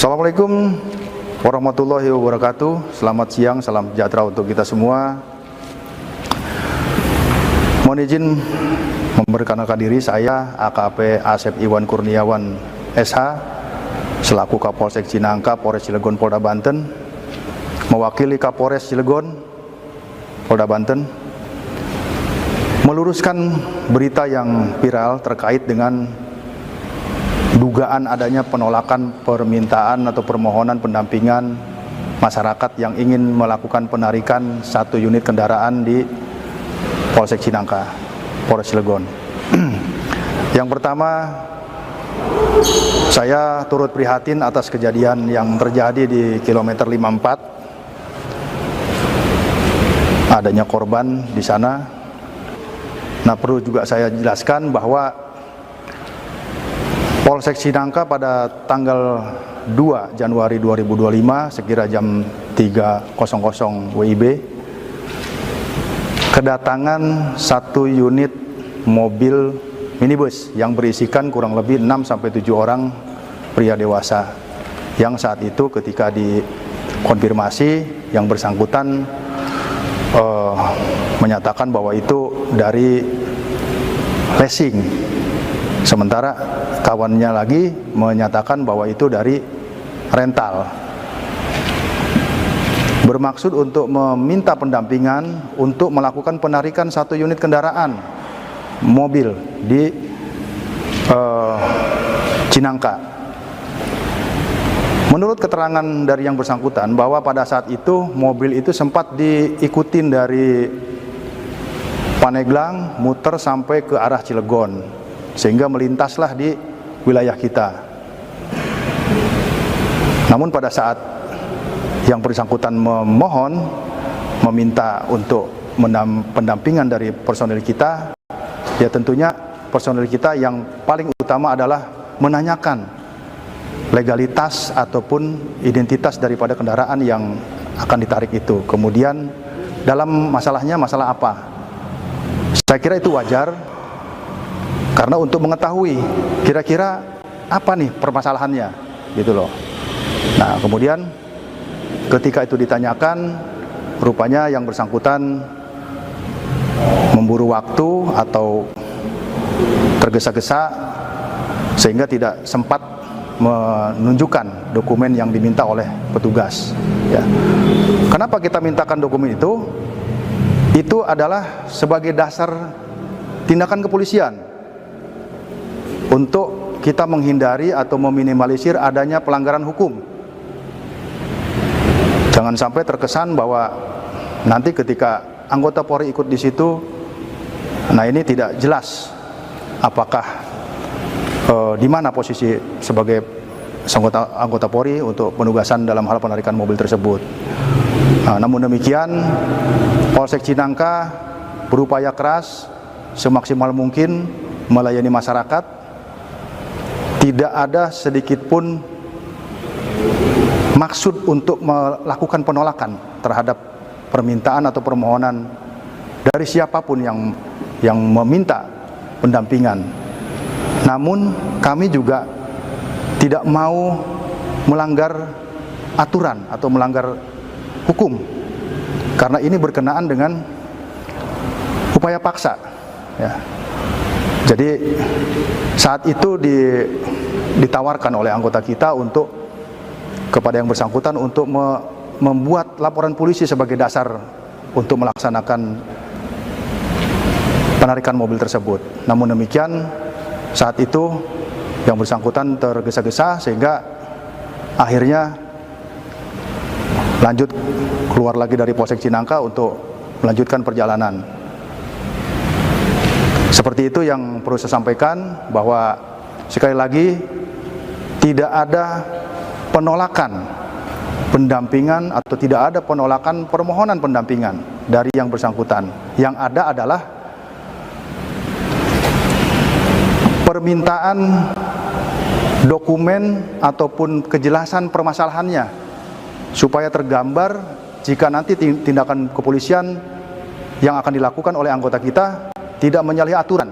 Assalamualaikum warahmatullahi wabarakatuh. Selamat siang, salam sejahtera untuk kita semua. Mohon izin memperkenalkan diri, saya AKP Asep Iwan Kurniawan SH selaku Kapolsek Cinangka, Polres Cilegon, Polda Banten, mewakili Kapolres Cilegon, Polda Banten, meluruskan berita yang viral terkait dengan dugaan adanya penolakan permintaan atau permohonan pendampingan masyarakat yang ingin melakukan penarikan satu unit kendaraan di Polsek Cinangka, Polres Cilegon. Yang pertama, saya turut prihatin atas kejadian yang terjadi di kilometer 54. Adanya korban di sana. Nah, perlu juga saya jelaskan bahwa Polsek Cinangka pada tanggal 2 Januari 2025 sekira jam 3.00 WIB kedatangan satu unit mobil minibus yang berisikan kurang lebih 6-7 orang pria dewasa, yang saat itu ketika dikonfirmasi yang bersangkutan menyatakan bahwa itu dari leasing, sementara kawannya lagi menyatakan bahwa itu dari rental, bermaksud untuk meminta pendampingan untuk melakukan penarikan satu unit kendaraan mobil di Cinangka. Menurut keterangan dari yang bersangkutan bahwa pada saat itu mobil itu sempat diikutin dari Paneglang muter sampai ke arah Cilegon, sehingga melintaslah di wilayah kita. Namun pada saat yang bersangkutan memohon, meminta untuk pendampingan dari personil kita, ya tentunya personil kita yang paling utama adalah menanyakan legalitas ataupun identitas daripada kendaraan yang akan ditarik itu. Kemudian dalam masalahnya masalah apa? Saya kira itu wajar, karena untuk mengetahui kira-kira apa nih permasalahannya, gitu loh. Nah, kemudian ketika itu ditanyakan, rupanya yang bersangkutan memburu waktu atau tergesa-gesa sehingga tidak sempat menunjukkan dokumen yang diminta oleh petugas. Ya. Kenapa kita mintakan dokumen itu? Itu adalah sebagai dasar tindakan kepolisian untuk kita menghindari atau meminimalisir adanya pelanggaran hukum. Jangan sampai terkesan bahwa nanti ketika anggota Polri ikut di situ, nah ini tidak jelas apakah di mana posisi sebagai anggota Polri untuk penugasan dalam hal penarikan mobil tersebut. Nah, namun demikian, Polsek Cinangka berupaya keras semaksimal mungkin melayani masyarakat. Tidak ada sedikit pun maksud untuk melakukan penolakan terhadap permintaan atau permohonan dari siapapun yang meminta pendampingan. Namun kami juga tidak mau melanggar aturan atau melanggar hukum, karena ini berkenaan dengan upaya paksa. Ya. Jadi saat itu ditawarkan oleh anggota kita untuk kepada yang bersangkutan untuk membuat laporan polisi sebagai dasar untuk melaksanakan penarikan mobil tersebut. Namun demikian, saat itu yang bersangkutan tergesa-gesa sehingga akhirnya lanjut keluar lagi dari Polsek Cinangka untuk melanjutkan perjalanan. Seperti itu yang perlu saya sampaikan, bahwa sekali lagi tidak ada penolakan pendampingan atau tidak ada penolakan permohonan pendampingan dari yang bersangkutan. Yang ada adalah permintaan dokumen ataupun kejelasan permasalahannya, supaya tergambar jika nanti tindakan kepolisian yang akan dilakukan oleh anggota kita tidak menyalahi aturan,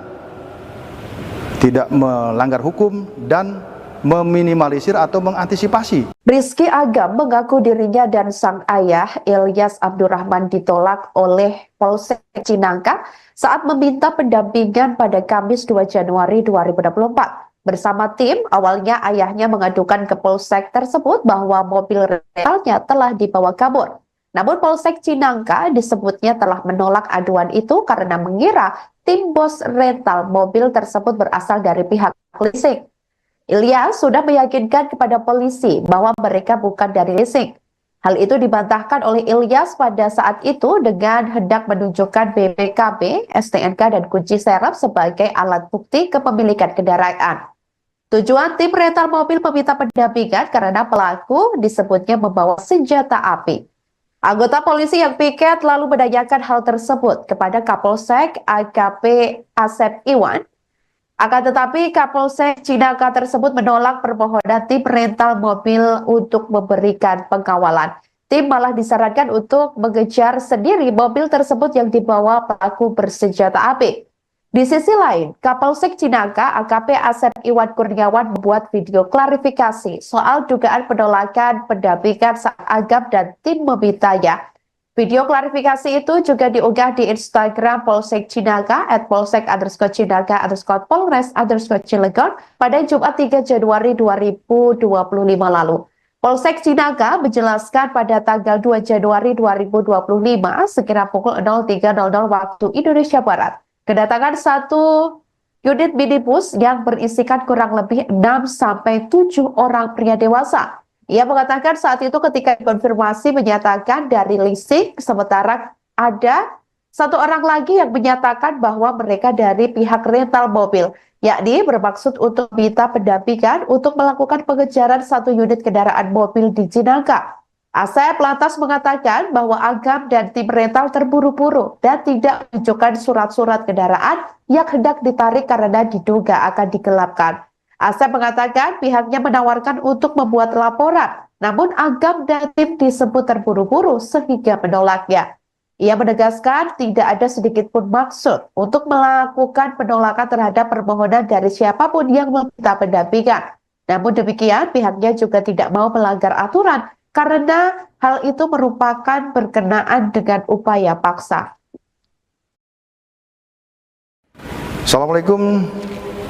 tidak melanggar hukum, dan meminimalisir atau mengantisipasi. Rizky Agam mengaku dirinya dan sang ayah Ilyas Abdurrahman ditolak oleh Polsek Cinangka saat meminta pendampingan pada Kamis 2 Januari 2024. Bersama tim, awalnya ayahnya mengadukan ke Polsek tersebut bahwa mobil rentalnya telah dibawa kabur. Namun Polsek Cinangka disebutnya telah menolak aduan itu karena mengira tim bos rental mobil tersebut berasal dari pihak leasing. Ilyas sudah meyakinkan kepada polisi bahwa mereka bukan dari leasing. Hal itu dibantahkan oleh Ilyas pada saat itu dengan hendak menunjukkan BPKB, STNK, dan kunci serep sebagai alat bukti kepemilikan kendaraan. Tujuan tim rental mobil meminta pendampingan karena pelaku disebutnya membawa senjata api. Anggota polisi yang piket lalu menanyakan hal tersebut kepada Kapolsek AKP Asep Iwan. Akan tetapi Kapolsek Cinangka tersebut menolak permohonan tim rental mobil untuk memberikan pengawalan. Tim malah disarankan untuk mengejar sendiri mobil tersebut yang dibawa pelaku bersenjata api. Di sisi lain, Kapolsek Cinangka AKP Asep Iwan Kurniawan membuat video klarifikasi soal dugaan penolakan pendampingan saat Agam dan tim memintanya. Video klarifikasi itu juga diunggah di Instagram Polsek Cinangka @polsek_cinangka_polres_cilegon pada Jumat 3 Januari 2025 lalu. Polsek Cinangka menjelaskan pada tanggal 2 Januari 2025 sekira pukul 03.00 waktu Indonesia Barat, kedatangan satu unit minibus yang berisikan kurang lebih 6-7 orang pria dewasa. Ia mengatakan saat itu ketika dikonfirmasi menyatakan dari leasing, sementara ada satu orang lagi yang menyatakan bahwa mereka dari pihak rental mobil, yakni bermaksud untuk minta pendampingan untuk melakukan pengejaran satu unit kendaraan mobil di Cinangka. Asep lantas mengatakan bahwa Agam dan tim rental terburu-buru dan tidak menunjukkan surat-surat kendaraan yang hendak ditarik karena diduga akan digelapkan. Asep mengatakan pihaknya menawarkan untuk membuat laporan, namun Agam dan tim disebut terburu-buru sehingga menolaknya. Ia menegaskan tidak ada sedikit pun maksud untuk melakukan penolakan terhadap permohonan dari siapapun yang meminta pendampingan. Namun demikian, pihaknya juga tidak mau melanggar aturan karena hal itu merupakan berkenaan dengan upaya paksa. Assalamualaikum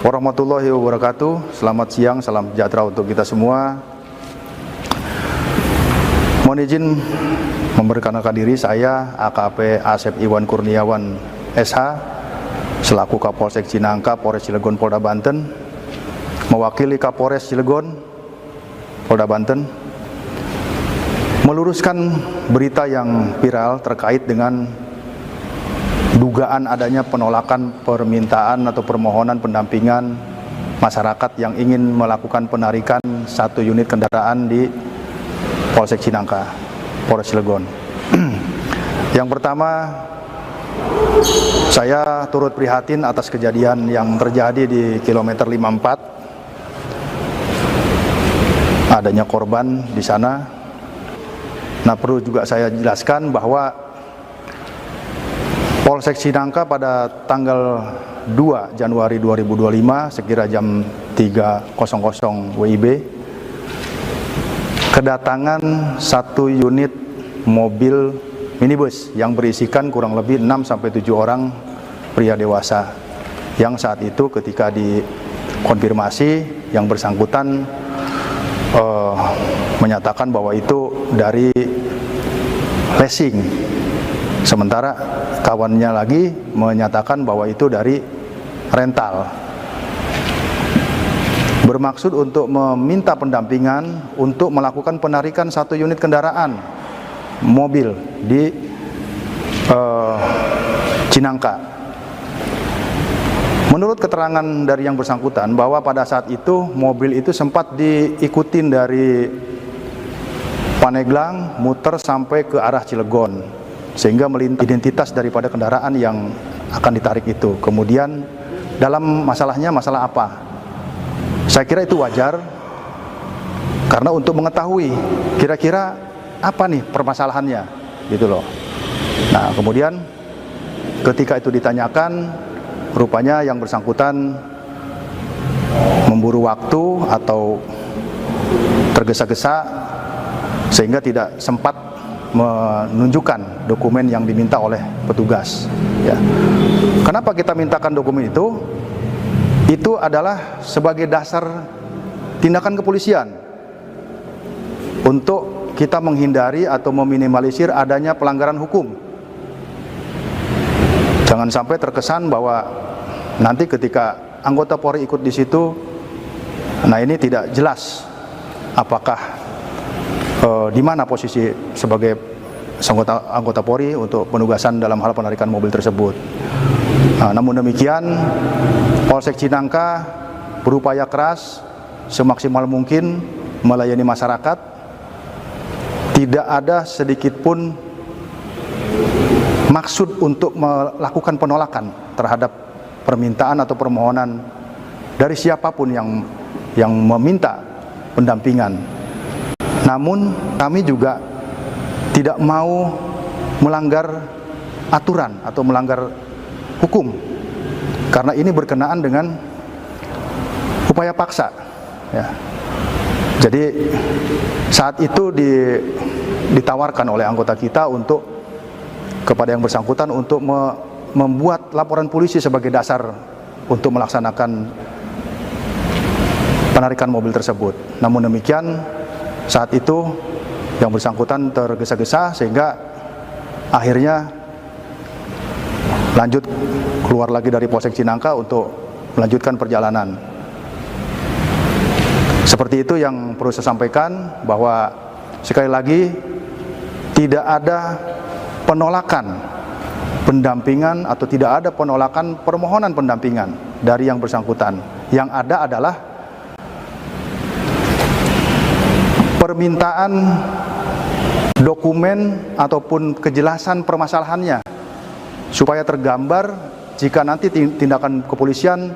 warahmatullahi wabarakatuh. Selamat siang, salam sejahtera untuk kita semua. Mohon izin memperkenalkan diri, saya AKP Asep Iwan Kurniawan SH selaku Kapolsek Cinangka, Polres Cilegon, Polda Banten, mewakili Kapolres Cilegon, Polda Banten, meluruskan berita yang viral terkait dengan dugaan adanya penolakan permintaan atau permohonan pendampingan masyarakat yang ingin melakukan penarikan satu unit kendaraan di Polsek Cinangka, Polres Cilegon. Yang pertama, saya turut prihatin atas kejadian yang terjadi di kilometer 54. Adanya korban di sana. Nah, perlu juga saya jelaskan bahwa Polsek Cinangka pada tanggal 2 Januari 2025 sekira jam 3.00 WIB kedatangan satu unit mobil minibus yang berisikan kurang lebih 6-7 orang pria dewasa yang saat itu ketika dikonfirmasi yang bersangkutan menyatakan bahwa itu dari leasing, sementara kawannya lagi menyatakan bahwa itu dari rental, bermaksud untuk meminta pendampingan untuk melakukan penarikan satu unit kendaraan mobil di Cinangka. Menurut keterangan dari yang bersangkutan bahwa pada saat itu mobil itu sempat diikutin dari Paneglang muter sampai ke arah Cilegon sehingga melintas identitas daripada kendaraan yang akan ditarik itu. Kemudian dalam masalahnya masalah apa? Saya kira itu wajar karena untuk mengetahui kira-kira apa nih permasalahannya gitu loh. Nah, kemudian ketika itu ditanyakan, rupanya yang bersangkutan memburu waktu atau tergesa-gesa sehingga tidak sempat menunjukkan dokumen yang diminta oleh petugas. Ya. Kenapa kita mintakan dokumen itu? Itu adalah sebagai dasar tindakan kepolisian untuk kita menghindari atau meminimalisir adanya pelanggaran hukum. Jangan sampai terkesan bahwa nanti ketika anggota Polri ikut di situ, nah ini tidak jelas apakah di mana posisi sebagai anggota Polri untuk penugasan dalam hal penarikan mobil tersebut. Namun demikian, Polsek Cinangka berupaya keras semaksimal mungkin melayani masyarakat. Tidak ada sedikit pun maksud untuk melakukan penolakan terhadap permintaan atau permohonan dari siapapun yang meminta pendampingan. Namun kami juga tidak mau melanggar aturan atau melanggar hukum, karena ini berkenaan dengan upaya paksa. Ya. Jadi saat itu ditawarkan oleh anggota kita untuk kepada yang bersangkutan untuk membuat laporan polisi sebagai dasar untuk melaksanakan penarikan mobil tersebut. Namun demikian, saat itu yang bersangkutan tergesa-gesa sehingga akhirnya lanjut keluar lagi dari Polsek Cinangka untuk melanjutkan perjalanan. Seperti itu yang perlu saya sampaikan, bahwa sekali lagi tidak ada penolakan pendampingan atau tidak ada penolakan permohonan pendampingan dari yang bersangkutan. Yang ada adalah permintaan dokumen ataupun kejelasan permasalahannya supaya tergambar jika nanti tindakan kepolisian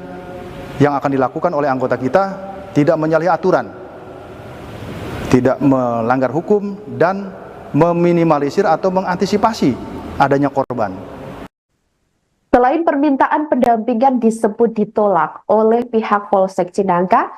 yang akan dilakukan oleh anggota kita tidak menyalahi aturan, tidak melanggar hukum, dan meminimalisir atau mengantisipasi adanya korban. Selain permintaan pendampingan disebut ditolak oleh pihak Polsek Cinangka,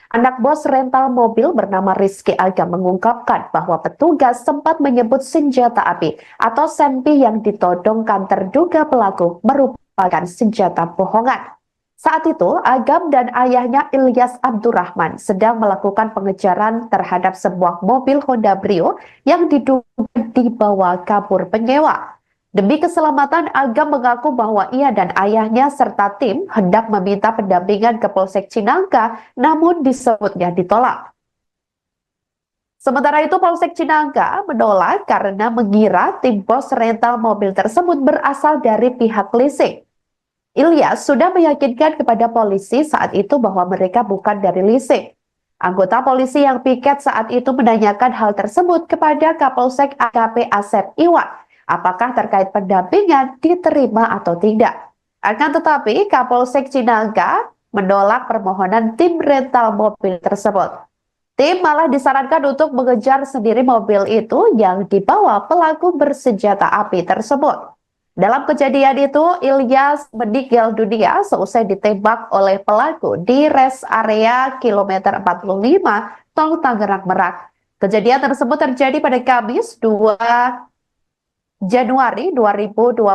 anak bos rental mobil bernama Rizky Agam mengungkapkan bahwa petugas sempat menyebut senjata api atau senpi yang ditodongkan terduga pelaku merupakan senjata bohongan. Saat itu, Agam dan ayahnya Ilyas Abdurrahman sedang melakukan pengejaran terhadap sebuah mobil Honda Brio yang diduga dibawa kabur penyewa. Demi keselamatan, Agam mengaku bahwa ia dan ayahnya serta tim hendak meminta pendampingan ke Polsek Cinangka, namun disebutnya ditolak. Sementara itu, Polsek Cinangka menolak karena mengira tim bos rental mobil tersebut berasal dari pihak leasing. Ilyas sudah meyakinkan kepada polisi saat itu bahwa mereka bukan dari leasing. Anggota polisi yang piket saat itu menanyakan hal tersebut kepada Kapolsek AKP Asep Iwan, apakah terkait pendampingan diterima atau tidak. Akan tetapi, Kapolsek Cinangka menolak permohonan tim rental mobil tersebut. Tim malah disarankan untuk mengejar sendiri mobil itu yang dibawa pelaku bersenjata api tersebut. Dalam kejadian itu, Ilyas meninggal dunia seusai ditembak oleh pelaku di rest area kilometer 45 Tol Tangerang Merak. Kejadian tersebut terjadi pada Kamis 2 Januari 2025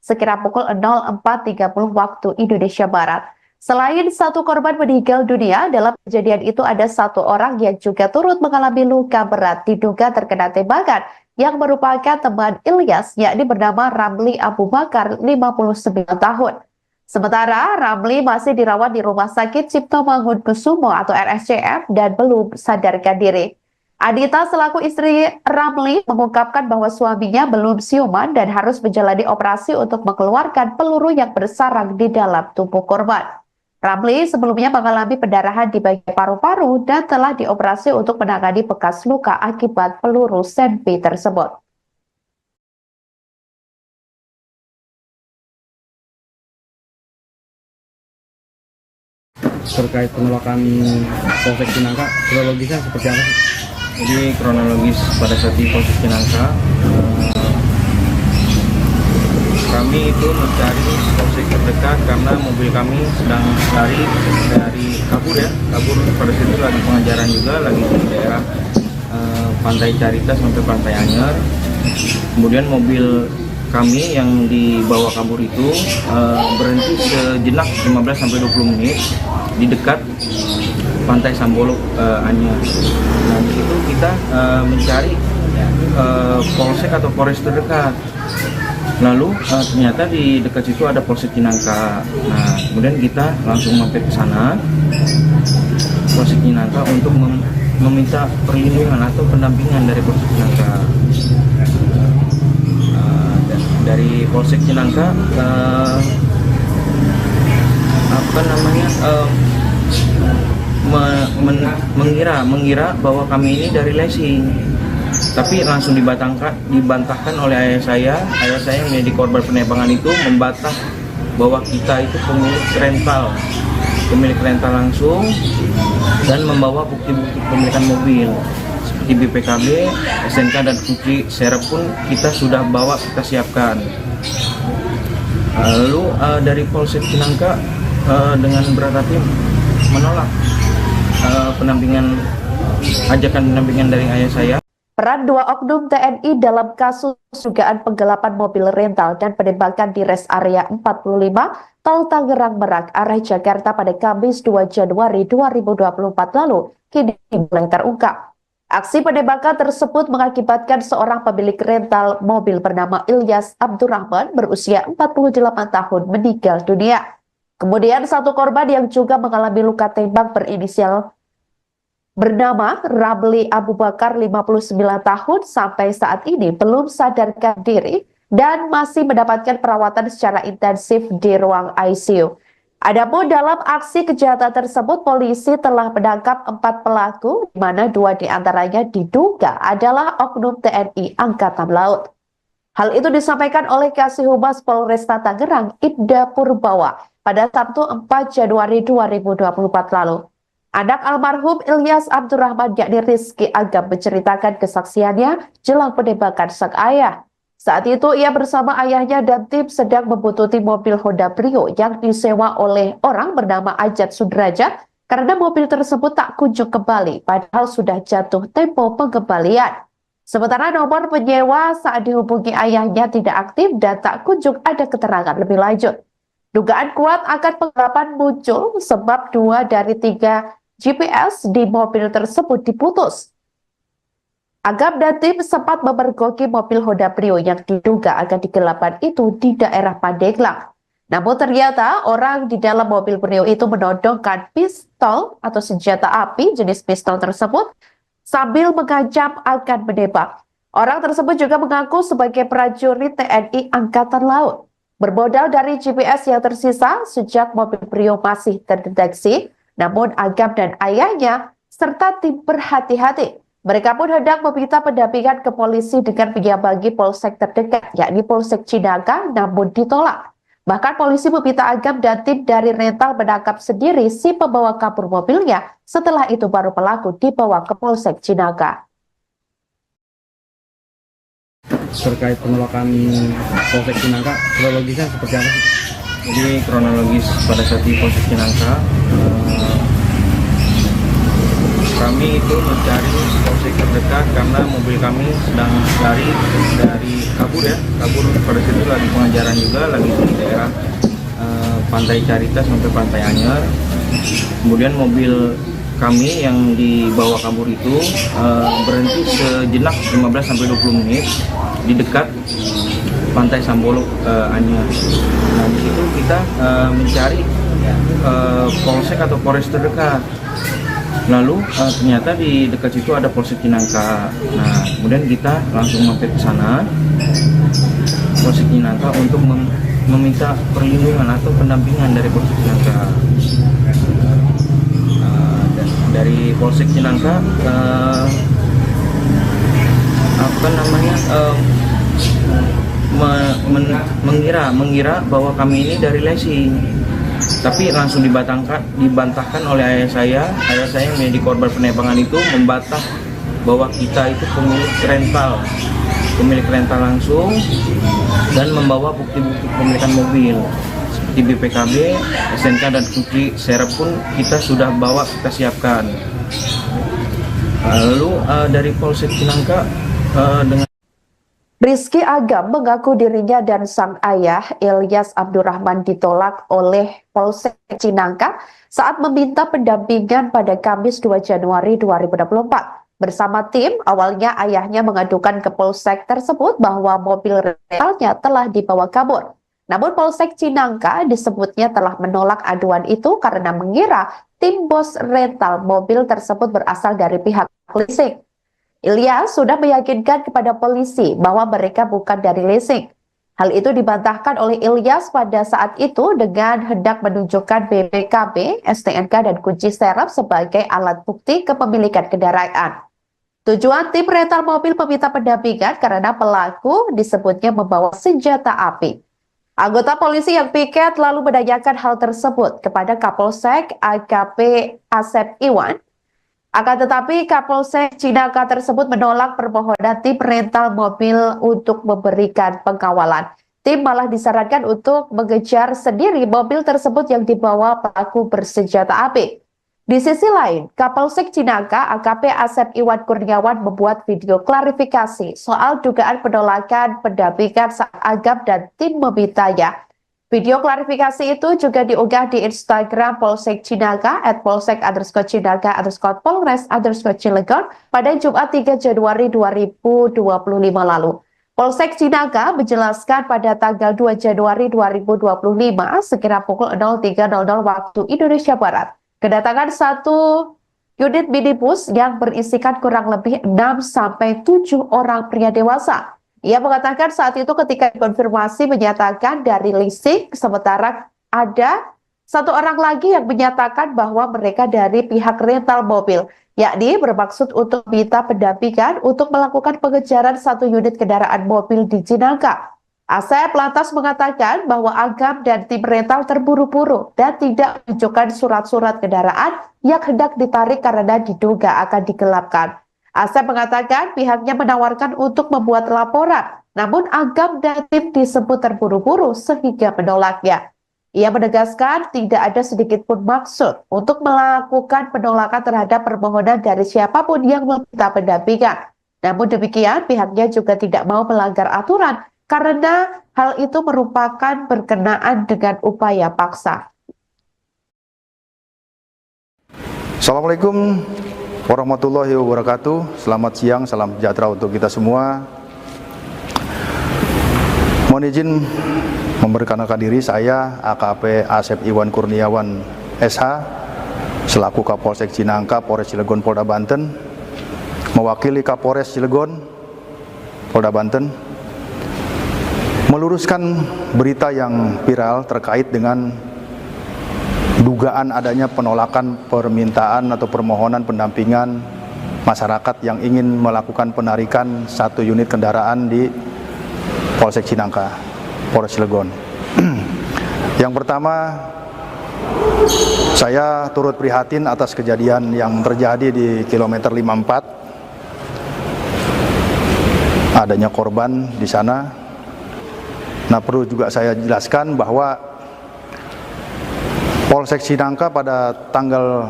sekira pukul 04.30 waktu Indonesia Barat. Selain satu korban meninggal dunia, dalam kejadian itu ada satu orang yang juga turut mengalami luka berat diduga terkena tembakan yang merupakan teman Ilyas, yakni bernama Ramli Abu Bakar, 59 tahun. Sementara Ramli masih dirawat di Rumah Sakit Cipto Mangunkusumo atau RSCM dan belum sadarkan diri. Adita selaku istri Ramli mengungkapkan bahwa suaminya belum siuman dan harus menjalani operasi untuk mengeluarkan peluru yang bersarang di dalam tubuh korban. Ramli sebelumnya mengalami pendarahan di bagian paru-paru dan telah dioperasi untuk menangani bekas luka akibat peluru senpi tersebut. Terkait penolakan Polsek Cinangka, kronologisnya seperti apa? Jadi kronologis pada saat di Polsek Cinangka, Kami itu mencari polsek terdekat karena mobil kami sedang lari dari kabur pada situ lagi pengajaran juga, lagi di daerah Pantai Carita sampai Pantai Anyer. Kemudian mobil kami yang dibawa kabur itu berhenti sejenak 15-20 menit di dekat Pantai Sambolok Anyer. Nah, di situ kita mencari polsek atau polres terdekat. Lalu ternyata di dekat situ ada Polsek Cinangka. Nah, kemudian kita langsung mampir ke sana, Polsek Cinangka, untuk meminta perlindungan atau pendampingan dari Polsek Cinangka. Dari Polsek Cinangka mengira bahwa kami ini dari leasing, tapi langsung dibantahkan oleh ayah saya yang menjadi korban penembakan itu membantah bahwa kita itu pemilik rental langsung, dan membawa bukti-bukti kepemilikan mobil seperti BPKB, SNK, dan kunci serep pun kita sudah bawa, kita siapkan. Lalu dari Polsek Cinangka dengan berat hati menolak ajakan pendampingan dari ayah saya. Peran 2 oknum TNI dalam kasus dugaan penggelapan mobil rental dan penembakan di rest area 45 Tol Tangerang Merak arah Jakarta pada Kamis 2 Januari 2024 lalu kini mulai terungkap. Aksi penembakan tersebut mengakibatkan seorang pemilik rental mobil bernama Ilyas Abdurrahman berusia 48 tahun meninggal dunia. Kemudian satu korban yang juga mengalami luka tembak berinisial bernama Ramli Abu Bakar 59 tahun sampai saat ini belum sadarkan diri dan masih mendapatkan perawatan secara intensif di ruang ICU. Adapun dalam aksi kejahatan tersebut, polisi telah menangkap 4 pelaku, di mana 2 diantaranya diduga adalah oknum TNI Angkatan Laut. Hal itu disampaikan oleh Kasih Humas Polresta Tangerang, Ibda Purbawa, pada Sabtu 4 Januari 2024 lalu. Anak almarhum Ilyas Abdurrahman yakni Rizky Agam menceritakan kesaksiannya jelang penembakan sang ayah. Saat itu ia bersama ayahnya dan tim sedang membuntuti mobil Honda Brio yang disewa oleh orang bernama Ajat Sudrajat karena mobil tersebut tak kunjung kembali padahal sudah jatuh tempo pengembalian. Sementara nomor penyewa saat dihubungi ayahnya tidak aktif dan tak kunjung ada keterangan lebih lanjut. Dugaan kuat akan penggelapan muncul sebab 2 dari 3 GPS di mobil tersebut diputus. Agam dan tim sempat memergoki mobil Honda Brio yang diduga akan digelapan itu di daerah Pandeglang. Namun ternyata orang di dalam mobil Brio itu menodongkan pistol atau senjata api jenis pistol tersebut sambil mengancam akan menembak. Orang tersebut juga mengaku sebagai prajurit TNI Angkatan Laut. Bermodal dari GPS yang tersisa sejak mobil Brio masih terdeteksi, namun Agam dan ayahnya serta tim berhati-hati. Mereka pun hendak meminta pendampingan ke polisi dengan menyambangi polsek terdekat, yakni Polsek Cinangka, namun ditolak. Bahkan polisi meminta Agam dan tim dari rental menangkap sendiri si pembawa kabur mobilnya. Setelah itu baru pelaku dibawa ke Polsek Cinangka. Terkait penolakan Polsek Cinangka, kronologisnya seperti apa sih? Jadi kronologis pada saat di Polsek Cinangka, kami itu mencari polsek terdekat karena mobil kami sedang lari dari kabur pada situ lagi pengajaran juga, lagi di daerah Pantai Carita sampai Pantai Anyer. Kemudian mobil kami yang dibawa kabur itu berhenti sejenak 15-20 menit di dekat Pantai Sambolok Anyer. Nah, di situ kita mencari polsek atau polres terdekat. Lalu ternyata di dekat situ ada Polsek Cinangka. Nah, kemudian kita langsung mampir ke sana, Polsek Cinangka, untuk meminta perlindungan atau pendampingan dari Polsek Cinangka. Dari Polsek Cinangka mengira bahwa kami ini dari leasing, tapi langsung dibantahkan oleh ayah saya yang menjadi korban penembakan itu membantah bahwa kita itu pemilik rental pemilik rental langsung dan membawa bukti-bukti kepemilikan mobil seperti BPKB, SNK dan kunci serep pun kita sudah bawa, kita siapkan. Lalu dari Polsek Cinangka dengan Rizky Agam mengaku dirinya dan sang ayah Ilyas Abdurrahman ditolak oleh Polsek Cinangka saat meminta pendampingan pada Kamis 2 Januari 2024. Bersama tim, awalnya ayahnya mengadukan ke Polsek tersebut bahwa mobil rentalnya telah dibawa kabur. Namun Polsek Cinangka disebutnya telah menolak aduan itu karena mengira tim bos rental mobil tersebut berasal dari pihak leasing. Ilyas sudah meyakinkan kepada polisi bahwa mereka bukan dari leasing. Hal itu dibantahkan oleh Ilyas pada saat itu dengan hendak menunjukkan BPKB, STNK, dan kunci serep sebagai alat bukti kepemilikan kendaraan. Tujuan tim rental mobil meminta pendampingan karena pelaku disebutnya membawa senjata api. Anggota polisi yang piket lalu menanyakan hal tersebut kepada Kapolsek AKP Asep Iwan. Akan tetapi Kapolsek Cinangka tersebut menolak permohonan tim rental mobil untuk memberikan pengawalan. Tim malah disarankan untuk mengejar sendiri mobil tersebut yang dibawa pelaku bersenjata api. Di sisi lain, Kapolsek Cinangka AKP Asep Iwan Kurniawan membuat video klarifikasi soal dugaan penolakan pendampingan saat Agam dan tim memintanya. Video klarifikasi itu juga diunggah di Instagram Polsek Cinangka @polsek_cinangka_polres_cilegon pada Jumat 3 Januari 2025 lalu. Polsek Cinangka menjelaskan pada tanggal 2 Januari 2025 sekira pukul 03.00 waktu Indonesia Barat, kedatangan satu unit minibus yang berisikan kurang lebih 6-7 orang pria dewasa. Ia mengatakan saat itu ketika konfirmasi menyatakan dari leasing, sementara ada satu orang lagi yang menyatakan bahwa mereka dari pihak rental mobil, yakni bermaksud untuk minta pendampingan untuk melakukan pengejaran satu unit kendaraan mobil di Cinangka. Asep lantas mengatakan bahwa Agam dan tim rental terburu-buru dan tidak menunjukkan surat-surat kendaraan yang hendak ditarik karena diduga akan digelapkan. Asep mengatakan pihaknya menawarkan untuk membuat laporan, namun Agam dan tim disebut terburu-buru sehingga menolaknya. Ia menegaskan tidak ada sedikit pun maksud untuk melakukan penolakan terhadap permohonan dari siapapun yang meminta pendampingan. Namun demikian, pihaknya juga tidak mau melanggar aturan karena hal itu merupakan berkenaan dengan upaya paksa. Assalamualaikum warahmatullahi wabarakatuh. Selamat siang, salam sejahtera untuk kita semua. Mohon izin memperkenalkan diri, saya AKP Asep Iwan Kurniawan SH selaku Kapolsek Cinangka, Polres Cilegon, Polda Banten, mewakili Kapolres Cilegon, Polda Banten, meluruskan berita yang viral terkait dengan dugaan adanya penolakan permintaan atau permohonan pendampingan masyarakat yang ingin melakukan penarikan satu unit kendaraan di Polsek Cinangka, Polres Cilegon. Yang pertama, saya turut prihatin atas kejadian yang terjadi di kilometer 54. Adanya korban di sana. Nah, perlu juga saya jelaskan bahwa Polsek Cinangka pada tanggal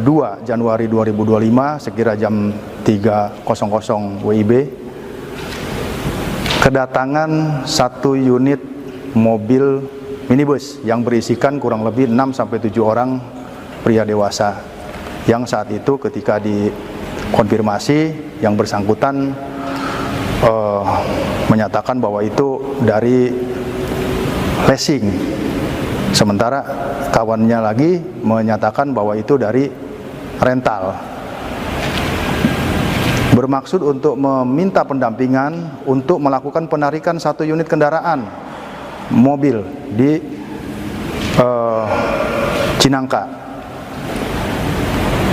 2 Januari 2025 sekira jam 3.00 WIB kedatangan satu unit mobil minibus yang berisikan kurang lebih 6-7 orang pria dewasa yang saat itu ketika dikonfirmasi yang bersangkutan menyatakan bahwa itu dari leasing, sementara kawannya lagi menyatakan bahwa itu dari rental, bermaksud untuk meminta pendampingan untuk melakukan penarikan satu unit kendaraan mobil di Cinangka.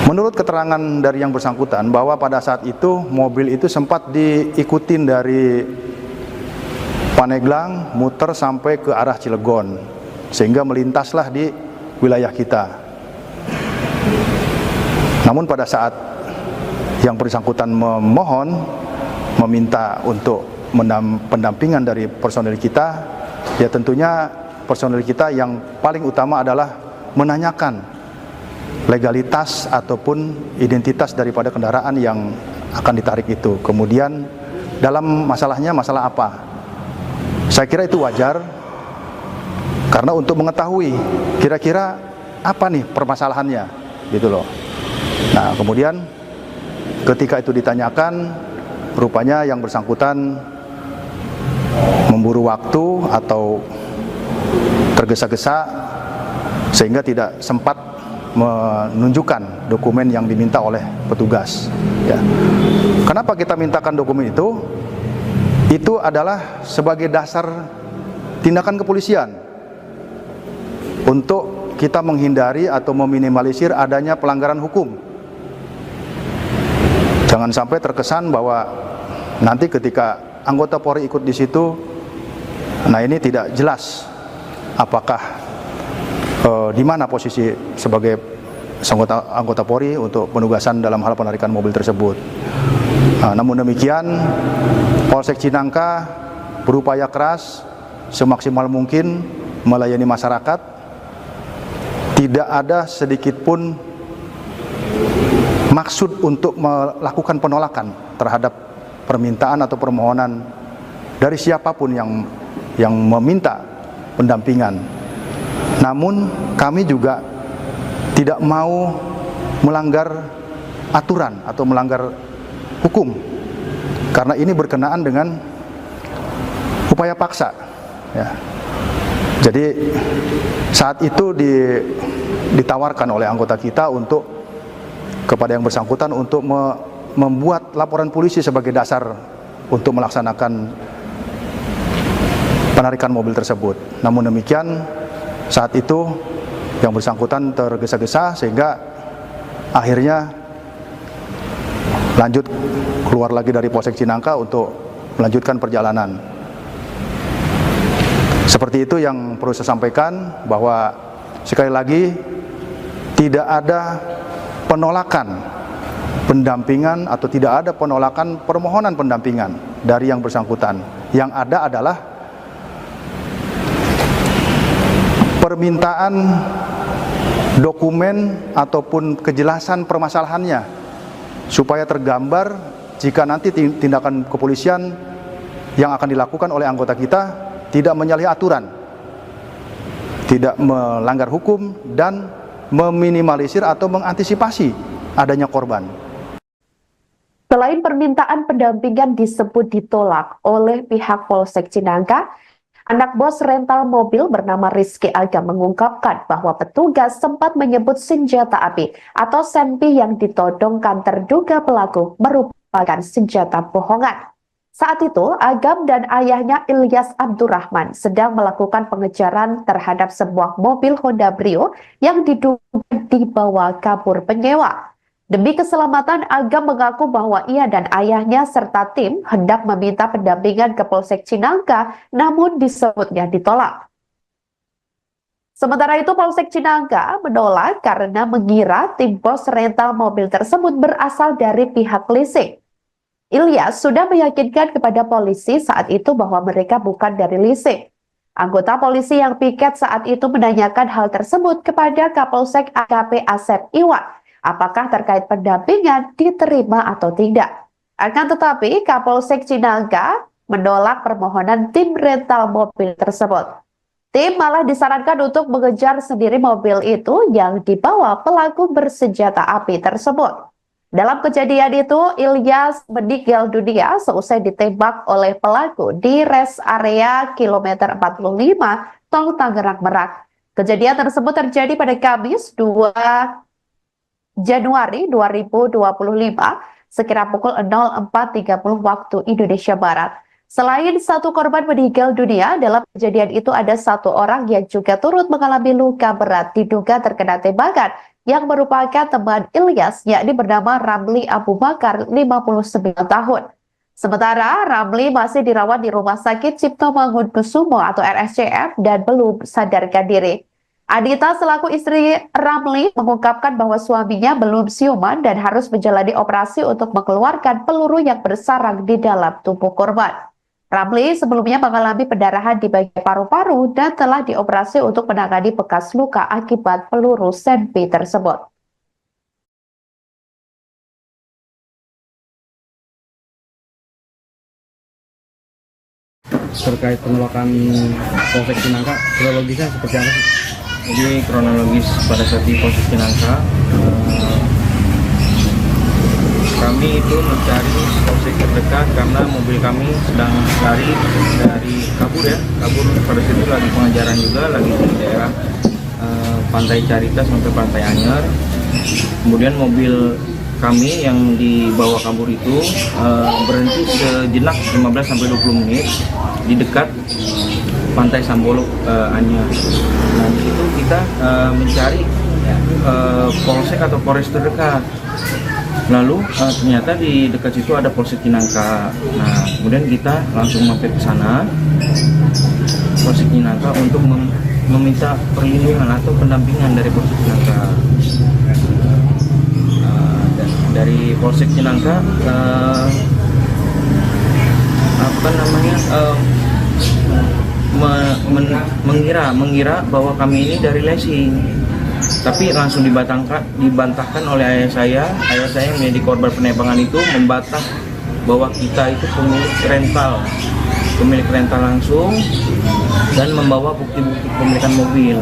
Menurut keterangan dari yang bersangkutan bahwa pada saat itu mobil itu sempat diikutin dari Paneglang muter sampai ke arah Cilegon sehingga melintaslah di wilayah kita. Namun pada saat yang bersangkutan meminta untuk pendampingan dari personil kita, ya tentunya personil kita yang paling utama adalah menanyakan legalitas ataupun identitas daripada kendaraan yang akan ditarik itu. Kemudian dalam masalahnya masalah apa? Saya kira itu wajar, karena untuk mengetahui kira-kira apa nih permasalahannya, gitu loh. Nah, kemudian ketika itu ditanyakan, rupanya yang bersangkutan memburu waktu atau tergesa-gesa sehingga tidak sempat menunjukkan dokumen yang diminta oleh petugas. Ya. Kenapa kita mintakan dokumen itu? Itu adalah sebagai dasar tindakan kepolisian untuk kita menghindari atau meminimalisir adanya pelanggaran hukum. Jangan sampai terkesan bahwa nanti ketika anggota Polri ikut di situ, nah ini tidak jelas apakah di mana posisi sebagai anggota Polri untuk penugasan dalam hal penarikan mobil tersebut. Namun demikian, Polsek Cinangka berupaya keras semaksimal mungkin melayani masyarakat. Tidak ada sedikit pun maksud untuk melakukan penolakan terhadap permintaan atau permohonan dari siapapun yang meminta pendampingan. Namun kami juga tidak mau melanggar aturan atau melanggar hukum, karena ini berkenaan dengan upaya paksa. Ya. Jadi saat itu ditawarkan oleh anggota kita untuk kepada yang bersangkutan untuk membuat laporan polisi sebagai dasar untuk melaksanakan penarikan mobil tersebut. Namun demikian, saat itu yang bersangkutan tergesa-gesa sehingga akhirnya lanjut keluar lagi dari Polsek Cinangka untuk melanjutkan perjalanan. Seperti itu yang perlu saya sampaikan, bahwa sekali lagi tidak ada penolakan pendampingan atau tidak ada penolakan permohonan pendampingan dari yang bersangkutan. Yang ada adalah permintaan dokumen ataupun kejelasan permasalahannya supaya tergambar jika nanti tindakan kepolisian yang akan dilakukan oleh anggota kita tidak menyalahi aturan, tidak melanggar hukum, dan meminimalisir atau mengantisipasi adanya korban. Selain permintaan pendampingan disebut ditolak oleh pihak Polsek Cinangka, anak bos rental mobil bernama Rizky Agam mengungkapkan bahwa petugas sempat menyebut senjata api atau senpi yang ditodongkan terduga pelaku merupakan senjata bohongan. Saat itu, Agam dan ayahnya Ilyas Abdurrahman sedang melakukan pengejaran terhadap sebuah mobil Honda Brio yang diduga dibawa kabur penyewa. Demi keselamatan, Agam mengaku bahwa ia dan ayahnya serta tim hendak meminta pendampingan ke Polsek Cinangka, namun disebutnya ditolak. Sementara itu, Polsek Cinangka menolak karena mengira tim bos rental mobil tersebut berasal dari pihak leasing. Ilyas sudah meyakinkan kepada polisi saat itu bahwa mereka bukan dari leasing. Anggota polisi yang piket saat itu menanyakan hal tersebut kepada Kapolsek AKP Asep Iwan, apakah terkait pendampingan diterima atau tidak. Akan tetapi Kapolsek Cinangka menolak permohonan tim rental mobil tersebut. Tim malah disarankan untuk mengejar sendiri mobil itu yang dibawa pelaku bersenjata api tersebut. Dalam kejadian itu, Ilyas meninggal dunia seusai ditembak oleh pelaku di rest area kilometer 45 Tol Tangerang Merak. Kejadian tersebut terjadi pada Kamis 2 Januari 2025 sekira pukul 04.30 waktu Indonesia Barat. Selain satu korban meninggal dunia, dalam kejadian itu ada satu orang yang juga turut mengalami luka berat diduga terkena tembakan yang merupakan teman Ilyas, yakni bernama Ramli Abu Bakar, 59 tahun. Sementara Ramli masih dirawat di Rumah Sakit Cipto Mangunkusumo atau RSCM dan belum sadarkan diri. Adita selaku istri Ramli mengungkapkan bahwa suaminya belum siuman dan harus menjalani operasi untuk mengeluarkan peluru yang bersarang di dalam tubuh korban. Ramli sebelumnya mengalami pendarahan di bagian paru-paru dan telah dioperasi untuk menangani bekas luka akibat peluru senpi tersebut. Terkait penolakan Polsek Cinangka, kronologisnya seperti apa sih? Jadi kronologis pada saat di Polsek Cinangka, kami itu mencari polsek terdekat karena mobil kami sedang lari dari kabur pada situ lagi pengejaran juga, lagi di daerah Pantai Carita sampai Pantai Anyer. Kemudian mobil kami yang dibawa kabur itu berhenti sejenak 15-20 menit di dekat Pantai Sambolok Anyer. Nah, di situ kita mencari polsek atau polres terdekat. Lalu ternyata di dekat situ ada Polsek Cinangka. Nah, kemudian kita langsung mampir ke sana, Polsek Cinangka, untuk meminta perlindungan atau pendampingan dari Polsek Cinangka. Dari Polsek Cinangka mengira bahwa kami ini dari leasing. Tapi langsung dibantahkan oleh ayah saya yang menjadi korban penembakan itu membantah bahwa kita itu pemilik rental langsung, dan membawa bukti-bukti kepemilikan mobil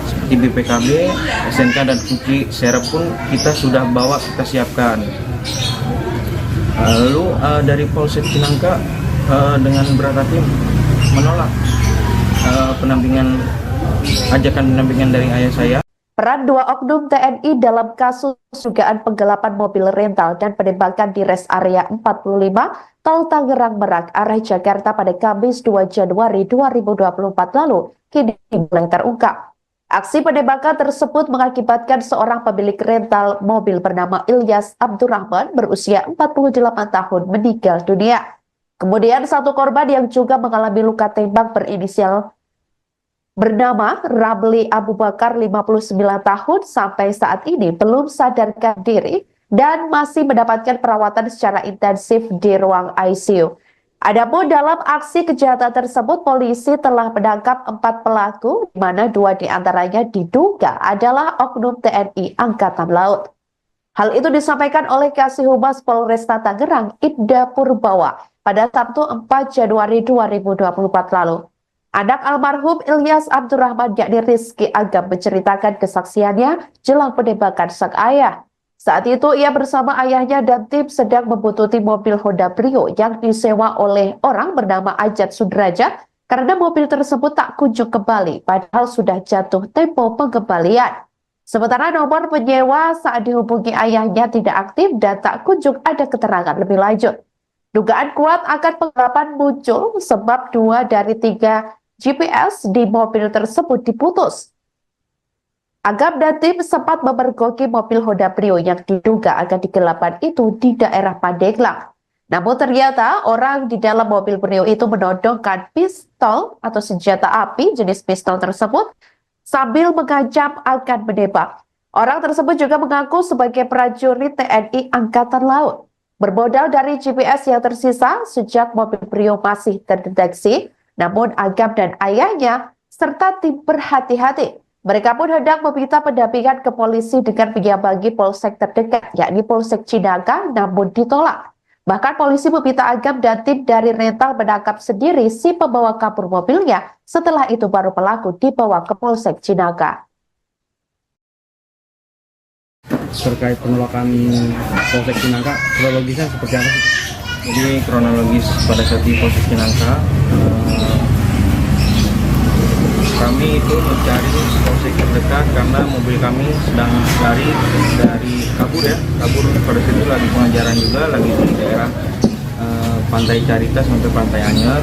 seperti BPKB, SNK dan kunci serep pun kita sudah bawa, kita siapkan. Lalu dari Polsek Cinangka dengan berat hati menolak ajakan pendampingan dari ayah saya. Peran dua oknum TNI dalam kasus dugaan penggelapan mobil rental dan penembakan di rest area 45 Tol Tangerang Merak arah Jakarta pada Kamis 2 Januari 2024 lalu kini mulai terungkap. Aksi penembakan tersebut mengakibatkan seorang pemilik rental mobil bernama Ilyas Abdurrahman berusia 48 tahun meninggal dunia. Kemudian satu korban yang juga mengalami luka tembak berinisial bernama Ramli Abu Bakar 59 tahun sampai saat ini belum sadarkan diri dan masih mendapatkan perawatan secara intensif di ruang ICU. Adapun dalam aksi kejahatan tersebut, polisi telah menangkap 4 pelaku, di mana 2 diantaranya diduga adalah oknum TNI Angkatan Laut. Hal itu disampaikan oleh Kasih Humas Polresta Tangerang, Ibda Purbawa, pada Sabtu 4 Januari 2024 lalu. Anak almarhum Ilyas Abdurrahman yakni Rizky Agam menceritakan kesaksiannya jelang penembakan sang ayah. Saat itu ia bersama ayahnya dan tim sedang membuntuti mobil Honda Brio yang disewa oleh orang bernama Ajat Sudraja karena mobil tersebut tak kunjung kembali padahal sudah jatuh tempo pengembalian. Sementara nomor penyewa saat dihubungi ayahnya tidak aktif dan tak kunjung ada keterangan lebih lanjut. Dugaan kuat akan penggelapan muncul sebab 2 dari 3 GPS di mobil tersebut diputus. Agam dan tim sempat memergoki mobil Honda Brio yang diduga akan digelapan itu di daerah Pandeglang. Namun ternyata orang di dalam mobil Brio itu menodongkan pistol atau senjata api jenis pistol tersebut sambil mengancam akan menembak. Orang tersebut juga mengaku sebagai prajurit TNI Angkatan Laut. Bermodal dari GPS yang tersisa sejak mobil Brio masih terdeteksi, namun Agam dan ayahnya serta tim berhati-hati. Mereka pun hendak meminta pendampingan ke polisi dengan menyambangi polsek terdekat, yakni Polsek Cinangka, namun ditolak. Bahkan polisi meminta Agam dan tim dari rental menangkap sendiri si pembawa kabur mobilnya. Setelah itu baru pelaku dibawa ke Polsek Cinangka. Terkait penolakan Polsek Cinangka, kronologisnya seperti apa sih? Jadi kronologis pada saat di Polsek Cinangka, kami itu mencari polsek terdekat karena mobil kami sedang lari dari kabur pada situ lagi pengejaran juga, lagi di daerah Pantai Carita sampai Pantai Anyer.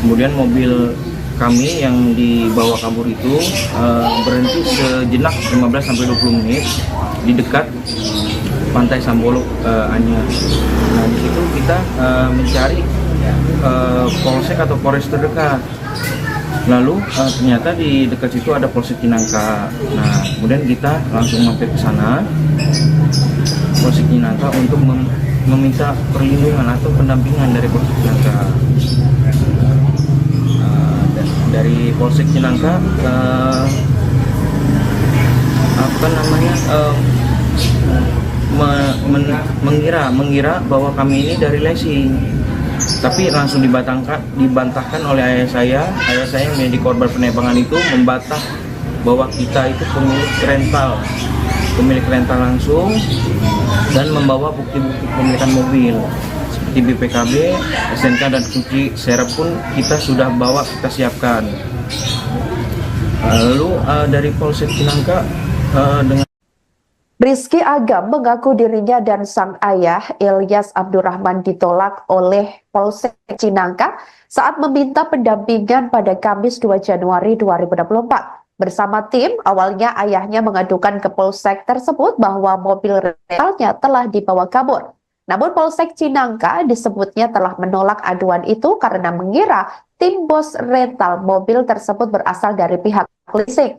Kemudian mobil kami yang dibawa kabur itu berhenti sejenak 15-20 menit di dekat Pantai Sambolok Anyer. Nah, di situ kita mencari polsek atau polres terdekat. Lalu ternyata di dekat situ ada Polsek Cinangka. Nah, kemudian kita langsung mampir ke sana, Polsek Cinangka, untuk meminta perlindungan atau pendampingan dari Polsek Cinangka. dari Polsek Cinangka mengira bahwa kami ini dari leasing, tapi langsung dibantahkan oleh ayah saya yang menjadi korban penembakan itu membantah bahwa kita itu pemilik rental langsung dan membawa bukti-bukti kepemilikan mobil seperti BPKB, SNK dan kunci serep pun kita sudah bawa, kita siapkan. Lalu dari Polsek Cinangka dengan Rizky Agam mengaku dirinya dan sang ayah Ilyas Abdurrahman ditolak oleh Polsek Cinangka saat meminta pendampingan pada Kamis 2 Januari 2024. Bersama tim, awalnya ayahnya mengadukan ke Polsek tersebut bahwa mobil rentalnya telah dibawa kabur. Namun Polsek Cinangka disebutnya telah menolak aduan itu karena mengira tim bos rental mobil tersebut berasal dari pihak leasing.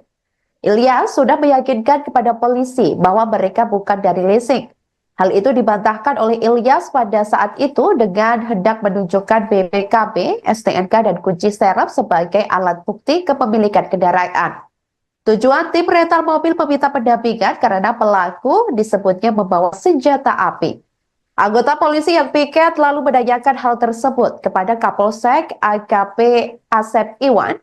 Ilyas sudah meyakinkan kepada polisi bahwa mereka bukan dari leasing. Hal itu dibantahkan oleh Ilyas pada saat itu dengan hendak menunjukkan BPKB, STNK, dan kunci serep sebagai alat bukti kepemilikan kendaraan. Tujuan tim rental mobil meminta pendampingan karena pelaku disebutnya membawa senjata api. Anggota polisi yang piket lalu menanyakan hal tersebut kepada Kapolsek AKP Asep Iwan.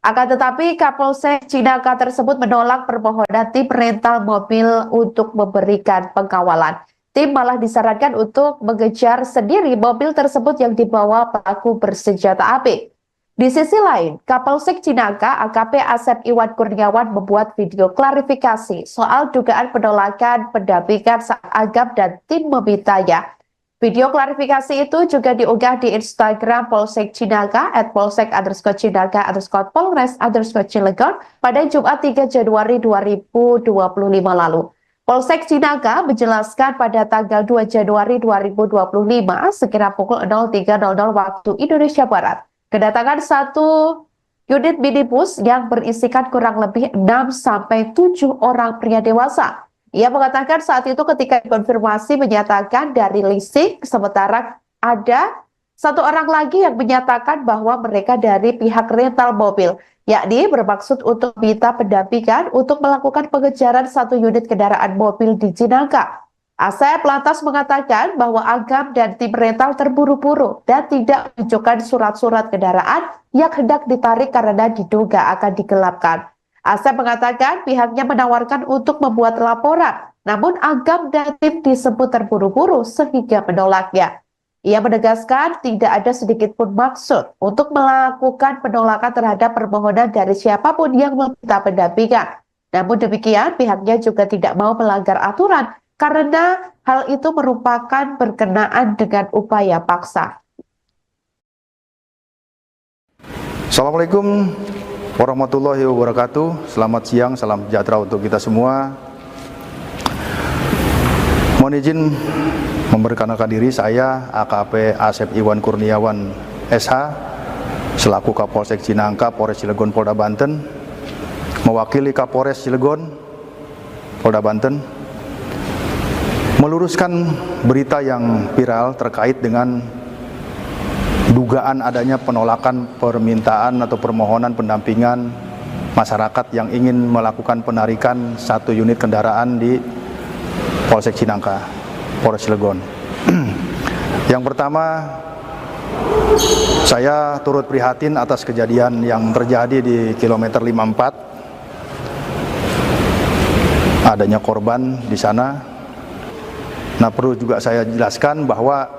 Akan tetapi Kapolsek Cinangka tersebut menolak permohonan tim rental mobil untuk memberikan pengawalan. Tim malah disarankan untuk mengejar sendiri mobil tersebut yang dibawa pelaku bersenjata api. Di sisi lain, Kapolsek Cinangka AKP Asep Iwan Kurniawan membuat video klarifikasi soal dugaan penolakan pendampingan saat Agam dan tim memintanya. Video klarifikasi itu juga diunggah di Instagram Polsek Cinangka @polsek_cinangka_polres_cilegon pada Jumat 3 Januari 2025 lalu. Polsek Cinangka menjelaskan pada tanggal 2 Januari 2025 sekira pukul 03.00 waktu Indonesia Barat, kedatangan satu unit minibus yang berisikan kurang lebih 6-7 orang pria dewasa. Ia mengatakan saat itu ketika konfirmasi menyatakan dari leasing, sementara ada satu orang lagi yang menyatakan bahwa mereka dari pihak rental mobil, yakni bermaksud untuk minta pendampingan untuk melakukan pengejaran satu unit kendaraan mobil di Cinangka. Asep lantas mengatakan bahwa Agam dan tim rental terburu-buru dan tidak menunjukkan surat-surat kendaraan yang hendak ditarik karena diduga akan digelapkan. Asep mengatakan pihaknya menawarkan untuk membuat laporan, namun Agam dan tim disebut terburu-buru sehingga menolaknya. Ia menegaskan tidak ada sedikit pun maksud untuk melakukan penolakan terhadap permohonan dari siapapun yang meminta pendampingan. Namun demikian, pihaknya juga tidak mau melanggar aturan karena hal itu merupakan berkenaan dengan upaya paksa. Assalamualaikum warahmatullahi wabarakatuh. Selamat siang, salam sejahtera untuk kita semua. Mohon izin memperkenalkan diri, saya AKP Asep Iwan Kurniawan SH selaku Kapolsek Cinangka, Polres Cilegon, Polda Banten, mewakili Kapolres Cilegon, Polda Banten, meluruskan berita yang viral terkait dengan dugaan adanya penolakan permintaan atau permohonan pendampingan masyarakat yang ingin melakukan penarikan satu unit kendaraan di Polsek Cinangka, Polres Cilegon. Yang pertama, saya turut prihatin atas kejadian yang terjadi di kilometer 54. Adanya korban di sana. Nah, perlu juga saya jelaskan bahwa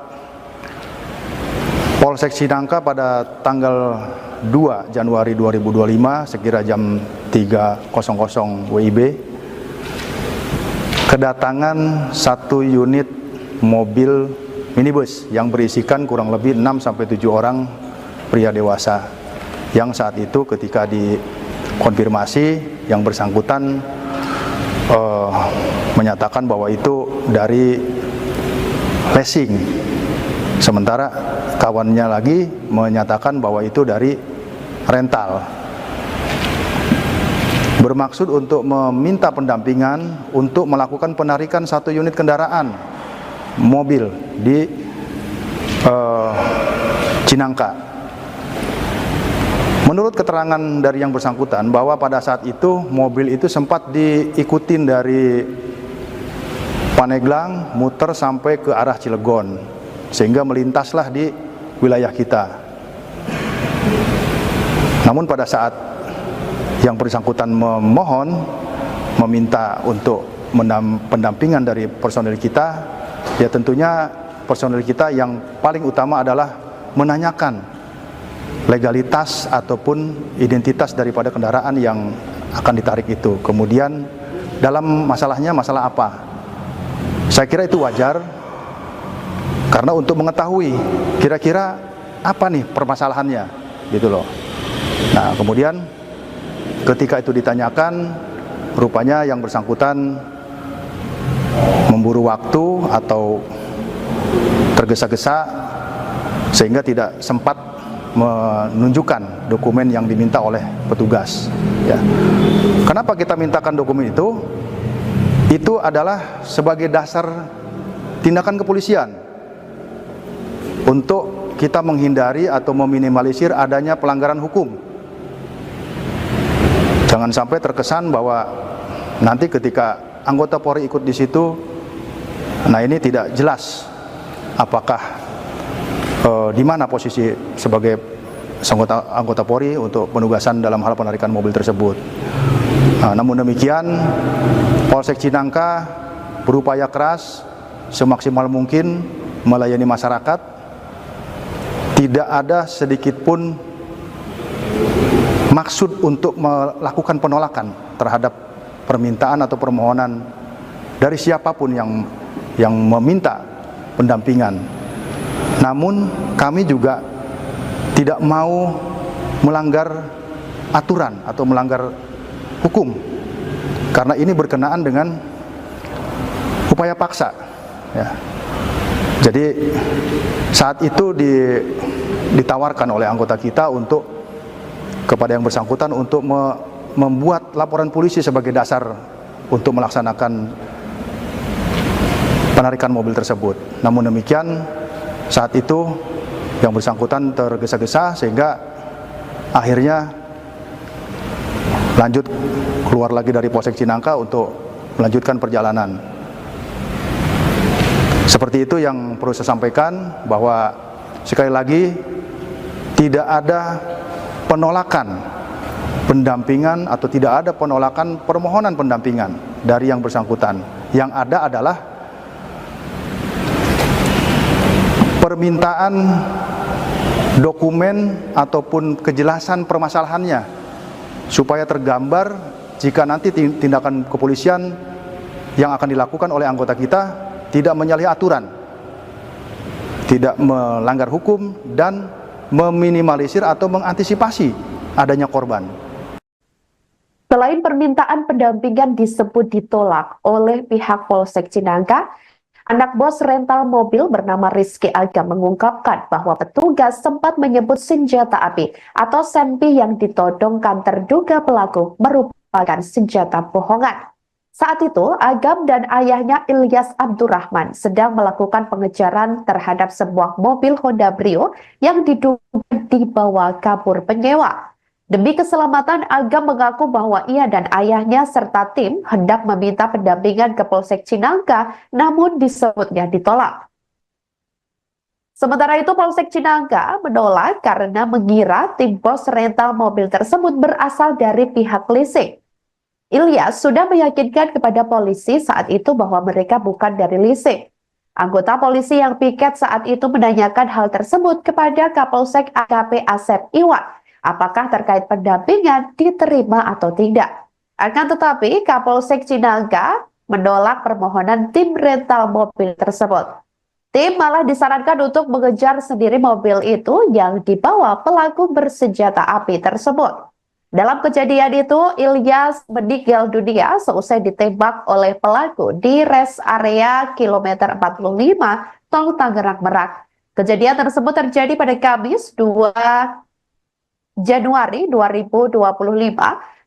Polsek Cinangka pada tanggal 2 Januari 2025 sekira jam 3.00 WIB kedatangan satu unit mobil minibus yang berisikan kurang lebih 6-7 orang pria dewasa yang saat itu ketika dikonfirmasi yang bersangkutan menyatakan bahwa itu dari leasing, sementara kawannya lagi menyatakan bahwa itu dari rental, bermaksud untuk meminta pendampingan untuk melakukan penarikan satu unit kendaraan mobil di Cinangka. Menurut keterangan dari yang bersangkutan bahwa pada saat itu mobil itu sempat diikutin dari Paneglang muter sampai ke arah Cilegon sehingga melintaslah di wilayah kita. Namun pada saat yang bersangkutan meminta untuk pendampingan dari personil kita, ya tentunya personil kita yang paling utama adalah menanyakan legalitas ataupun identitas daripada kendaraan yang akan ditarik itu. Kemudian dalam masalahnya masalah apa? Saya kira itu wajar karena untuk mengetahui kira-kira apa nih permasalahannya gitu loh. Nah, kemudian ketika itu ditanyakan, rupanya yang bersangkutan memburu waktu atau tergesa-gesa sehingga tidak sempat menunjukkan dokumen yang diminta oleh petugas. Ya. Kenapa kita mintakan dokumen itu? Itu adalah sebagai dasar tindakan kepolisian untuk kita menghindari atau meminimalisir adanya pelanggaran hukum. Jangan sampai terkesan bahwa nanti ketika anggota Polri ikut di situ, nah ini tidak jelas apakah di mana posisi sebagai anggota Polri untuk penugasan dalam hal penarikan mobil tersebut. Nah, namun demikian, Polsek Cinangka berupaya keras semaksimal mungkin melayani masyarakat. Tidak ada sedikit pun maksud untuk melakukan penolakan terhadap permintaan atau permohonan dari siapapun yang meminta pendampingan. Namun kami juga tidak mau melanggar aturan atau melanggar hukum karena ini berkenaan dengan upaya paksa ya. Jadi saat itu ditawarkan oleh anggota kita untuk kepada yang bersangkutan untuk membuat laporan polisi sebagai dasar untuk melaksanakan penarikan mobil tersebut. Namun demikian saat itu yang bersangkutan tergesa-gesa sehingga akhirnya lanjut keluar lagi dari Polsek Cinangka untuk melanjutkan perjalanan. Seperti itu yang perlu saya sampaikan, bahwa sekali lagi tidak ada penolakan pendampingan atau tidak ada penolakan permohonan pendampingan dari yang bersangkutan. Yang ada adalah permintaan dokumen ataupun kejelasan permasalahannya supaya tergambar jika nanti tindakan kepolisian yang akan dilakukan oleh anggota kita tidak menyalahi aturan, tidak melanggar hukum, dan meminimalisir atau mengantisipasi adanya korban. Selain permintaan pendampingan disebut ditolak oleh pihak Polsek Cinangka, anak bos rental mobil bernama Rizky Agam mengungkapkan bahwa petugas sempat menyebut senjata api atau senpi yang ditodongkan terduga pelaku merupakan senjata bohongan. Saat itu, Agam dan ayahnya Ilyas Abdurrahman sedang melakukan pengejaran terhadap sebuah mobil Honda Brio yang diduga dibawa kabur penyewa. Demi keselamatan, Agam mengaku bahwa ia dan ayahnya serta tim hendak meminta pendampingan ke Polsek Cinangka, namun disebutnya ditolak. Sementara itu, Polsek Cinangka menolak karena mengira tim bos rental mobil tersebut berasal dari pihak leasing. Ilyas sudah meyakinkan kepada polisi saat itu bahwa mereka bukan dari leasing. Anggota polisi yang piket saat itu menanyakan hal tersebut kepada Kapolsek AKP Asep Iwan, apakah terkait pendampingan diterima atau tidak. Akan tetapi, Kapolsek Cinangka menolak permohonan tim rental mobil tersebut. Tim malah disarankan untuk mengejar sendiri mobil itu yang dibawa pelaku bersenjata api tersebut. Dalam kejadian itu, Ilyas meninggal dunia seusai ditembak oleh pelaku di rest area kilometer 45 Tol Tangerang Merak. Kejadian tersebut terjadi pada Kamis 2 Januari 2025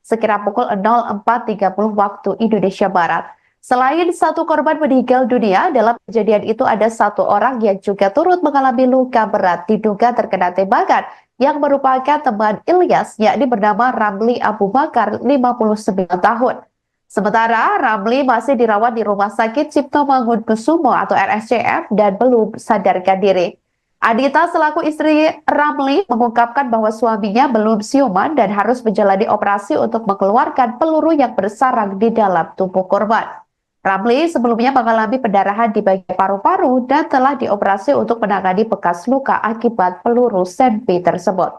sekira pukul 04.30 waktu Indonesia Barat. Selain satu korban meninggal dunia, dalam kejadian itu ada satu orang yang juga turut mengalami luka berat diduga terkena tembakan yang merupakan teman Ilyas, yakni bernama Ramli Abu Bakar, 59 tahun. Sementara Ramli masih dirawat di Rumah Sakit Cipto Mangunkusumo atau RSCM dan belum sadarkan diri. Adita selaku istri Ramli mengungkapkan bahwa suaminya belum siuman dan harus menjalani operasi untuk mengeluarkan peluru yang bersarang di dalam tubuh korban. Ramli sebelumnya mengalami pendarahan di bagian paru-paru dan telah dioperasi untuk menangani bekas luka akibat peluru senpi tersebut.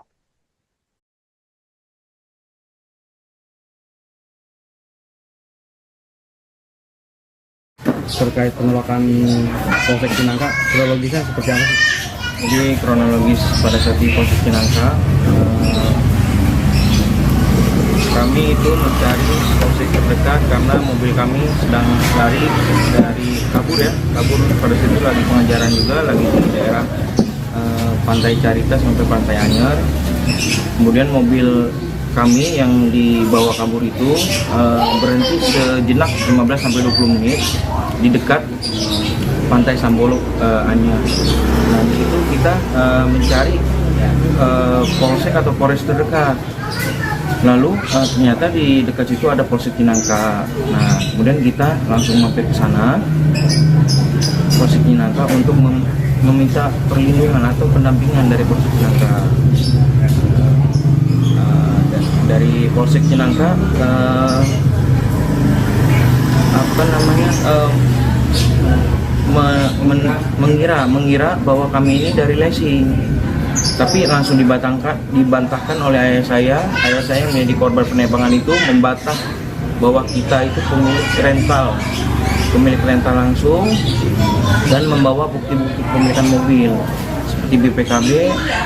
Terkait penolakan Polsek Cinangka, kronologisnya seperti apa sih? Jadi kronologis pada saat di Polsek Cinangka, kami itu mencari polsek terdekat karena mobil kami sedang lari dari kabur pada situ lagi pengajaran juga, lagi di daerah Pantai Carita sampai Pantai Anyer. Kemudian mobil kami yang dibawa kabur itu berhenti sejenak 15-20 menit di dekat Pantai Sambolok Anyer. Nah, di situ kita mencari polsek atau polres terdekat. Lalu ternyata di dekat situ ada Polsek Cinangka. Nah, kemudian kita langsung mampir ke sana, Polsek Cinangka, untuk meminta perlindungan atau pendampingan dari Polsek Cinangka. Dari Polsek Cinangka mengira bahwa kami ini dari leasing, tapi langsung dibantahkan oleh ayah saya yang menjadi korban penembakan itu, membantah bahwa kita itu pemilik rental langsung, dan membawa bukti-bukti kepemilikan mobil seperti BPKB,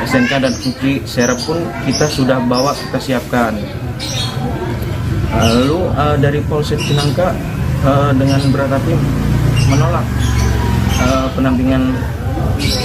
SNK dan bukti serep pun kita sudah bawa, kita siapkan. Lalu dari Polsek Cinangka dengan berat hati menolak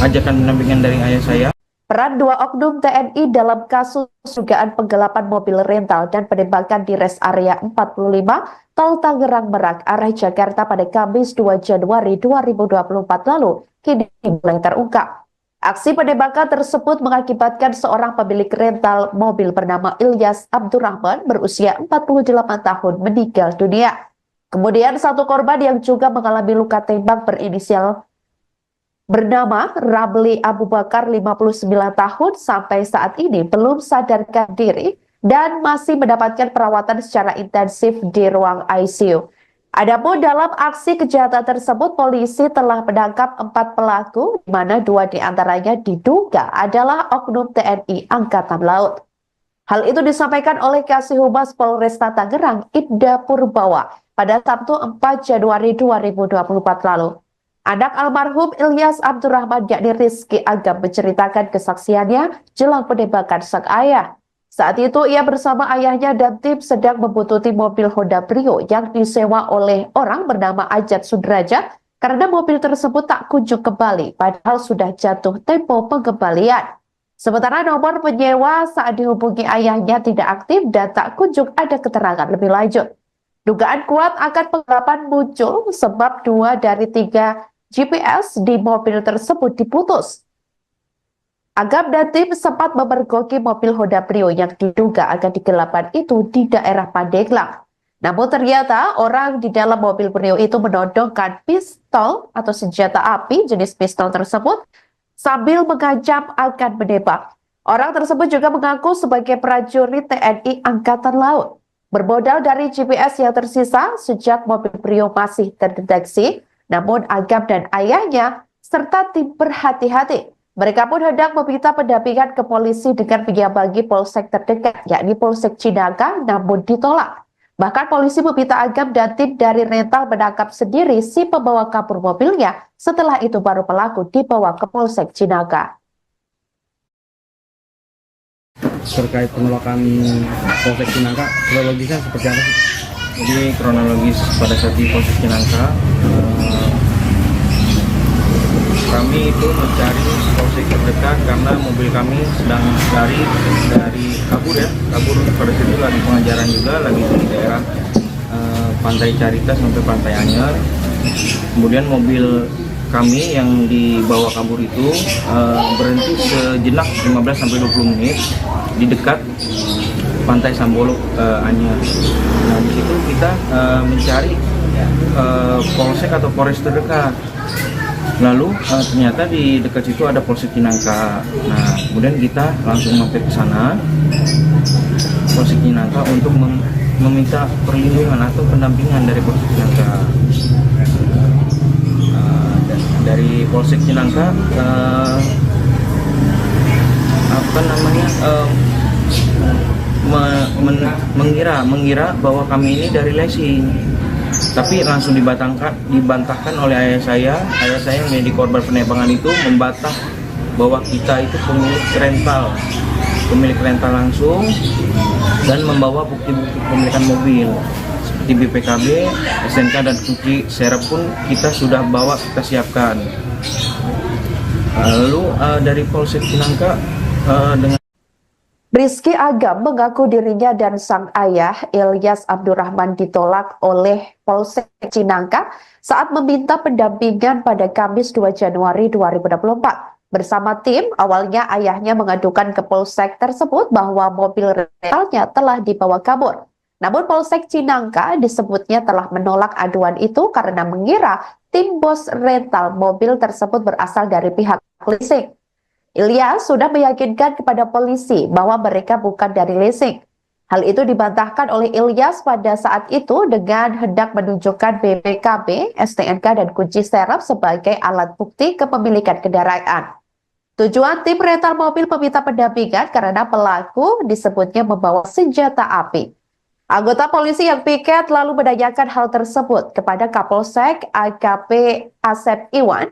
ajakan pendampingan dari ayah saya. Peran 2 oknum TNI dalam kasus dugaan penggelapan mobil rental dan penembakan di rest area 45 Tol Tangerang Merak arah Jakarta pada Kamis 2 Januari 2024 lalu kini mulai terungkap. Aksi penembakan tersebut mengakibatkan seorang pemilik rental mobil bernama Ilyas Abdurrahman berusia 48 tahun meninggal dunia. Kemudian satu korban yang juga mengalami luka tembak berinisial bernama Ramli Abu Bakar, 59 tahun, sampai saat ini belum sadarkan diri dan masih mendapatkan perawatan secara intensif di ruang ICU. Adapun dalam aksi kejahatan tersebut, polisi telah menangkap 4 pelaku, di mana 2 diantaranya diduga adalah oknum TNI Angkatan Laut. Hal itu disampaikan oleh Kasih Humas Polresta Tangerang, Ibda Purbawa, pada Sabtu 4 Januari 2024 lalu. Anak almarhum Ilyas Abdurrahman, yakni Rizky Agam, menceritakan kesaksiannya jelang penembakan sang ayah. Saat itu ia bersama ayahnya dan tim sedang membuntuti mobil Honda Brio yang disewa oleh orang bernama Ajat Sudrajat karena mobil tersebut tak kunjung kembali, padahal sudah jatuh tempo pengembalian. Sementara nomor penyewa saat dihubungi ayahnya tidak aktif dan tak kunjung ada keterangan lebih lanjut. Dugaan kuat akan penggelapan muncul sebab 2 dari 3 GPS di mobil tersebut diputus. Agam dan tim sempat memergoki mobil Honda Brio yang diduga akan digelapan itu di daerah Pandeglang. Namun ternyata orang di dalam mobil Brio itu menodongkan pistol atau senjata api jenis pistol tersebut sambil mengancam akan menembak. Orang tersebut juga mengaku sebagai prajurit TNI Angkatan Laut. Bermodal dari GPS yang tersisa sejak mobil Brio masih terdeteksi, namun Agam dan ayahnya serta tim berhati-hati. Mereka pun hendak meminta pendampingan ke polisi dengan menyambangi polsek terdekat, yakni Polsek Cinangka, namun ditolak. Bahkan polisi meminta Agam dan tim dari rental menangkap sendiri si pembawa kabur mobilnya. Setelah itu baru pelaku dibawa ke Polsek Cinangka. Terkait penolakan Polsek Cinangka, kronologisnya seperti apa sih? Jadi kronologis pada saat di Polsek Cinangka, kami itu mencari polsek terdekat karena mobil kami sedang lari dari kabur pada situ lagi pengajaran juga, lagi di daerah Pantai Carita sampai Pantai Anyer. Kemudian mobil kami yang dibawa kabur itu berhenti sejenak 15-20 menit di dekat Pantai Sambolok Anyar. Nah, di situ kita mencari polsek atau polres terdekat. Lalu ternyata di dekat situ ada Polsek Cinangka. Nah, kemudian kita langsung mampir ke sana, Polsek Cinangka, untuk meminta perlindungan atau pendampingan dari Polsek Cinangka. Dari Polsek Cinangka mengira bahwa kami ini dari leasing, tapi langsung dibantahkan oleh ayah saya yang menjadi korban penembakan itu membantah bahwa kita itu pemilik rental langsung, dan membawa bukti-bukti kepemilikan mobil seperti BPKB, SNK, dan kunci serep pun kita sudah bawa, kita siapkan. Lalu dari Polsek Cinangka dengan Rizky Agam mengaku dirinya dan sang ayah Ilyas Abdurrahman ditolak oleh Polsek Cinangka saat meminta pendampingan pada Kamis 2 Januari 2024. Bersama tim, awalnya ayahnya mengadukan ke Polsek tersebut bahwa mobil rentalnya telah dibawa kabur. Namun Polsek Cinangka disebutnya telah menolak aduan itu karena mengira tim bos rental mobil tersebut berasal dari pihak leasing. Ilyas sudah meyakinkan kepada polisi bahwa mereka bukan dari leasing. Hal itu dibantahkan oleh Ilyas pada saat itu dengan hendak menunjukkan BPKB, STNK, dan kunci serep sebagai alat bukti kepemilikan kendaraan. Tujuan tim rental mobil meminta pendampingan karena pelaku disebutnya membawa senjata api. Anggota polisi yang piket lalu menanyakan hal tersebut kepada Kapolsek AKP Asep Iwan.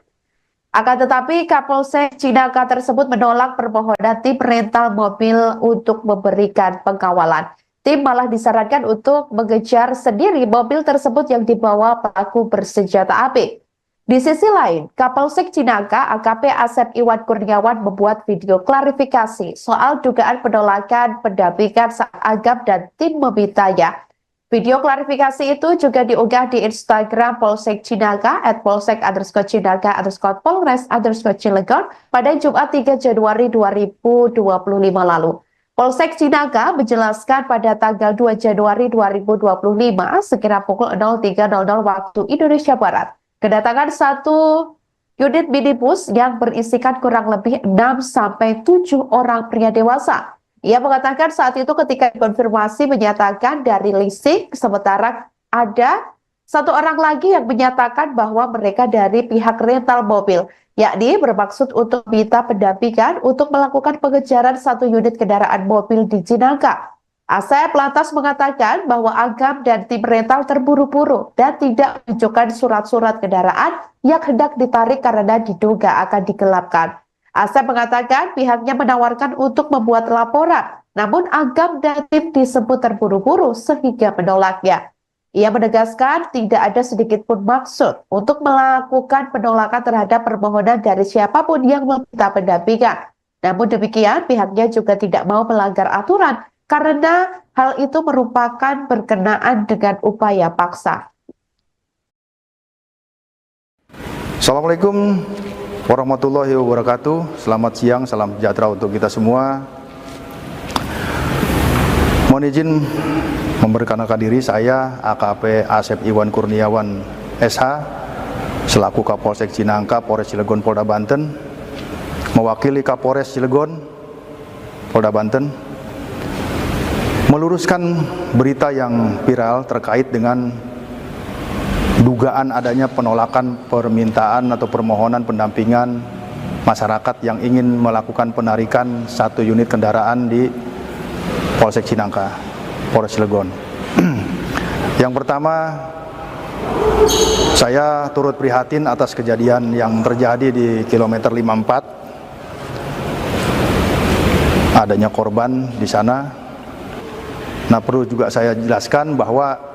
Akan tetapi Kapolsek Cinangka tersebut menolak permohonan tim rental mobil untuk memberikan pengawalan. Tim malah disarankan untuk mengejar sendiri mobil tersebut yang dibawa pelaku bersenjata api. Di sisi lain, Kapolsek Cinangka AKP Asep Iwan Kurniawan membuat video klarifikasi soal dugaan penolakan pendampingan saat Agam dan tim memintanya. Video klarifikasi itu juga diunggah di Instagram Polsek Cinangka @polsek_Cinangka_Polres_Cilegon pada Jumat 3 Januari 2025 lalu. Polsek Cinangka menjelaskan pada tanggal 2 Januari 2025 sekira pukul 03.00 waktu Indonesia Barat, kedatangan satu unit minibus yang berisikan kurang lebih 6-7 orang pria dewasa. Ia mengatakan saat itu ketika konfirmasi menyatakan dari leasing, sementara ada satu orang lagi yang menyatakan bahwa mereka dari pihak rental mobil, yakni bermaksud untuk minta pendampingan untuk melakukan pengejaran satu unit kendaraan mobil di Cinangka. Asep lantas mengatakan bahwa Agam dan tim rental terburu-buru dan tidak menunjukkan surat-surat kendaraan yang hendak ditarik karena diduga akan digelapkan. Asep mengatakan pihaknya menawarkan untuk membuat laporan, namun Agam dan tim disebut terburu-buru sehingga menolaknya. Ia menegaskan tidak ada sedikit pun maksud untuk melakukan penolakan terhadap permohonan dari siapapun yang meminta pendampingan. Namun demikian, pihaknya juga tidak mau melanggar aturan karena hal itu merupakan berkenaan dengan upaya paksa. Assalamualaikum warahmatullahi wabarakatuh. Selamat siang, salam sejahtera untuk kita semua. Mohon izin memperkenalkan diri, saya AKP Asep Iwan Kurniawan SH selaku Kapolsek Cinangka, Polres Cilegon, Polda Banten, mewakili Kapolres Cilegon, Polda Banten, meluruskan berita yang viral terkait dengan dugaan adanya penolakan permintaan atau permohonan pendampingan masyarakat yang ingin melakukan penarikan satu unit kendaraan di Polsek Cinangka, Polres Cilegon. Yang pertama, saya turut prihatin atas kejadian yang terjadi di kilometer 54. Adanya korban di sana. Nah, perlu juga saya jelaskan bahwa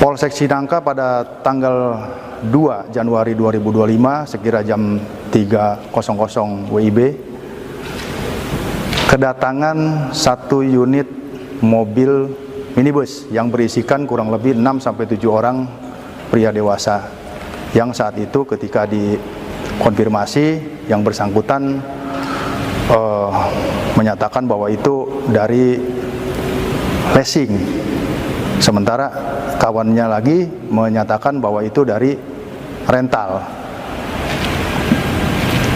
Polsek Cinangka pada tanggal 2 Januari 2025 sekira jam 3.00 WIB kedatangan satu unit mobil minibus yang berisikan kurang lebih 6-7 orang pria dewasa. yang saat itu ketika dikonfirmasi yang bersangkutan menyatakan bahwa itu dari leasing, sementara kawannya lagi menyatakan bahwa itu dari rental.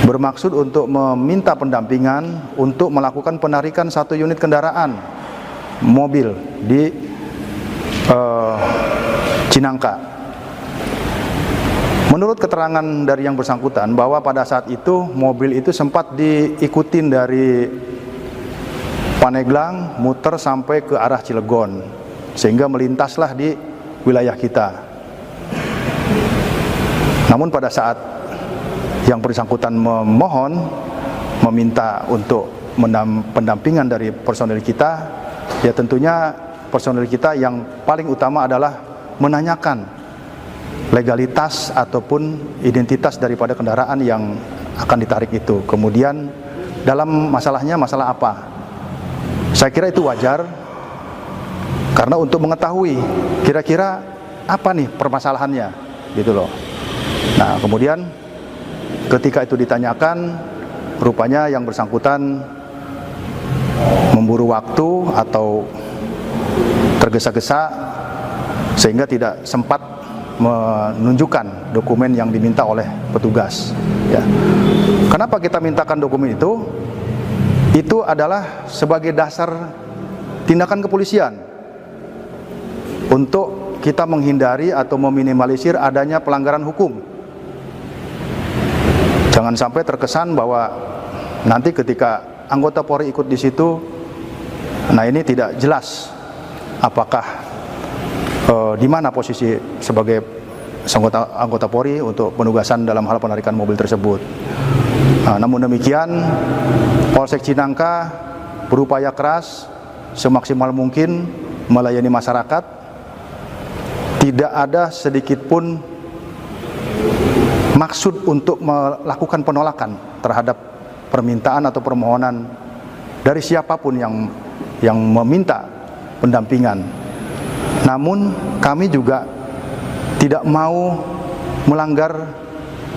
Bermaksud untuk meminta pendampingan untuk melakukan penarikan 1 unit kendaraan mobil di Cinangka. Menurut keterangan dari yang bersangkutan bahwa pada saat itu mobil itu sempat diikutin dari Paneglang muter sampai ke arah Cilegon, sehingga melintaslah di wilayah kita. Namun pada saat yang bersangkutan meminta untuk pendampingan dari personil kita, ya tentunya personil kita yang paling utama adalah menanyakan legalitas ataupun identitas daripada kendaraan yang akan ditarik itu. Kemudian dalam masalahnya masalah apa? Saya kira itu wajar, karena untuk mengetahui kira-kira apa nih permasalahannya, gitu loh. Nah, kemudian ketika itu ditanyakan, rupanya yang bersangkutan memburu waktu atau tergesa-gesa sehingga tidak sempat menunjukkan dokumen yang diminta oleh petugas. Ya. Kenapa kita mintakan dokumen itu? Itu adalah sebagai dasar tindakan kepolisian untuk kita menghindari atau meminimalisir adanya pelanggaran hukum. Jangan sampai terkesan bahwa nanti ketika anggota Polri ikut di situ, nah ini tidak jelas apakah di mana posisi sebagai anggota Polri untuk penugasan dalam hal penarikan mobil tersebut. Nah, namun demikian, Polsek Cinangka berupaya keras semaksimal mungkin melayani masyarakat. Tidak ada sedikit pun maksud untuk melakukan penolakan terhadap permintaan atau permohonan dari siapapun yang meminta pendampingan. Namun kami juga tidak mau melanggar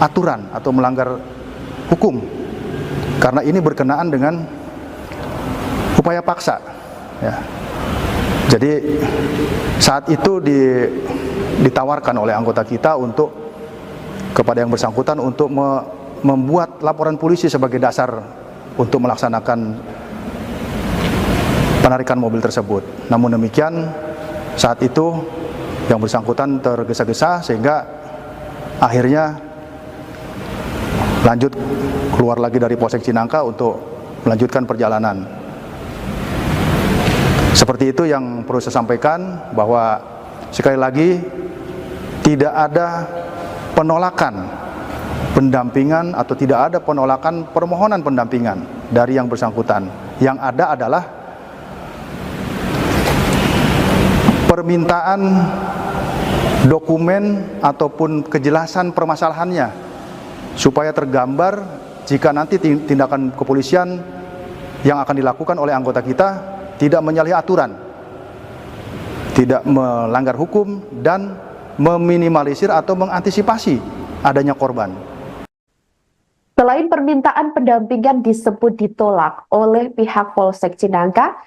aturan atau melanggar hukum, karena ini berkenaan dengan upaya paksa. Ya. Jadi saat itu ditawarkan oleh anggota kita untuk kepada yang bersangkutan untuk membuat laporan polisi sebagai dasar untuk melaksanakan penarikan mobil tersebut. Namun demikian, saat itu yang bersangkutan tergesa-gesa sehingga akhirnya lanjut keluar lagi dari Polsek Cinangka untuk melanjutkan perjalanan. Seperti itu yang perlu saya sampaikan, bahwa sekali lagi tidak ada penolakan pendampingan atau tidak ada penolakan permohonan pendampingan dari yang bersangkutan. Yang ada adalah permintaan dokumen ataupun kejelasan permasalahannya, supaya tergambar jika nanti tindakan kepolisian yang akan dilakukan oleh anggota kita tidak menyalahi aturan, tidak melanggar hukum, dan meminimalisir atau mengantisipasi adanya korban. Selain permintaan pendampingan disebut ditolak oleh pihak Polsek Cinangka,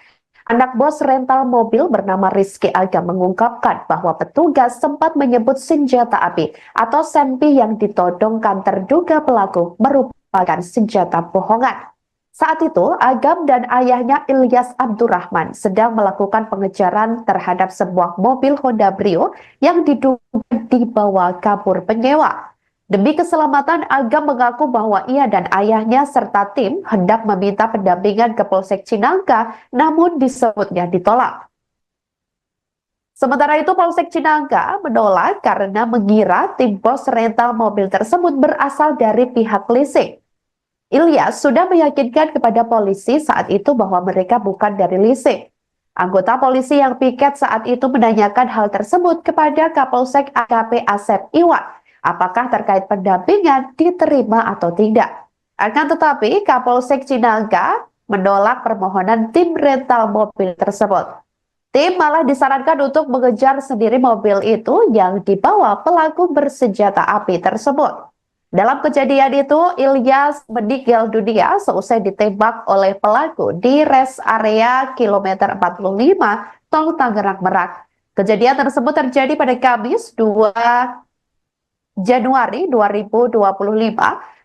anak bos rental mobil bernama Rizky Agam mengungkapkan bahwa petugas sempat menyebut senjata api atau senpi yang ditodongkan terduga pelaku merupakan senjata bohongan. Saat itu, Agam dan ayahnya Ilyas Abdurrahman sedang melakukan pengejaran terhadap sebuah mobil Honda Brio yang diduga dibawa kabur penyewa. Demi keselamatan, Agam mengaku bahwa ia dan ayahnya serta tim hendak meminta pendampingan ke Polsek Cinangka, namun disebutnya ditolak. Sementara itu, Polsek Cinangka menolak karena mengira tim bos rental mobil tersebut berasal dari pihak leasing. Ilyas sudah meyakinkan kepada polisi saat itu bahwa mereka bukan dari leasing. Anggota polisi yang piket saat itu menanyakan hal tersebut kepada Kapolsek AKP Asep Iwan, apakah terkait pendampingan diterima atau tidak. Akan tetapi, Kapolsek Cinangka menolak permohonan tim rental mobil tersebut. Tim malah disarankan untuk mengejar sendiri mobil itu yang dibawa pelaku bersenjata api tersebut. Dalam kejadian itu, Ilyas meninggal dunia seusai ditembak oleh pelaku di rest area kilometer 45 Tol Tangerang Merak. Kejadian tersebut terjadi pada Kamis 2 Januari 2025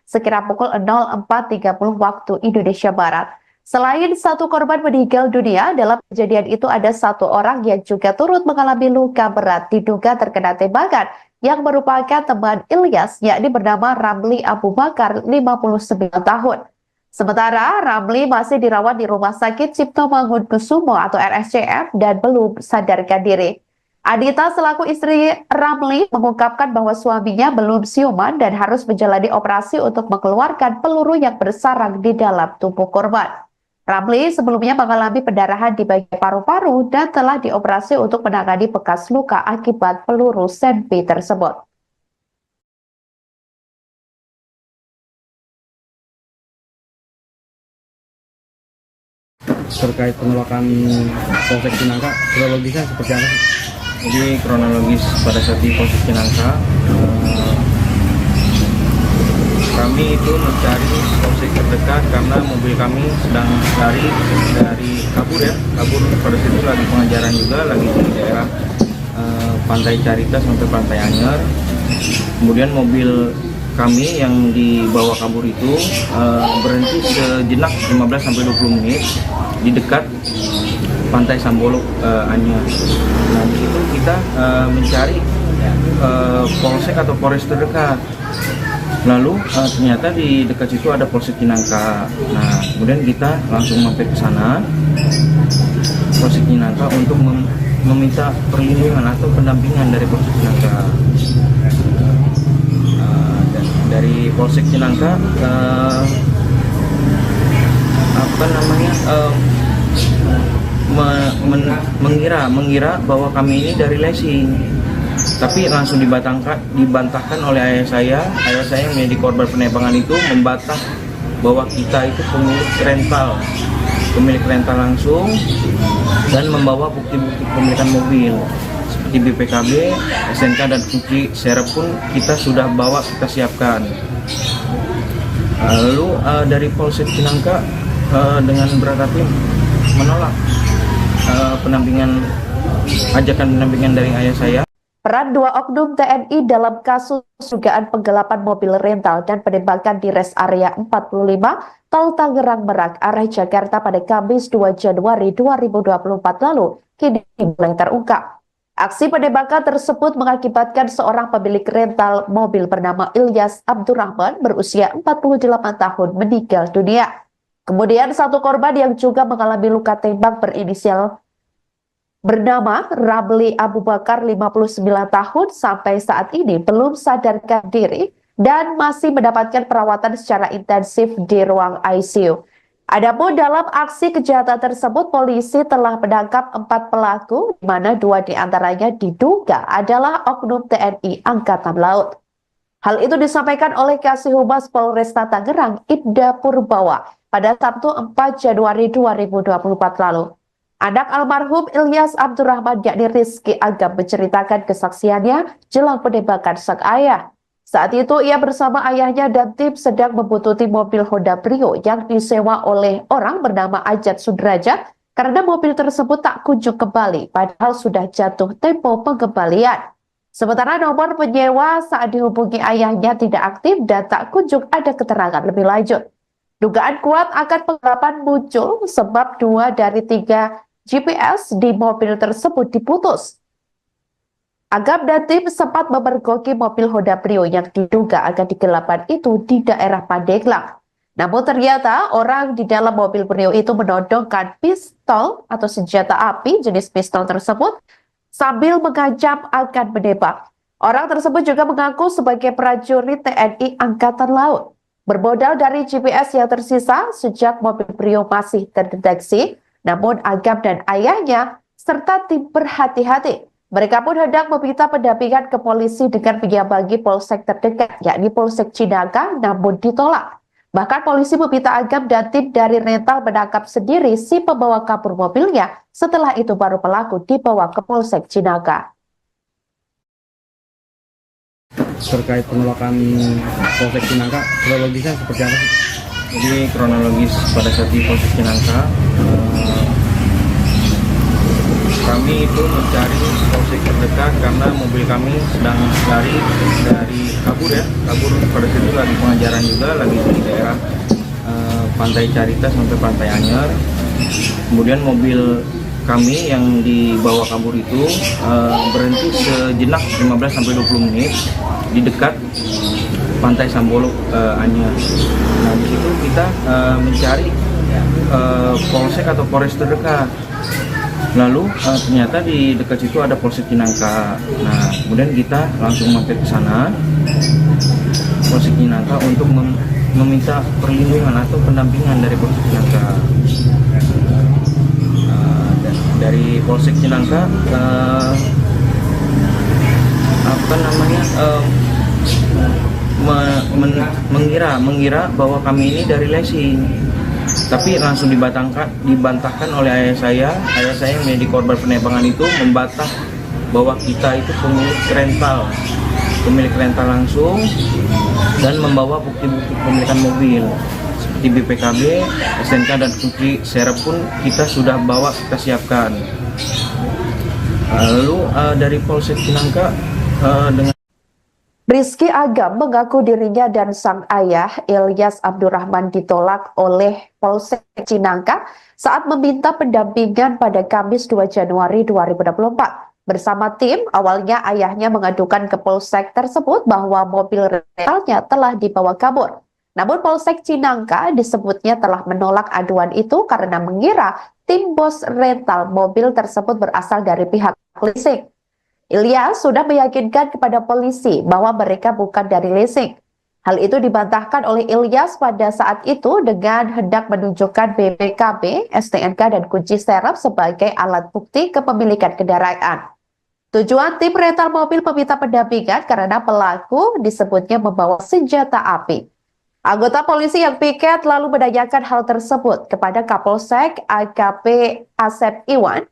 sekira pukul 04.30 waktu Indonesia Barat. Selain satu korban meninggal dunia, dalam kejadian itu ada satu orang yang juga turut mengalami luka berat diduga terkena tembakan yang merupakan teman Ilyas, yakni bernama Ramli Abu Bakar, 59 tahun. Sementara Ramli masih dirawat di Rumah Sakit Cipto Mangunkusumo atau RSCM dan belum sadarkan diri. Adita selaku istri Ramli mengungkapkan bahwa suaminya belum siuman dan harus menjalani operasi untuk mengeluarkan peluru yang bersarang di dalam tubuh korban. Ramli sebelumnya mengalami pendarahan di bagian paru-paru dan telah dioperasi untuk menangani bekas luka akibat peluru senpi tersebut. Terkait penolakan Polsek Cinangka, kronologisnya seperti apa sih? Jadi kronologis pada saat di Polsek Cinangka, kami itu mencari polsek terdekat karena mobil kami sedang lari dari kabur pada situ lagi pengajaran juga, lagi di daerah Pantai Carita sampai Pantai Anyer. Kemudian mobil kami yang dibawa kabur itu berhenti sejenak 15-20 menit di dekat Pantai Sambolok Anyer. Nah, di situ kita mencari polsek atau polres terdekat. Lalu ternyata di dekat situ ada Polsek Cinangka. Nah, kemudian kita langsung mampir ke sana, Polsek Cinangka, untuk meminta perlindungan atau pendampingan dari Polsek Cinangka. Dari Polsek Cinangka mengira bahwa kami ini dari leasing. Tapi langsung dibantahkan oleh ayah saya yang menjadi korban penembakan itu membantah bahwa kita itu pemilik rental langsung dan membawa bukti-bukti kepemilikan mobil seperti BPKB, SNK dan kunci serep pun kita sudah bawa, kita siapkan. Lalu dari Polsek Cinangka dengan berat hati menolak ajakan pendampingan dari ayah saya. Peran dua oknum TNI dalam kasus dugaan penggelapan mobil rental dan penembakan di rest area 45 Tol Tangerang Merak arah Jakarta pada Kamis 2 Januari 2024 lalu kini mulai terungkap. Aksi penembakan tersebut mengakibatkan seorang pemilik rental mobil bernama Ilyas Abdurrahman berusia 48 tahun meninggal dunia. Kemudian satu korban yang juga mengalami luka tembak berinisial bernama Ramli Abu Bakar, 59 tahun, sampai saat ini belum sadarkan diri dan masih mendapatkan perawatan secara intensif di ruang ICU. Adapun dalam aksi kejahatan tersebut, polisi telah menangkap 4 pelaku, di mana 2 diantaranya diduga adalah oknum TNI Angkatan Laut. Hal itu disampaikan oleh Kasih Humas Polresta Tangerang, Ibda Purbawa, pada Sabtu 4 Januari 2024 lalu. Anak almarhum Ilyas Abdurrahman, yakni Rizky Agam, menceritakan kesaksiannya jelang penembakan sang ayah. Saat itu ia bersama ayahnya dan tim sedang membuntuti mobil Honda Brio yang disewa oleh orang bernama Ajat Sudrajat karena mobil tersebut tak kunjung kembali padahal sudah jatuh tempo pengembalian. Sementara nomor penyewa saat dihubungi ayahnya tidak aktif dan tak kunjung ada keterangan lebih lanjut. Dugaan kuat akan penggelapan muncul sebab 2 dari 3 GPS di mobil tersebut diputus. Agam dan tim sempat memergoki mobil Honda Brio yang diduga akan digelapan itu di daerah Pandeglang. Namun ternyata orang di dalam mobil Brio itu menodongkan pistol atau senjata api jenis pistol tersebut sambil mengancam akan menembak. Orang tersebut juga mengaku sebagai prajurit TNI Angkatan Laut. Bermodal dari GPS yang tersisa sejak mobil Brio masih terdeteksi, namun Agam dan ayahnya serta tim berhati-hati. Mereka pun hendak meminta pendampingan ke polisi dengan menyambangi polsek terdekat, yakni Polsek Cinangka, namun ditolak. Bahkan polisi meminta Agam dan tim dari rental menangkap sendiri si pembawa kabur mobilnya. Setelah itu baru pelaku dibawa ke Polsek Cinangka. Terkait penolakan Polsek Cinangka, kronologisnya seperti apa sih? Jadi kronologis pada saat di Polsek Cinangka, kami itu mencari polsek terdekat karena mobil kami sedang lari dari kabur pada saat itu lagi pengajaran juga, lagi di daerah Pantai Carita sampai Pantai Anyer. Kemudian mobil kami yang dibawa kabur itu berhenti sejenak 15-20 menit di dekat Pantai Sambolok Anyer. Nah, di situ kita mencari polsek atau polres terdekat. Lalu ternyata di dekat situ ada Polsek Cinangka. Nah, kemudian kita langsung mampir ke sana, Polsek Cinangka, untuk meminta perlindungan atau pendampingan dari Polsek Cinangka. Dari Polsek Cinangka mengira bahwa kami ini dari leasing. Tapi langsung dibantahkan oleh ayah saya yang menjadi korban penembakan itu membantah bahwa kita itu pemilik rental langsung, dan membawa bukti-bukti kepemilikan mobil seperti BPKB, STNK, dan kunci serep pun kita sudah bawa, kita siapkan. Lalu dari Polsek Cinangka dengan Rizky Agam mengaku dirinya dan sang ayah Ilyas Abdurrahman ditolak oleh Polsek Cinangka saat meminta pendampingan pada Kamis 2 Januari 2024. Bersama tim, awalnya ayahnya mengadukan ke Polsek tersebut bahwa mobil rentalnya telah dibawa kabur. Namun Polsek Cinangka disebutnya telah menolak aduan itu karena mengira tim bos rental mobil tersebut berasal dari pihak leasing. Ilyas sudah meyakinkan kepada polisi bahwa mereka bukan dari leasing. Hal itu dibantahkan oleh Ilyas pada saat itu dengan hendak menunjukkan BPKB, STNK, dan kunci serep sebagai alat bukti kepemilikan kendaraan. Tujuan tim rental mobil meminta pendampingan karena pelaku disebutnya membawa senjata api. Anggota polisi yang piket lalu menanyakan hal tersebut kepada Kapolsek AKP Asep Iwan.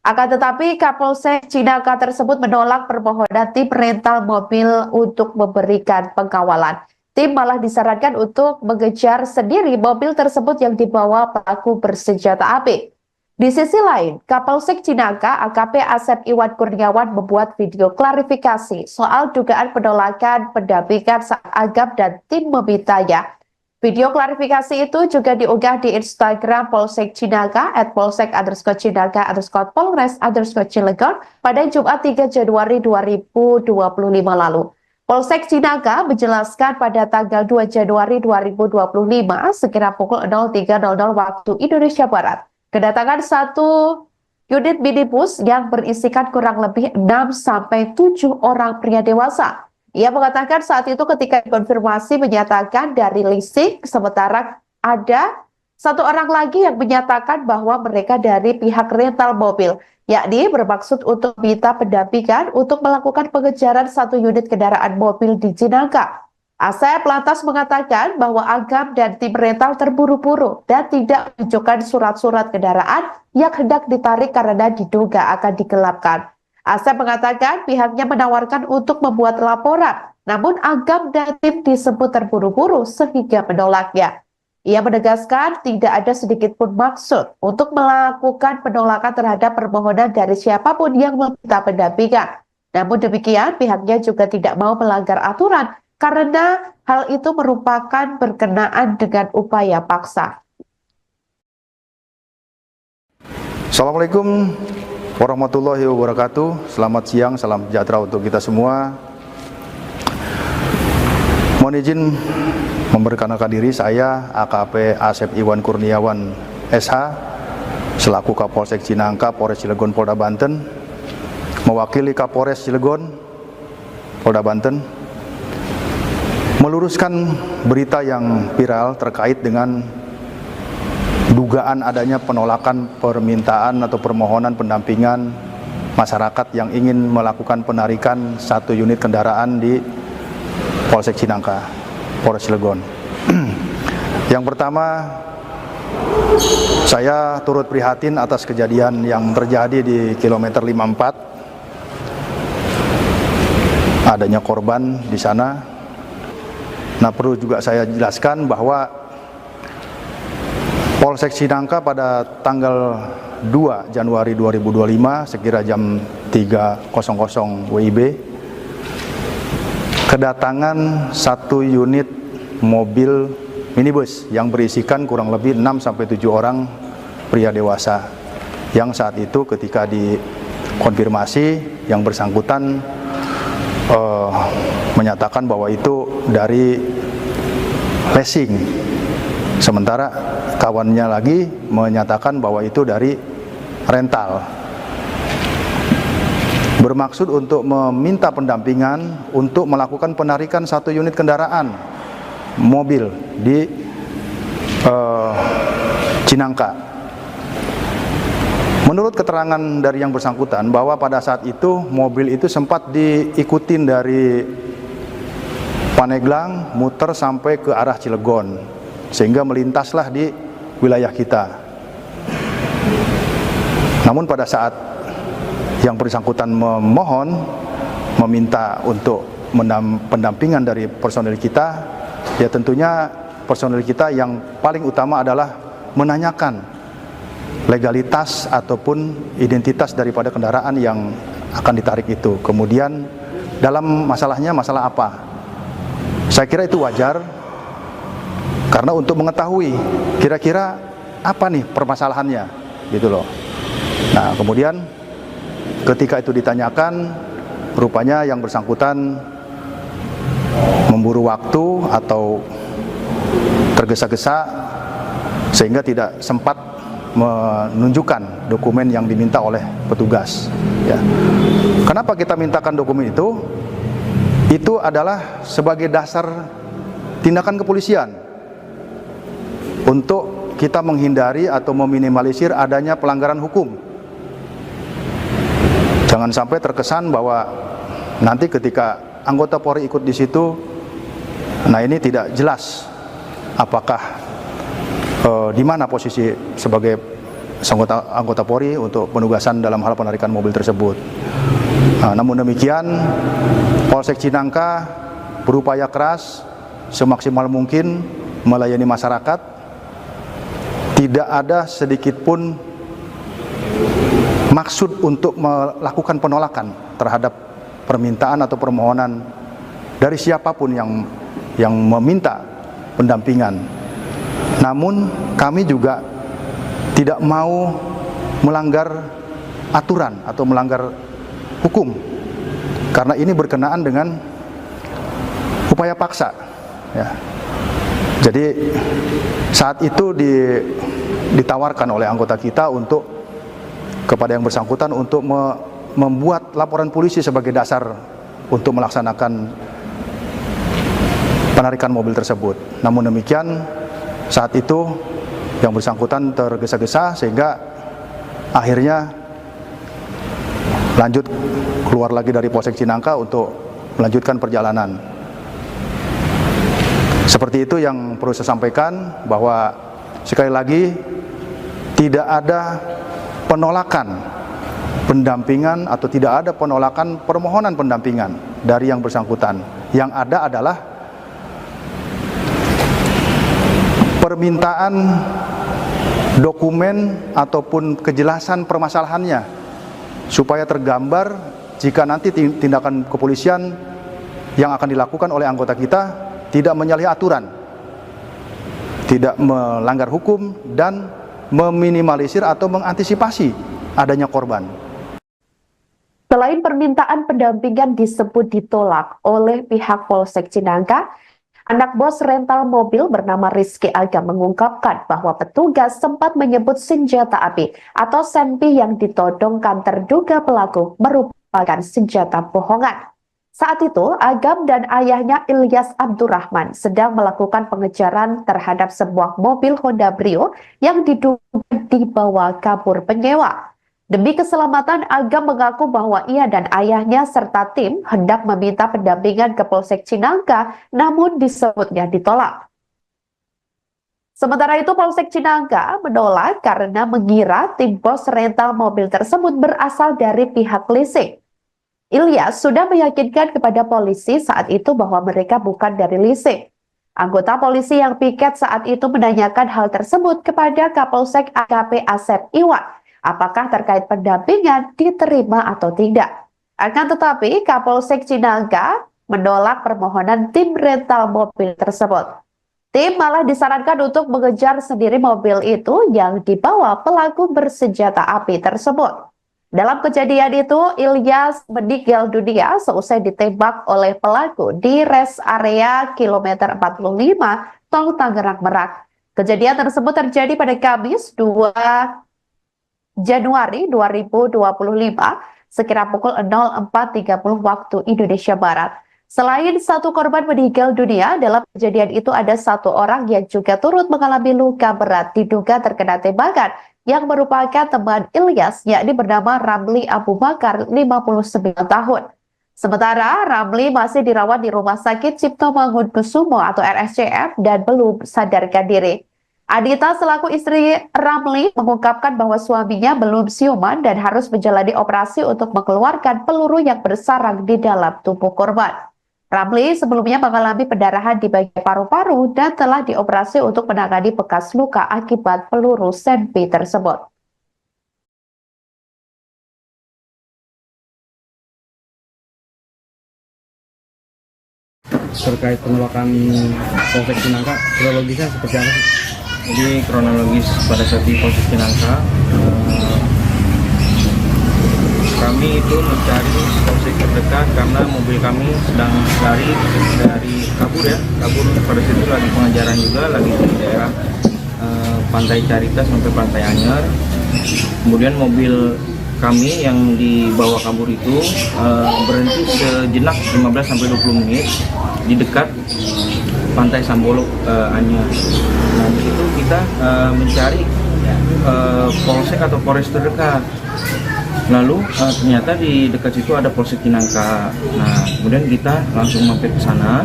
Akan tetapi Kapolsek Cinangka tersebut menolak permohonan tim rental mobil untuk memberikan pengawalan. Tim malah disarankan untuk mengejar sendiri mobil tersebut yang dibawa pelaku bersenjata api. Di sisi lain, Kapolsek Cinangka AKP Asep Iwan Kurniawan membuat video klarifikasi soal dugaan penolakan pendampingan saat Agam dan tim memintanya. Video klarifikasi itu juga diunggah di Instagram Polsek Cinangka @polsek_Cinangka_Polres_Cilegon pada Jumat 3 Januari 2025 lalu. Polsek Cinangka menjelaskan pada tanggal 2 Januari 2025 sekira pukul 03.00 waktu Indonesia Barat, kedatangan satu unit minibus yang berisikan kurang lebih 6-7 orang pria dewasa. Ia mengatakan saat itu ketika konfirmasi menyatakan dari leasing, sementara ada satu orang lagi yang menyatakan bahwa mereka dari pihak rental mobil, yakni bermaksud untuk minta pendampingan untuk melakukan pengejaran satu unit kendaraan mobil di Cinangka. Asep lantas mengatakan bahwa Agam dan tim rental terburu-buru dan tidak menunjukkan surat-surat kendaraan yang hendak ditarik karena diduga akan digelapkan. Asep mengatakan pihaknya menawarkan untuk membuat laporan, namun Agam dan tim disebut terburu-buru sehingga menolaknya. Ia menegaskan tidak ada sedikit pun maksud untuk melakukan penolakan terhadap permohonan dari siapapun yang meminta pendampingan. Namun demikian, pihaknya juga tidak mau melanggar aturan karena hal itu merupakan berkenaan dengan upaya paksa. Assalamualaikum warahmatullahi wabarakatuh. Selamat siang, salam sejahtera untuk kita semua. Mohon izin memperkenalkan diri, saya AKP Asep Iwan Kurniawan SH selaku Kapolsek Cinangka, Polres Cilegon, Polda Banten, mewakili Kapolres Cilegon, Polda Banten, meluruskan berita yang viral terkait dengan dugaan adanya penolakan permintaan atau permohonan pendampingan masyarakat yang ingin melakukan penarikan satu unit kendaraan di Polsek Cinangka, Polres Cilegon. Yang pertama, saya turut prihatin atas kejadian yang terjadi di kilometer 54. Adanya korban di sana. Nah, perlu juga saya jelaskan bahwa Polsek Cinangka pada tanggal 2 Januari 2025 sekira jam 3.00 WIB kedatangan satu unit mobil minibus yang berisikan kurang lebih 6-7 orang pria dewasa yang saat itu ketika dikonfirmasi yang bersangkutan menyatakan bahwa itu dari leasing, sementara kawannya lagi menyatakan bahwa itu dari rental. Bermaksud untuk meminta pendampingan untuk melakukan penarikan satu unit kendaraan mobil di Cinangka. Menurut keterangan dari yang bersangkutan bahwa pada saat itu mobil itu sempat diikutin dari Paneglang muter sampai ke arah Cilegon sehingga melintaslah di wilayah kita. Namun pada saat yang bersangkutan meminta untuk pendampingan dari personil kita, ya tentunya personil kita yang paling utama adalah menanyakan legalitas ataupun identitas daripada kendaraan yang akan ditarik itu. Kemudian dalam masalahnya masalah apa? Saya kira itu wajar karena untuk mengetahui kira-kira apa nih permasalahannya gitu loh. Nah, kemudian ketika itu ditanyakan, rupanya yang bersangkutan memburu waktu atau tergesa-gesa sehingga tidak sempat menunjukkan dokumen yang diminta oleh petugas. Ya. Kenapa kita mintakan dokumen itu? Itu adalah sebagai dasar tindakan kepolisian untuk kita menghindari atau meminimalisir adanya pelanggaran hukum. Jangan sampai terkesan bahwa nanti ketika anggota Polri ikut di situ, nah ini tidak jelas apakah di mana posisi sebagai anggota Polri untuk penugasan dalam hal penarikan mobil tersebut. Nah, namun demikian, Polsek Cinangka berupaya keras semaksimal mungkin melayani masyarakat. Tidak ada sedikit pun maksud untuk melakukan penolakan terhadap permintaan atau permohonan dari siapapun yang meminta pendampingan. Namun kami juga tidak mau melanggar aturan atau melanggar hukum karena ini berkenaan dengan upaya paksa. Ya. Jadi saat itu ditawarkan oleh anggota kita untuk kepada yang bersangkutan untuk membuat laporan polisi sebagai dasar untuk melaksanakan penarikan mobil tersebut. Namun demikian, saat itu yang bersangkutan tergesa-gesa sehingga akhirnya lanjut keluar lagi dari Polsek Cinangka untuk melanjutkan perjalanan. Seperti itu yang perlu saya sampaikan, bahwa sekali lagi tidak ada penolakan pendampingan atau tidak ada penolakan permohonan pendampingan dari yang bersangkutan. Yang ada adalah permintaan dokumen ataupun kejelasan permasalahannya supaya tergambar jika nanti tindakan kepolisian yang akan dilakukan oleh anggota kita tidak menyalahi aturan, tidak melanggar hukum, dan meminimalisir atau mengantisipasi adanya korban. Selain permintaan pendampingan disebut ditolak oleh pihak Polsek Cinangka, anak bos rental mobil bernama Rizky Agam mengungkapkan bahwa petugas sempat menyebut senjata api atau senpi yang ditodongkan terduga pelaku merupakan senjata bohongan. Saat itu, Agam dan ayahnya Ilyas Abdurrahman sedang melakukan pengejaran terhadap sebuah mobil Honda Brio yang diduga dibawa kabur penyewa. Demi keselamatan, Agam mengaku bahwa ia dan ayahnya serta tim hendak meminta pendampingan ke Polsek Cinangka, namun disebutnya ditolak. Sementara itu Polsek Cinangka menolak karena mengira tim bos rental mobil tersebut berasal dari pihak leasing. Ilyas sudah meyakinkan kepada polisi saat itu bahwa mereka bukan dari leasing. Anggota polisi yang piket saat itu menanyakan hal tersebut kepada Kapolsek AKP Asep Iwan, apakah terkait pendampingan diterima atau tidak. Akan tetapi Kapolsek Cinangka menolak permohonan tim rental mobil tersebut. Tim malah disarankan untuk mengejar sendiri mobil itu yang dibawa pelaku bersenjata api tersebut. Dalam kejadian itu, Ilyas meninggal dunia seusai ditembak oleh pelaku di rest area kilometer 45 Tol Tangerang Merak. Kejadian tersebut terjadi pada Kamis 2 Januari 2025 sekira pukul 04.30 waktu Indonesia Barat. Selain satu korban meninggal dunia, dalam kejadian itu ada satu orang yang juga turut mengalami luka berat diduga terkena tembakan yang merupakan teman Ilyas, yakni bernama Ramli Abu Bakar, 59 tahun. Sementara Ramli masih dirawat di Rumah Sakit Cipto Mangunkusumo atau RSCM dan belum sadarkan diri. Adita selaku istri Ramli mengungkapkan bahwa suaminya belum siuman dan harus menjalani operasi untuk mengeluarkan peluru yang bersarang di dalam tubuh korban. Ramli sebelumnya mengalami pendarahan di bagian paru-paru dan telah dioperasi untuk menangani bekas luka akibat peluru senpi tersebut. Terkait penolakan Polsek Cinangka, kronologisnya seperti apa sih? Jadi kronologis pada saat di Polsek Cinangka, kami itu mencari polsek terdekat karena mobil kami sedang lari dari kabur pada situ lagi pengajaran juga, lagi di daerah Pantai Carita sampai Pantai Anyer. Kemudian mobil kami yang dibawa kabur itu berhenti sejenak 15-20 menit di dekat Pantai Sambolok Anyer. Nah, di situ kita mencari polsek atau polres terdekat. Lalu ternyata di dekat situ ada Polsek Cinangka. Nah, kemudian kita langsung mampir ke sana,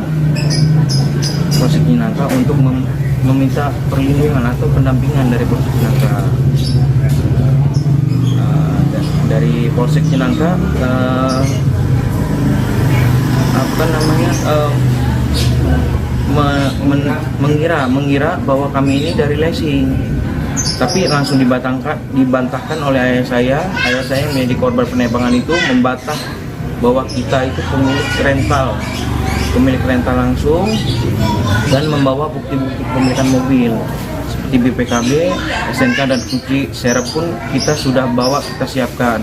Polsek Cinangka, untuk meminta perlindungan atau pendampingan dari Polsek Cinangka. Dari Polsek Cinangka, mengira bahwa kami ini dari leasing. Tapi langsung dibantahkan oleh ayah saya yang menjadi korban penembakan itu membantah bahwa kita itu pemilik rental langsung dan membawa bukti-bukti kepemilikan mobil seperti BPKB, SNK dan kunci serep pun kita sudah bawa, kita siapkan.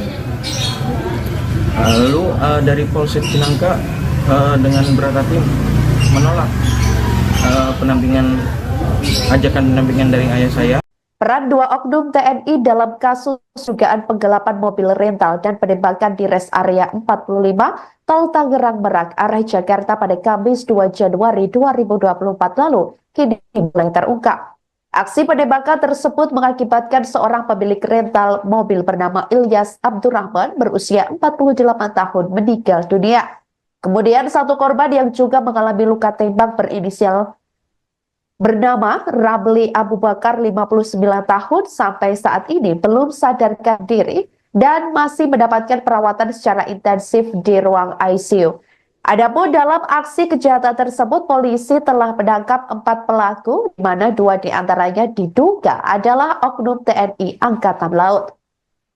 Lalu dari Polsek Cinangka dengan berat hati menolak ajakan pendampingan dari ayah saya. Peran dua oknum TNI dalam kasus dugaan penggelapan mobil rental dan penembakan di rest area 45 Tol Tangerang Merak arah Jakarta pada Kamis 2 Januari 2024 lalu kini mulai terungkap. Aksi penembakan tersebut mengakibatkan seorang pemilik rental mobil bernama Ilyas Abdurrahman berusia 48 tahun meninggal dunia. Kemudian satu korban yang juga mengalami luka tembak berinisial bernama Ramli Abu Bakar, 59 tahun, sampai saat ini belum sadarkan diri dan masih mendapatkan perawatan secara intensif di ruang ICU. Adapun dalam aksi kejahatan tersebut, polisi telah menangkap 4 pelaku, di mana 2 diantaranya diduga adalah oknum TNI Angkatan Laut.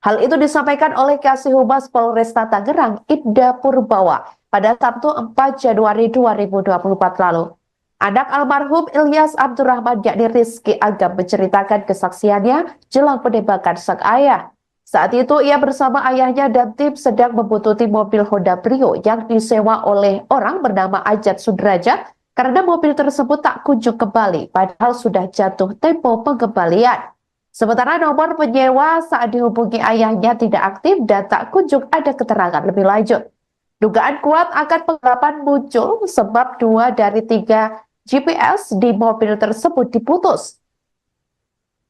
Hal itu disampaikan oleh Kasih Humas Polresta Tangerang, Ibda Purbawa, pada Sabtu 4 Januari 2024 lalu. Anak almarhum Ilyas Abdurrahman, yakni Rizky Agam, menceritakan kesaksiannya jelang penembakan sang ayah. Saat itu ia bersama ayahnya dan tim sedang membuntuti mobil Honda Brio yang disewa oleh orang bernama Ajat Sudrajat karena mobil tersebut tak kunjung kembali padahal sudah jatuh tempo pengembalian. Sementara nomor penyewa saat dihubungi ayahnya tidak aktif dan tak kunjung ada keterangan lebih lanjut. Dugaan kuat akan penggelapan muncul sebab 2 dari 3 GPS di mobil tersebut diputus.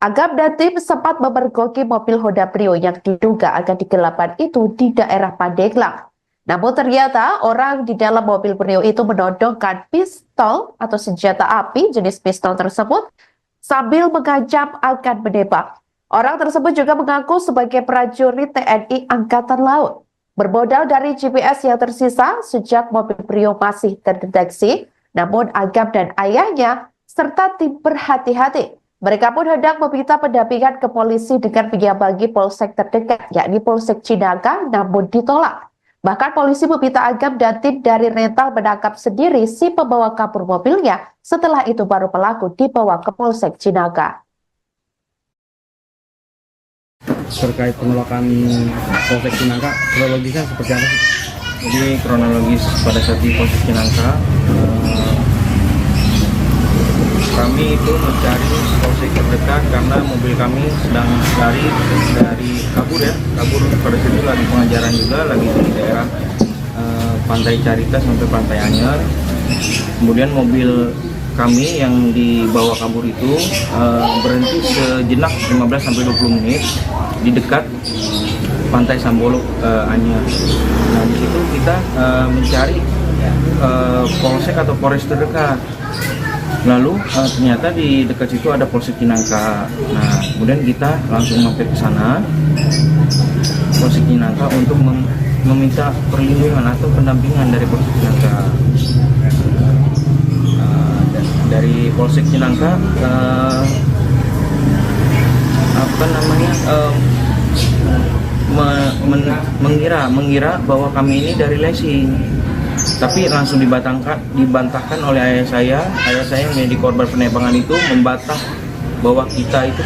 Agam dan tim sempat memergoki mobil Honda Brio yang diduga akan digelapan itu di daerah Pandeglang. Namun ternyata orang di dalam mobil Brio itu menodongkan pistol atau senjata api jenis pistol tersebut sambil mengancam akan menembak. Orang tersebut juga mengaku sebagai prajurit TNI Angkatan Laut. Bermodal dari GPS yang tersisa sejak mobil Brio masih terdeteksi, namun Agam dan ayahnya serta tim berhati-hati. Mereka pun hendak meminta pendampingan ke polisi dengan menyambangi polsek terdekat, yakni Polsek Cinangka, namun ditolak. Bahkan polisi meminta Agam dan tim dari rental menangkap sendiri si pembawa kabur mobilnya. Setelah itu baru pelaku dibawa ke Polsek Cinangka. Terkait penolakan Polsek Cinangka, kronologisnya seperti apa sih? Jadi kronologis pada saat di Polsek Cinangka, kami itu mencari polsek terdekat karena mobil kami sedang lari dari kabur pada saat itu lagi pengajaran juga, lagi di daerah Pantai Carita sampai Pantai Anyer. Kemudian mobil kami yang dibawa kabur itu berhenti sejenak 15-20 menit di dekat Pantai Sambolok Anyer. Nah, di situ kita mencari polsek atau polres terdekat. Lalu ternyata di dekat situ ada Polsek Cinangka. Nah, kemudian kita langsung mampir ke sana, Polsek Cinangka, untuk meminta perlindungan atau pendampingan dari Polsek Cinangka. Dari Polsek Cinangka mengira bahwa kami ini dari Lesing. Tapi langsung dibantahkan oleh ayah saya yang menjadi korban penembakan itu membantah bahwa kita itu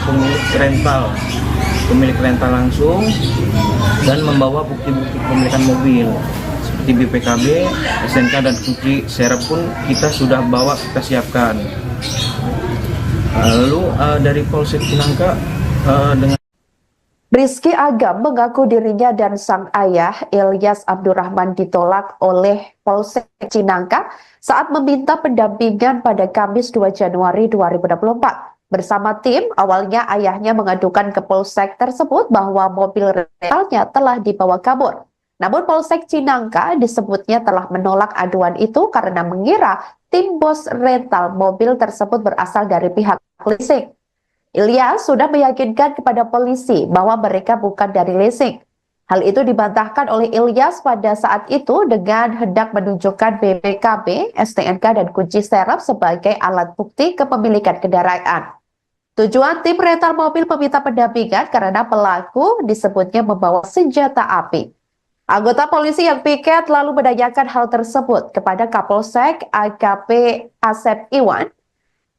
pemilik rental langsung dan membawa bukti-bukti kepemilikan mobil seperti BPKB, SNK dan kunci serep pun kita sudah bawa, kita siapkan. Lalu dari Polsek Cinangka dengan Rizky Agam mengaku dirinya dan sang ayah Ilyas Abdurrahman ditolak oleh Polsek Cinangka saat meminta pendampingan pada Kamis 2 Januari 2024. Bersama tim, awalnya ayahnya mengadukan ke Polsek tersebut bahwa mobil rentalnya telah dibawa kabur. Namun Polsek Cinangka disebutnya telah menolak aduan itu karena mengira tim bos rental mobil tersebut berasal dari pihak leasing. Ilyas sudah meyakinkan kepada polisi bahwa mereka bukan dari leasing. Hal itu dibantahkan oleh Ilyas pada saat itu dengan hendak menunjukkan BPKB, STNK, dan kunci serep sebagai alat bukti kepemilikan kendaraan. Tujuan tim rental mobil meminta pendampingan karena pelaku disebutnya membawa senjata api. Anggota polisi yang piket lalu menanyakan hal tersebut kepada Kapolsek AKP Asep Iwan.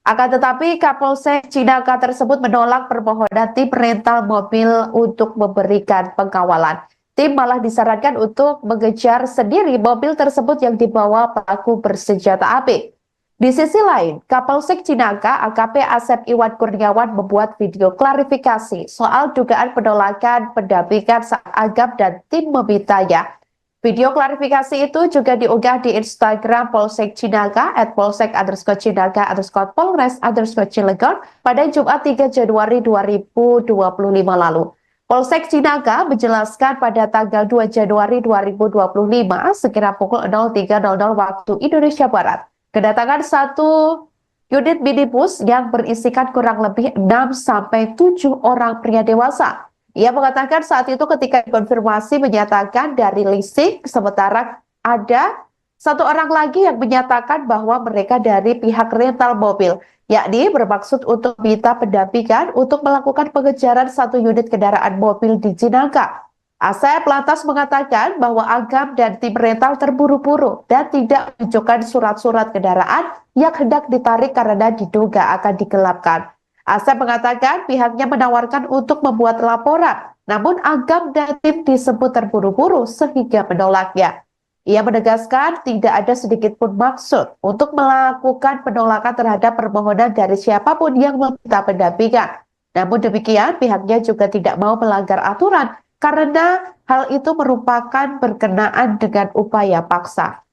Akan tetapi Kapolsek Cinangka tersebut menolak permohonan tim rental mobil untuk memberikan pengawalan. Tim malah disarankan untuk mengejar sendiri mobil tersebut yang dibawa pelaku bersenjata api. Di sisi lain, Kapolsek Cinangka AKP Asep Iwan Kurniawan membuat video klarifikasi soal dugaan penolakan pendampingan saat Agam dan tim memintanya. Video klarifikasi itu juga diunggah di Instagram Polsek Cinangka @polsek_Cinangka_Polres_Cilegon pada Jumat 3 Januari 2025 lalu. Polsek Cinangka menjelaskan pada tanggal 2 Januari 2025 sekira pukul 03.00 waktu Indonesia Barat, kedatangan satu unit minibus yang berisikan kurang lebih 6-7 orang pria dewasa. Ia mengatakan saat itu ketika konfirmasi menyatakan dari leasing, sementara ada satu orang lagi yang menyatakan bahwa mereka dari pihak rental mobil, yakni bermaksud untuk minta pendampingan untuk melakukan pengejaran satu unit kendaraan mobil di Cinangka. Asep lantas mengatakan bahwa Agam dan tim rental terburu-buru dan tidak menunjukkan surat-surat kendaraan yang hendak ditarik karena diduga akan digelapkan. Asep mengatakan pihaknya menawarkan untuk membuat laporan, namun Agam dan tim disebut terburu-buru sehingga menolaknya. Ia menegaskan tidak ada sedikit pun maksud untuk melakukan penolakan terhadap permohonan dari siapapun yang meminta pendampingan. Namun demikian, pihaknya juga tidak mau melanggar aturan karena hal itu merupakan berkenaan dengan upaya paksa.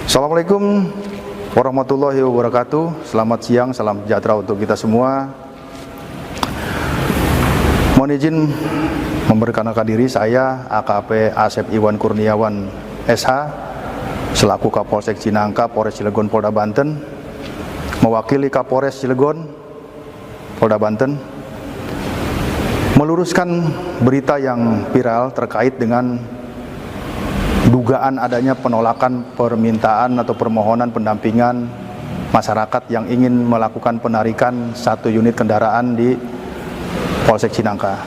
Assalamualaikum warahmatullahi wabarakatuh. Selamat siang, salam sejahtera untuk kita semua. Mohon izin memperkenalkan diri, saya AKP Asep Iwan Kurniawan SH selaku Kapolsek Cinangka, Polres Cilegon, Polda Banten. mewakili Kapolres Cilegon, Polda Banten, meluruskan berita yang viral terkait dengan dugaan adanya penolakan permintaan atau permohonan pendampingan masyarakat yang ingin melakukan penarikan 1 unit kendaraan di Polsek Cinangka,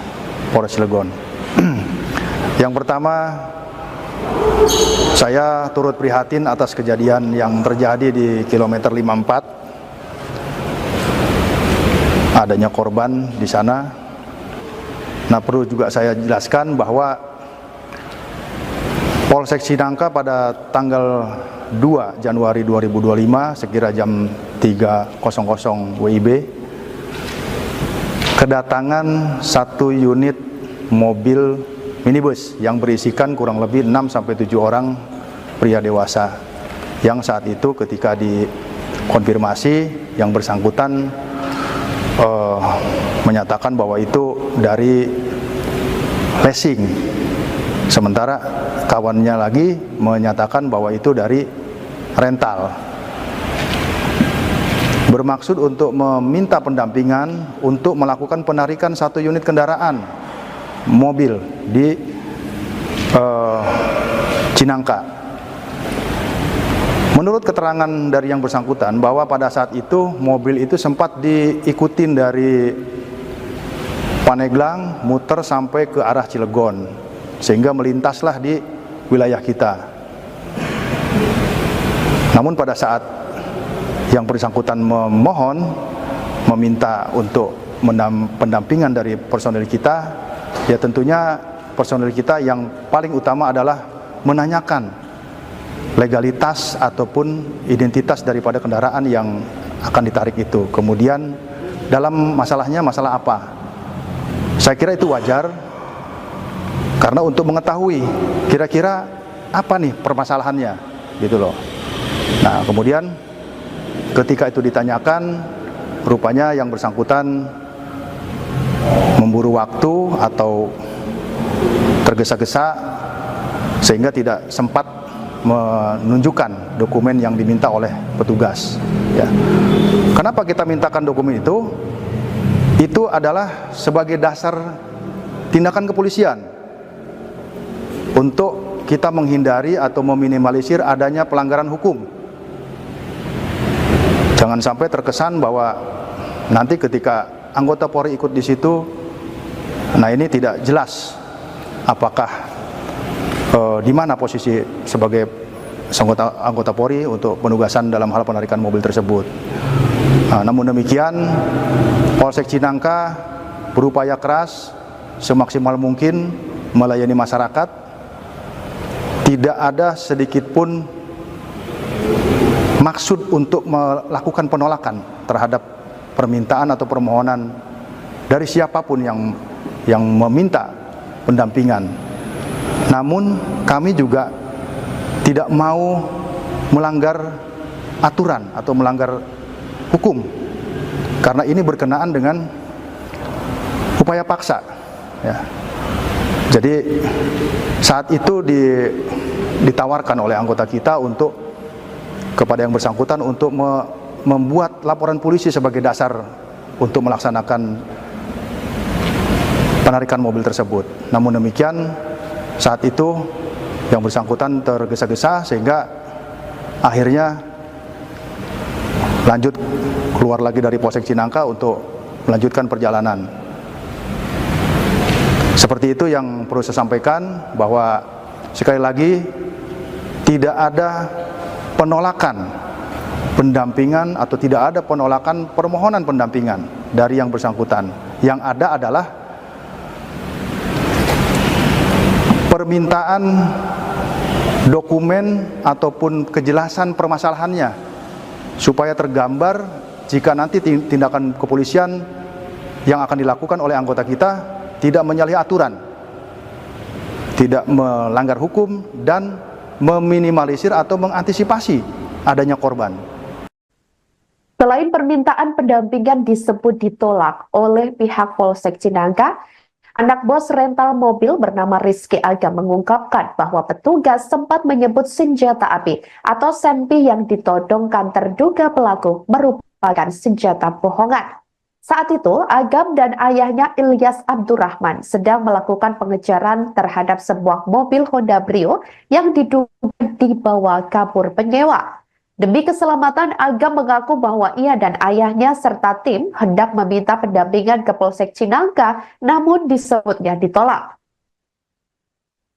Polres Cilegon. Yang pertama, saya turut prihatin atas kejadian yang terjadi di kilometer 54. Adanya korban di sana. Nah, perlu juga saya jelaskan bahwa Polsek Cinangka pada tanggal 2 Januari 2025 sekira jam 3.00 WIB kedatangan 1 unit mobil minibus yang berisikan kurang lebih 6-7 orang pria dewasa yang saat itu ketika dikonfirmasi yang bersangkutan menyatakan bahwa itu dari leasing, sementara kawannya lagi menyatakan bahwa itu dari rental. Bermaksud untuk meminta pendampingan untuk melakukan penarikan 1 unit kendaraan mobil di Cinangka. Menurut keterangan dari yang bersangkutan bahwa pada saat itu mobil itu sempat diikutin dari Paneglang muter sampai ke arah Cilegon sehingga melintaslah di wilayah kita. Namun pada saat yang bersangkutan meminta untuk pendampingan dari personel kita, ya tentunya personel kita yang paling utama adalah menanyakan legalitas ataupun identitas daripada kendaraan yang akan ditarik itu. Kemudian dalam masalahnya masalah apa? Saya kira itu wajar karena untuk mengetahui kira-kira apa nih permasalahannya gitu loh. Nah, kemudian ketika itu ditanyakan, rupanya yang bersangkutan memburu waktu atau tergesa-gesa sehingga tidak sempat menunjukkan dokumen yang diminta oleh petugas. Ya. Kenapa kita mintakan dokumen itu? Itu adalah sebagai dasar tindakan kepolisian untuk kita menghindari atau meminimalisir adanya pelanggaran hukum. Jangan sampai terkesan bahwa nanti ketika anggota Polri ikut di situ, nah ini tidak jelas apakah di mana posisi sebagai anggota Polri untuk penugasan dalam hal penarikan mobil tersebut. Nah, namun demikian, Polsek Cinangka berupaya keras semaksimal mungkin melayani masyarakat. Tidak ada sedikit pun maksud untuk melakukan penolakan terhadap permintaan atau permohonan dari siapapun yang meminta pendampingan. Namun kami juga tidak mau melanggar aturan atau melanggar hukum karena ini berkenaan dengan upaya paksa. Ya. Jadi saat itu ditawarkan oleh anggota kita untuk kepada yang bersangkutan untuk membuat laporan polisi sebagai dasar untuk melaksanakan penarikan mobil tersebut. Namun demikian, saat itu yang bersangkutan tergesa-gesa sehingga akhirnya lanjut keluar lagi dari Polsek Cinangka untuk melanjutkan perjalanan. Seperti itu yang perlu saya sampaikan, bahwa sekali lagi tidak ada penolakan pendampingan atau tidak ada penolakan permohonan pendampingan dari yang bersangkutan. Yang ada adalah permintaan dokumen ataupun kejelasan permasalahannya supaya tergambar jika nanti tindakan kepolisian yang akan dilakukan oleh anggota kita tidak menyalahi aturan, tidak melanggar hukum, dan meminimalisir atau mengantisipasi adanya korban. Selain permintaan pendampingan disebut ditolak oleh pihak Polsek Cinangka, anak bos rental mobil bernama Rizky Aga mengungkapkan bahwa petugas sempat menyebut senjata api atau senpi yang ditodongkan terduga pelaku merupakan merupakan senjata bohongan. Saat itu, Agam dan ayahnya Ilyas Abdurrahman sedang melakukan pengejaran terhadap sebuah mobil Honda Brio yang diduga dibawa kabur penyewa. Demi keselamatan, Agam mengaku bahwa ia dan ayahnya serta tim hendak meminta pendampingan ke Polsek Cinangka, namun disebutnya ditolak.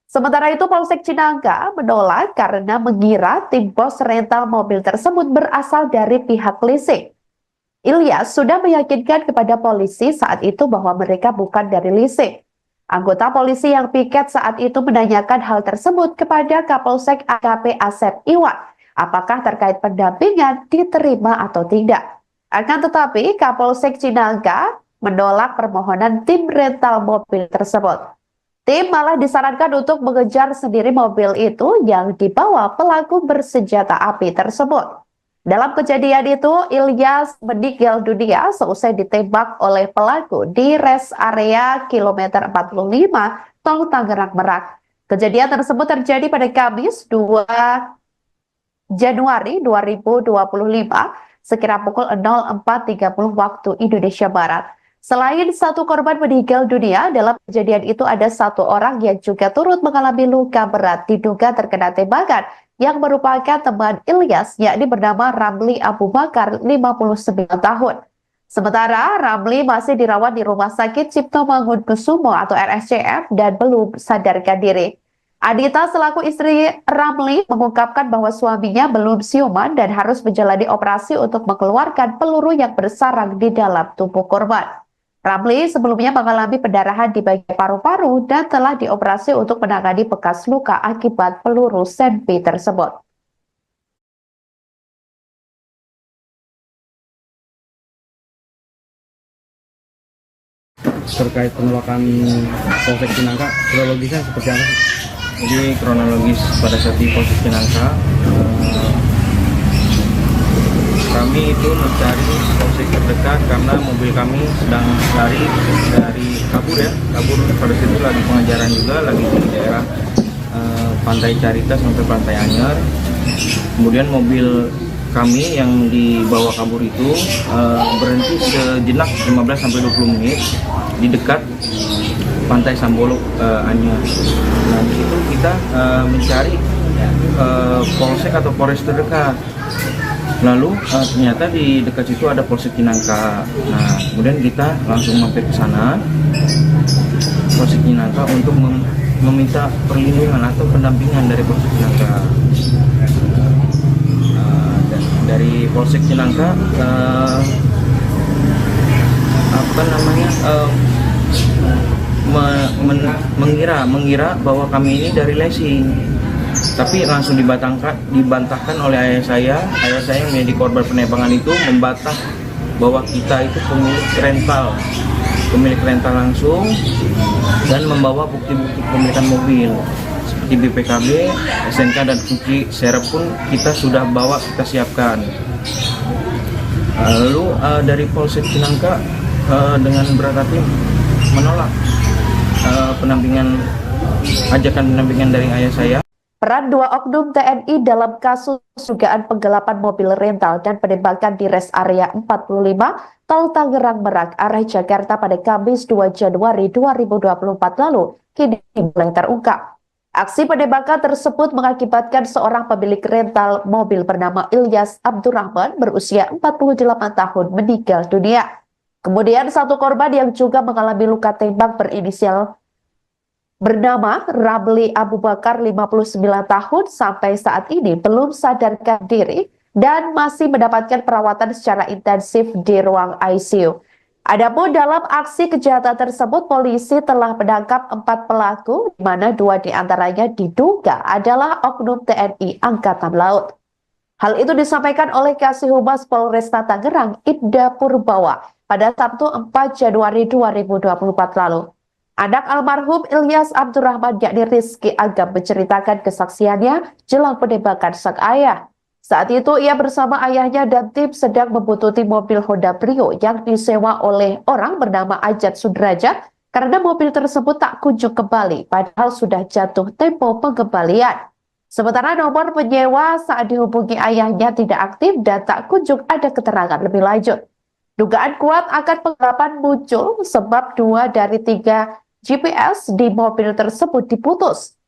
Sementara itu, Polsek Cinangka menolak karena mengira tim bos rental mobil tersebut berasal dari pihak leasing. Ilyas sudah meyakinkan kepada polisi saat itu bahwa mereka bukan dari leasing. Anggota polisi yang piket saat itu menanyakan hal tersebut kepada Kapolsek AKP Asep Iwan, apakah terkait pendampingan diterima atau tidak. Akan tetapi, Kapolsek Cinangka menolak permohonan tim rental mobil tersebut. Tim malah disarankan untuk mengejar sendiri mobil itu yang dibawa pelaku bersenjata api tersebut. Dalam kejadian itu, Ilyas meninggal dunia seusai ditembak oleh pelaku di rest area kilometer 45 Tol Tangerang Merak. Kejadian tersebut terjadi pada Kamis 2 Januari 2025 sekira pukul 04.30 waktu Indonesia Barat. Selain satu korban meninggal dunia, dalam kejadian itu ada satu orang yang juga turut mengalami luka berat diduga terkena tembakan yang merupakan teman Ilyas, yakni bernama Ramli Abu Bakar, 59 tahun. Sementara Ramli masih dirawat di Rumah Sakit Cipto Mangunkusumo atau RSCM dan belum sadarkan diri. Adita selaku istri Ramli mengungkapkan bahwa suaminya belum siuman dan harus menjalani operasi untuk mengeluarkan peluru yang bersarang di dalam tubuh korban. Ramli sebelumnya mengalami pendarahan di bagian paru-paru dan telah dioperasi untuk menangani bekas luka akibat peluru senpi tersebut. Terkait penolakan Polsek Cinangka, kronologisnya seperti apa sih? Jadi kronologis pada saat di Polsek Cinangka, kami itu mencari polsek terdekat karena mobil kami sedang lari dari kabur pada situ lagi pengejaran juga, lagi di daerah Pantai Carita sampai Pantai Anyer. Kemudian mobil kami yang dibawa kabur itu berhenti sejenak 15-20 menit di dekat Pantai Sambolok Anyer. Nah, di situ kita mencari polsek atau polres terdekat. Lalu ternyata di dekat situ ada Polsek Cinangka. Nah, kemudian kita langsung mampir ke sana, Polsek Cinangka, untuk meminta perlindungan atau pendampingan dari Polsek Cinangka. Dari Polsek Cinangka, mengira bahwa kami ini dari leasing. Tapi langsung dibantahkan oleh ayah saya yang menjadi korban penembakan itu membantah bahwa kita itu pemilik rental langsung dan membawa bukti-bukti kepemilikan mobil seperti BPKB, SNK dan kunci serep pun kita sudah bawa, kita siapkan. Lalu dari Polsek Cinangka dengan berat hati menolak ajakan pendampingan dari ayah saya. Peran dua oknum TNI dalam kasus dugaan penggelapan mobil rental dan penembakan di rest area 45 Tol Tangerang Merak arah Jakarta pada Kamis 2 Januari 2024 lalu kini mulai terungkap. Aksi penembakan tersebut mengakibatkan seorang pemilik rental mobil bernama Ilyas Abdurrahman berusia 48 tahun meninggal dunia. Kemudian satu korban yang juga mengalami luka tembak berinisial bernama Ramli Abu Bakar, 59 tahun, sampai saat ini belum sadarkan diri dan masih mendapatkan perawatan secara intensif di ruang ICU. Adapun dalam aksi kejahatan tersebut, polisi telah menangkap 4 pelaku, di mana 2 diantaranya diduga adalah oknum TNI Angkatan Laut. Hal itu disampaikan oleh Kasih Humas Polresta Tangerang, Ibda Purbawa, pada Sabtu 4 Januari 2024 lalu. Anak almarhum Ilyas Abdurrahman, yakni Rizky Agam, menceritakan kesaksiannya jelang penembakan sang ayah. Saat itu ia bersama ayahnya dan tim sedang membuntuti mobil Honda Brio yang disewa oleh orang bernama Ajat Sudrajat karena mobil tersebut tak kunjung kembali padahal sudah jatuh tempo pengembalian. Sementara nomor penyewa saat dihubungi ayahnya tidak aktif dan tak kunjung ada keterangan lebih lanjut. Dugaan kuat akan penggelapan muncul sebab 2 dari 3 GPS di mobil tersebut diputus.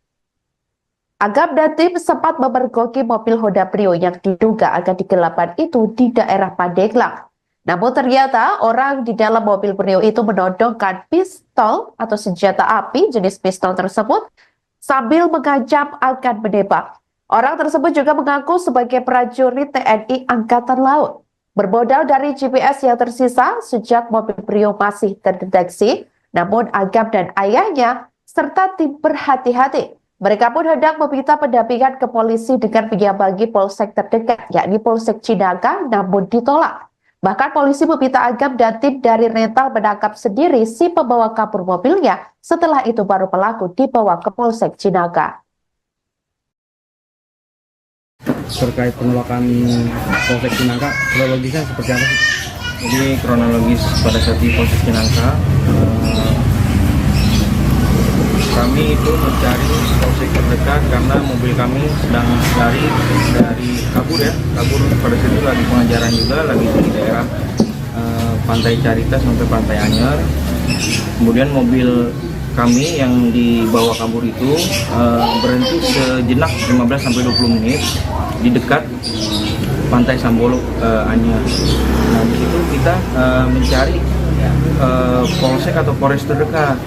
Agam dan tim sempat memergoki mobil Honda Brio yang diduga akan digelapan itu di daerah Pandeglang. Namun ternyata orang di dalam mobil Brio itu menodongkan pistol atau senjata api jenis pistol tersebut sambil mengancam akan menembak. Orang tersebut juga mengaku sebagai prajurit TNI Angkatan Laut. Bermodal dari GPS yang tersisa sejak mobil Brio masih terdeteksi, namun Agam dan ayahnya serta tim berhati-hati. Mereka pun hendak meminta pendampingan ke polisi dengan menyambangi polsek terdekat, yakni Polsek Cinangka, namun ditolak. Bahkan polisi meminta Agam dan tim dari rental menangkap sendiri si pembawa kabur mobilnya. Setelah itu baru pelaku dibawa ke Polsek Cinangka. Terkait penolakan Polsek Cinangka, kronologisnya seperti apa sih? Jadi kronologis pada saat di Polsek Cinangka, kami itu mencari polsek terdekat karena mobil kami sedang lari dari kabur pada saat itu lagi pengajaran juga, lagi di daerah Pantai Carita sampai Pantai Anyer. Kemudian mobil kami yang dibawa kabur itu berhenti sejenak 15-20 menit di dekat Pantai Sambolo Anyer. Nah, di situ kita mencari polsek atau polres terdekat.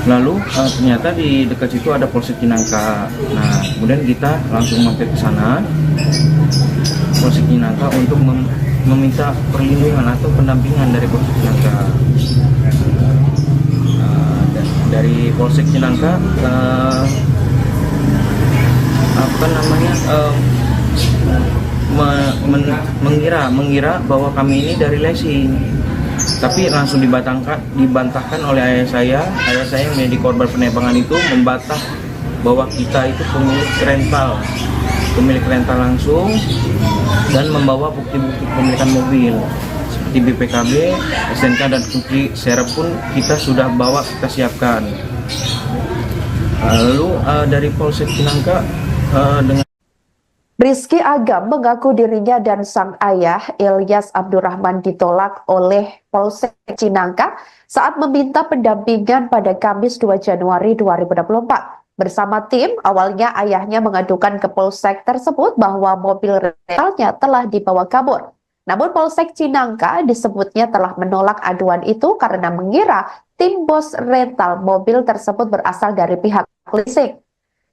Lalu ternyata di dekat situ ada Polsek Cinangka. Nah, kemudian kita langsung mampir ke sana, Polsek Cinangka, untuk meminta perlindungan atau pendampingan dari Polsek Cinangka. Dari Polsek Cinangka, mengira bahwa kami ini dari Lesing. Tapi langsung dibantahkan oleh ayah saya yang menjadi korban penembakan itu membantah bahwa kita itu pemilik rental langsung dan membawa bukti-bukti kepemilikan mobil seperti BPKB, SNK dan kunci serep pun kita sudah bawa, kita siapkan. Lalu dari Polsek Cinangka dengan Rizky Agam mengaku dirinya dan sang ayah Ilyas Abdurrahman ditolak oleh Polsek Cinangka saat meminta pendampingan pada Kamis 2 Januari 2024. Bersama tim, awalnya ayahnya mengadukan ke Polsek tersebut bahwa mobil rentalnya telah dibawa kabur. Namun Polsek Cinangka disebutnya telah menolak aduan itu karena mengira tim bos rental mobil tersebut berasal dari pihak leasing.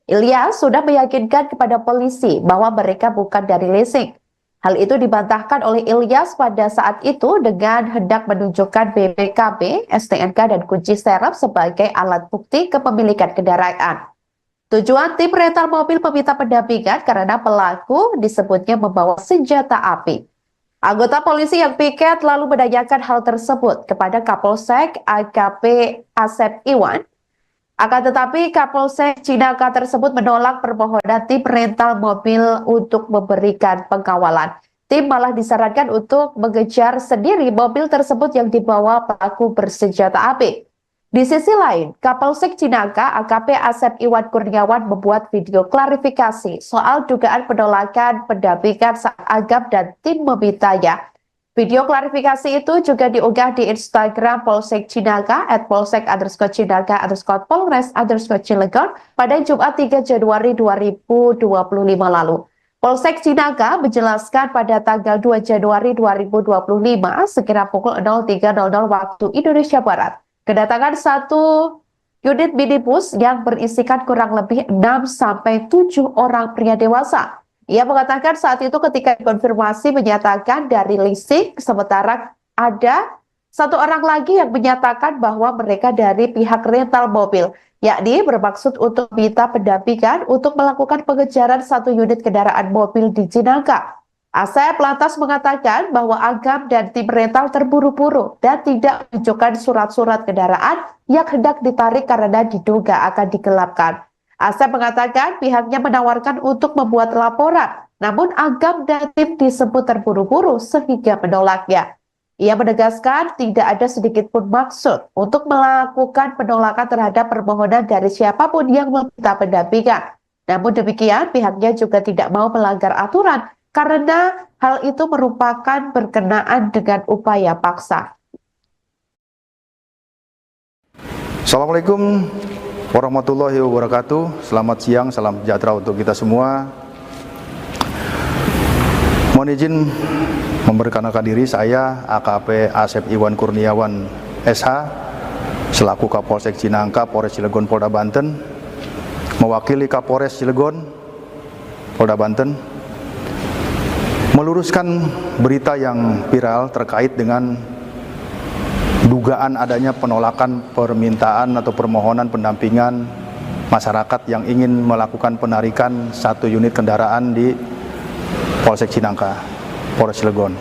Ilyas sudah meyakinkan kepada polisi bahwa mereka bukan dari leasing. Hal itu dibantahkan oleh Ilyas pada saat itu dengan hendak menunjukkan BPKB, STNK, dan kunci serep sebagai alat bukti kepemilikan kendaraan. Tujuan tim rental mobil meminta pendampingan karena pelaku disebutnya membawa senjata api. Anggota polisi yang piket lalu menanyakan hal tersebut kepada Kapolsek AKP Asep Iwan. Akan tetapi Kapolsek Cinangka tersebut menolak permohonan tim rental mobil untuk memberikan pengawalan. Tim malah disarankan untuk mengejar sendiri mobil tersebut yang dibawa pelaku bersenjata api. Di sisi lain, Kapolsek Cinangka AKP Asep Iwan Kurniawan membuat video klarifikasi soal dugaan penolakan pendampingan saat Agam dan tim memintanya. Video klarifikasi itu juga diunggah di Instagram Polsek Cinangka @polsek_Cinangka_Polres_Cilegon pada Jumat 3 Januari 2025 lalu. Polsek Cinangka menjelaskan pada tanggal 2 Januari 2025 sekira pukul 03.00 waktu Indonesia Barat, kedatangan satu unit minibus yang berisikan kurang lebih 6-7 orang pria dewasa. Ia mengatakan saat itu ketika konfirmasi menyatakan dari leasing, sementara ada satu orang lagi yang menyatakan bahwa mereka dari pihak rental mobil, yakni bermaksud untuk minta pendampingan untuk melakukan pengejaran satu unit kendaraan mobil di Cinangka. Asep lantas mengatakan bahwa Agam dan tim rental terburu-buru dan tidak menunjukkan surat-surat kendaraan yang hendak ditarik karena diduga akan digelapkan. Asep mengatakan pihaknya menawarkan untuk membuat laporan, namun Agam dan tim disebut terburu-buru sehingga menolaknya. Ia menegaskan tidak ada sedikit pun maksud untuk melakukan penolakan terhadap permohonan dari siapapun yang meminta pendampingan. Namun demikian, pihaknya juga tidak mau melanggar aturan karena hal itu merupakan berkenaan dengan upaya paksa. Assalamualaikum warahmatullahi wabarakatuh. Selamat siang, salam sejahtera untuk kita semua. Mohon izin memperkenalkan diri, saya AKP Asep Iwan Kurniawan SH selaku Kapolsek Cinangka, Polres Cilegon, Polda Banten, mewakili Kapolres Cilegon, Polda Banten, meluruskan berita yang viral terkait dengan dugaan adanya penolakan permintaan atau permohonan pendampingan masyarakat yang ingin melakukan penarikan 1 unit kendaraan di Polsek Cinangka, Polres Cilegon.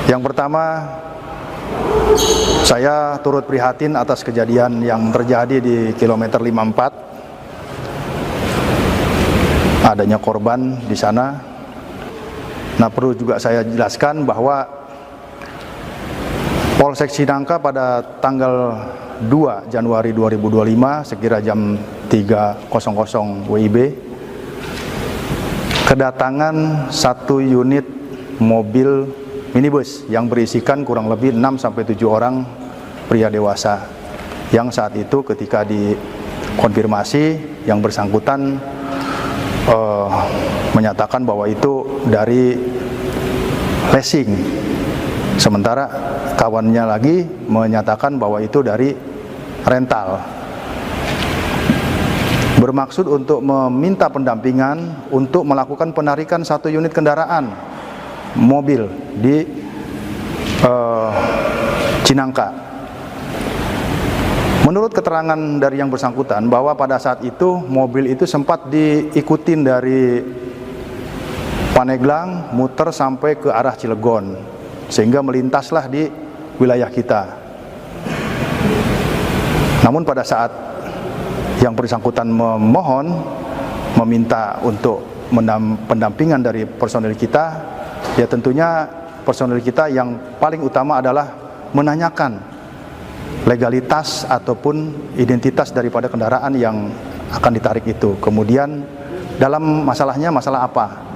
Yang pertama, saya turut prihatin atas kejadian yang terjadi di kilometer 54. Adanya korban di sana. Nah, perlu juga saya jelaskan bahwa Polsek Cinangka pada tanggal 2 Januari 2025 sekira jam 3.00 WIB kedatangan 1 unit mobil minibus yang berisikan kurang lebih 6-7 orang pria dewasa, yang saat itu ketika dikonfirmasi yang bersangkutan menyatakan bahwa itu dari leasing, sementara kawannya lagi menyatakan bahwa itu dari rental. Bermaksud untuk meminta pendampingan untuk melakukan penarikan 1 unit kendaraan mobil di Cinangka. Menurut keterangan dari yang bersangkutan bahwa pada saat itu mobil itu sempat diikutin dari Paneglang muter sampai ke arah Cilegon, sehingga melintaslah di wilayah kita. Namun pada saat yang bersangkutan meminta untuk pendampingan dari personil kita, ya tentunya personil kita yang paling utama adalah menanyakan legalitas ataupun identitas daripada kendaraan yang akan ditarik itu. Kemudian dalam masalahnya masalah apa?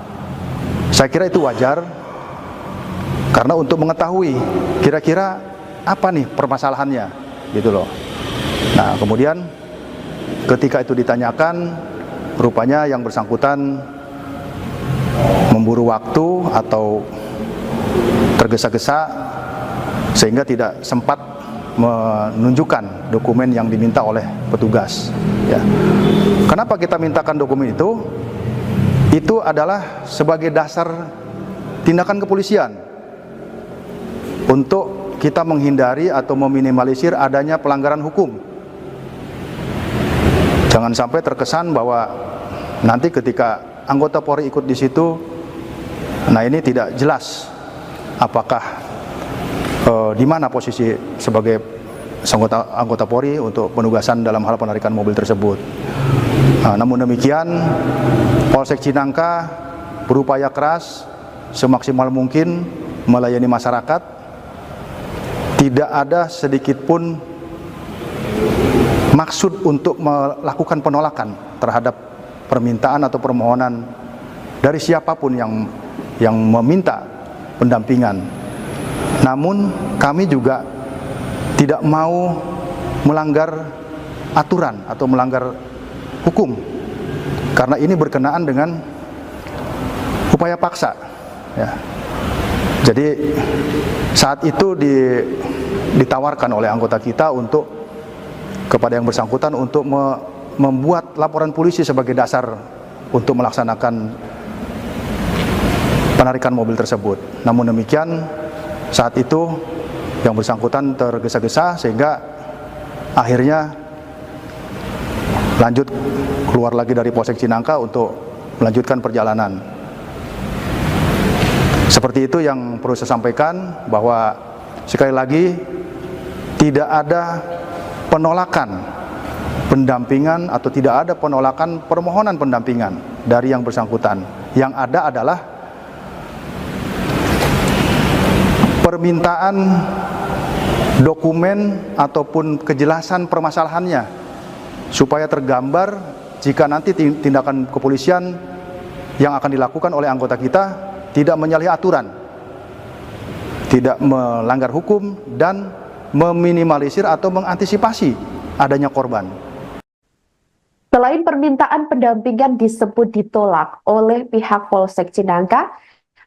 Saya kira itu wajar, karena untuk mengetahui kira-kira apa nih permasalahannya, gitu loh. Nah, kemudian ketika itu ditanyakan, rupanya yang bersangkutan memburu waktu atau tergesa-gesa sehingga tidak sempat menunjukkan dokumen yang diminta oleh petugas. Ya. Kenapa kita mintakan dokumen itu? Itu adalah sebagai dasar tindakan kepolisian untuk kita menghindari atau meminimalisir adanya pelanggaran hukum. Jangan sampai terkesan bahwa nanti ketika anggota Polri ikut di situ, nah ini tidak jelas apakah di mana posisi sebagai anggota Polri untuk penugasan dalam hal penarikan mobil tersebut. Nah, namun demikian, Polsek Cinangka berupaya keras semaksimal mungkin melayani masyarakat. Tidak ada sedikit pun maksud untuk melakukan penolakan terhadap permintaan atau permohonan dari siapapun yang meminta pendampingan. Namun kami juga tidak mau melanggar aturan atau melanggar hukum, karena ini berkenaan dengan upaya paksa. Ya. Jadi saat itu ditawarkan oleh anggota kita untuk kepada yang bersangkutan untuk membuat laporan polisi sebagai dasar untuk melaksanakan penarikan mobil tersebut. Namun demikian, saat itu yang bersangkutan tergesa-gesa sehingga akhirnya lanjut keluar lagi dari Polsek Cinangka untuk melanjutkan perjalanan. Seperti itu yang perlu saya sampaikan, bahwa sekali lagi tidak ada penolakan pendampingan atau tidak ada penolakan permohonan pendampingan dari yang bersangkutan. Yang ada adalah permintaan dokumen ataupun kejelasan permasalahannya supaya tergambar jika nanti tindakan kepolisian yang akan dilakukan oleh anggota kita tidak menyalahi aturan, tidak melanggar hukum, dan meminimalisir atau mengantisipasi adanya korban. Selain permintaan pendampingan disebut ditolak oleh pihak Polsek Cinangka,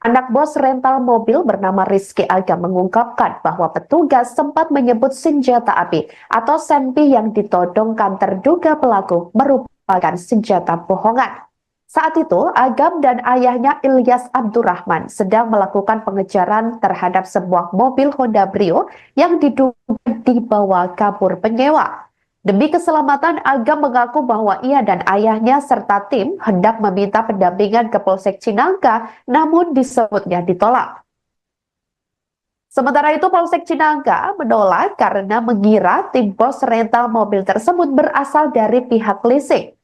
anak bos rental mobil bernama Rizky Agam mengungkapkan bahwa petugas sempat menyebut senjata api atau senpi yang ditodongkan terduga pelaku merupakan senjata bohongan. Saat itu, Agam dan ayahnya Ilyas Abdurrahman sedang melakukan pengejaran terhadap sebuah mobil Honda Brio yang diduga dibawa kabur penyewa. Demi keselamatan, Agam mengaku bahwa ia dan ayahnya serta tim hendak meminta pendampingan ke Polsek Cinangka, namun disebutnya ditolak. Sementara itu, Polsek Cinangka menolak karena mengira tim bos rental mobil tersebut berasal dari pihak leasing.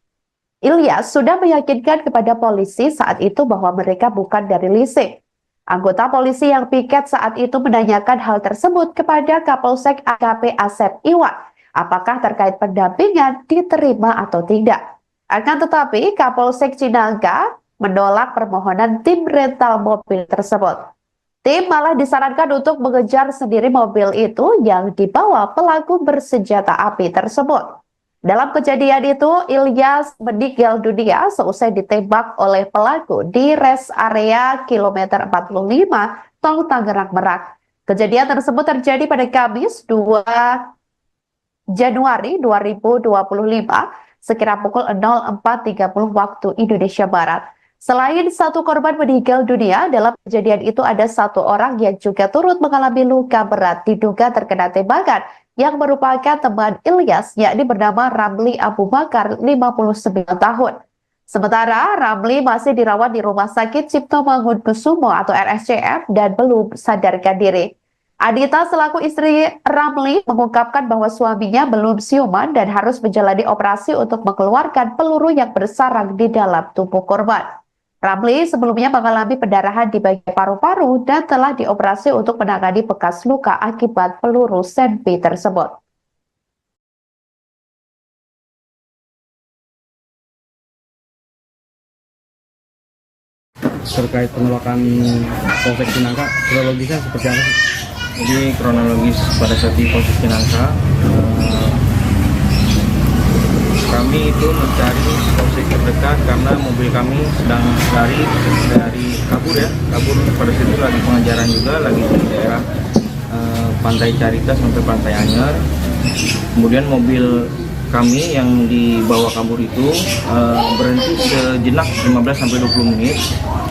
Ilyas sudah meyakinkan kepada polisi saat itu bahwa mereka bukan dari leasing. Anggota polisi yang piket saat itu menanyakan hal tersebut kepada Kapolsek AKP Asep Iwan, apakah terkait pendampingan diterima atau tidak. Akan tetapi, Kapolsek Cinangka menolak permohonan tim rental mobil tersebut. Tim malah disarankan untuk mengejar sendiri mobil itu yang dibawa pelaku bersenjata api tersebut. Dalam kejadian itu, Ilyas meninggal dunia seusai ditembak oleh pelaku di rest area kilometer 45 Tol Tangerang Merak. Kejadian tersebut terjadi pada Kamis 2 Januari 2025 sekira pukul 04.30 waktu Indonesia Barat. Selain satu korban meninggal dunia, dalam kejadian itu ada satu orang yang juga turut mengalami luka berat diduga terkena tembakan yang merupakan teman Ilyas, yakni bernama Ramli Abu Bakar, 59 tahun. Sementara Ramli masih dirawat di Rumah Sakit Cipto Mangunkusumo atau RSCM dan belum sadarkan diri. Adita selaku istri Ramli mengungkapkan bahwa suaminya belum siuman dan harus menjalani operasi untuk mengeluarkan peluru yang bersarang di dalam tubuh korban. Ramli sebelumnya mengalami pendarahan di bagian paru-paru dan telah dioperasi untuk menangani bekas luka akibat peluru senpi tersebut. Terkait penolakan Polsek Cinangka, kronologisnya seperti apa sih? Jadi kronologis pada saat di Polsek Cinangka, kami itu mencari polsek terdekat karena mobil kami sedang lari dari kabur pada saat itu lagi pengejaran juga, lagi di daerah Pantai Carita sampai Pantai Anyer. Kemudian mobil kami yang dibawa kabur itu berhenti sejenak 15-20 menit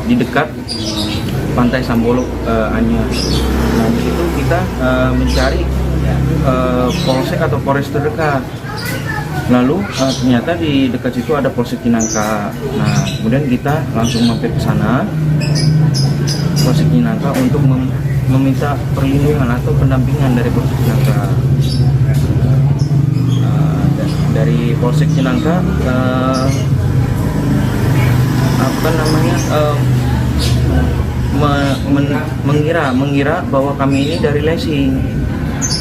di dekat Pantai Sambolok Anyer. Nah, di situ kita mencari polsek atau polres terdekat. Lalu ternyata di dekat situ ada Polsek Cinangka. Nah, kemudian kita langsung mampir ke sana, Polsek Cinangka, untuk meminta perlindungan atau pendampingan dari Polsek Cinangka. Dari Polsek Cinangka, mengira bahwa kami ini dari leasing.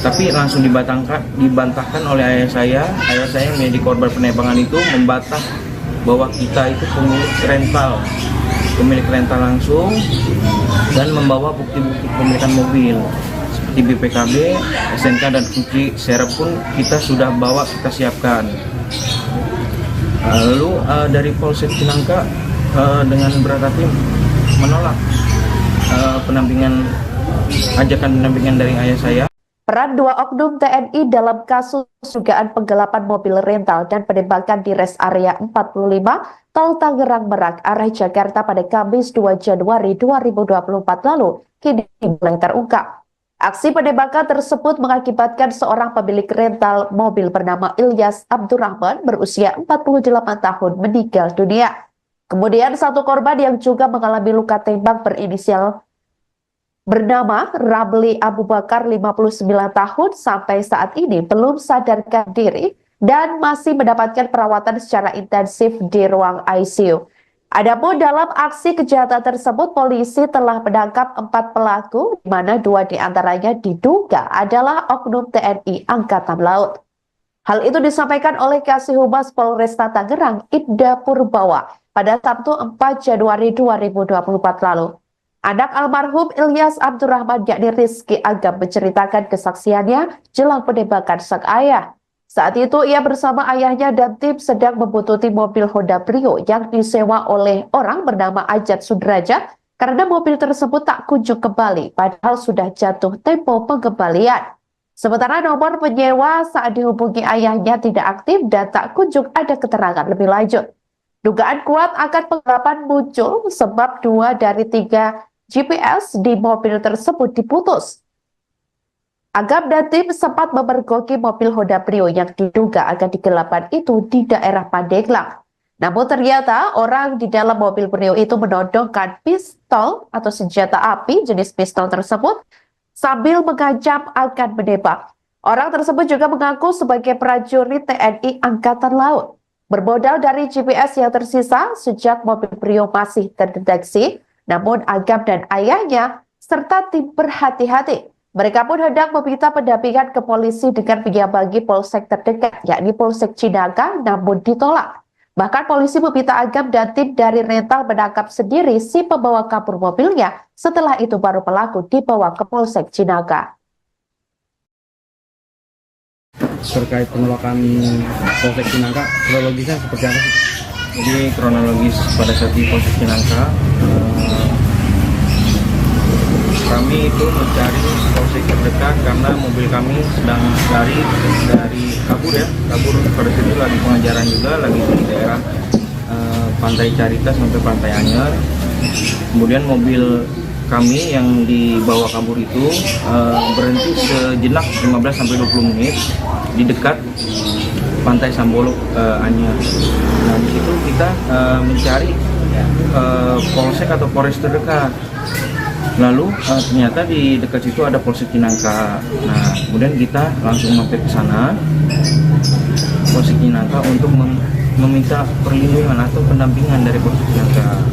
Tapi langsung dibantahkan oleh ayah saya yang menjadi korban penembakan itu membantah bahwa kita itu pemilik rental langsung dan membawa bukti-bukti kepemilikan mobil seperti BPKB, SNK dan kunci serep pun kita sudah bawa, kita siapkan. Lalu dari Polsek Cinangka dengan berat hati menolak ajakan pendampingan dari ayah saya. Peran dua oknum TNI dalam kasus dugaan penggelapan mobil rental dan penembakan di rest area 45 Tol Tangerang Merak arah Jakarta pada Kamis 2 Januari 2024 lalu kini mulai terungkap. Aksi penembakan tersebut mengakibatkan seorang pemilik rental mobil bernama Ilyas Abdurrahman berusia 48 tahun meninggal dunia. Kemudian satu korban yang juga mengalami luka tembak berinisial bernama Ramli Abu Bakar, 59 tahun, sampai saat ini belum sadarkan diri dan masih mendapatkan perawatan secara intensif di ruang ICU. Adapun dalam aksi kejahatan tersebut, polisi telah menangkap 4 pelaku, di mana 2 diantaranya diduga adalah oknum TNI Angkatan Laut. Hal itu disampaikan oleh Kasih Humas Polresta Tangerang, Ibda Purbawa, pada Sabtu 4 Januari 2024 lalu. Anak almarhum Ilyas Abdurrahman yakni Rizky Agam menceritakan kesaksiannya jelang penembakan sang ayah. Saat itu ia bersama ayahnya dan tim sedang membuntuti mobil Honda Brio yang disewa oleh orang bernama Ajat Sudrajat karena mobil tersebut tak kunjung kembali padahal sudah jatuh tempo pengembalian. Sementara nomor penyewa saat dihubungi ayahnya tidak aktif dan tak kunjung ada keterangan lebih lanjut. Dugaan kuat akan penggelapan muncul sebab 2 dari 3 GPS di mobil tersebut diputus. Agam dan tim sempat memergoki mobil Honda Brio yang diduga akan digelapan itu di daerah Pandeglang. Namun ternyata orang di dalam mobil Brio itu menodongkan pistol atau senjata api jenis pistol tersebut sambil mengancam akan menembak. Orang tersebut juga mengaku sebagai prajurit TNI Angkatan Laut. Bermodal dari GPS yang tersisa sejak mobil Brio masih terdeteksi, namun Agam dan ayahnya serta tim berhati-hati. Mereka pun hendak meminta pendampingan ke polisi dengan menyambangi polsek terdekat, yakni Polsek Cinangka, namun ditolak. Bahkan polisi meminta Agam dan tim dari rental menangkap sendiri si pembawa kabur mobilnya. Setelah itu baru pelaku dibawa ke Polsek Cinangka. Terkait penolakan Polsek Cinangka, kronologisnya seperti apa sih? Jadi kronologis pada saat di Polsek Cinangka, kami itu mencari polsek terdekat karena mobil kami sedang lari dari kabur pada saat itu lagi pengajaran juga, lagi di daerah Pantai Carita sampai Pantai Anyer. Kemudian mobil kami yang dibawa kabur itu berhenti sejenak 15-20 menit di dekat Pantai Sambolok Anyer. Nah, di situ kita mencari polsek atau polres terdekat. Lalu ternyata di dekat situ ada Polsek Cinangka. Nah, kemudian kita langsung mampir ke sana, Polsek Cinangka, untuk meminta perlindungan atau pendampingan dari Polsek Cinangka.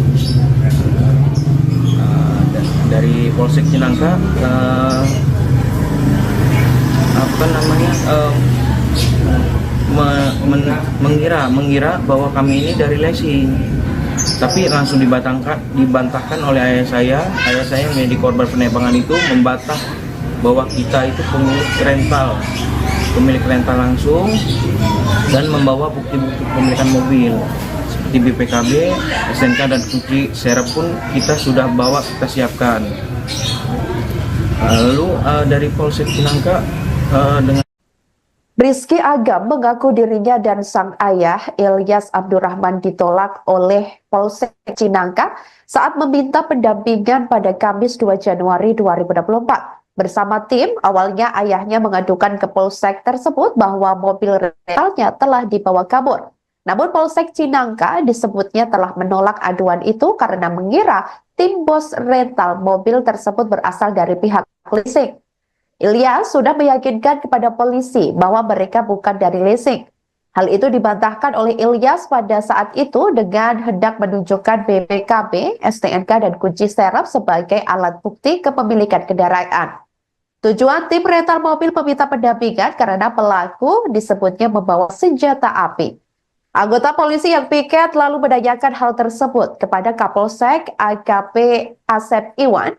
Dari Polsek Cinangka mengira bahwa kami ini dari Lesing. Tapi langsung dibantahkan oleh ayah saya yang menjadi korban penembakan itu membantah bahwa kita itu pemilik rental langsung dan membawa bukti-bukti kepemilikan mobil seperti BPKB, SNK dan kunci serep pun kita sudah bawa, kita siapkan. Lalu dari Polsek Cinangka dengan Rizky Agam mengaku dirinya dan sang ayah Ilyas Abdurrahman ditolak oleh Polsek Cinangka saat meminta pendampingan pada Kamis 2 Januari 2024. Bersama tim, awalnya ayahnya mengadukan ke Polsek tersebut bahwa mobil rentalnya telah dibawa kabur. Namun Polsek Cinangka disebutnya telah menolak aduan itu karena mengira tim bos rental mobil tersebut berasal dari pihak leasing. Ilyas sudah meyakinkan kepada polisi bahwa mereka bukan dari leasing. Hal itu dibantahkan oleh Ilyas pada saat itu dengan hendak menunjukkan BPKB, STNK, dan kunci serep sebagai alat bukti kepemilikan kendaraan. Tujuan tim rental mobil meminta pendampingan karena pelaku disebutnya membawa senjata api. Anggota polisi yang piket lalu menanyakan hal tersebut kepada Kapolsek AKP Asep Iwan.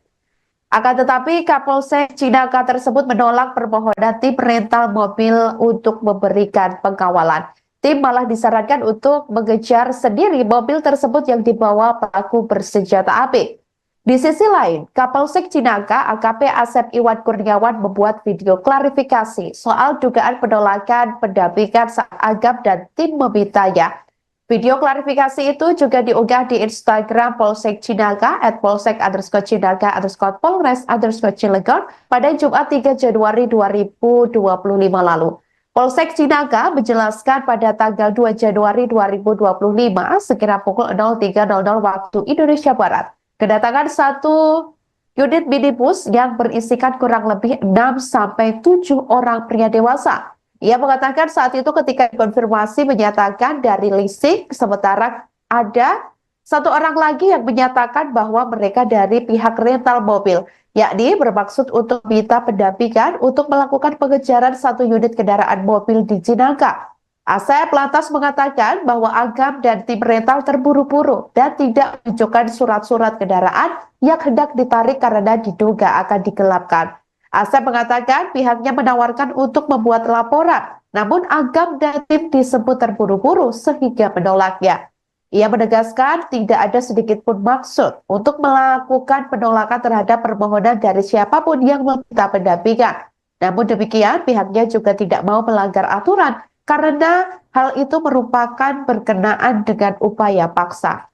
Akan tetapi Kapolsek Cinangka tersebut menolak permohonan tim rental mobil untuk memberikan pengawalan. Tim malah disarankan untuk mengejar sendiri mobil tersebut yang dibawa pelaku bersenjata api. Di sisi lain, Kapolsek Cinangka AKP Asep Iwan Kurniawan membuat video klarifikasi soal dugaan penolakan pendampingan saat Agam dan tim memintanya. Video klarifikasi itu juga diunggah di Instagram Polsek Cinangka @polsek_Cinangka_Polres_Cilegon pada Jumat 3 Januari 2025 lalu. Polsek Cinangka menjelaskan pada tanggal 2 Januari 2025 sekira pukul 03.00 waktu Indonesia Barat, kedatangan satu unit minibus yang berisikan kurang lebih 6-7 orang pria dewasa. Ia mengatakan saat itu ketika konfirmasi menyatakan dari leasing, sementara ada Satu orang lagi yang menyatakan bahwa mereka dari pihak rental mobil, yakni bermaksud untuk minta pendampingan untuk melakukan pengejaran satu unit kendaraan mobil di Cinangka. Asep lantas mengatakan bahwa Agam dan tim rental terburu-buru dan tidak menunjukkan surat-surat kendaraan yang hendak ditarik karena diduga akan digelapkan. Asep mengatakan pihaknya menawarkan untuk membuat laporan, namun Agam dan tim disebut terburu-buru sehingga menolaknya. Ia menegaskan tidak ada sedikit pun maksud untuk melakukan penolakan terhadap permohonan dari siapapun yang meminta pendampingan. Namun demikian, pihaknya juga tidak mau melanggar aturan karena hal itu merupakan berkenaan dengan upaya paksa.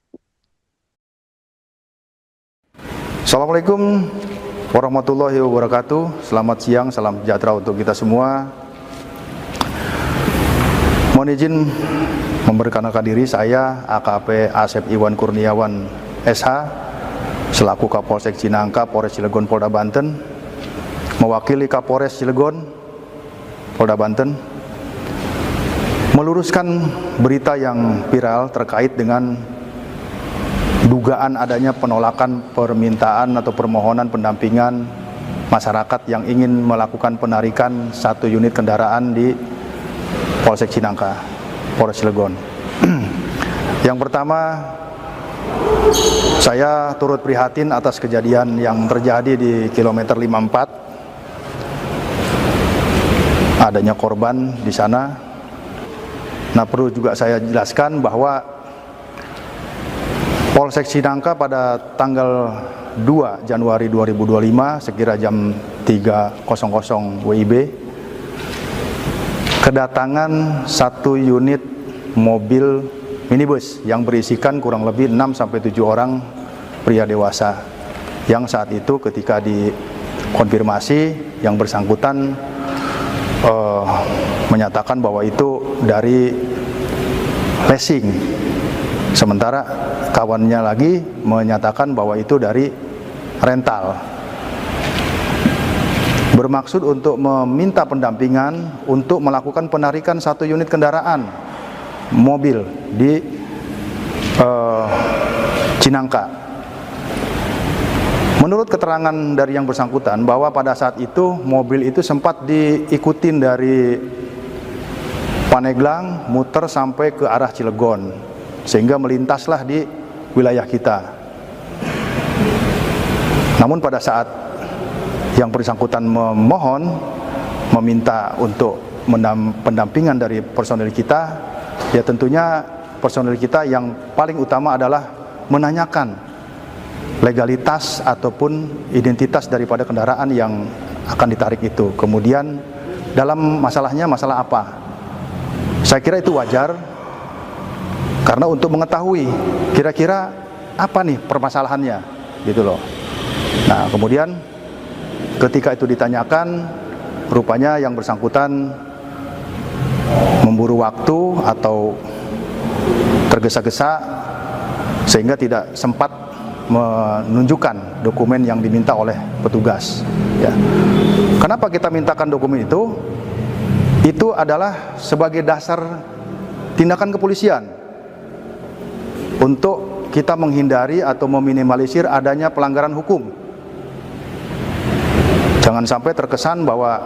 Assalamualaikum warahmatullahi wabarakatuh. Selamat siang, salam sejahtera untuk kita semua. Mohon izin memperkenalkan diri, saya AKP Asep Iwan Kurniawan SH selaku Kapolsek Cinangka, Polres Cilegon, Polda Banten, mewakili Kapolres Cilegon, Polda Banten, meluruskan berita yang viral terkait dengan dugaan adanya penolakan permintaan atau permohonan pendampingan masyarakat yang ingin melakukan penarikan satu unit kendaraan di Polsek Cinangka, Polres Cilegon. Yang pertama, saya turut prihatin atas kejadian yang terjadi di kilometer 54. Adanya korban di sana. Nah, perlu juga saya jelaskan bahwa Polsek Cinangka pada tanggal 2 Januari 2025 sekira jam 3.00 WIB kedatangan satu unit mobil minibus yang berisikan kurang lebih 6-7 orang pria dewasa yang saat itu ketika dikonfirmasi yang bersangkutan menyatakan bahwa itu dari leasing, sementara kawannya lagi menyatakan bahwa itu dari rental, bermaksud untuk meminta pendampingan untuk melakukan penarikan satu unit kendaraan mobil di Cinangka. Menurut keterangan dari yang bersangkutan bahwa pada saat itu mobil itu sempat diikutin dari Paneglang muter sampai ke arah Cilegon sehingga melintaslah di wilayah kita. Namun pada saat yang bersangkutan meminta untuk pendampingan dari personil kita, ya tentunya personil kita yang paling utama adalah menanyakan legalitas ataupun identitas daripada kendaraan yang akan ditarik itu. Kemudian dalam masalahnya masalah apa? Saya kira itu wajar karena untuk mengetahui kira-kira apa nih permasalahannya gitu loh. Nah, kemudian ketika itu ditanyakan, rupanya yang bersangkutan memburu waktu atau tergesa-gesa sehingga tidak sempat menunjukkan dokumen yang diminta oleh petugas. Ya. Kenapa kita mintakan dokumen itu? Itu adalah sebagai dasar tindakan kepolisian untuk kita menghindari atau meminimalisir adanya pelanggaran hukum. Jangan sampai terkesan bahwa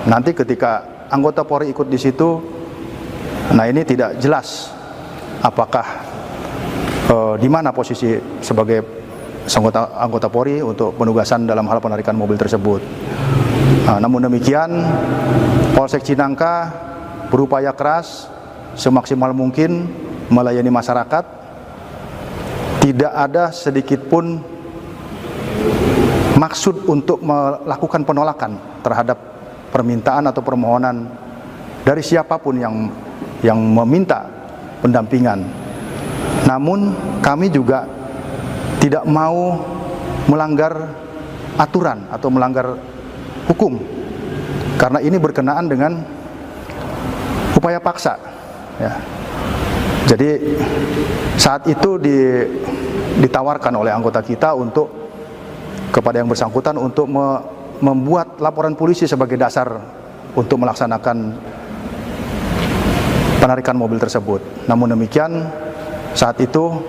nanti ketika anggota Polri ikut di situ, nah ini tidak jelas apakah di mana posisi sebagai anggota Polri untuk penugasan dalam hal penarikan mobil tersebut. Nah, namun demikian, Polsek Cinangka berupaya keras semaksimal mungkin melayani masyarakat. Tidak ada sedikit pun maksud untuk melakukan penolakan terhadap permintaan atau permohonan dari siapapun yang meminta pendampingan. Namun kami juga tidak mau melanggar aturan atau melanggar hukum karena ini berkenaan dengan upaya paksa. Ya. Jadi saat itu ditawarkan oleh anggota kita untuk kepada yang bersangkutan untuk membuat laporan polisi sebagai dasar untuk melaksanakan penarikan mobil tersebut. Namun demikian, saat itu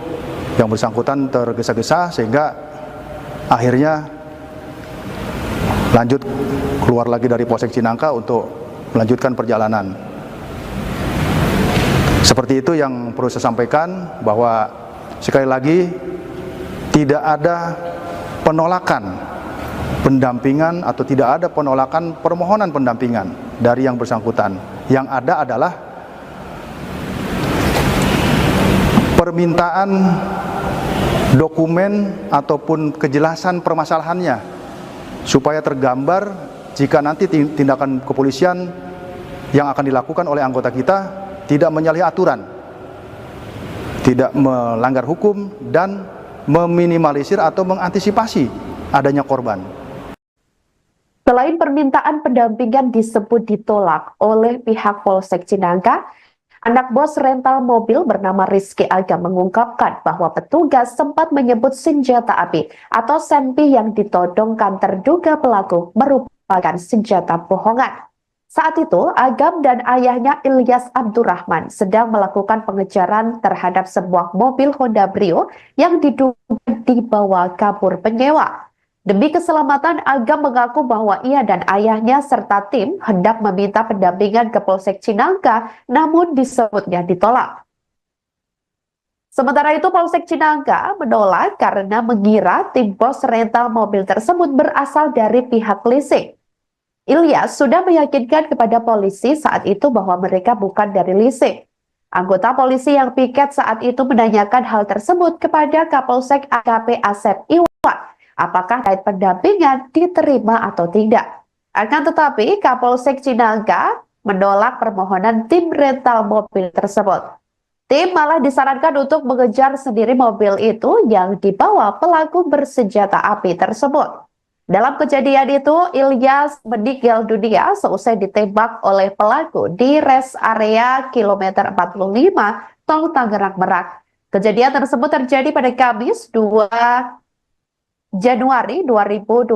yang bersangkutan tergesa-gesa sehingga akhirnya lanjut keluar lagi dari Polsek Cinangka untuk melanjutkan perjalanan. Seperti itu yang perlu saya sampaikan, bahwa sekali lagi tidak ada penolakan pendampingan atau tidak ada penolakan permohonan pendampingan dari yang bersangkutan. Yang ada adalah permintaan dokumen ataupun kejelasan permasalahannya supaya tergambar jika nanti tindakan kepolisian yang akan dilakukan oleh anggota kita tidak menyalahi aturan, tidak melanggar hukum, dan meminimalisir atau mengantisipasi adanya korban. Selain permintaan pendampingan disebut ditolak oleh pihak Polsek Cinangka, anak bos rental mobil bernama Rizky Agam mengungkapkan bahwa petugas sempat menyebut senjata api atau senpi yang ditodongkan terduga pelaku merupakan senjata bohongan. Saat itu, Agam dan ayahnya Ilyas Abdurrahman sedang melakukan pengejaran terhadap sebuah mobil Honda Brio yang diduga dibawa kabur penyewa. Demi keselamatan, Agam mengaku bahwa ia dan ayahnya serta tim hendak meminta pendampingan ke Polsek Cinangka, namun disebutnya ditolak. Sementara itu, Polsek Cinangka menolak karena mengira tim bos rental mobil tersebut berasal dari pihak leasing. Ilyas sudah meyakinkan kepada polisi saat itu bahwa mereka bukan dari leasing. Anggota polisi yang piket saat itu menanyakan hal tersebut kepada Kapolsek AKP Asep Iwan, apakah kait pendampingan diterima atau tidak. Akan tetapi, Kapolsek Cinangka menolak permohonan tim rental mobil tersebut. Tim malah disarankan untuk mengejar sendiri mobil itu yang dibawa pelaku bersenjata api tersebut. Dalam kejadian itu, Ilyas meninggal dunia seusai ditembak oleh pelaku di rest area kilometer 45 Tol Tangerang Merak. Kejadian tersebut terjadi pada Kamis 2 Januari 2025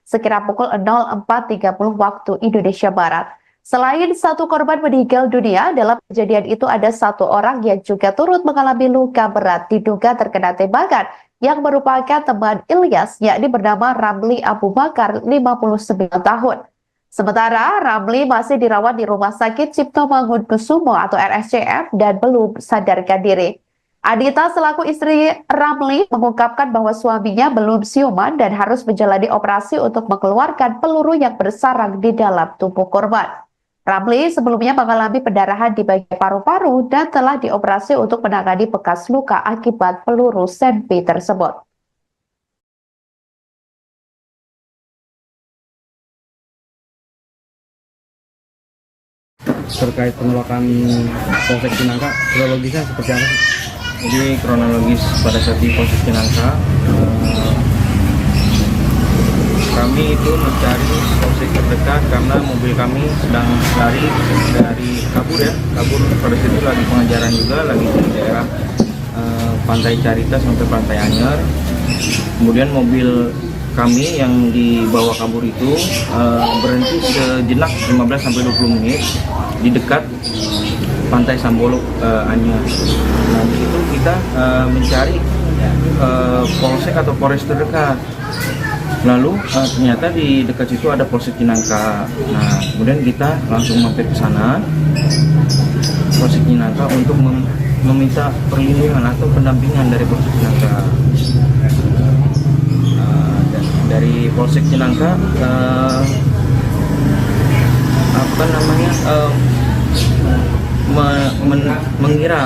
sekira pukul 04.30 waktu Indonesia Barat. Selain satu korban meninggal dunia, dalam kejadian itu ada satu orang yang juga turut mengalami luka berat diduga terkena tembakan yang merupakan teman Ilyas, yakni bernama Ramli Abu Bakar, 59 tahun. Sementara Ramli masih dirawat di Rumah Sakit Cipto Mangunkusumo atau RSCM dan belum sadarkan diri. Adita selaku istri Ramli mengungkapkan bahwa suaminya belum siuman dan harus menjalani operasi untuk mengeluarkan peluru yang bersarang di dalam tubuh korban. Ramli sebelumnya mengalami pendarahan di bagian paru-paru dan telah dioperasi untuk menangani bekas luka akibat peluru senpi tersebut. Terkait penolakan Polsek Cinangka, kronologisnya seperti apa sih? Jadi kronologis pada saat di Polsek Cinangka, kami itu mencari polsek terdekat karena mobil kami sedang lari dari kabur pada situ lagi pengejaran juga, lagi di daerah Pantai Carita sampai Pantai Anyer. Kemudian mobil kami yang dibawa kabur itu berhenti sejenak 15-20 menit di dekat Pantai Sambolok Anyer. Nah, di situ kita mencari polsek atau polres terdekat. Lalu ternyata di dekat situ ada Polsek Cinangka. Nah, kemudian kita langsung mampir ke sana, Polsek Cinangka, untuk meminta perlindungan atau pendampingan dari Polsek Cinangka. Dari Polsek Cinangka,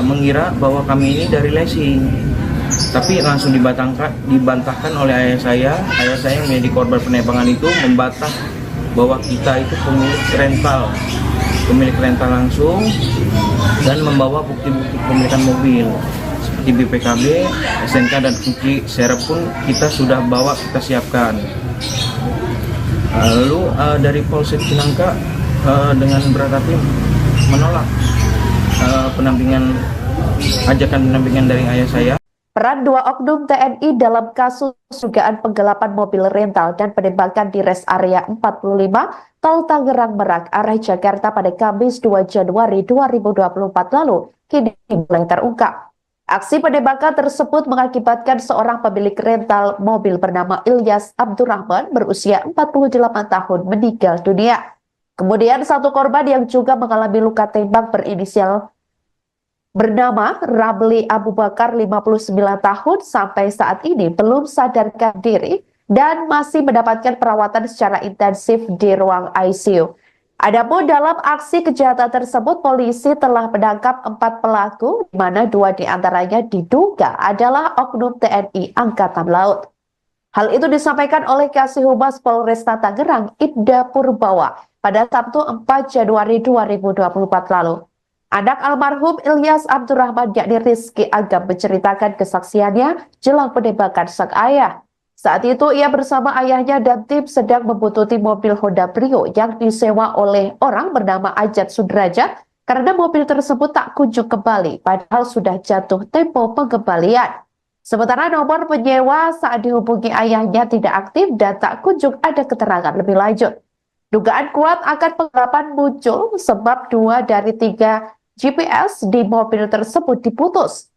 mengira bahwa kami ini dari leasing. Tapi langsung dibantahkan oleh ayah saya yang menjadi korban penembakan itu membantah bahwa kita itu pemilik rental langsung dan membawa bukti-bukti kepemilikan mobil seperti BPKB, SNK dan kunci serep pun kita sudah bawa, kita siapkan. Lalu dari Polsek Cinangka dengan berat hati menolak ajakan pendampingan dari ayah saya. Peran dua oknum TNI dalam kasus dugaan penggelapan mobil rental dan penembakan di rest area 45 Tol Tangerang Merak arah Jakarta pada Kamis 2 Januari 2024 lalu kini mulai terungkap. Aksi penembakan tersebut mengakibatkan seorang pemilik rental mobil bernama Ilyas Abdurrahman berusia 48 tahun meninggal dunia. Kemudian satu korban yang juga mengalami luka tembak berinisial bernama Ramli Abu Bakar 59 tahun sampai saat ini belum sadarkan diri dan masih mendapatkan perawatan secara intensif di ruang ICU. Adapun dalam aksi kejahatan tersebut, polisi telah menangkap 4 pelaku, di mana 2 diantaranya diduga adalah oknum TNI Angkatan Laut. Hal itu disampaikan oleh Kasih Humas Polresta Tangerang, Ibda Purbawa, pada Sabtu 4 Januari 2024 lalu. Anak almarhum Ilyas Abdurrahman yakni Rizky Agam menceritakan kesaksiannya jelang penembakan sang ayah. Saat itu ia bersama ayahnya dan tim sedang membuntuti mobil Honda Brio yang disewa oleh orang bernama Ajat Sudrajat karena mobil tersebut tak kunjung kembali padahal sudah jatuh tempo pengembalian. Sementara nomor penyewa saat dihubungi ayahnya tidak aktif dan tak kunjung ada keterangan lebih lanjut. Dugaan kuat akan penggelapan muncul sebab 2 dari 3 GPS di mobil tersebut diputus.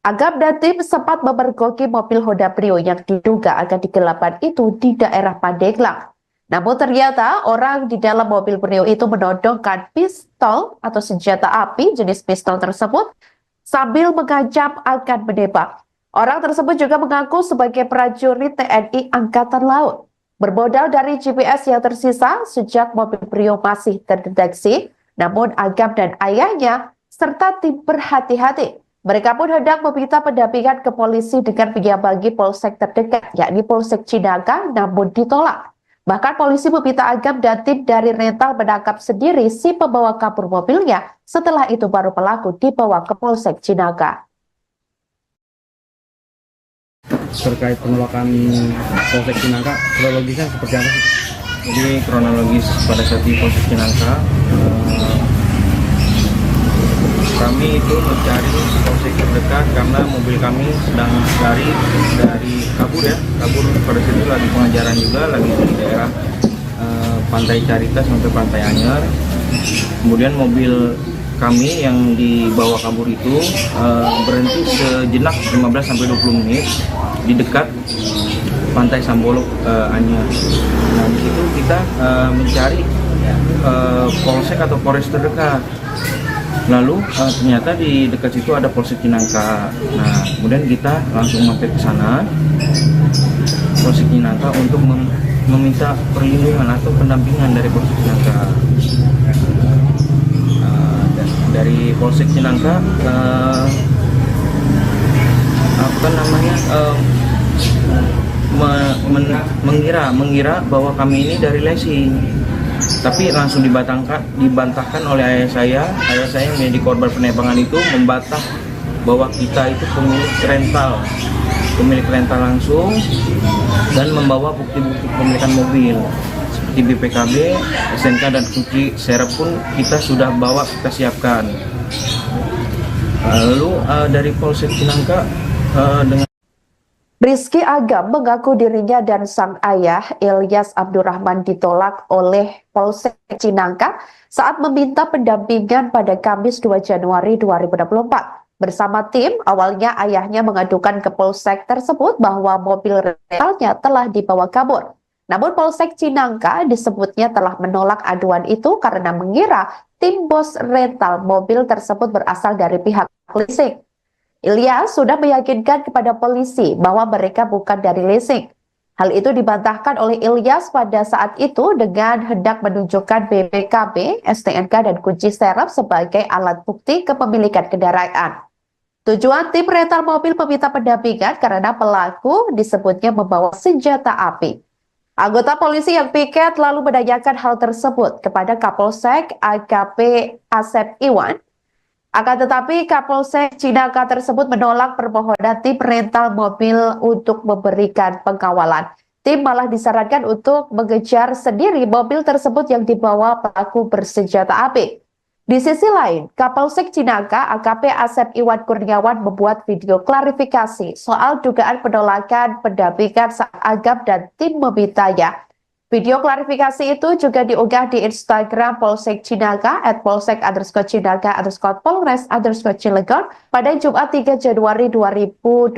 Agam dan tim sempat memergoki mobil Honda Brio yang diduga akan digelapan itu di daerah Pandeglang. Namun ternyata orang di dalam mobil Brio itu menodongkan pistol atau senjata api jenis pistol tersebut sambil mengancam akan menembak. Orang tersebut juga mengaku sebagai prajurit TNI Angkatan Laut. Bermodal dari GPS yang tersisa sejak mobil Brio masih terdeteksi, namun Agam dan ayahnya serta tim berhati-hati. Mereka pun hendak meminta pendampingan ke polisi dengan menyambangi polsek terdekat, yakni Polsek Cinangka, namun ditolak. Bahkan polisi meminta Agam dan tim dari rental menangkap sendiri si pembawa kabur mobilnya. Setelah itu baru pelaku dibawa ke Polsek Cinangka. Terkait penolakan Polsek Cinangka, kronologisnya seperti apa sih? Jadi kronologis pada saat di Polsek Cinangka, kami itu mencari polsek terdekat karena mobil kami sedang lari dari kabur pada situ lagi pengajaran juga, lagi di daerah Pantai Carita sampai Pantai Anyer. Kemudian mobil kami yang dibawa kabur itu berhenti sejenak 15-20 menit di dekat Pantai Sambolok Anyer. Nah, di situ kita mencari polsek atau polres terdekat. Lalu ternyata di dekat situ ada Polsek Cinangka. Nah, kemudian kita langsung mampir ke sana, Polsek Cinangka, untuk meminta perlindungan atau pendampingan dari Polsek Cinangka. Dari Polsek Cinangka, mengira bahwa kami ini dari leasing. Tapi langsung dibantahkan oleh ayah saya yang menjadi korban penembakan itu membantah bahwa kita itu pemilik rental langsung dan membawa bukti-bukti kepemilikan mobil seperti BPKB, SNK dan kunci serep pun kita sudah bawa, kita siapkan. Lalu dari Polsek Cinangka dengan Rizky Agam mengaku dirinya dan sang ayah Ilyas Abdurrahman ditolak oleh Polsek Cinangka saat meminta pendampingan pada Kamis 2 Januari 2024. Bersama tim, awalnya ayahnya mengadukan ke Polsek tersebut bahwa mobil rentalnya telah dibawa kabur. Namun Polsek Cinangka disebutnya telah menolak aduan itu karena mengira tim bos rental mobil tersebut berasal dari pihak leasing. Ilyas sudah meyakinkan kepada polisi bahwa mereka bukan dari leasing. Hal itu dibantahkan oleh Ilyas pada saat itu dengan hendak menunjukkan BPKB, STNK, dan kunci serep sebagai alat bukti kepemilikan kendaraan. Tujuan tim rental mobil meminta pendampingan karena pelaku disebutnya membawa senjata api. Anggota polisi yang piket lalu menanyakan hal tersebut kepada Kapolsek AKP Asep Iwan. Akan tetapi Kapolsek Cinangka tersebut menolak permohonan tim rental mobil untuk memberikan pengawalan. Tim malah disarankan untuk mengejar sendiri mobil tersebut yang dibawa pelaku bersenjata api. Di sisi lain, Kapolsek Cinangka AKP Asep Iwan Kurniawan membuat video klarifikasi soal dugaan penolakan pendampingan saat Agam dan tim memintanya. Video klarifikasi itu juga diunggah di Instagram Polsek Cinangka @polsek_cinangka_polres_cilegon pada Jumat 3 Januari 2025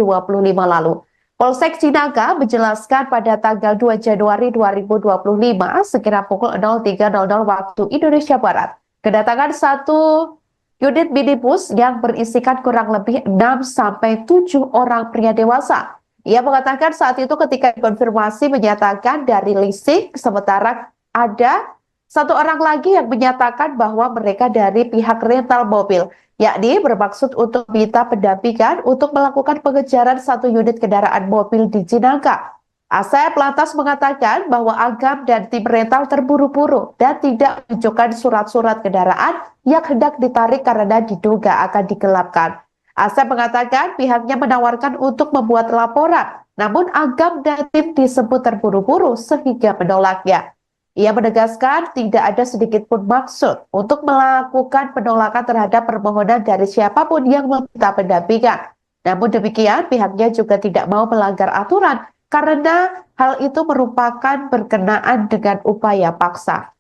lalu. Polsek Cinangka menjelaskan pada tanggal 2 Januari 2025 sekira pukul 03.00 waktu Indonesia Barat, kedatangan satu unit minibus yang berisikan kurang lebih 6-7 orang pria dewasa. Ia mengatakan saat itu ketika konfirmasi menyatakan dari leasing, sementara ada satu orang lagi yang menyatakan bahwa mereka dari pihak rental mobil, yakni bermaksud untuk minta pendampingan untuk melakukan pengejaran satu unit kendaraan mobil di Cinangka. Asep lantas mengatakan bahwa Agam dan tim rental terburu-buru dan tidak menunjukkan surat-surat kendaraan yang hendak ditarik karena diduga akan digelapkan. Asep mengatakan pihaknya menawarkan untuk membuat laporan, namun Agam dan tim disebut terburu-buru sehingga menolaknya. Ia menegaskan tidak ada sedikit pun maksud untuk melakukan penolakan terhadap permohonan dari siapapun yang meminta pendampingan. Namun demikian, pihaknya juga tidak mau melanggar aturan karena hal itu merupakan berkenaan dengan upaya paksa.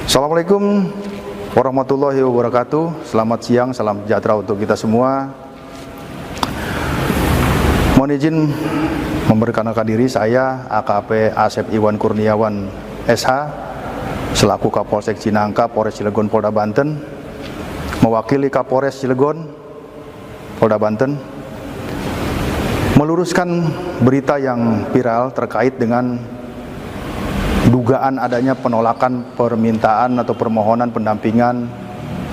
Assalamualaikum warahmatullahi wabarakatuh. Selamat siang, salam sejahtera untuk kita semua. Mohon izin memperkenalkan diri, saya AKP Asep Iwan Kurniawan SH selaku Kapolsek Cinangka, Polres Cilegon, Polda Banten, mewakili Kapolres Cilegon, Polda Banten, meluruskan berita yang viral terkait dengan dugaan adanya penolakan permintaan atau permohonan pendampingan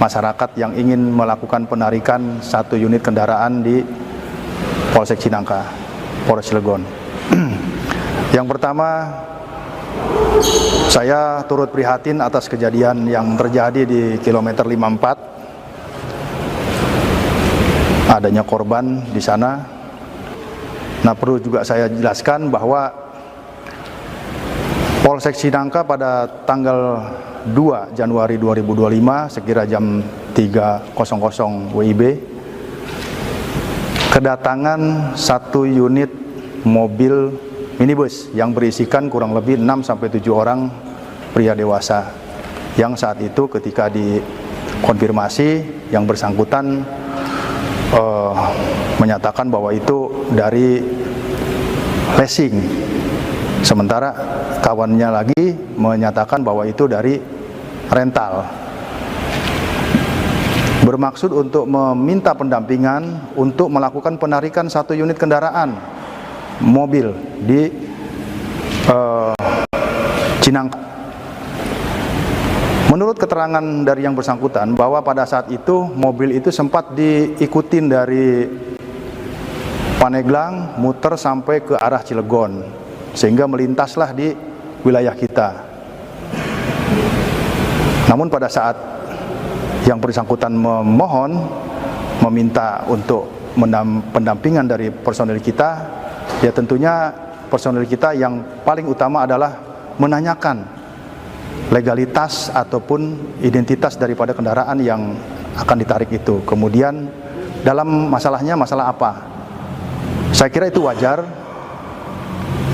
masyarakat yang ingin melakukan penarikan satu unit kendaraan di Polsek Cinangka, Polres Cilegon. Yang pertama, saya turut prihatin atas kejadian yang terjadi di kilometer 54. Adanya korban di sana. Nah, perlu juga saya jelaskan bahwa Polsek Cinangka pada tanggal 2 Januari 2025 sekira jam 3.00 WIB kedatangan satu unit mobil minibus yang berisikan kurang lebih 6-7 orang pria dewasa yang saat itu ketika dikonfirmasi yang bersangkutan menyatakan bahwa itu dari leasing, sementara kawannya lagi menyatakan bahwa itu dari rental. Bermaksud untuk meminta pendampingan untuk melakukan penarikan satu unit kendaraan mobil di Cinangka. Menurut keterangan dari yang bersangkutan bahwa pada saat itu mobil itu sempat diikutin dari Paneglang muter sampai ke arah Cilegon sehingga melintaslah di wilayah kita. Namun pada saat yang bersangkutan meminta untuk pendampingan dari personil kita, ya tentunya personil kita yang paling utama adalah menanyakan legalitas ataupun identitas daripada kendaraan yang akan ditarik itu. Kemudian dalam masalahnya masalah apa? Saya kira itu wajar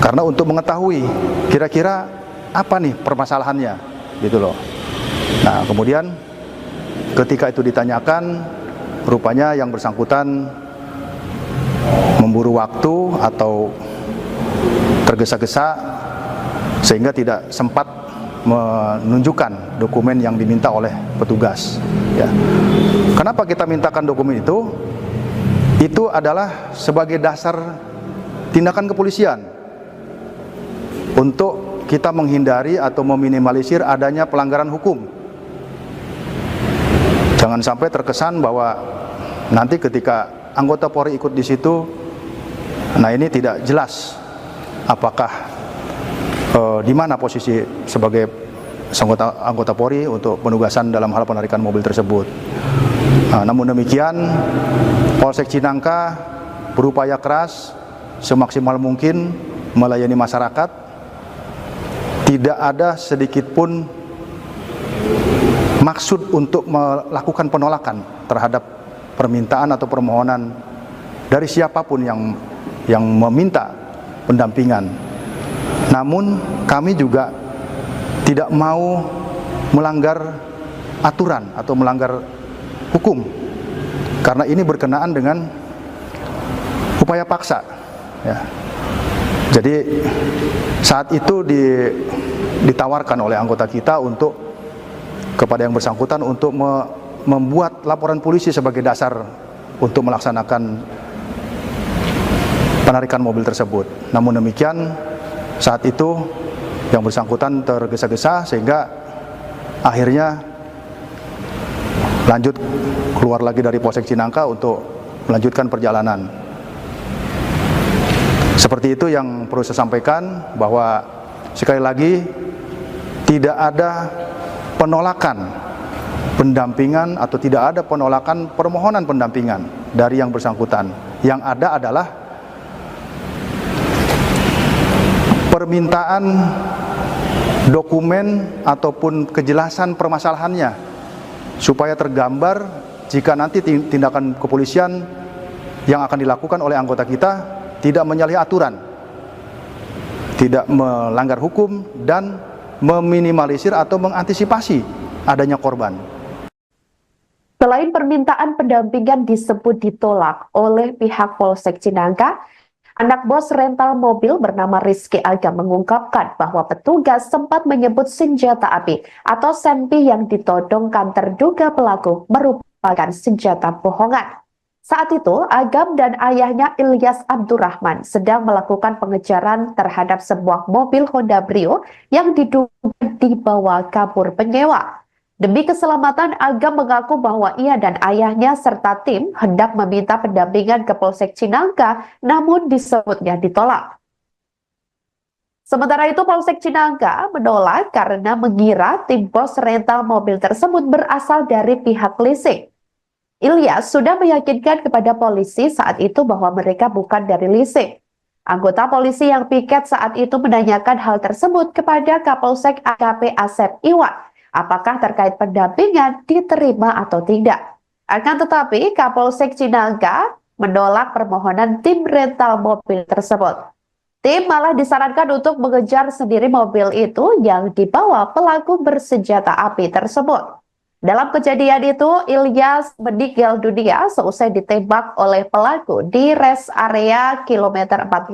karena untuk mengetahui kira-kira apa nih permasalahannya gitu loh. Nah, kemudian ketika itu ditanyakan, rupanya yang bersangkutan memburu waktu atau tergesa-gesa sehingga tidak sempat menunjukkan dokumen yang diminta oleh petugas. Ya. Kenapa kita mintakan dokumen itu? Itu adalah sebagai dasar tindakan kepolisian untuk kita menghindari atau meminimalisir adanya pelanggaran hukum. Jangan sampai terkesan bahwa nanti ketika anggota Polri ikut di situ, nah ini tidak jelas apakah di mana posisi sebagai anggota Polri untuk penugasan dalam hal penarikan mobil tersebut. Namun demikian, Polsek Cinangka berupaya keras semaksimal mungkin melayani masyarakat. Tidak ada sedikit pun maksud untuk melakukan penolakan terhadap permintaan atau permohonan dari siapapun yang meminta pendampingan. Namun kami juga tidak mau melanggar aturan atau melanggar hukum, karena ini berkenaan dengan upaya paksa. Ya. Jadi saat itu ditawarkan oleh anggota kita untuk kepada yang bersangkutan untuk membuat laporan polisi sebagai dasar untuk melaksanakan penarikan mobil tersebut. Namun demikian, saat itu yang bersangkutan tergesa-gesa sehingga akhirnya lanjut keluar lagi dari Polsek Cinangka untuk melanjutkan perjalanan. Seperti itu yang perlu saya sampaikan, bahwa sekali lagi tidak ada penolakan pendampingan atau tidak ada penolakan permohonan pendampingan dari yang bersangkutan. Yang ada adalah permintaan dokumen ataupun kejelasan permasalahannya supaya tergambar jika nanti tindakan kepolisian yang akan dilakukan oleh anggota kita tidak menyalahi aturan, tidak melanggar hukum, dan meminimalisir atau mengantisipasi adanya korban. Selain permintaan pendampingan disebut ditolak oleh pihak Polsek Cinangka, anak bos rental mobil bernama Rizky Agam mengungkapkan bahwa petugas sempat menyebut senjata api atau sempi yang ditodongkan terduga pelaku merupakan senjata bohongan. Saat itu, Agam dan ayahnya Ilyas Abdurrahman sedang melakukan pengejaran terhadap sebuah mobil Honda Brio yang diduga dibawa kabur penyewa. Demi keselamatan, Agam mengaku bahwa ia dan ayahnya serta tim hendak meminta pendampingan ke Polsek Cinangka, namun disebutnya ditolak. Sementara itu, Polsek Cinangka menolak karena mengira tim bos rental mobil tersebut berasal dari pihak leasing. Ilyas sudah meyakinkan kepada polisi saat itu bahwa mereka bukan dari leasing. Anggota polisi yang piket saat itu menanyakan hal tersebut kepada Kapolsek AKP Asep Iwan, apakah terkait pendampingan diterima atau tidak. Akan tetapi Kapolsek Cinangka menolak permohonan tim rental mobil tersebut. Tim malah disarankan untuk mengejar sendiri mobil itu yang dibawa pelaku bersenjata api tersebut. Dalam kejadian itu, Ilyas meninggal dunia seusai ditembak oleh pelaku di rest area kilometer 45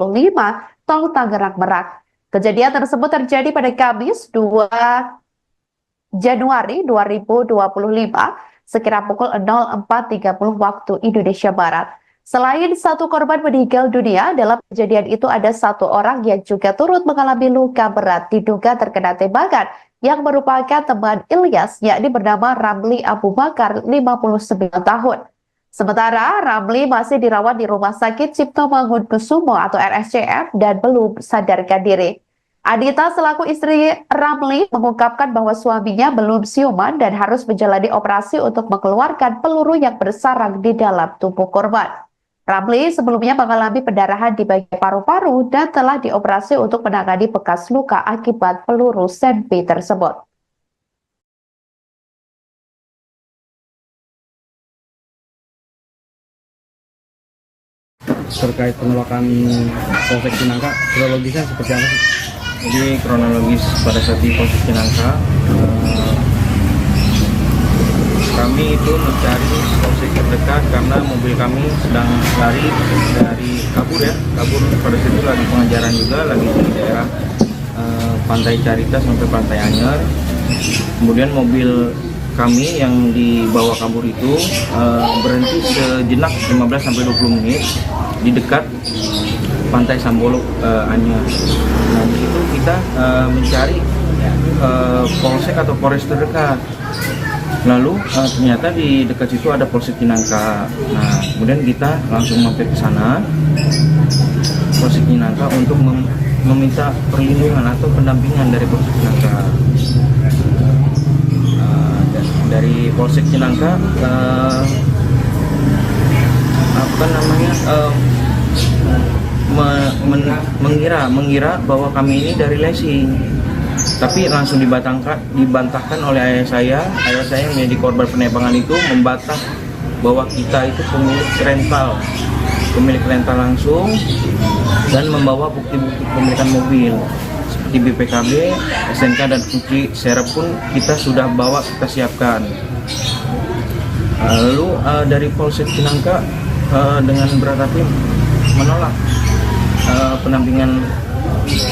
Tol Tangerang Merak. Kejadian tersebut terjadi pada Kamis 2 Januari 2025 sekira pukul 04.30 waktu Indonesia Barat. Selain satu korban meninggal dunia, dalam kejadian itu ada satu orang yang juga turut mengalami luka berat diduga terkena tembakan yang merupakan teman Ilyas, yakni bernama Ramli Abu Bakar, 59 tahun. Sementara Ramli masih dirawat di Rumah Sakit Cipto Mangunkusumo atau RSCM dan belum sadarkan diri. Adita selaku istri Ramli mengungkapkan bahwa suaminya belum siuman dan harus menjalani operasi untuk mengeluarkan peluru yang bersarang di dalam tubuh korban. Ramli sebelumnya mengalami pendarahan di bagian paru-paru dan telah dioperasi untuk menangani bekas luka akibat peluru sempi tersebut. Terkait penolakan Polsek Cinangka, kronologisnya seperti apa sih? Jadi kronologis pada saat di Polsek Cinangka, kami itu mencari polsek terdekat karena mobil kami sedang lari dari kabur pada situ lagi pengejaran juga, lagi di daerah Pantai Carita sampai Pantai Anyer. Kemudian mobil kami yang dibawa kabur itu berhenti sejenak 15-20 menit di dekat Pantai Sambolok Anyer. Nah, di situ kita mencari polsek atau polres terdekat. Lalu ternyata di dekat situ ada Polsek Cinangka. Nah, kemudian kita langsung mampir ke sana, Polsek Cinangka, untuk meminta perlindungan atau pendampingan dari Polsek Cinangka. Dari Polsek Cinangka, mengira bahwa kami ini dari leasing. Tapi langsung dibantahkan oleh ayah saya yang menjadi korban penembakan itu membantah bahwa kita itu pemilik rental pemilik rental langsung dan membawa bukti-bukti kepemilikan mobil seperti BPKB, SNK dan kunci serep pun kita sudah bawa, kita siapkan. Lalu dari Polsek Cinangka dengan berat hati menolak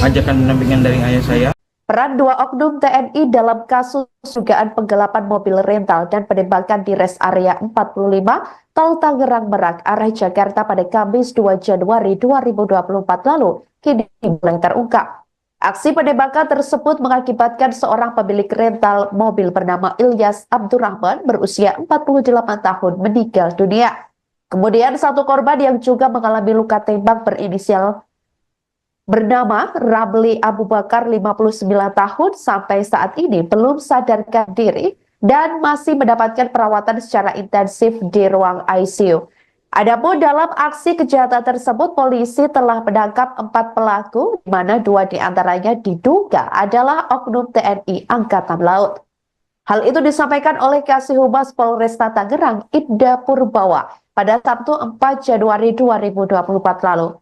ajakan pendampingan dari ayah saya. Peran dua oknum TNI dalam kasus dugaan penggelapan mobil rental dan penembakan di res area 45 Tol Tangerang Merak arah Jakarta pada Kamis 2 Januari 2024 lalu kini mulai terungkap. Aksi penembakan tersebut mengakibatkan seorang pemilik rental mobil bernama Ilyas Abdurrahman berusia 48 tahun meninggal dunia. Kemudian satu korban yang juga mengalami luka tembak berinisial bernama Ramli Abu Bakar 59 tahun sampai saat ini belum sadarkan diri dan masih mendapatkan perawatan secara intensif di ruang ICU. Adapun dalam aksi kejahatan tersebut, polisi telah menangkap 4 pelaku, di mana 2 diantaranya diduga adalah oknum TNI Angkatan Laut. Hal itu disampaikan oleh Kasih Humas Polresta Tangerang, Ibda Purbawa, pada Sabtu 4 Januari 2024 lalu.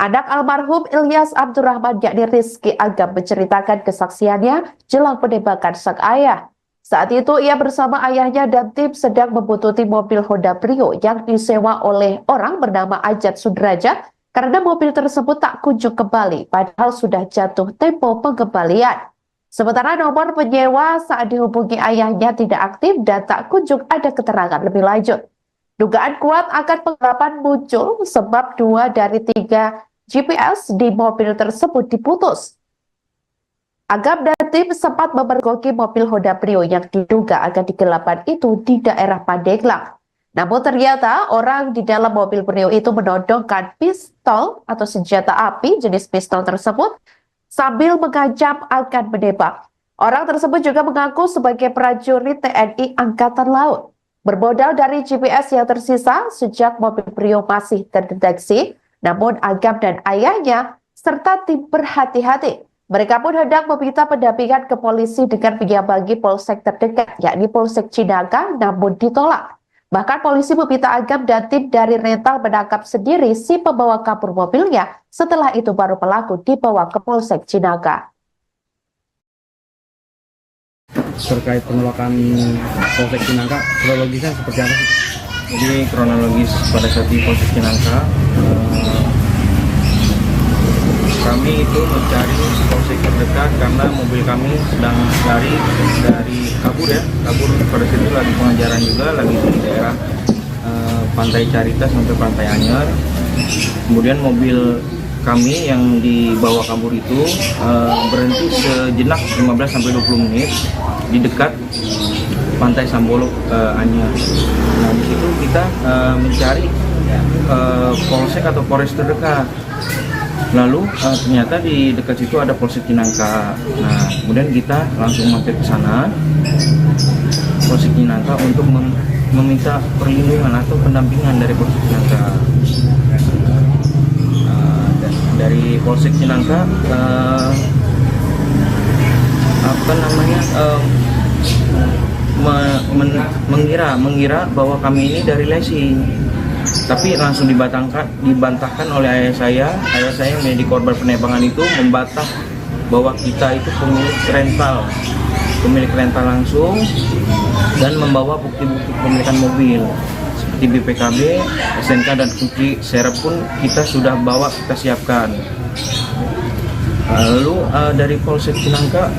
Anak almarhum Ilyas Abdurrahman yakni Rizky Agam menceritakan kesaksiannya jelang penembakan sang ayah. Saat itu ia bersama ayahnya dan tim sedang membuntuti mobil Honda Brio yang disewa oleh orang bernama Ajat Sudraja karena mobil tersebut tak kunjung kembali padahal sudah jatuh tempo pengembalian. Sementara nomor penyewa saat dihubungi ayahnya tidak aktif dan tak kunjung ada keterangan lebih lanjut. Dugaan kuat akan penggelapan muncul sebab 2 dari 3 GPS di mobil tersebut diputus. Agam dan tim sempat memergoki mobil Honda Brio yang diduga akan digelapan itu di daerah Pandeglang. Namun ternyata orang di dalam mobil Brio itu menodongkan pistol atau senjata api jenis pistol tersebut sambil mengancam akan menembak. Orang tersebut juga mengaku sebagai prajurit TNI Angkatan Laut. Bermodal dari GPS yang tersisa sejak mobil Brio masih terdeteksi, namun Agam dan ayahnya serta tim berhati-hati. Mereka pun hendak meminta pendampingan ke polisi dengan menyambangi polsek terdekat, yakni Polsek Cinangka, namun ditolak. Bahkan polisi meminta Agam dan tim dari rental menangkap sendiri si pembawa kabur mobilnya. Setelah itu baru pelaku dibawa ke Polsek Cinangka. Terkait penolakan Polsek Cinangka, kronologisnya seperti apa sih? Jadi kronologis pada saat di Polsek Cinangka, kami itu mencari polsek terdekat karena mobil kami sedang lari dari kabur pada situ lagi pengajaran juga, lagi di daerah Pantai Carita sampai Pantai Anyer. Kemudian mobil kami yang dibawa kabur itu berhenti sejenak 15-20 menit di dekat Pantai Sambolo Anyer. Nah di situ kita mencari polsek atau polres terdekat. Lalu ternyata di dekat situ ada Polsek Cinangka. Nah kemudian kita langsung mampir ke sana Polsek Cinangka untuk meminta perlindungan atau pendampingan dari Polsek Cinangka. Dari Polsek Cinangka mengira bahwa kami ini dari leasing, tapi langsung dibantahkan oleh ayah saya yang menjadi korban penembakan itu membantah bahwa kita itu pemilik rental langsung dan membawa bukti-bukti kepemilikan mobil seperti BPKB, SNK dan kunci serep pun kita sudah bawa, kita siapkan. Lalu dari Polsek Cinangka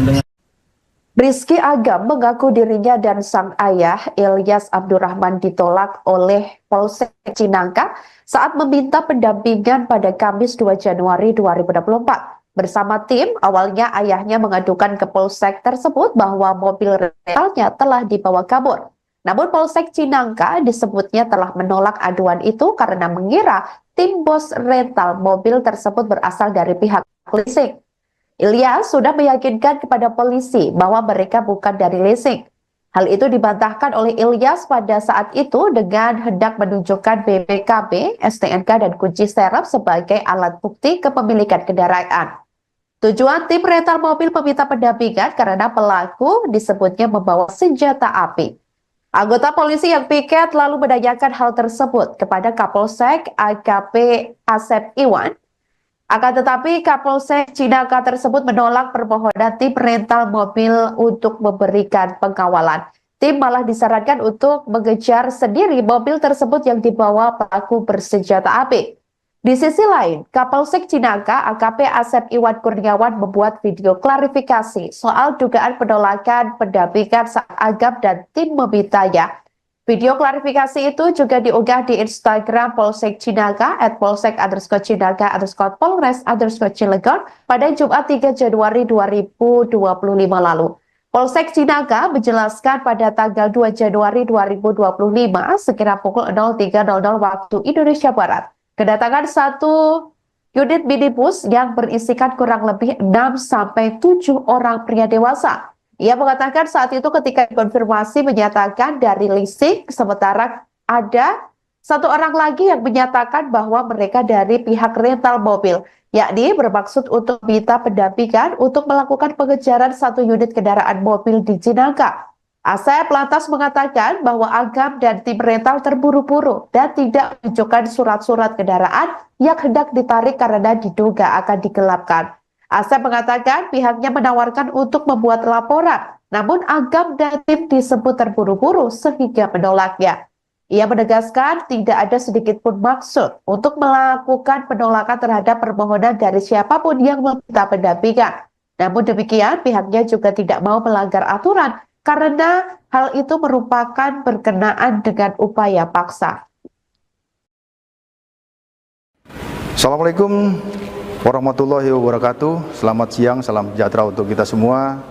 dengan Rizky Agam mengaku dirinya dan sang ayah Ilyas Abdurrahman ditolak oleh Polsek Cinangka saat meminta pendampingan pada Kamis 2 Januari 2024. Bersama tim, awalnya ayahnya mengadukan ke Polsek tersebut bahwa mobil rentalnya telah dibawa kabur. Namun Polsek Cinangka disebutnya telah menolak aduan itu karena mengira tim bos rental mobil tersebut berasal dari pihak leasing. Ilyas sudah meyakinkan kepada polisi bahwa mereka bukan dari leasing. Hal itu dibantahkan oleh Ilyas pada saat itu dengan hendak menunjukkan BPKB, STNK, dan kunci serep sebagai alat bukti kepemilikan kendaraan. Tujuan tim rental mobil meminta pendampingan karena pelaku disebutnya membawa senjata api. Anggota polisi yang piket lalu menanyakan hal tersebut kepada Kapolsek AKP Asep Iwan. Akan tetapi Kapolsek Cinangka tersebut menolak permohonan tim rental mobil untuk memberikan pengawalan. Tim malah disarankan untuk mengejar sendiri mobil tersebut yang dibawa pelaku bersenjata api. Di sisi lain, Kapolsek Cinangka AKP Asep Iwan Kurniawan membuat video klarifikasi soal dugaan penolakan pendampingan saat Agam dan tim memintanya. Video klarifikasi itu juga diunggah di Instagram Polsek Cinangka @polsek_cinangka_polres_cilegon pada Jumat 3 Januari 2025 lalu. Polsek Cinangka menjelaskan pada tanggal 2 Januari 2025 sekira pukul 03.00 waktu Indonesia Barat, kedatangan satu unit minibus yang berisikan kurang lebih 6-7 orang pria dewasa. Ia mengatakan saat itu ketika dikonfirmasi menyatakan dari leasing, sementara ada satu orang lagi yang menyatakan bahwa mereka dari pihak rental mobil, yakni bermaksud untuk minta pendampingan untuk melakukan pengejaran satu unit kendaraan mobil di Cinangka. Asep lantas mengatakan bahwa Agam dan tim rental terburu-buru dan tidak menunjukkan surat-surat kendaraan yang hendak ditarik karena diduga akan digelapkan. Asep mengatakan pihaknya menawarkan untuk membuat laporan, namun Agam dan tim disebut terburu-buru sehingga menolaknya. Ia menegaskan tidak ada sedikit pun maksud untuk melakukan penolakan terhadap permohonan dari siapapun yang meminta pendampingan. Namun demikian, pihaknya juga tidak mau melanggar aturan karena hal itu merupakan berkenaan dengan upaya paksa. Assalamualaikum warahmatullahi wabarakatuh. Selamat siang, salam sejahtera untuk kita semua.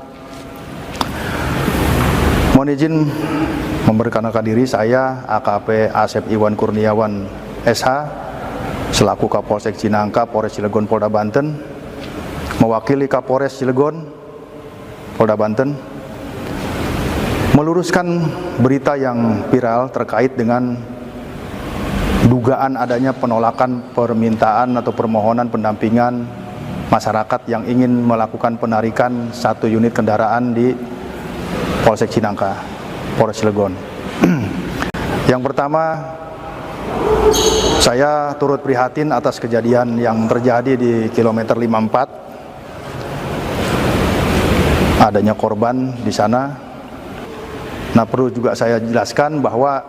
Mohon izin memperkenalkan diri, saya AKP Asep Iwan Kurniawan SH selaku Kapolsek Cinangka, Polres Cilegon, Polda Banten, mewakili Kapolres Cilegon, Polda Banten, meluruskan berita yang viral terkait dengan dugaan adanya penolakan permintaan atau permohonan pendampingan masyarakat yang ingin melakukan penarikan satu unit kendaraan di Polsek Cinangka, Polres Cilegon. Yang pertama, saya turut prihatin atas kejadian yang terjadi di kilometer 54. Adanya korban di sana. Nah, perlu juga saya jelaskan bahwa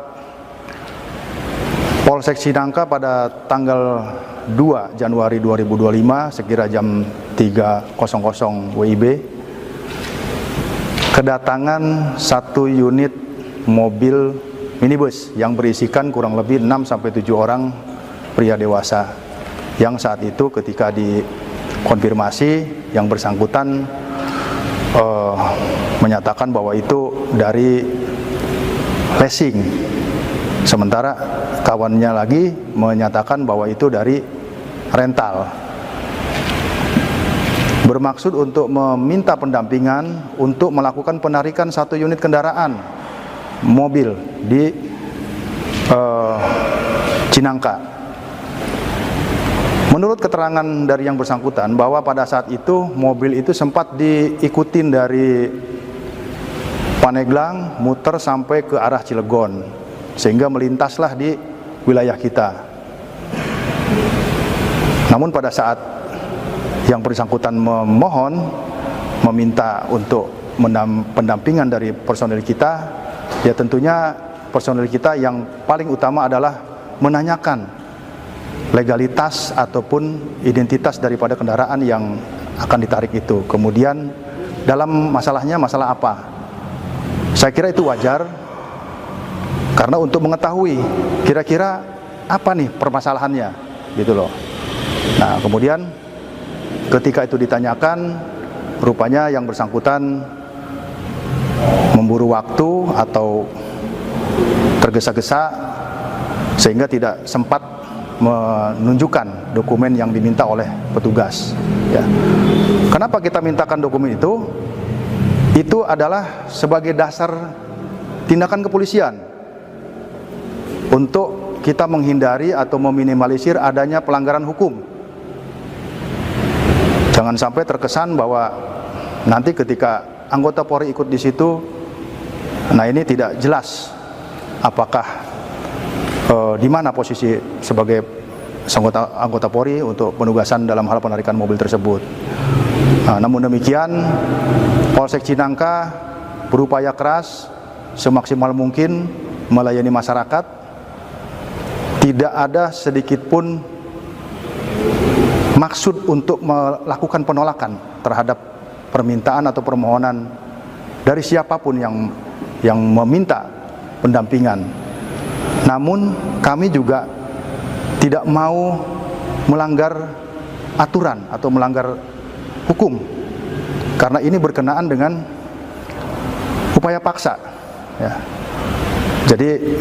Polsek Cinangka pada tanggal 2 Januari 2025 sekira jam 3.00 WIB kedatangan satu unit mobil minibus yang berisikan kurang lebih 6-7 orang pria dewasa yang saat itu ketika dikonfirmasi yang bersangkutan menyatakan bahwa itu dari leasing, sementara kawannya lagi menyatakan bahwa itu dari rental, bermaksud untuk meminta pendampingan untuk melakukan penarikan satu unit kendaraan mobil di Cinangka. Menurut keterangan dari yang bersangkutan bahwa pada saat itu mobil itu sempat diikutin dari Paneglang muter sampai ke arah Cilegon sehingga melintaslah di wilayah kita. Namun pada saat yang bersangkutan meminta untuk pendampingan dari personel kita, ya tentunya personel kita yang paling utama adalah menanyakan legalitas ataupun identitas daripada kendaraan yang akan ditarik itu. Kemudian dalam masalahnya masalah apa? Saya kira itu wajar karena untuk mengetahui kira-kira apa nih permasalahannya gitu loh. Nah, kemudian ketika itu ditanyakan, rupanya yang bersangkutan memburu waktu atau tergesa-gesa sehingga tidak sempat menunjukkan dokumen yang diminta oleh petugas. Ya. Kenapa kita mintakan dokumen itu? Itu adalah sebagai dasar tindakan kepolisian untuk kita menghindari atau meminimalisir adanya pelanggaran hukum. Jangan sampai terkesan bahwa nanti ketika anggota Polri ikut di situ, nah ini tidak jelas apakah di mana posisi sebagai anggota Polri untuk penugasan dalam hal penarikan mobil tersebut. Namun demikian, Polsek Cinangka berupaya keras semaksimal mungkin melayani masyarakat. Tidak ada sedikit pun maksud untuk melakukan penolakan terhadap permintaan atau permohonan dari siapapun yang meminta pendampingan. Namun kami juga tidak mau melanggar aturan atau melanggar hukum, karena ini berkenaan dengan upaya paksa, ya. Jadi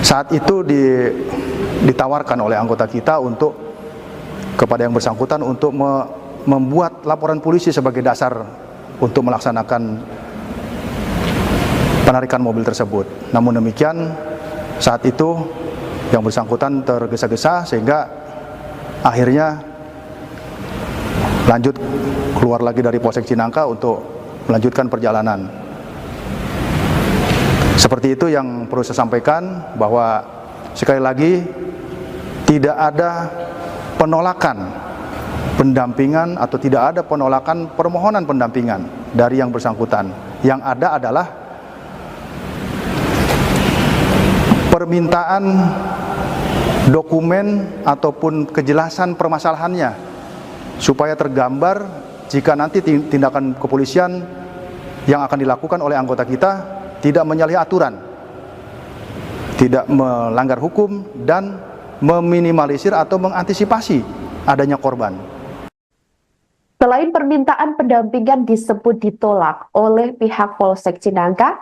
saat itu ditawarkan oleh anggota kita untuk kepada yang bersangkutan untuk membuat laporan polisi sebagai dasar untuk melaksanakan penarikan mobil tersebut. Namun demikian, saat itu yang bersangkutan tergesa-gesa sehingga akhirnya lanjut keluar lagi dari Polsek Cinangka untuk melanjutkan perjalanan. Seperti itu yang perlu saya sampaikan, bahwa sekali lagi tidak ada penolakan pendampingan atau tidak ada penolakan permohonan pendampingan dari yang bersangkutan. Yang ada adalah permintaan dokumen ataupun kejelasan permasalahannya supaya tergambar jika nanti tindakan kepolisian yang akan dilakukan oleh anggota kita tidak menyalahi aturan, tidak melanggar hukum, dan meminimalisir atau mengantisipasi adanya korban. Selain permintaan pendampingan disebut ditolak oleh pihak Polsek Cinangka,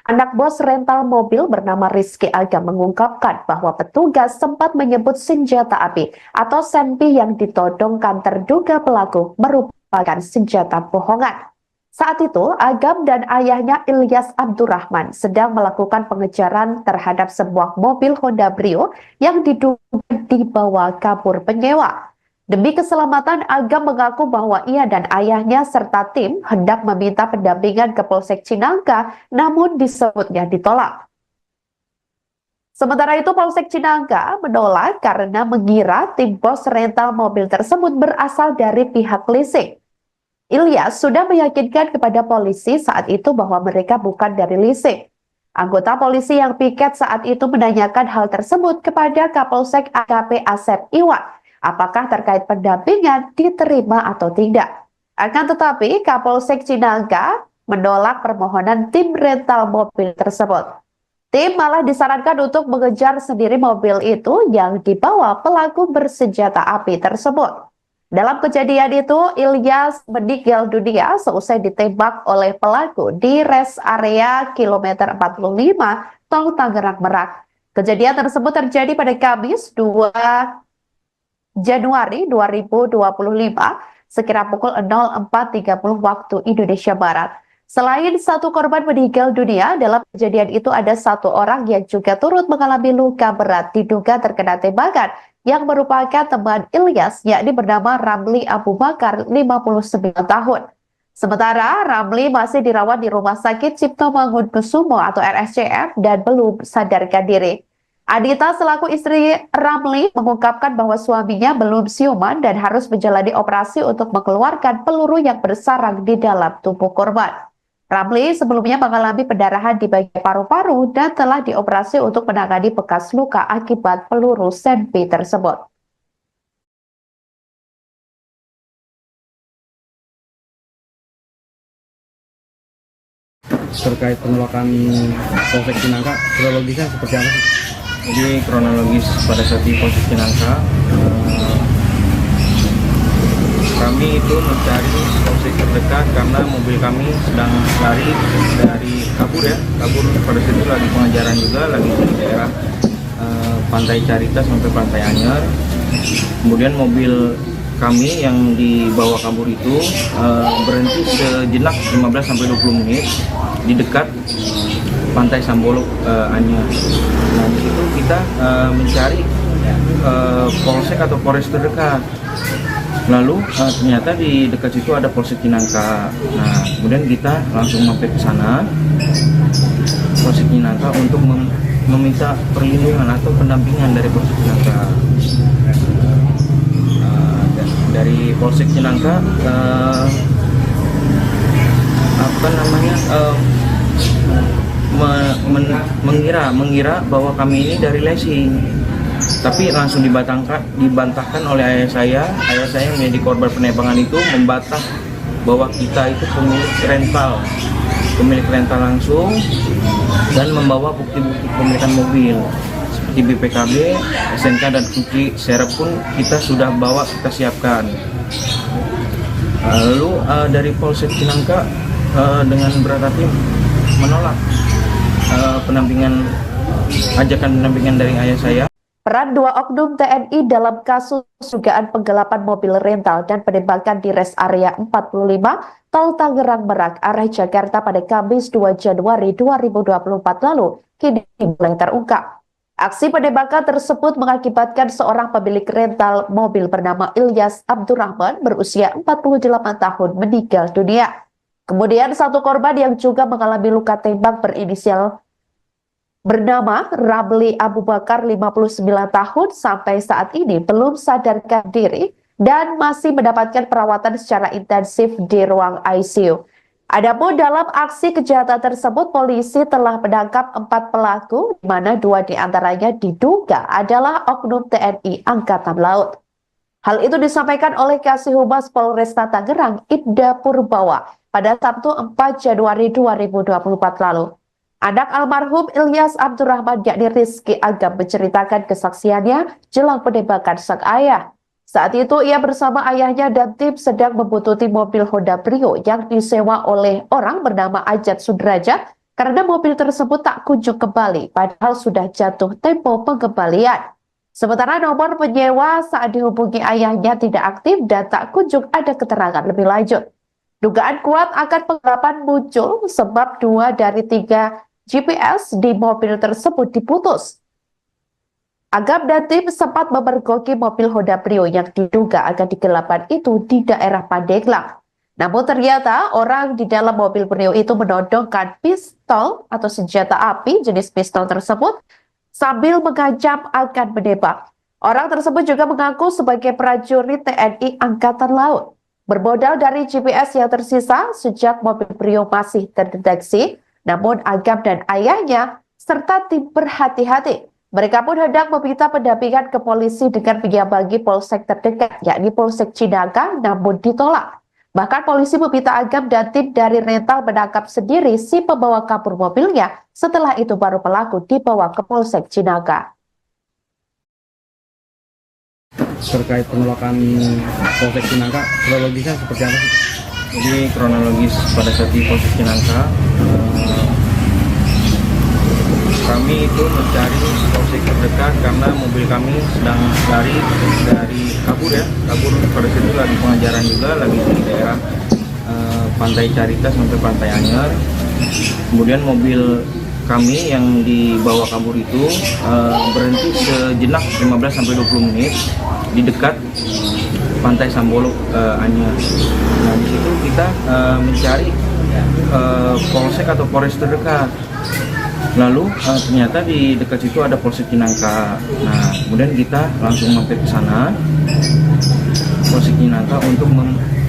anak bos rental mobil bernama Rizky Agam mengungkapkan bahwa petugas sempat menyebut senjata api atau senpi yang ditodongkan terduga pelaku merupakan senjata bohongan. Saat itu, Agam dan ayahnya Ilyas Abdurrahman sedang melakukan pengejaran terhadap sebuah mobil Honda Brio yang diduga dibawa kabur penyewa. Demi keselamatan, Agam mengaku bahwa ia dan ayahnya serta tim hendak meminta pendampingan ke Polsek Cinangka, namun disebutnya ditolak. Sementara itu, Polsek Cinangka menolak karena mengira tim bos rental mobil tersebut berasal dari pihak leasing. Ilyas sudah meyakinkan kepada polisi saat itu bahwa mereka bukan dari leasing. Anggota polisi yang piket saat itu menanyakan hal tersebut kepada Kapolsek AKP Asep Iwan, apakah terkait pendampingan diterima atau tidak. Akan tetapi Kapolsek Cinangka menolak permohonan tim rental mobil tersebut. Tim malah disarankan untuk mengejar sendiri mobil itu yang dibawa pelaku bersenjata api tersebut. Dalam kejadian itu, Ilyas meninggal dunia seusai ditembak oleh pelaku di rest area kilometer 45 Tol Tangerang Merak. Kejadian tersebut terjadi pada Kamis 2 Januari 2025 sekira pukul 04.30 waktu Indonesia Barat. Selain satu korban meninggal dunia, dalam kejadian itu ada satu orang yang juga turut mengalami luka berat diduga terkena tembakan yang merupakan teman Ilyas, yakni bernama Ramli Abu Bakar, 59 tahun. Sementara Ramli masih dirawat di Rumah Sakit Cipto Mangunkusumo atau RSCM dan belum sadarkan diri. Adita selaku istri Ramli mengungkapkan bahwa suaminya belum siuman dan harus menjalani operasi untuk mengeluarkan peluru yang bersarang di dalam tubuh korban. Ramli sebelumnya mengalami pendarahan di bagian paru-paru dan telah dioperasi untuk menangani bekas luka akibat peluru senpi tersebut. Terkait penolakan Polsek Cinangka, kronologisnya seperti apa sih? Jadi kronologis pada saat di Polsek Cinangka, kami itu mencari polsek terdekat karena mobil kami sedang lari dari kabur pada situ lagi pengejaran juga, lagi di daerah Pantai Carita sampai Pantai Anyer. Kemudian mobil kami yang dibawa kabur itu berhenti sejenak 15-20 menit di dekat Pantai Sambolok Anyer. Nah, di situ kita mencari polsek atau polres terdekat. Lalu ternyata di dekat situ ada Polsek Cinangka. Nah, kemudian kita langsung mampir ke sana, Polsek Cinangka, untuk meminta perlindungan atau pendampingan dari Polsek Cinangka. Dari Polsek Cinangka mengira bahwa kami ini dari leasing, tapi langsung dibantahkan oleh ayah saya yang menjadi korban penembakan itu membantah bahwa kita itu pemilik rental langsung dan membawa bukti-bukti kepemilikan mobil seperti BPKB, SNK dan kunci serep pun kita sudah bawa, kita siapkan. Lalu dari Polsek Cinangka dengan berat hati menolak ajakan pendampingan dari ayah saya. Peran dua oknum TNI dalam kasus dugaan penggelapan mobil rental dan penembakan di rest area 45 Tol Tangerang Merak arah Jakarta pada Kamis 2 Januari 2024 lalu kini mulai terungkap. Aksi penembakan tersebut mengakibatkan seorang pemilik rental mobil bernama Ilyas Abdurrahman berusia 48 tahun meninggal dunia. Kemudian satu korban yang juga mengalami luka tembak berinisial bernama Ramli Abu Bakar 59 tahun sampai saat ini belum sadarkan diri dan masih mendapatkan perawatan secara intensif di ruang ICU. Adapun dalam aksi kejahatan tersebut, polisi telah menangkap 4 pelaku, di mana 2 diantaranya diduga adalah oknum TNI Angkatan Laut. Hal itu disampaikan oleh Kasih Humas Polresta Tangerang, Ibda Purbawa, pada Sabtu 4 Januari 2024 lalu. Anak almarhum Ilyas Abdurrahman yakni Rizky Agam menceritakan kesaksiannya jelang penembakan sang ayah. Saat itu ia bersama ayahnya dan tim sedang membuntuti mobil Honda Brio yang disewa oleh orang bernama Ajat Sudraja karena mobil tersebut tak kunjung kembali padahal sudah jatuh tempo pengembalian. Sementara nomor penyewa saat dihubungi ayahnya tidak aktif dan tak kunjung ada keterangan lebih lanjut. Dugaan kuat akan penggelapan muncul sebab 2 dari 3 GPS di mobil tersebut diputus. Agam dan tim sempat memergoki mobil Honda Brio yang diduga akan digelapan itu di daerah Pandeglang. Namun ternyata orang di dalam mobil Brio itu menodongkan pistol atau senjata api jenis pistol tersebut sambil mengancam akan menembak. Orang tersebut juga mengaku sebagai prajurit TNI Angkatan Laut. Bermodal dari GPS yang tersisa sejak mobil Brio masih terdeteksi, namun Agam dan ayahnya serta tim berhati-hati. Mereka pun hendak meminta pendampingan ke polisi dengan menyambangi polsek terdekat, yakni Polsek Cinangka, namun ditolak. Bahkan polisi meminta Agam dan tim dari rental menangkap sendiri si pembawa kabur mobilnya. Setelah itu baru pelaku dibawa ke Polsek Cinangka. Terkait penolakan Polsek Cinangka, kronologisnya seperti apa sih? Jadi kronologis pada saat di Polsek Cinangka, kami itu mencari polsek terdekat karena mobil kami sedang lari dari kabur pada situ lagi pengajaran juga, lagi di daerah Pantai Carita sampai Pantai Anyer. Kemudian mobil kami yang dibawa kabur itu berhenti sejenak 15-20 menit di dekat Pantai Sambolo Anyer. Nah di situ kita mencari polsek atau polres terdekat. Lalu ternyata di dekat situ ada Polsek Cinangka. Nah kemudian kita langsung mampir ke sana Polsek Cinangka untuk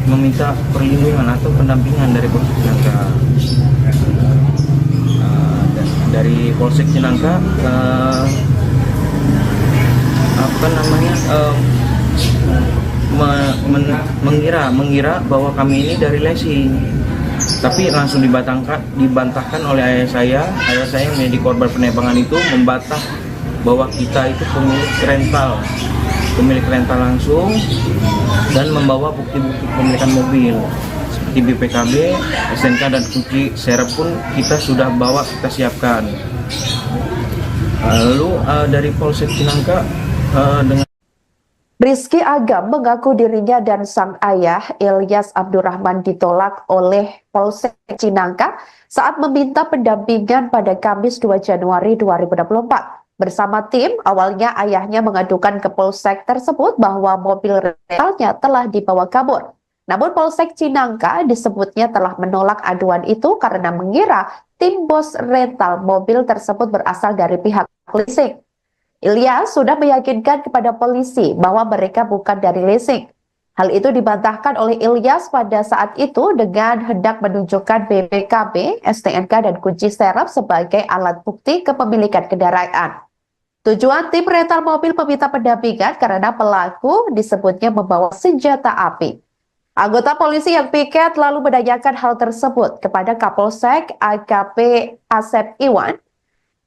meminta perlindungan atau pendampingan dari Polsek Cinangka. Dari Polsek Cinangka mengira bahwa kami ini dari leasing, tapi langsung dibantahkan oleh ayah saya yang menjadi korban penembakan itu membantah bahwa kita itu pemilik rental langsung dan membawa bukti-bukti kepemilikan mobil seperti BPKB, SNK dan kunci serep pun kita sudah bawa, kita siapkan. Lalu dari Polsek Cinangka dengan Rizky Agam mengaku dirinya dan sang ayah Ilyas Abdurrahman ditolak oleh Polsek Cinangka saat meminta pendampingan pada Kamis 2 Januari 2024. Bersama tim, awalnya ayahnya mengadukan ke Polsek tersebut bahwa mobil rentalnya telah dibawa kabur. Namun Polsek Cinangka disebutnya telah menolak aduan itu karena mengira tim bos rental mobil tersebut berasal dari pihak leasing. Ilyas sudah meyakinkan kepada polisi bahwa mereka bukan dari leasing. Hal itu dibantahkan oleh Ilyas pada saat itu dengan hendak menunjukkan BPKB, STNK, dan kunci serep sebagai alat bukti kepemilikan kendaraan. Tujuan tim rental mobil meminta pendampingan karena pelaku disebutnya membawa senjata api. Anggota polisi yang piket lalu menanyakan hal tersebut kepada Kapolsek AKP Asep Iwan.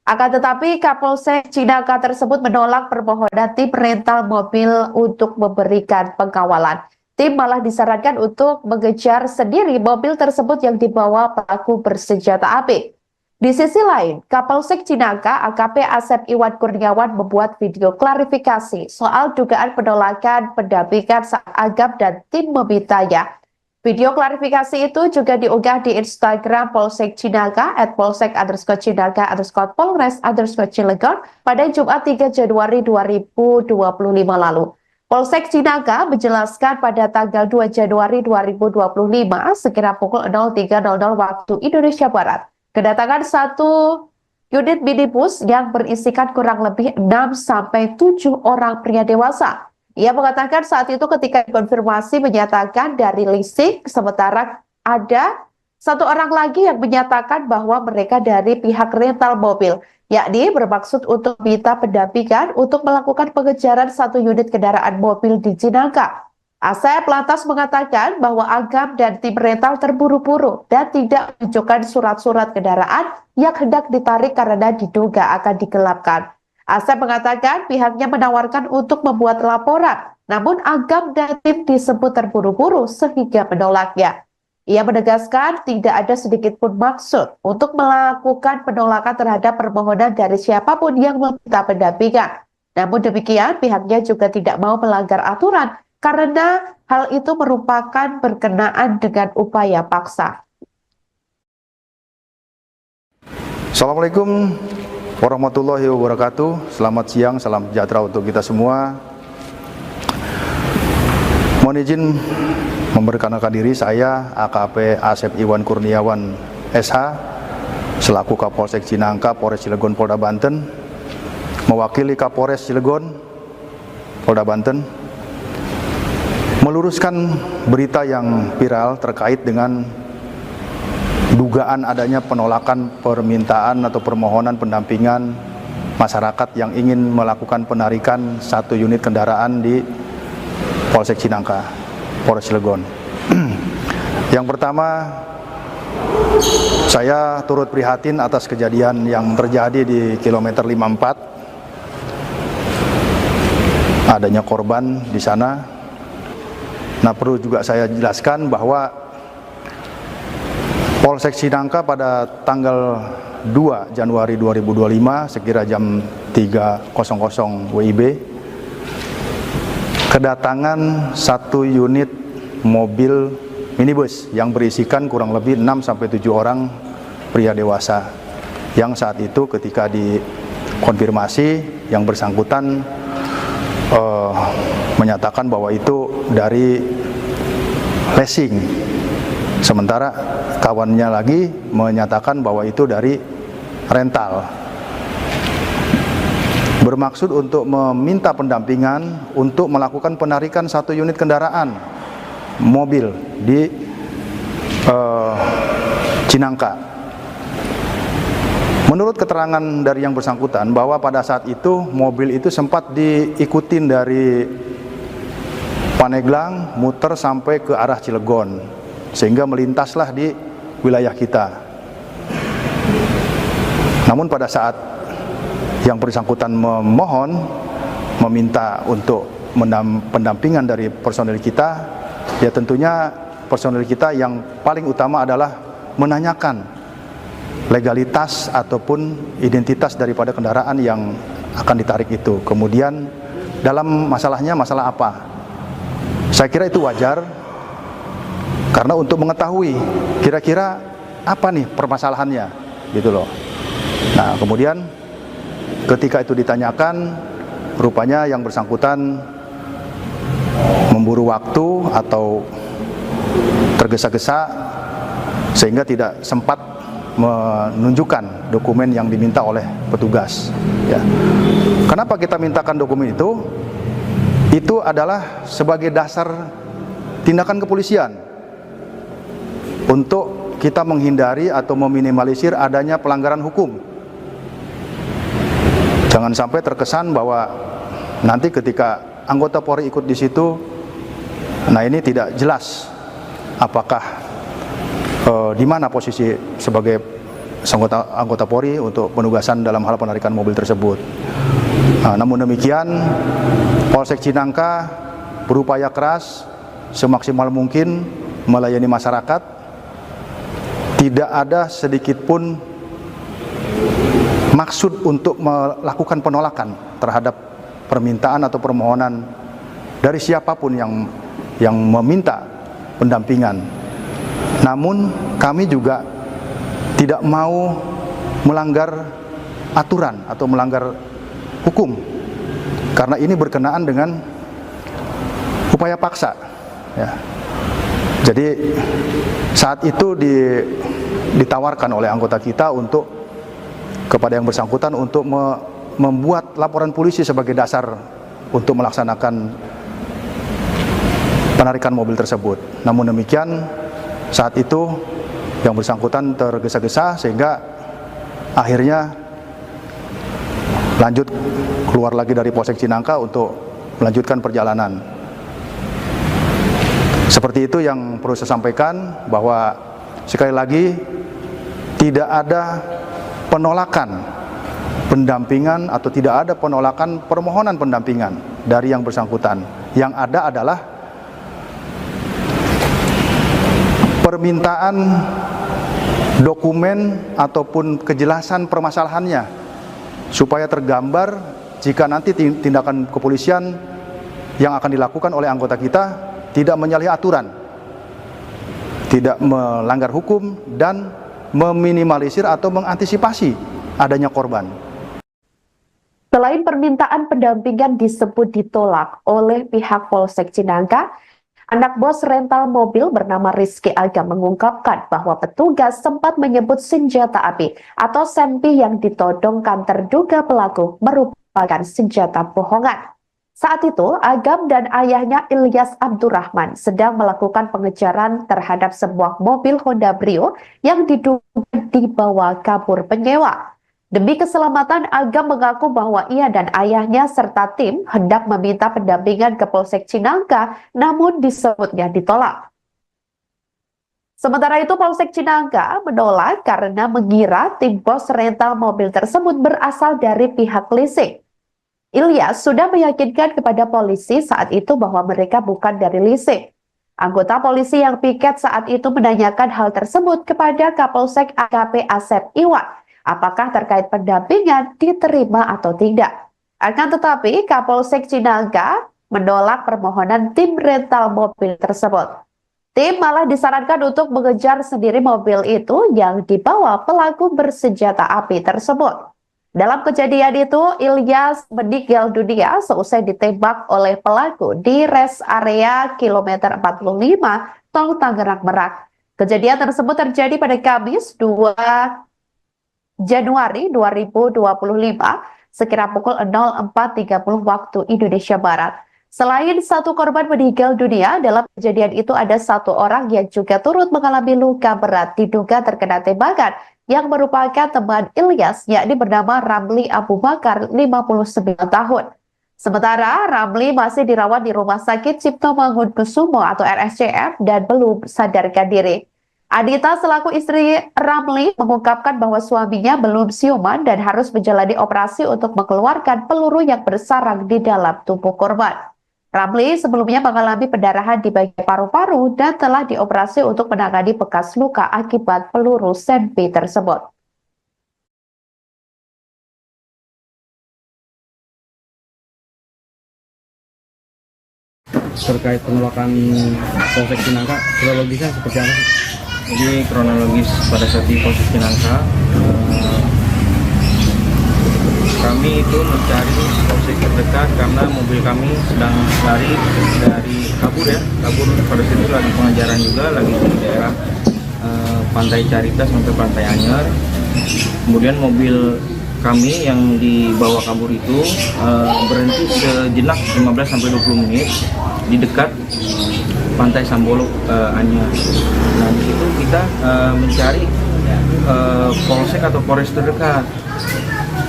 Akan tetapi Kapolsek Cinangka tersebut menolak permohonan tim rental mobil untuk memberikan pengawalan. Tim malah disarankan untuk mengejar sendiri mobil tersebut yang dibawa pelaku bersenjata api. Di sisi lain, Kapolsek Cinangka AKP Asep Iwan Kurniawan membuat video klarifikasi soal dugaan penolakan pendampingan saat Agam dan tim memintanya. Video klarifikasi itu juga diunggah di Instagram Polsek Cinangka @polsek_cinangka_polres_cilegon pada Jumat 3 Januari 2025 lalu. Polsek Cinangka menjelaskan pada tanggal 2 Januari 2025 sekira pukul 03.00 waktu Indonesia Barat, kedatangan satu unit minibus yang berisikan kurang lebih 6-7 orang pria dewasa. Ia mengatakan saat itu ketika konfirmasi menyatakan dari leasing, sementara ada satu orang lagi yang menyatakan bahwa mereka dari pihak rental mobil, yakni bermaksud untuk minta pendampingan untuk melakukan pengejaran satu unit kendaraan mobil di Cinangka. Asep lantas mengatakan bahwa Agam dan tim rental terburu-buru dan tidak menunjukkan surat-surat kendaraan yang hendak ditarik karena diduga akan digelapkan. Asep mengatakan pihaknya menawarkan untuk membuat laporan, namun Agam dan tim disebut terburu-buru sehingga menolaknya. Ia menegaskan tidak ada sedikit pun maksud untuk melakukan penolakan terhadap permohonan dari siapapun yang meminta pendampingan. Namun demikian, pihaknya juga tidak mau melanggar aturan karena hal itu merupakan berkenaan dengan upaya paksa. Assalamualaikum warahmatullahi wabarakatuh. Selamat siang, salam sejahtera untuk kita semua. Mohon izin memperkenalkan diri, saya AKP Asep Iwan Kurniawan SH selaku Kapolsek Cinangka, Polres Cilegon, Polda Banten, mewakili Kapolres Cilegon, Polda Banten, meluruskan berita yang viral terkait dengan dugaan adanya penolakan permintaan atau permohonan pendampingan masyarakat yang ingin melakukan penarikan satu unit kendaraan di Polsek Cinangka, Polres Cilegon. Yang pertama, saya turut prihatin atas kejadian yang terjadi di kilometer 54. Adanya korban di sana. Nah, perlu juga saya jelaskan bahwa Polsek Cinangka pada tanggal 2 Januari 2025 sekira jam 3.00 WIB kedatangan satu unit mobil minibus yang berisikan kurang lebih 6-7 orang pria dewasa yang saat itu ketika dikonfirmasi yang bersangkutan menyatakan bahwa itu dari leasing, sementara kawannya lagi menyatakan bahwa itu dari rental, bermaksud untuk meminta pendampingan untuk melakukan penarikan satu unit kendaraan mobil di Cinangka. Menurut keterangan dari yang bersangkutan bahwa pada saat itu mobil itu sempat diikutin dari Paneglang muter sampai ke arah Cilegon sehingga melintaslah di wilayah kita. Namun pada saat yang bersangkutan meminta untuk pendampingan dari personil kita, ya tentunya personil kita yang paling utama adalah menanyakan legalitas ataupun identitas daripada kendaraan yang akan ditarik itu. Kemudian dalam masalahnya masalah apa? Saya kira itu wajar karena untuk mengetahui kira-kira apa nih permasalahannya gitu loh. Nah, kemudian ketika itu ditanyakan, rupanya yang bersangkutan memburu waktu atau tergesa-gesa sehingga tidak sempat menunjukkan dokumen yang diminta oleh petugas. Ya. Kenapa kita mintakan dokumen itu? Itu adalah sebagai dasar tindakan kepolisian untuk kita menghindari atau meminimalisir adanya pelanggaran hukum. Jangan sampai terkesan bahwa nanti ketika anggota Polri ikut di situ, nah ini tidak jelas apakah di mana posisi sebagai anggota Polri untuk penugasan dalam hal penarikan mobil tersebut. Namun demikian, Polsek Cinangka berupaya keras semaksimal mungkin melayani masyarakat. Tidak ada sedikit pun maksud untuk melakukan penolakan terhadap permintaan atau permohonan dari siapapun yang meminta pendampingan. Namun kami juga tidak mau melanggar aturan atau melanggar hukum, karena ini berkenaan dengan upaya paksa. Ya. Jadi saat itu ditawarkan oleh anggota kita untuk kepada yang bersangkutan untuk membuat laporan polisi sebagai dasar untuk melaksanakan penarikan mobil tersebut. Namun demikian, saat itu yang bersangkutan tergesa-gesa sehingga akhirnya lanjut keluar lagi dari Polsek Cinangka untuk melanjutkan perjalanan. Seperti itu yang perlu saya sampaikan, bahwa sekali lagi tidak ada penolakan pendampingan atau tidak ada penolakan permohonan pendampingan dari yang bersangkutan. Yang ada adalah permintaan dokumen ataupun kejelasan permasalahannya supaya tergambar jika nanti tindakan kepolisian yang akan dilakukan oleh anggota kita tidak menyalahi aturan, tidak melanggar hukum, dan meminimalisir atau mengantisipasi adanya korban. Selain permintaan pendampingan disebut ditolak oleh pihak Polsek Cinangka, anak bos rental mobil bernama Rizky Agam mengungkapkan bahwa petugas sempat menyebut senjata api atau senpi yang ditodongkan terduga pelaku merupakan senjata bohongan. Saat itu, Agam dan ayahnya Ilyas Abdurrahman sedang melakukan pengejaran terhadap sebuah mobil Honda Brio yang diduga dibawa kabur penyewa. Demi keselamatan, Agam mengaku bahwa ia dan ayahnya serta tim hendak meminta pendampingan ke Polsek Cinangka, namun disebutnya ditolak. Sementara itu, Polsek Cinangka menolak karena mengira tim bos rental mobil tersebut berasal dari pihak leasing. Ilyas sudah meyakinkan kepada polisi saat itu bahwa mereka bukan dari leasing. Anggota polisi yang piket saat itu menanyakan hal tersebut kepada Kapolsek AKP Asep Iwan. Apakah terkait pendampingan diterima atau tidak. Akan tetapi Kapolsek Cinangka menolak permohonan tim rental mobil tersebut. Tim malah disarankan untuk mengejar sendiri mobil itu yang dibawa pelaku bersenjata api tersebut. Dalam kejadian itu, Ilyas meninggal dunia seusai ditembak oleh pelaku di rest area kilometer 45 Tol Tangerang Merak. Kejadian tersebut terjadi pada Kamis 2 Januari 2025 sekira pukul 04.30 waktu Indonesia Barat. Selain satu korban meninggal dunia, dalam kejadian itu ada satu orang yang juga turut mengalami luka berat diduga terkena tembakan yang merupakan teman Ilyas, yakni bernama Ramli Abu Bakar, 59 tahun. Sementara Ramli masih dirawat di Rumah Sakit Cipto Mangunkusumo atau RSCM dan belum sadarkan diri. Adita selaku istri Ramli mengungkapkan bahwa suaminya belum siuman dan harus menjalani operasi untuk mengeluarkan peluru yang bersarang di dalam tubuh korban. Ramli sebelumnya mengalami pendarahan di bagian paru-paru dan telah dioperasi untuk menangani bekas luka akibat peluru senpi tersebut. Terkait penolakan Polsek Cinangka, kronologisnya seperti apa sih? Jadi kronologis pada saat di Polsek Cinangka, kami itu mencari polsek terdekat karena mobil kami sedang lari dari kabur pada situ lagi pengejaran juga, lagi di daerah Pantai Carita sampai Pantai Anyer. Kemudian mobil kami yang dibawa kabur itu berhenti sejenak 15-20 menit di dekat Pantai Sambolok Anyer. Nah, di situ kita mencari polsek atau polres terdekat.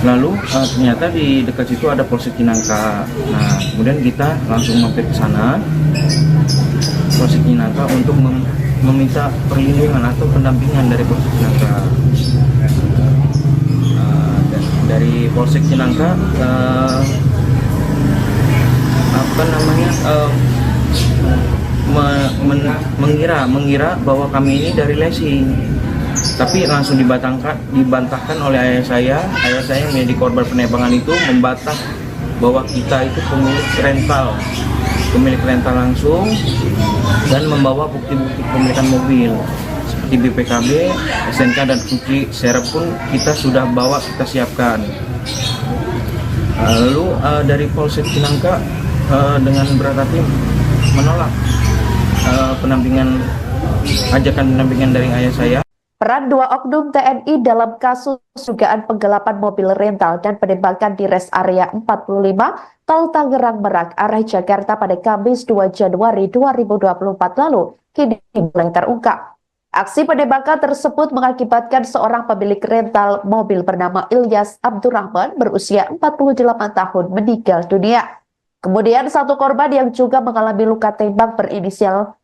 Lalu ternyata di dekat situ ada Polsek Cinangka. Nah, kemudian kita langsung mampir ke sana, Polsek Cinangka, untuk meminta perlindungan atau pendampingan dari Polsek Cinangka. Dari Polsek Cinangka mengira bahwa kami ini dari leasing, tapi langsung dibantahkan oleh ayah saya yang menjadi korban penembakan itu, membantah bahwa kita itu pemilik rental langsung, dan membawa bukti-bukti kepemilikan mobil seperti BPKB, SNK, dan kunci serep pun kita sudah bawa, kita siapkan. Lalu dari Polsek Cinangka dengan berat hati menolak ajakan pendampingan dari ayah saya. Peran 2 oknum TNI dalam kasus dugaan penggelapan mobil rental dan penembakan di rest area 45 Tol Tangerang Merak arah Jakarta pada Kamis 2 Januari 2024 lalu kini mulai terungkap. Aksi penembakan tersebut mengakibatkan seorang pemilik rental mobil bernama Ilyas Abdurrahman berusia 48 tahun meninggal dunia. Kemudian satu korban yang juga mengalami luka tembak berinisial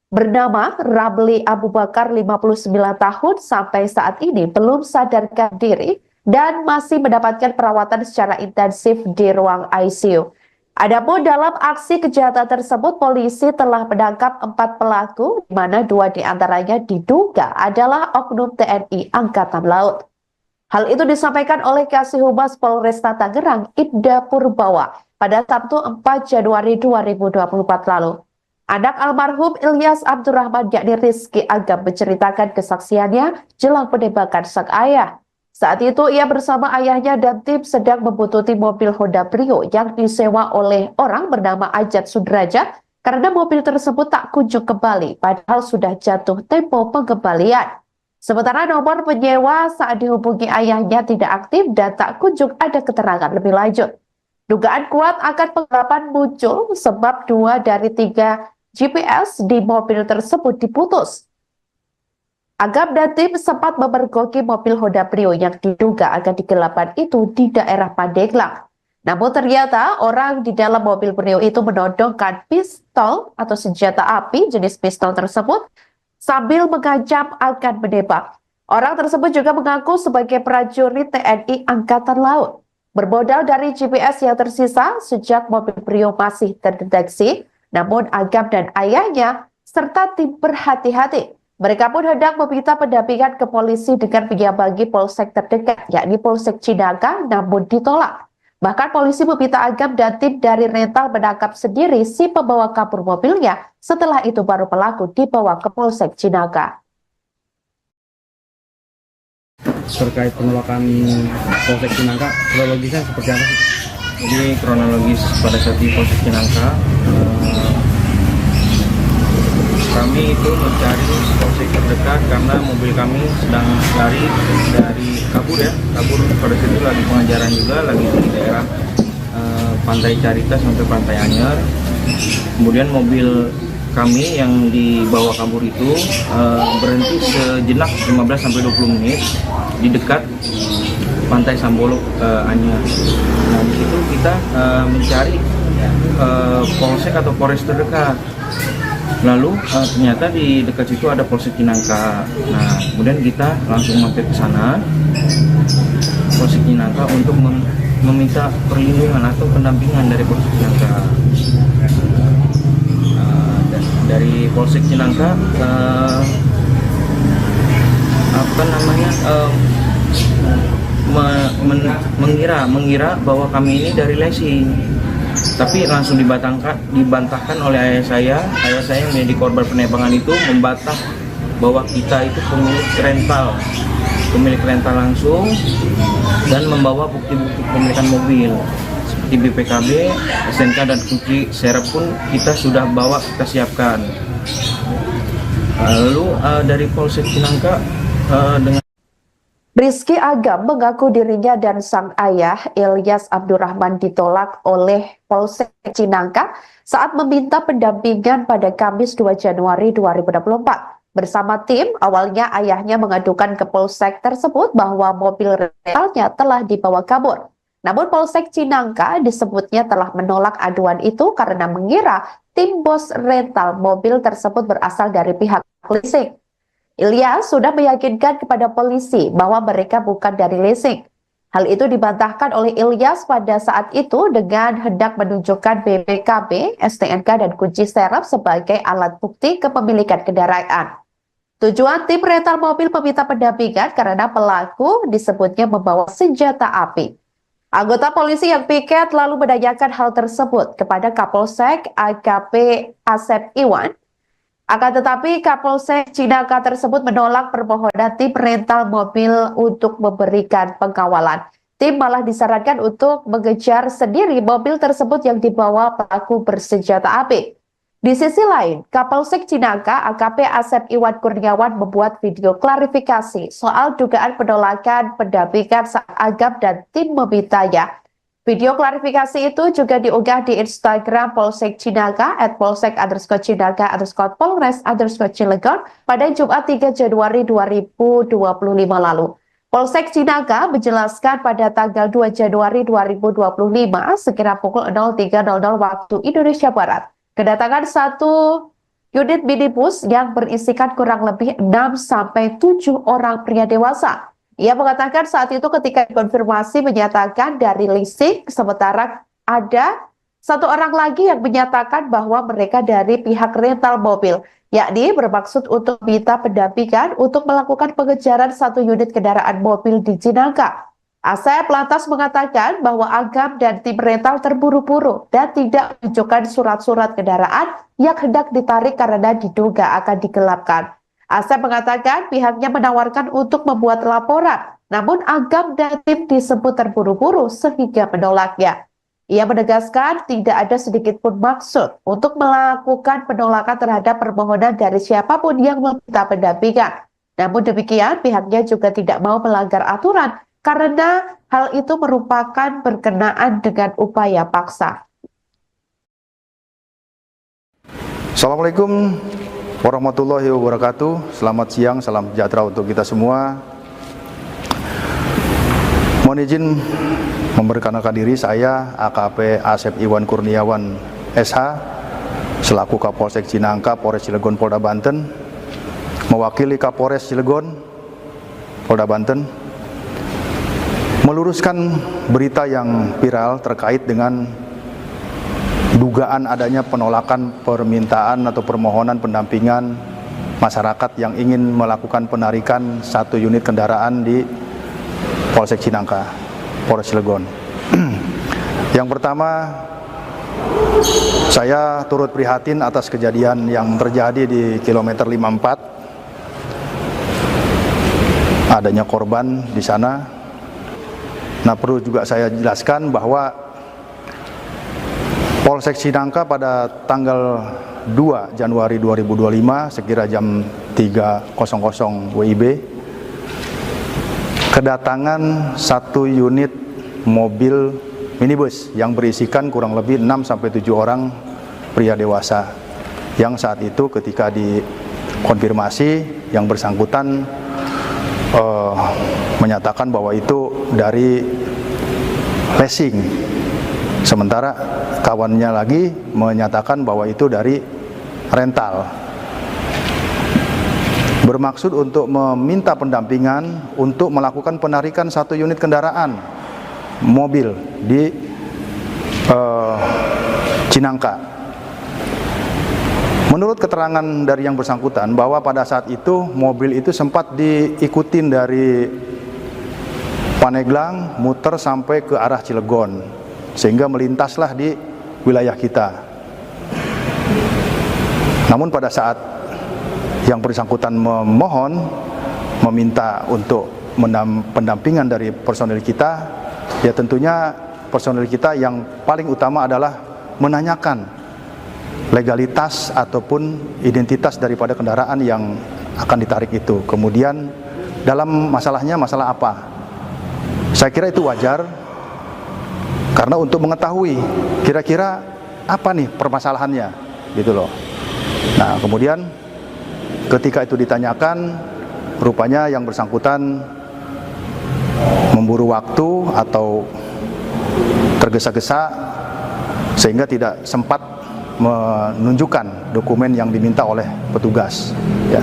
bernama Ramli Abu Bakar 59 tahun sampai saat ini belum sadarkan diri dan masih mendapatkan perawatan secara intensif di ruang ICU. Adapun dalam aksi kejahatan tersebut, polisi telah menangkap 4 pelaku, di mana 2 diantaranya diduga adalah oknum TNI Angkatan Laut. Hal itu disampaikan oleh Kasih Humas Polresta Tangerang, Ibda Purbawa, pada Sabtu 4 Januari 2024 lalu. Anak almarhum Ilyas Abdurrahman yakni Rizky Agam menceritakan kesaksiannya jelang penembakan sang ayah. Saat itu ia bersama ayahnya dan tim sedang membuntuti mobil Honda Brio yang disewa oleh orang bernama Ajat Sudrajat karena mobil tersebut tak kunjung kembali padahal sudah jatuh tempo pengembalian. Sementara nomor penyewa saat dihubungi ayahnya tidak aktif dan tak kunjung ada keterangan lebih lanjut. Dugaan kuat akan penggelapan muncul sebab 2 dari 3 GPS di mobil tersebut diputus. Agam dan tim sempat memergoki mobil Honda Brio yang diduga akan digelapkan itu di daerah Pandeglang. Namun ternyata orang di dalam mobil Brio itu menodongkan pistol atau senjata api jenis pistol tersebut sambil mengancam akan menembak. Orang tersebut juga mengaku sebagai prajurit TNI Angkatan Laut. Bermodal dari GPS yang tersisa sejak mobil Brio masih terdeteksi, namun Agam dan ayahnya serta tim berhati-hati. Mereka pun hendak meminta pendampingan ke polisi dengan menyambangi polsek terdekat, yakni Polsek Cinangka, namun ditolak. Bahkan polisi meminta Agam dan tim dari rental menangkap sendiri si pembawa kabur mobilnya. Setelah itu baru pelaku dibawa ke Polsek Cinangka. Terkait penolakan Polsek Cinangka, kronologisnya seperti apa sih? Jadi kronologis pada saat di Polsek Cinangka, kami itu mencari polsek terdekat karena mobil kami sedang lari dari kabur pada saat itu lagi pengajaran juga, lagi di daerah Pantai Carita sampai Pantai Anyer. Kemudian mobil kami yang dibawa kabur itu berhenti sejenak 15-20 menit di dekat Pantai Sambolok Anyer. Nah, di situ kita mencari polsek atau polres terdekat. Lalu ternyata di dekat situ ada Polsek Cinangka. Nah, kemudian kita langsung mampir ke sana, Polsek Cinangka, untuk meminta perlindungan atau pendampingan dari Polsek Cinangka. Dari Polsek Cinangka mengira bahwa kami ini dari leasing, tapi langsung dibantahkan oleh ayah saya yang menjadi korban penembakan itu, membantah bahwa kita itu pemilik rental langsung, dan membawa bukti-bukti kepemilikan mobil seperti BPKB, SNK, dan kunci serep pun kita sudah bawa, kita siapkan. Lalu dari Polsek Cinangka dengan Rizky Agam mengaku dirinya dan sang ayah Ilyas Abdurrahman ditolak oleh Polsek Cinangka saat meminta pendampingan pada Kamis 2 Januari 2024. Bersama tim, awalnya ayahnya mengadukan ke Polsek tersebut bahwa mobil rentalnya telah dibawa kabur. Namun Polsek Cinangka disebutnya telah menolak aduan itu karena mengira tim bos rental mobil tersebut berasal dari pihak leasing. Ilyas sudah meyakinkan kepada polisi bahwa mereka bukan dari leasing. Hal itu dibantahkan oleh Ilyas pada saat itu dengan hendak menunjukkan BPKB, STNK, dan kunci serep sebagai alat bukti kepemilikan kendaraan. Tujuan tim rental mobil meminta pendampingan karena pelaku disebutnya membawa senjata api. Anggota polisi yang piket lalu menanyakan hal tersebut kepada Kapolsek AKP Asep Iwan. Akan tetapi Kapolsek Cinangka tersebut menolak permohonan tim rental mobil untuk memberikan pengawalan. Tim malah disarankan untuk mengejar sendiri mobil tersebut yang dibawa pelaku bersenjata api. Di sisi lain, Kapolsek Cinangka AKP Asep Iwan Kurniawan membuat video klarifikasi soal dugaan penolakan pendampingan saat Agam dan tim memintanya. Video klarifikasi itu juga diunggah di Instagram Polsek Cinangka @polsek_Cinangka_Polres_Cilegon pada Jumat 3 Januari 2025 lalu. Polsek Cinangka menjelaskan pada tanggal 2 Januari 2025 sekira pukul 03.00 waktu Indonesia Barat, kedatangan satu unit minibus yang berisikan kurang lebih 6-7 orang pria dewasa. Ia mengatakan saat itu ketika konfirmasi menyatakan dari leasing, sementara ada satu orang lagi yang menyatakan bahwa mereka dari pihak rental mobil, yakni bermaksud untuk minta pendampingan untuk melakukan pengejaran satu unit kendaraan mobil di Cinangka. Asep lantas mengatakan bahwa Agam dan tim rental terburu-buru dan tidak menunjukkan surat-surat kendaraan yang hendak ditarik karena diduga akan digelapkan. Asep mengatakan pihaknya menawarkan untuk membuat laporan, namun Agam dan tim disebut terburu-buru sehingga menolaknya. Ia menegaskan tidak ada sedikit pun maksud untuk melakukan penolakan terhadap permohonan dari siapapun yang meminta pendampingan. Namun demikian, pihaknya juga tidak mau melanggar aturan karena hal itu merupakan berkenaan dengan upaya paksa. Assalamualaikum warahmatullahi wabarakatuh. Selamat siang, salam sejahtera untuk kita semua. Mohon izin memperkenalkan diri, saya AKP Asep Iwan Kurniawan SH selaku Kapolsek Cinangka, Polres Cilegon, Polda Banten, mewakili Kapolres Cilegon, Polda Banten, meluruskan berita yang viral terkait dengan dugaan adanya penolakan permintaan atau permohonan pendampingan masyarakat yang ingin melakukan penarikan satu unit kendaraan di Polsek Cinangka, Polres Cilegon. Yang pertama, saya turut prihatin atas kejadian yang terjadi di kilometer 54. Adanya korban di sana. Nah, perlu juga saya jelaskan bahwa Polsek Cinangka pada tanggal 2 Januari 2025 sekira jam 3.00 WIB kedatangan satu unit mobil minibus yang berisikan kurang lebih 6-7 orang pria dewasa yang saat itu ketika dikonfirmasi yang bersangkutan menyatakan bahwa itu dari leasing, sementara kawannya lagi menyatakan bahwa itu dari rental, bermaksud untuk meminta pendampingan untuk melakukan penarikan satu unit kendaraan mobil di Cinangka. Menurut keterangan dari yang bersangkutan bahwa pada saat itu mobil itu sempat diikutin dari Paneglang muter sampai ke arah Cilegon sehingga melintaslah di wilayah kita. Namun pada saat yang bersangkutan meminta untuk pendampingan dari personil kita, ya tentunya personil kita yang paling utama adalah menanyakan legalitas ataupun identitas daripada kendaraan yang akan ditarik itu. Kemudian dalam masalahnya masalah apa? Saya kira itu wajar karena untuk mengetahui kira-kira apa nih permasalahannya gitu loh. Nah, kemudian ketika itu ditanyakan, rupanya yang bersangkutan memburu waktu atau tergesa-gesa sehingga tidak sempat menunjukkan dokumen yang diminta oleh petugas. Ya.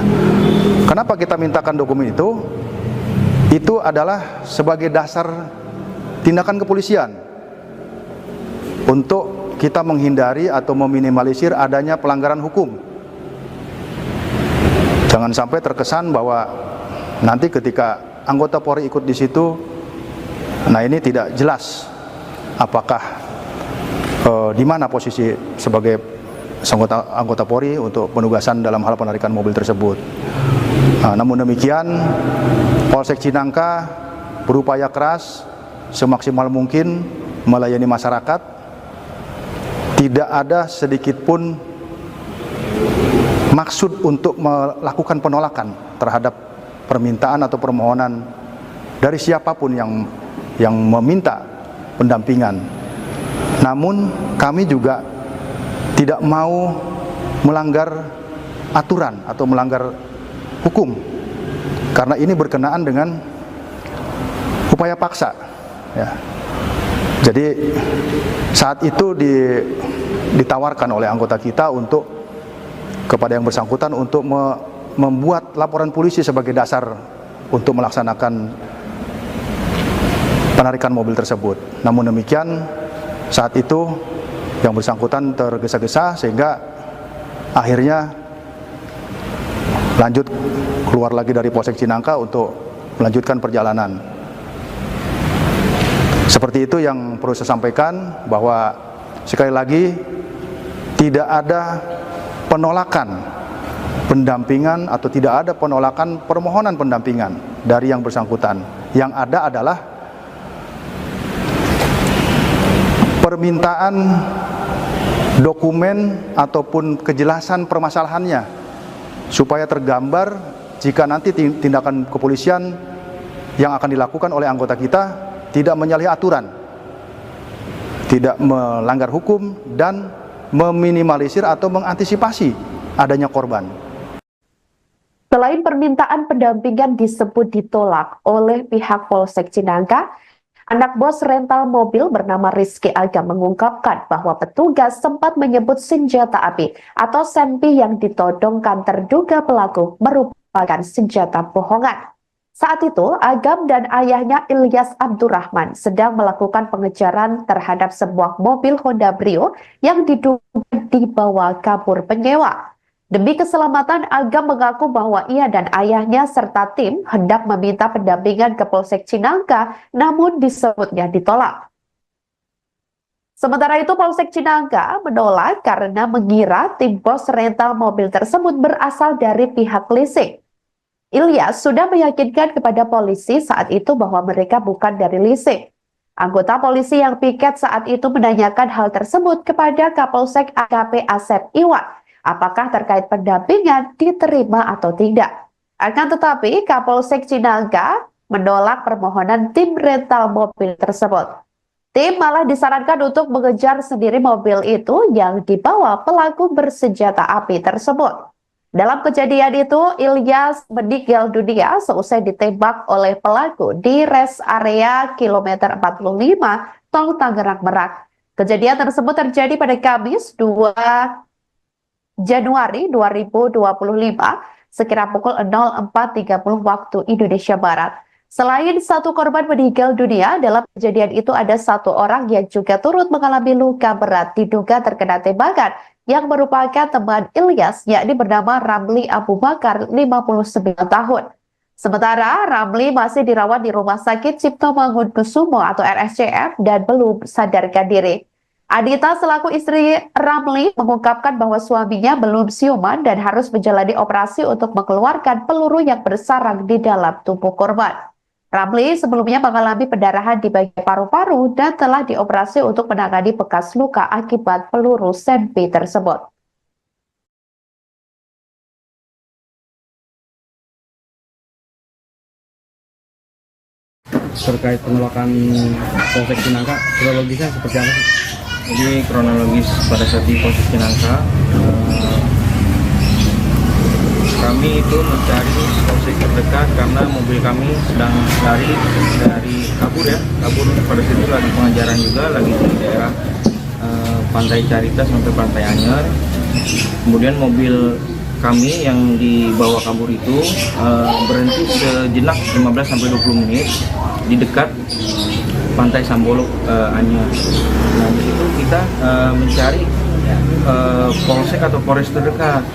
Kenapa kita mintakan dokumen itu? Itu adalah sebagai dasar tindakan kepolisian untuk kita menghindari atau meminimalisir adanya pelanggaran hukum. Jangan sampai terkesan bahwa nanti ketika anggota Polri ikut di situ, nah ini tidak jelas apakah di mana posisi sebagai anggota Polri untuk penugasan dalam hal penarikan mobil tersebut. Nah, namun demikian, Polsek Cinangka berupaya keras semaksimal mungkin melayani masyarakat. Tidak ada sedikit pun maksud untuk melakukan penolakan terhadap permintaan atau permohonan dari siapapun yang meminta pendampingan. Namun kami juga tidak mau melanggar aturan atau melanggar hukum karena ini berkenaan dengan upaya paksa. Ya. Jadi saat itu ditawarkan oleh anggota kita untuk kepada yang bersangkutan untuk membuat laporan polisi sebagai dasar untuk melaksanakan penarikan mobil tersebut. Namun demikian, saat itu yang bersangkutan tergesa-gesa sehingga akhirnya lanjut keluar lagi dari Polsek Cinangka untuk melanjutkan perjalanan. Seperti itu yang perlu saya sampaikan, bahwa sekali lagi tidak ada penolakan pendampingan atau tidak ada penolakan permohonan pendampingan dari yang bersangkutan. Yang ada adalah permintaan dokumen ataupun kejelasan permasalahannya supaya tergambar jika nanti tindakan kepolisian yang akan dilakukan oleh anggota kita tidak menyalahi aturan, tidak melanggar hukum, dan meminimalisir atau mengantisipasi adanya korban. Selain permintaan pendampingan disebut ditolak oleh pihak Polsek Cinangka, anak bos rental mobil bernama Rizky Agam mengungkapkan bahwa petugas sempat menyebut senjata api atau senpi yang ditodongkan terduga pelaku merupakan senjata bohongan. Saat itu, Agam dan ayahnya Ilyas Abdurrahman sedang melakukan pengejaran terhadap sebuah mobil Honda Brio yang diduga dibawa kabur penyewa. Demi keselamatan, Agam mengaku bahwa ia dan ayahnya serta tim hendak meminta pendampingan ke Polsek Cinangka, namun disebutnya ditolak. Sementara itu, Polsek Cinangka menolak karena mengira tim bos rental mobil tersebut berasal dari pihak leasing. Ilyas sudah meyakinkan kepada polisi saat itu bahwa mereka bukan dari leasing. Anggota polisi yang piket saat itu menanyakan hal tersebut kepada Kapolsek AKP Asep Iwan, apakah terkait pendampingan diterima atau tidak. Akan tetapi, Kapolsek Cinangka menolak permohonan tim rental mobil tersebut. Tim malah disarankan untuk mengejar sendiri mobil itu yang dibawa pelaku bersenjata api tersebut. Dalam kejadian itu, Ilyas meninggal dunia seusai ditembak oleh pelaku di rest area kilometer 45 Tol Tangerang Merak. Kejadian tersebut terjadi pada Kamis 2 Januari 2025 sekira pukul 04.30 waktu Indonesia Barat. Selain satu korban meninggal dunia, dalam kejadian itu ada satu orang yang juga turut mengalami luka berat diduga terkena tembakan yang merupakan teman Ilyas, yakni bernama Ramli Abu Bakar, 59 tahun. Sementara Ramli masih dirawat di Rumah Sakit Cipto Mangunkusumo atau RSCM dan belum sadarkan diri. Adita selaku istri Ramli mengungkapkan bahwa suaminya belum siuman dan harus menjalani operasi untuk mengeluarkan peluru yang bersarang di dalam tubuh korban. Ramli sebelumnya mengalami pendarahan di bagian paru-paru dan telah dioperasi untuk menangani bekas luka akibat peluru senpi tersebut. terkait penolakan Polsek Cinangka, kronologisnya seperti apa sih? Jadi kronologis pada saat di Polsek Cinangka, kami itu mencari polsek terdekat karena mobil kami sedang lari dari kabur pada saat itu lagi pengajaran juga, lagi di daerah Pantai Carita sampai Pantai Anyer. Kemudian mobil kami yang dibawa kabur itu berhenti sejenak 15-20 menit di dekat Pantai Sambolok Anyer. Nah, di situ kita mencari polsek atau polres terdekat.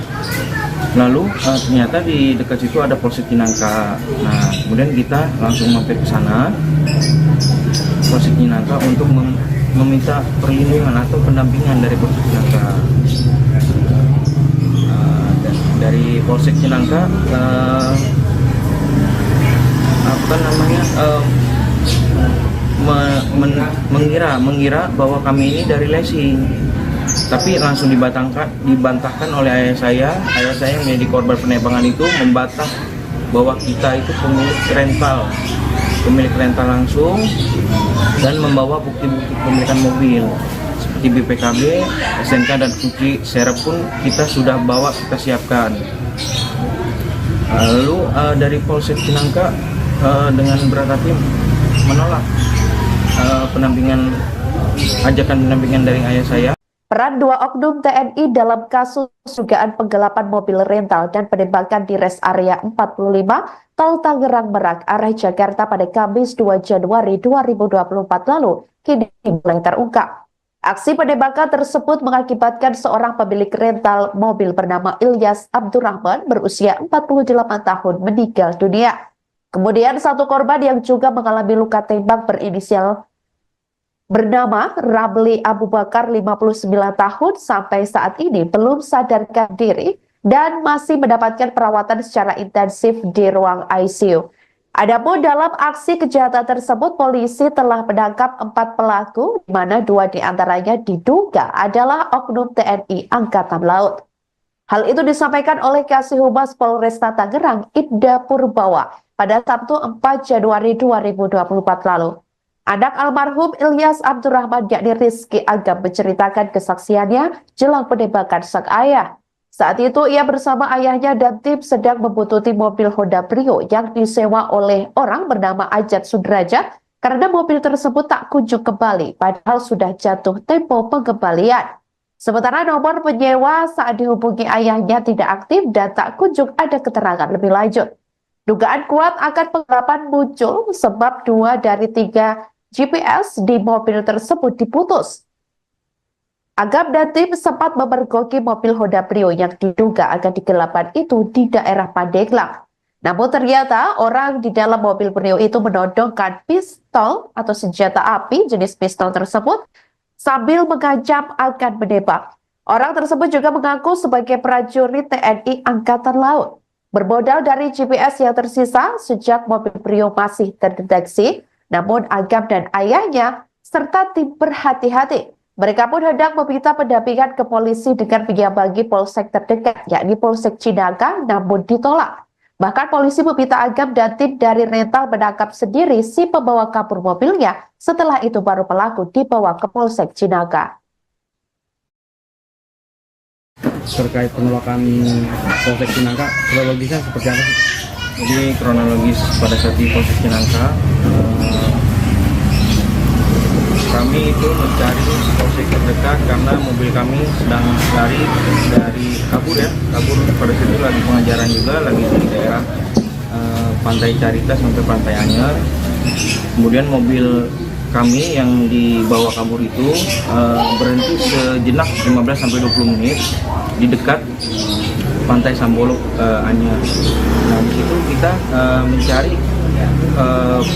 Lalu ternyata di dekat situ ada Polsek Cinangka. Nah, kemudian kita langsung mampir ke sana, Polsek Cinangka, untuk meminta perlindungan atau pendampingan dari Polsek Cinangka. Dari Polsek Cinangka mengira bahwa kami ini dari Lesi, tapi langsung dibantahkan oleh ayah saya yang menjadi korban penembakan itu membantah bahwa kita itu pemilik rental langsung, dan membawa bukti-bukti kepemilikan mobil seperti BPKB, SNK, dan kunci serep pun kita sudah bawa, kita siapkan. Lalu dari Polsek Cinangka dengan berat hati menolak ajakan pendampingan dari ayah saya. Peran 2 oknum TNI dalam kasus dugaan penggelapan mobil rental dan penembakan di rest area 45 Tol Tangerang Merak arah Jakarta pada Kamis 2 Januari 2024 lalu kini mulai terungkap. Aksi penembakan tersebut mengakibatkan seorang pemilik rental mobil bernama Ilyas Abdurrahman berusia 48 tahun meninggal dunia. Kemudian satu korban yang juga mengalami luka tembak berinisial bernama Ramli Abu Bakar 59 tahun sampai saat ini belum sadarkan diri dan masih mendapatkan perawatan secara intensif di ruang ICU. Adapun dalam aksi kejahatan tersebut, polisi telah menangkap 4 pelaku, di mana 2 diantaranya diduga adalah oknum TNI Angkatan Laut. Hal itu disampaikan oleh Kasih Humas Polresta Tangerang, Ida Purbawa, pada Sabtu 4 Januari 2024 lalu. Anak almarhum Ilyas Abdurrahman yakni Rizky Agam menceritakan kesaksiannya jelang penembakan sang ayah. Saat itu ia bersama ayahnya dan tim sedang membuntuti mobil Honda Brio yang disewa oleh orang bernama Ajat Sudraja karena mobil tersebut tak kunjung kembali padahal sudah jatuh tempo pengembalian. Sementara nomor penyewa saat dihubungi ayahnya tidak aktif dan tak kunjung ada keterangan lebih lanjut. Dugaan kuat akan penggelapan muncul sebab 2 dari 3 GPS di mobil tersebut diputus. Agam dan tim sempat memergoki mobil Honda Brio yang diduga akan digelapan itu di daerah Pandeglang. Namun ternyata orang di dalam mobil Brio itu menodongkan pistol atau senjata api jenis pistol tersebut sambil mengancam akan menembak. Orang tersebut juga mengaku sebagai prajurit TNI Angkatan Laut. Bermodal dari GPS yang tersisa sejak mobil Brio masih terdeteksi, namun Agam dan ayahnya serta tim berhati-hati. Mereka pun hendak meminta pendampingan ke polisi dengan menyambangi polsek terdekat, yakni Polsek Cinangka, namun ditolak. Bahkan polisi meminta Agam dan tim dari rental menangkap sendiri si pembawa kabur mobilnya. Setelah itu baru pelaku dibawa ke Polsek Cinangka. Terkait penolakan Polsek Cinangka, kronologisnya seperti apa sih? Jadi kronologis pada saat di Polsek Cinangka, kami itu mencari polsek terdekat karena mobil kami sedang lari dari kabur pada saat itu lagi pengajaran juga, lagi di daerah Pantai Carita sampai Pantai Anyer. Kemudian mobil kami yang dibawa kabur itu berhenti sejenak 15-20 menit di dekat Pantai Sambolok Anyer. Nah, di situ kita mencari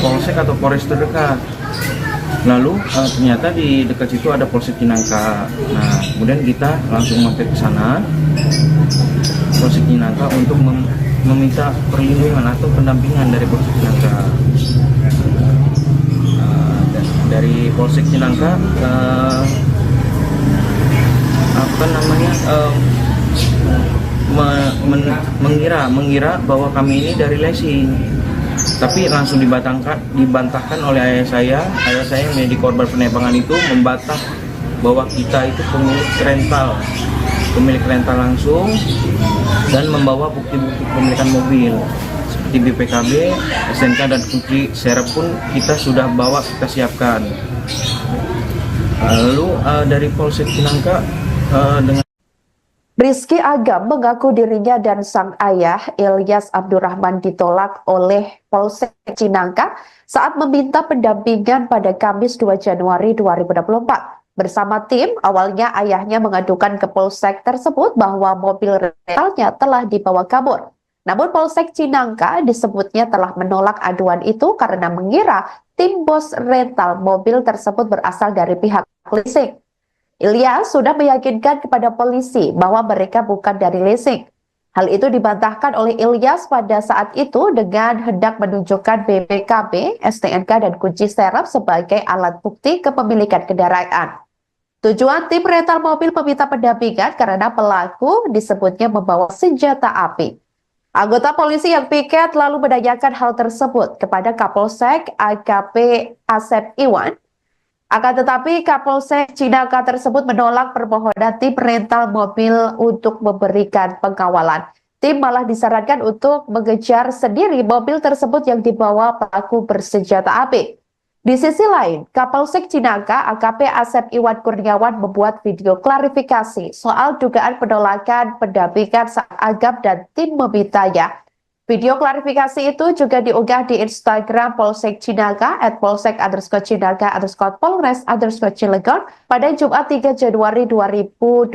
polsek atau polres terdekat. Lalu ternyata di dekat situ ada Polsek Cinangka. Nah, kemudian kita langsung mampir ke sana, Polsek Cinangka, untuk meminta perlindungan atau pendampingan dari Polsek Cinangka. Dari Polsek Cinangka mengira bahwa kami ini dari Lesi, Tapi langsung dibantahkan oleh ayah saya. Ayah saya yang menjadi korban penembakan itu membantah bahwa kita itu pemilik rental langsung, dan membawa bukti-bukti kepemilikan mobil seperti BPKB, SNK, dan kunci serep pun kita sudah bawa, kita siapkan. Lalu dari Polsek Cinangka dengan Rizky Agam mengaku dirinya dan sang ayah Ilyas Abdurrahman ditolak oleh Polsek Cinangka saat meminta pendampingan pada Kamis 2 Januari 2024. Bersama tim, awalnya ayahnya mengadukan ke Polsek tersebut bahwa mobil rentalnya telah dibawa kabur. Namun Polsek Cinangka disebutnya telah menolak aduan itu karena mengira tim bos rental mobil tersebut berasal dari pihak leasing. Ilyas sudah meyakinkan kepada polisi bahwa mereka bukan dari leasing. Hal itu dibantahkan oleh Ilyas pada saat itu dengan hendak menunjukkan BPKB, STNK, dan kunci serep sebagai alat bukti kepemilikan kendaraan. Tujuan tim rental mobil meminta pendampingan karena pelaku disebutnya membawa senjata api. Anggota polisi yang piket lalu menanyakan hal tersebut kepada Kapolsek AKP Asep Iwan. Akan tetapi Kapolsek Cinangka tersebut menolak permohonan tim rental mobil untuk memberikan pengawalan. Tim malah disarankan untuk mengejar sendiri mobil tersebut yang dibawa pelaku bersenjata api. Di sisi lain, Kapolsek Cinangka AKP Asep Iwan Kurniawan membuat video klarifikasi soal dugaan penolakan pendampingan saat Agam dan tim memintanya. Video klarifikasi itu juga diunggah di Instagram Polsek Cinangka @polsek_cinangka_polres_cilegon pada Jumat 3 Januari 2025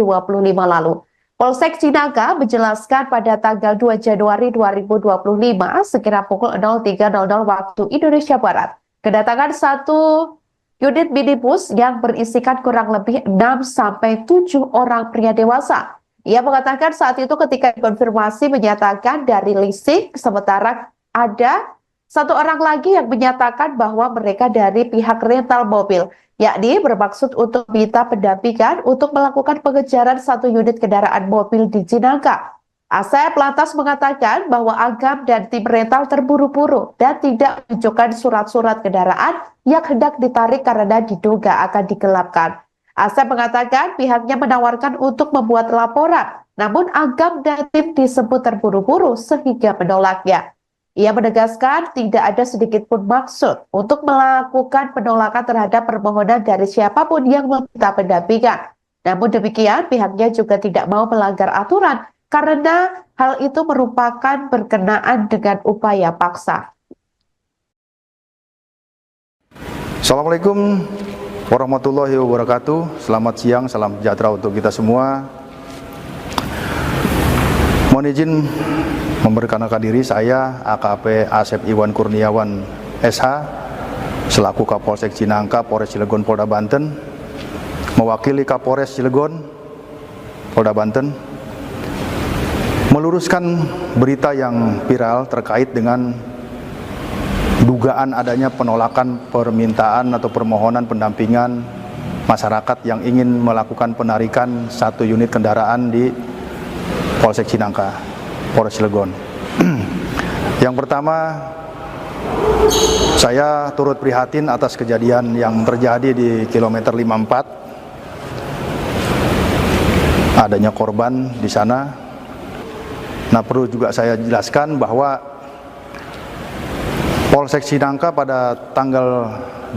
lalu. Polsek Cinangka menjelaskan pada tanggal 2 Januari 2025 sekira pukul 03.00 waktu Indonesia Barat, kedatangan satu unit minibus yang berisikan kurang lebih 6-7 orang pria dewasa. Ia mengatakan saat itu ketika konfirmasi menyatakan dari leasing, sementara ada satu orang lagi yang menyatakan bahwa mereka dari pihak rental mobil, yakni bermaksud untuk minta pendampingan untuk melakukan pengejaran satu unit kendaraan mobil di Cinangka. Asep lantas mengatakan bahwa Agam dan tim rental terburu-buru dan tidak menunjukkan surat-surat kendaraan yang hendak ditarik karena diduga akan digelapkan. Asep mengatakan pihaknya menawarkan untuk membuat laporan, namun Agam dan tim disebut terburu-buru sehingga menolaknya. Ia menegaskan tidak ada sedikit pun maksud untuk melakukan penolakan terhadap permohonan dari siapapun yang meminta pendampingan. Namun demikian, pihaknya juga tidak mau melanggar aturan karena hal itu merupakan berkenaan dengan upaya paksa. Assalamualaikum warahmatullahi wabarakatuh. Selamat siang, salam sejahtera untuk kita semua. Mohon izin memperkenalkan diri, saya AKP Asep Iwan Kurniawan SH selaku Kapolsek Cinangka, Polres Cilegon, Polda Banten, mewakili Kapolres Cilegon, Polda Banten, meluruskan berita yang viral terkait dengan dugaan adanya penolakan permintaan atau permohonan pendampingan masyarakat yang ingin melakukan penarikan satu unit kendaraan di Polsek Cinangka, Polres Cilegon. Yang pertama, saya turut prihatin atas kejadian yang terjadi di kilometer 54. Adanya korban di sana. Nah, perlu juga saya jelaskan bahwa Polsek Cinangka pada tanggal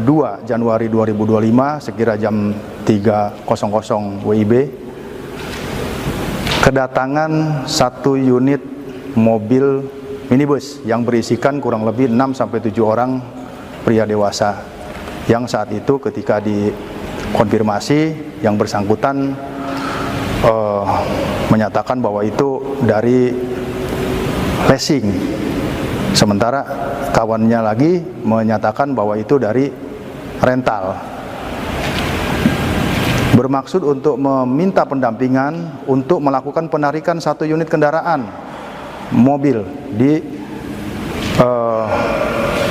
2 Januari 2025 sekira jam 3.00 WIB kedatangan satu unit mobil minibus yang berisikan kurang lebih 6-7 orang pria dewasa yang saat itu ketika dikonfirmasi yang bersangkutan menyatakan bahwa itu dari leasing, sementara kawannya lagi menyatakan bahwa itu dari rental, bermaksud untuk meminta pendampingan untuk melakukan penarikan satu unit kendaraan mobil di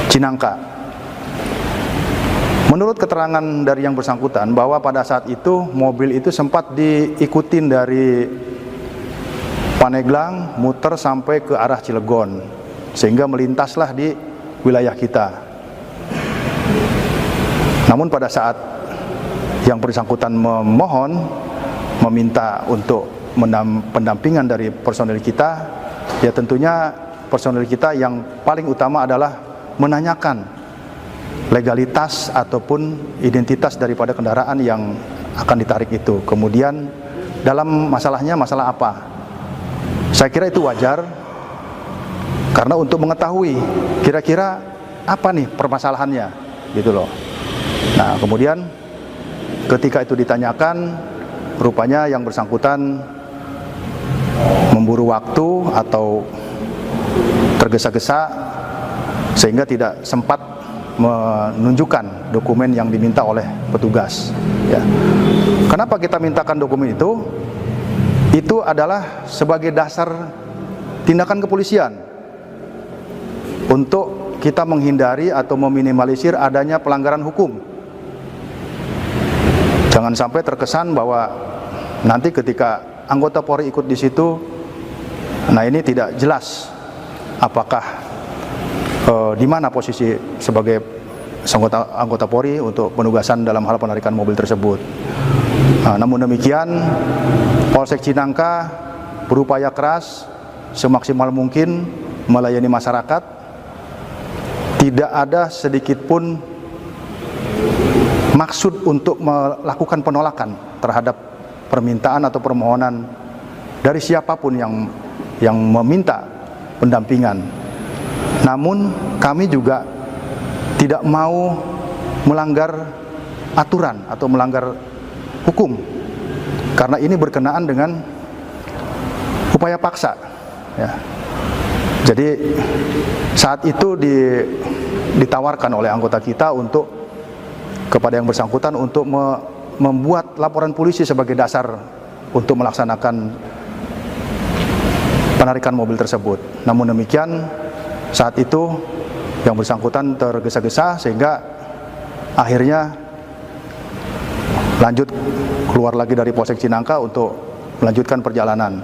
Cinangka. Menurut keterangan dari yang bersangkutan bahwa pada saat itu mobil itu sempat diikutin dari Paneglang muter sampai ke arah Cilegon, sehingga melintaslah di wilayah kita. Namun pada saat yang bersangkutan meminta untuk pendampingan dari personil kita, ya tentunya personil kita yang paling utama adalah menanyakan legalitas ataupun identitas daripada kendaraan yang akan ditarik itu. Kemudian dalam masalahnya masalah apa? Saya kira itu wajar, karena untuk mengetahui kira-kira apa nih permasalahannya, gitu loh. Nah, kemudian ketika itu ditanyakan, rupanya yang bersangkutan memburu waktu atau tergesa-gesa sehingga tidak sempat menunjukkan dokumen yang diminta oleh petugas. Ya. Kenapa kita mintakan dokumen itu? Itu adalah sebagai dasar tindakan kepolisian untuk kita menghindari atau meminimalisir adanya pelanggaran hukum. Jangan sampai terkesan bahwa nanti ketika anggota Polri ikut di situ, nah ini tidak jelas apakah di mana posisi sebagai anggota Polri untuk penugasan dalam hal penarikan mobil tersebut. Nah, namun demikian, Polsek Cinangka berupaya keras semaksimal mungkin melayani masyarakat. Tidak ada sedikit pun maksud untuk melakukan penolakan terhadap permintaan atau permohonan dari siapapun yang meminta pendampingan. Namun kami juga tidak mau melanggar aturan atau melanggar hukum, karena ini berkenaan dengan upaya paksa. Ya. Jadi saat itu ditawarkan oleh anggota kita untuk kepada yang bersangkutan untuk membuat laporan polisi sebagai dasar untuk melaksanakan penarikan mobil tersebut. Namun demikian, saat itu yang bersangkutan tergesa-gesa sehingga akhirnya lanjut keluar lagi dari Polsek Cinangka untuk melanjutkan perjalanan.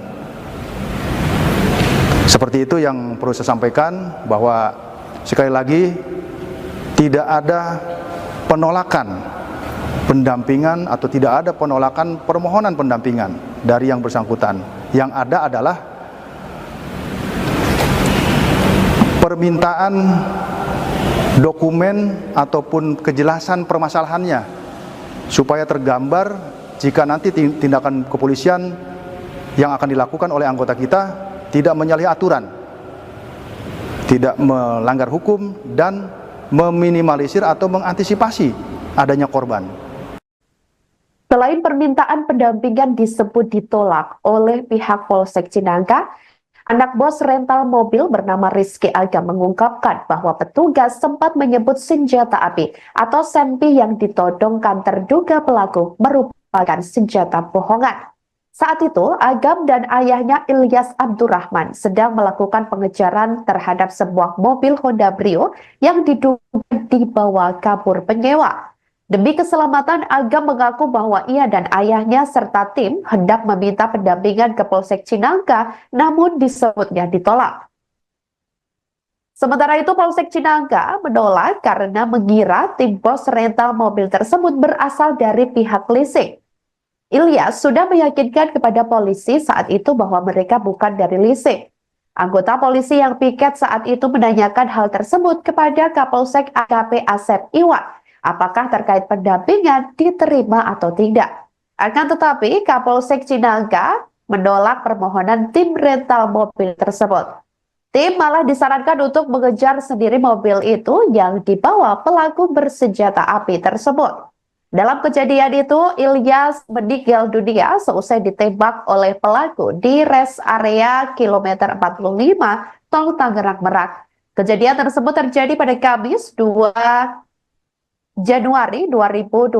Seperti itu yang perlu saya sampaikan, bahwa sekali lagi tidak ada penolakan pendampingan atau tidak ada penolakan permohonan pendampingan dari yang bersangkutan. Yang ada adalah permintaan dokumen ataupun kejelasan permasalahannya supaya tergambar jika nanti tindakan kepolisian yang akan dilakukan oleh anggota kita tidak menyalahi aturan, tidak melanggar hukum, dan meminimalisir atau mengantisipasi adanya korban. Selain permintaan pendampingan disebut ditolak oleh pihak Polsek Cinangka, anak bos rental mobil bernama Rizky Agam mengungkapkan bahwa petugas sempat menyebut senjata api atau senpi yang ditodongkan terduga pelaku merupakan senjata bohongan. Saat itu, Agam dan ayahnya Ilyas Abdurrahman sedang melakukan pengejaran terhadap sebuah mobil Honda Brio yang diduga dibawa kabur penyewa. Demi keselamatan, Agam mengaku bahwa ia dan ayahnya serta tim hendak meminta pendampingan ke Polsek Cinangka, namun disebutnya ditolak. Sementara itu, Polsek Cinangka menolak karena mengira tim bos rental mobil tersebut berasal dari pihak leasing. Ilyas sudah meyakinkan kepada polisi saat itu bahwa mereka bukan dari leasing. Anggota polisi yang piket saat itu menanyakan hal tersebut kepada Kapolsek AKP Asep Iwan, apakah terkait pendampingan diterima atau tidak. Akan tetapi, Kapolsek Cinangka menolak permohonan tim rental mobil tersebut. Tim malah disarankan untuk mengejar sendiri mobil itu yang dibawa pelaku bersenjata api tersebut. Dalam kejadian itu, Ilyas meninggal dunia seusai ditembak oleh pelaku di rest area kilometer 45 Tol Tangerang Merak. Kejadian tersebut terjadi pada Kamis 2 Januari 2025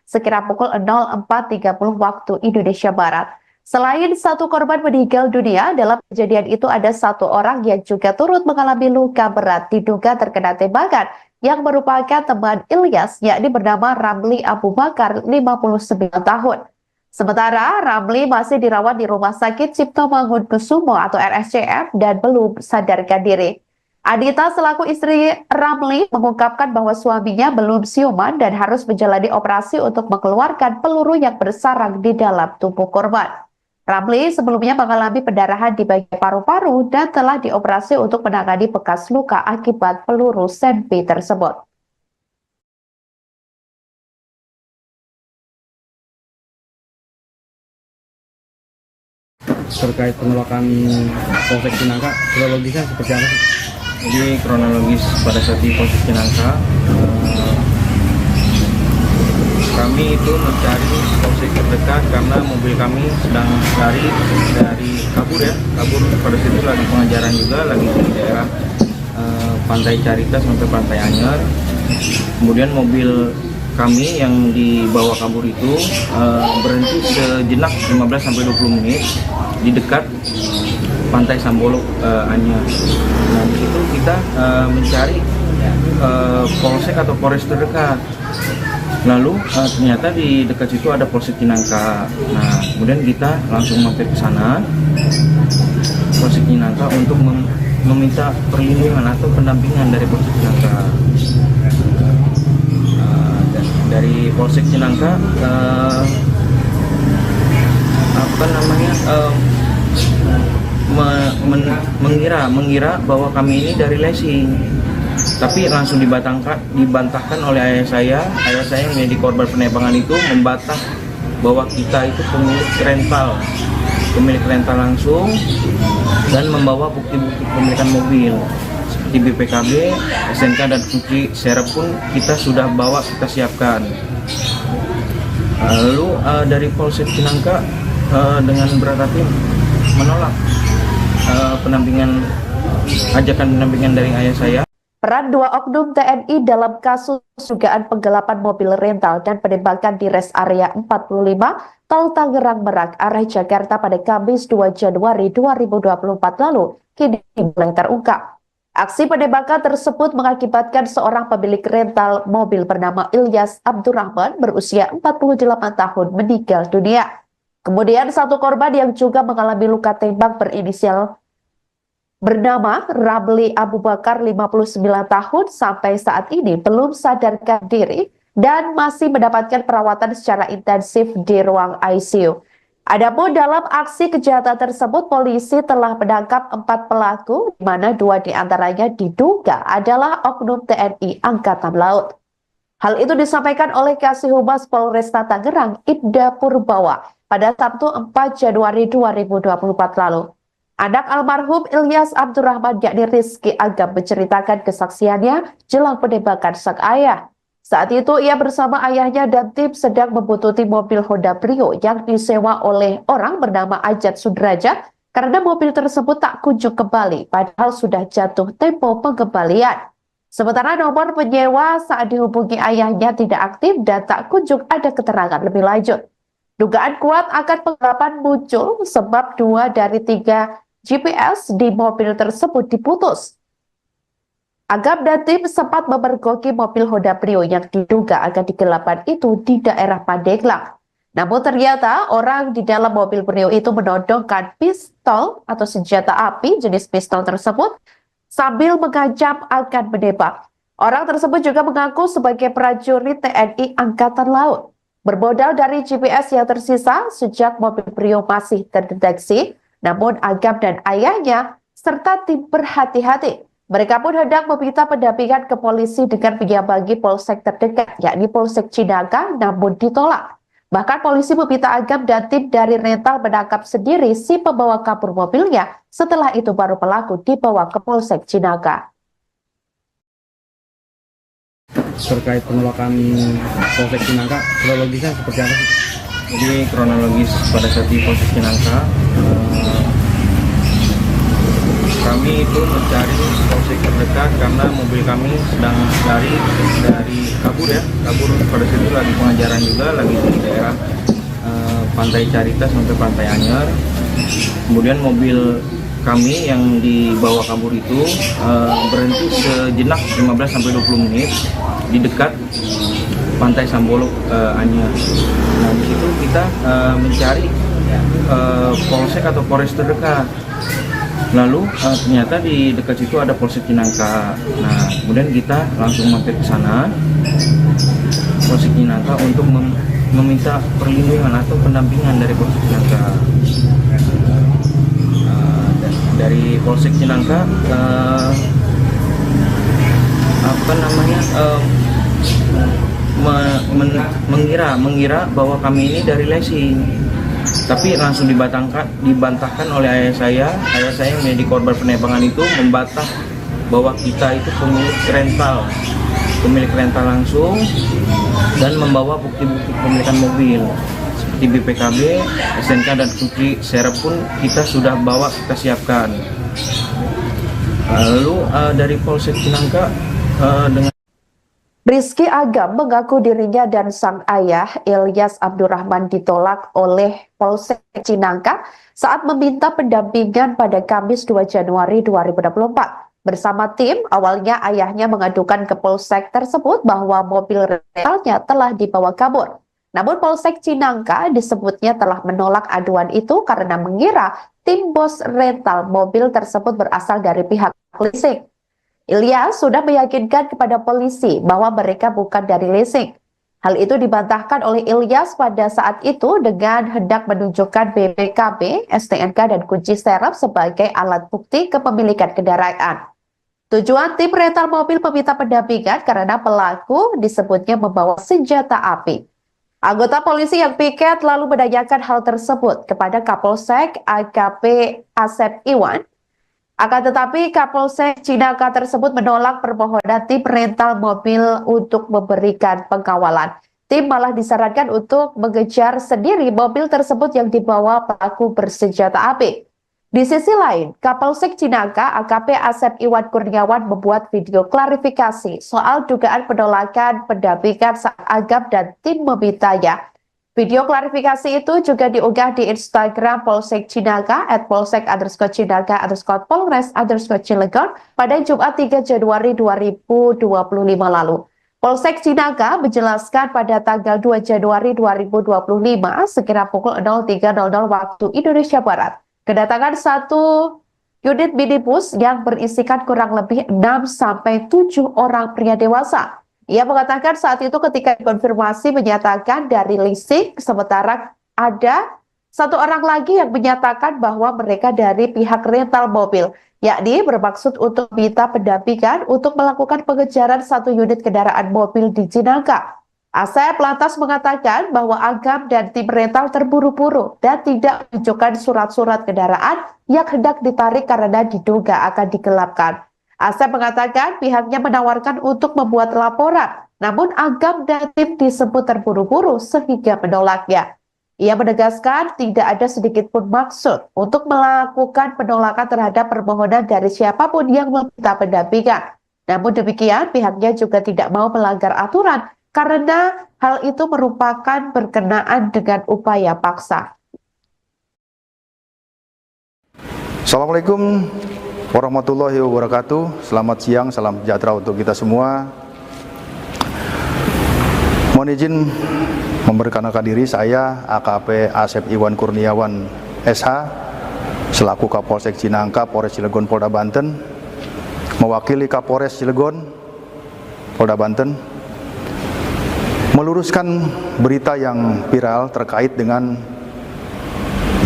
sekira pukul 04.30 waktu Indonesia Barat. Selain satu korban meninggal dunia, dalam kejadian itu ada satu orang yang juga turut mengalami luka berat diduga terkena tembakan yang merupakan teman Ilyas, yakni bernama Ramli Abu Bakar, 59 tahun. Sementara Ramli masih dirawat di Rumah Sakit Cipto Mangunkusumo atau RSCM dan belum sadarkan diri. Adita selaku istri Ramli mengungkapkan bahwa suaminya belum siuman dan harus menjalani operasi untuk mengeluarkan peluru yang bersarang di dalam tubuh korban. Ramli sebelumnya mengalami pendarahan di bagian paru-paru dan telah dioperasi untuk menangani bekas luka akibat peluru senpi tersebut. Terkait penolakan Polsek Cinangka, kronologisnya seperti apa sih? Jadi kronologis pada saat di Polsek Cinangka, kami itu mencari polsek terdekat karena mobil kami sedang lari dari kabur pada situ lagi pengejaran juga, lagi di daerah Pantai Carita sampai Pantai Anyer. Kemudian mobil kami yang dibawa kabur itu berhenti sejenak 15-20 menit di dekat Pantai Sambolok Anyer. Nah, di situ kita mencari polsek atau polres terdekat. Lalu ternyata di dekat situ ada Polsek Cinangka. Nah, kemudian kita langsung mampir ke sana, Polsek Cinangka, untuk meminta perlindungan atau pendampingan dari Polsek Cinangka. Dari Polsek Cinangka, mengira bahwa kami ini dari leasing. Tapi langsung dibantahkan oleh ayah saya yang menjadi korban penembakan itu membantah bahwa kita itu pemilik rental langsung, dan membawa bukti-bukti kepemilikan mobil seperti BPKB, SNK dan kunci serep pun kita sudah bawa, kita siapkan. Lalu dari Polsek Cinangka dengan berat hati menolak ajakan pendampingan dari ayah saya. Peran dua oknum TNI dalam kasus dugaan penggelapan mobil rental dan penembakan di rest area 45 Tol Tangerang Merak arah Jakarta pada Kamis 2 Januari 2024 lalu kini mulai terungkap. Aksi penembakan tersebut mengakibatkan seorang pemilik rental mobil bernama Ilyas Abdurrahman berusia 48 tahun meninggal dunia. Kemudian satu korban yang juga mengalami luka tembak berinisial bernama Ramli Abu Bakar 59 tahun sampai saat ini belum sadarkan diri dan masih mendapatkan perawatan secara intensif di ruang ICU. Adapun dalam aksi kejahatan tersebut, polisi telah menangkap 4 pelaku, di mana 2 diantaranya diduga adalah oknum TNI Angkatan Laut. Hal itu disampaikan oleh Kasih Humas Polresta Tangerang, Ibda Purbawa, pada Sabtu 4 Januari 2024 lalu. Anak almarhum Ilyas Abdurrahman yakni Rizky Agam menceritakan kesaksiannya jelang penembakan sang ayah. Saat itu ia bersama ayahnya dan tim sedang membuntuti mobil Honda Brio yang disewa oleh orang bernama Ajat Sudraja karena mobil tersebut tak kunjung kembali padahal sudah jatuh tempo pengembalian. Sementara nomor penyewa saat dihubungi ayahnya tidak aktif dan tak kunjung ada keterangan lebih lanjut. Dugaan kuat akan penggelapan muncul sebab 2 dari 3 GPS di mobil tersebut diputus. Agam dan tim sempat memergoki mobil Honda Brio yang diduga akan digelapkan itu di daerah Pandeglang. Namun ternyata orang di dalam mobil Brio itu menodongkan pistol atau senjata api jenis pistol tersebut sambil mengancam akan menembak. Orang tersebut juga mengaku sebagai prajurit TNI Angkatan Laut. Bermodal dari GPS yang tersisa sejak mobil Brio masih terdeteksi, namun Agam dan ayahnya serta tim berhati-hati. Mereka pun hendak meminta pendampingan ke polisi dengan menyambangi polsek terdekat, yakni Polsek Cinangka, namun ditolak. Bahkan polisi meminta Agam dan tim dari rental menangkap sendiri si pembawa kabur mobilnya. Setelah itu baru pelaku dibawa ke Polsek Cinangka. Terkait penolakan Polsek Cinangka, kronologisnya seperti apa sih? Jadi kronologis pada saat di Polsek Cinangka, kami itu mencari polsek terdekat karena mobil kami sedang lari dari kabur pada situ lagi pengejaran juga, lagi di daerah Pantai Carita sampai Pantai Anyer. Kemudian mobil kami yang dibawa kabur itu berhenti sejenak 15-20 menit di dekat Pantai Sambolok Anyer. Nah, di situ kita mencari polsek atau polres terdekat. Lalu ternyata di dekat situ ada Polsek Cinangka. Nah, kemudian kita langsung mampir ke sana, Polsek Cinangka, untuk meminta perlindungan atau pendampingan dari Polsek Cinangka. Dari Polsek Cinangka mengira bahwa kami ini dari leasing. Tapi langsung dibantahkan oleh ayah saya yang menjadi korban penembakan itu membantah bahwa kita itu pemilik rental langsung, dan membawa bukti-bukti kepemilikan mobil seperti BPKB, SNK, dan kunci serep pun kita sudah bawa, kita siapkan. Lalu dari Polsek Cinangka dengan Rizky Agam mengaku dirinya dan sang ayah Ilyas Abdurrahman ditolak oleh Polsek Cinangka saat meminta pendampingan pada Kamis 2 Januari 2024. Bersama tim, awalnya ayahnya mengadukan ke Polsek tersebut bahwa mobil rentalnya telah dibawa kabur. Namun Polsek Cinangka disebutnya telah menolak aduan itu karena mengira tim bos rental mobil tersebut berasal dari pihak leasing. Ilyas sudah meyakinkan kepada polisi bahwa mereka bukan dari leasing. Hal itu dibantahkan oleh Ilyas pada saat itu dengan hendak menunjukkan BPKB, STNK, dan kunci serep sebagai alat bukti kepemilikan kendaraan. Tujuan tim rental mobil meminta pendampingan karena pelaku disebutnya membawa senjata api. Anggota polisi yang piket lalu menanyakan hal tersebut kepada Kapolsek AKP Asep Iwan. Akan tetapi Kapolsek Cinangka tersebut menolak permohonan tim rental mobil untuk memberikan pengawalan. Tim malah disarankan untuk mengejar sendiri mobil tersebut yang dibawa pelaku bersenjata api. Di sisi lain, Kapolsek Cinangka AKP Asep Iwan Kurniawan membuat video klarifikasi soal dugaan penolakan pendampingan saat Agam dan tim memintanya. Video klarifikasi itu juga diunggah di Instagram Polsek Cinangka @polsek_cinangka_polres_cilegon pada Jumat 3 Januari 2025 lalu. Polsek Cinangka menjelaskan pada tanggal 2 Januari 2025 sekira pukul 03.00 waktu Indonesia Barat, kedatangan satu unit minibus yang berisikan kurang lebih 6-7 orang pria dewasa. Ia mengatakan saat itu ketika dikonfirmasi menyatakan dari leasing, sementara ada satu orang lagi yang menyatakan bahwa mereka dari pihak rental mobil, yakni bermaksud untuk minta pendampingan untuk melakukan pengejaran satu unit kendaraan mobil di Cinangka. Asep lantas mengatakan bahwa Agam dan tim rental terburu-buru dan tidak menunjukkan surat-surat kendaraan yang hendak ditarik karena diduga akan digelapkan. Asep mengatakan pihaknya menawarkan untuk membuat laporan, namun Agam dan tim disebut terburu-buru sehingga menolaknya. Ia menegaskan tidak ada sedikit pun maksud untuk melakukan penolakan terhadap permohonan dari siapapun yang meminta pendampingan. Namun demikian, pihaknya juga tidak mau melanggar aturan karena hal itu merupakan berkenaan dengan upaya paksa. Assalamualaikum warahmatullahi wabarakatuh. Selamat siang, salam sejahtera untuk kita semua. Mohon izin memperkenalkan diri, saya AKP Asep Iwan Kurniawan SH selaku Kapolsek Cinangka, Polres Cilegon, Polda Banten, mewakili Kapolres Cilegon, Polda Banten, meluruskan berita yang viral terkait dengan